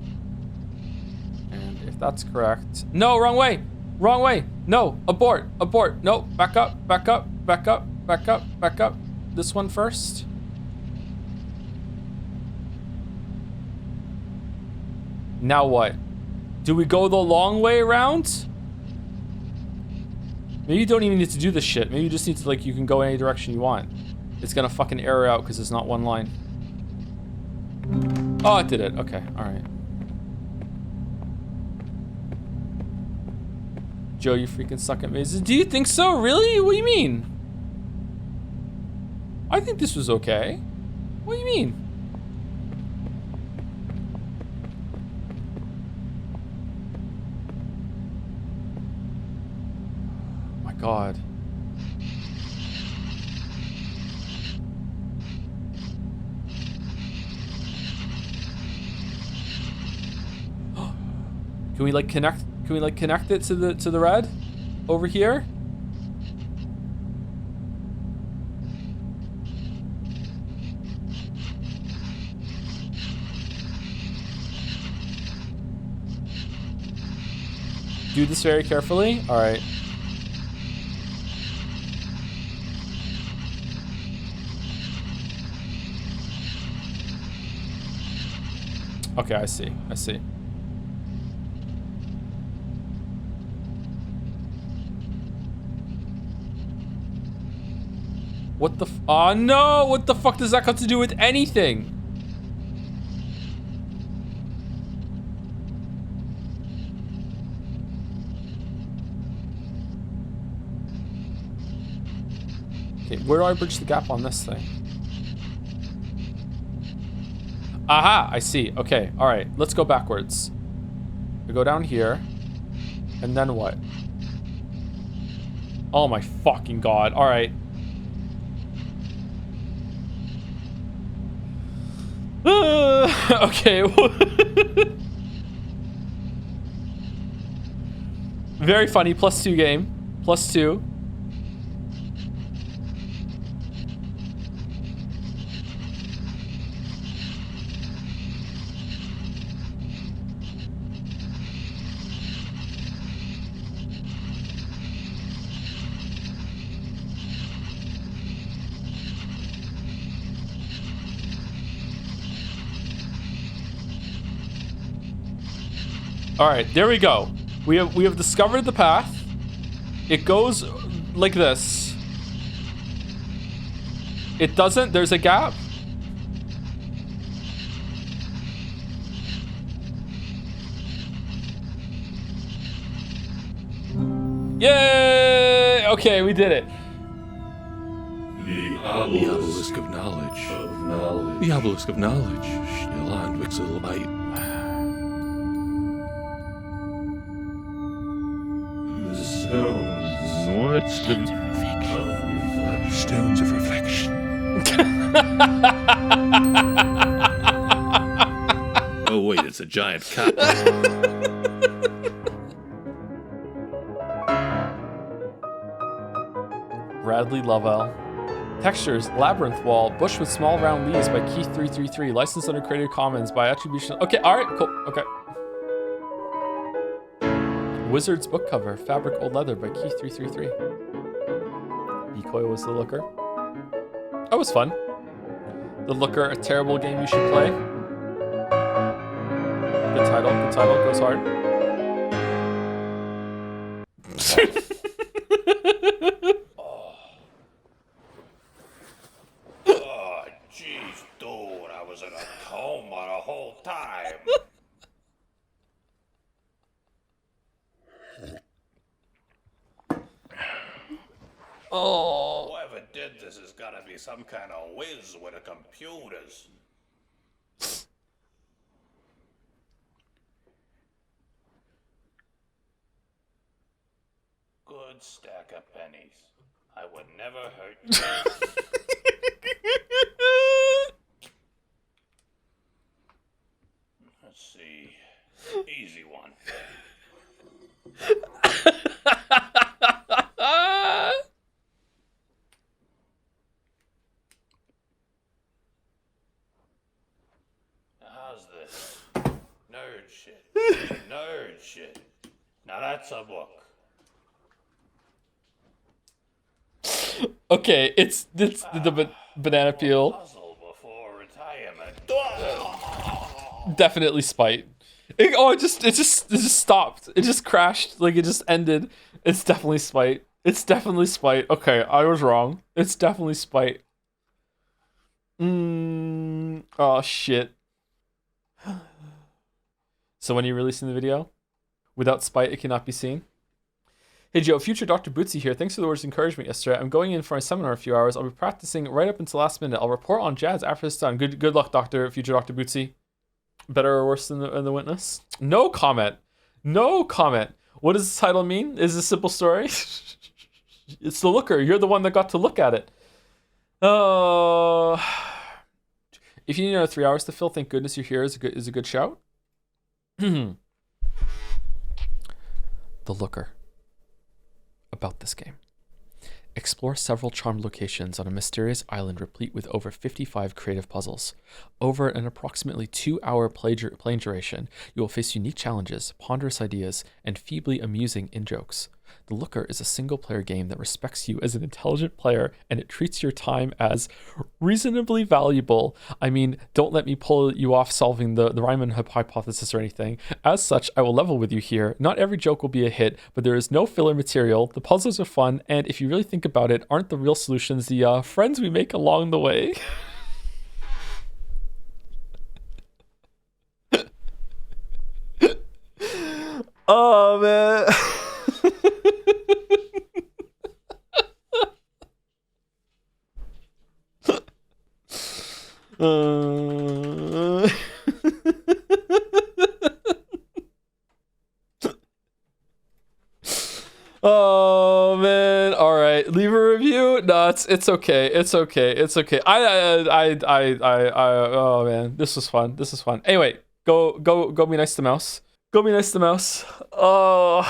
And if that's correct... No, wrong way! Wrong way! No, abort, abort. No, back up, back up, back up, back up, back up. This one first. Now what? Do we go the long way around? Maybe you don't even need to do this shit. Maybe you just need to, like, you can go any direction you want. It's gonna fucking error out because it's not one line. Oh, it did it. Okay, alright. Joe, you freaking suck at mazes. Do you think so? Really? What do you mean? I think this was okay. What do you mean? Oh my god. Can we like connect? Can we like connect it to the red over here? Do this very carefully. All right. Okay, I see. I see. What the oh no! What the fuck does that got to do with anything? Okay, where do I bridge the gap on this thing? Aha! I see. Okay, alright. Let's go backwards. We go down here. And then what? Oh my fucking god. Alright. Okay. Very funny. +2 game. +2. All right, there we go. We have discovered the path. It goes like this. It doesn't. There's a gap. Yay! Okay, we did it. The obelisk of knowledge. The obelisk of knowledge. Still on Wixelbite. What's the stones of reflection? Oh wait, it's a giant cat. Bradley Lovell. Textures, Labyrinth Wall, Bush with Small Round Leaves by Keith333, licensed under Creative Commons by attribution. Okay, alright, cool, okay. Wizard's book cover, Fabric Old Leather by Keith333. Decoy was the looker. That was fun. The Looker, a terrible game you should play. Good title, goes hard. Oh, jeez, dude, I was in a coma the whole time. Oh. Whoever did this has got to be some kind of whiz with the computers. Good stack of pennies. I would never hurt you. Let's see. Easy one. How's this? Nerd shit. Nerd shit. Now that's a book. Okay, it's the banana peel. Puzzle before retirement. Definitely spite. It just stopped. It just crashed. Like it just ended. It's definitely spite. It's definitely spite. Okay, I was wrong. It's definitely spite. Oh shit. So when are you releasing the video? Without spite, it cannot be seen. Hey Joe, future Dr. Bootsy here. Thanks for the words of encouragement yesterday. I'm going in for my seminar in a few hours. I'll be practicing right up until last minute. I'll report on jazz after it's done. Good luck, future Dr. Bootsy. Better or worse than the witness? No comment. No comment. What does the title mean? Is it a simple story? It's the looker. You're the one that got to look at it. If you need another 3 hours to fill, thank goodness you're here is a good shout. The looker. About this game. Explore several charmed locations on a mysterious island replete with over 55 creative puzzles. Over an approximately 2-hour playing duration, you will face unique challenges, ponderous ideas, and feebly amusing in-jokes. The Looker is a single-player game that respects you as an intelligent player, and it treats your time as reasonably valuable. I mean, don't let me pull you off solving the Riemann hypothesis or anything. As such, I will level with you here. Not every joke will be a hit, but there is no filler material. The puzzles are fun, and if you really think about it, aren't the real solutions the friends we make along the way? Oh, man. Oh man! All right, leave a review. No, it's okay. It's okay. It's okay. Oh man, this was fun. This is fun. Anyway, go be nice to Mouse. Go be nice to Mouse. Oh.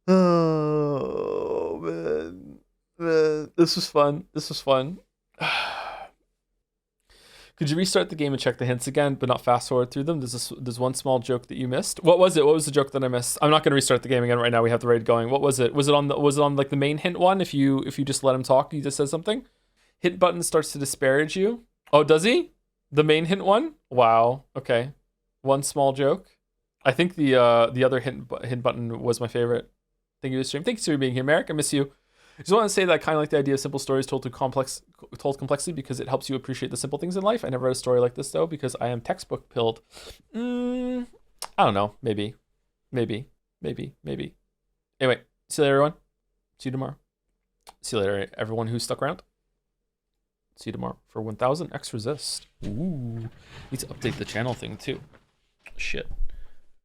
Oh man, this was fun. This was fun. Could you restart the game and check the hints again, but not fast forward through them? There's one small joke that you missed. What was it? What was the joke that I missed? I'm not going to restart the game again right now. We have the raid going. What was it? Was it on like the main hint one? If you just let him talk, he just says something. Hint button starts to disparage you. Oh, does he? The main hint one? Wow. Okay. One small joke. I think the other hint button was my favorite. Thank you for the stream. Thanks for being here, Merrick. I miss you. I just want to say that I kind of like the idea of simple stories told complexly because it helps you appreciate the simple things in life. I never read a story like this though because I am textbook pilled. I don't know. Maybe. Anyway, see you later, everyone. See you tomorrow. See you later, everyone who stuck around. See you tomorrow for 1000 X resist. Ooh, need to update the channel thing too. Shit.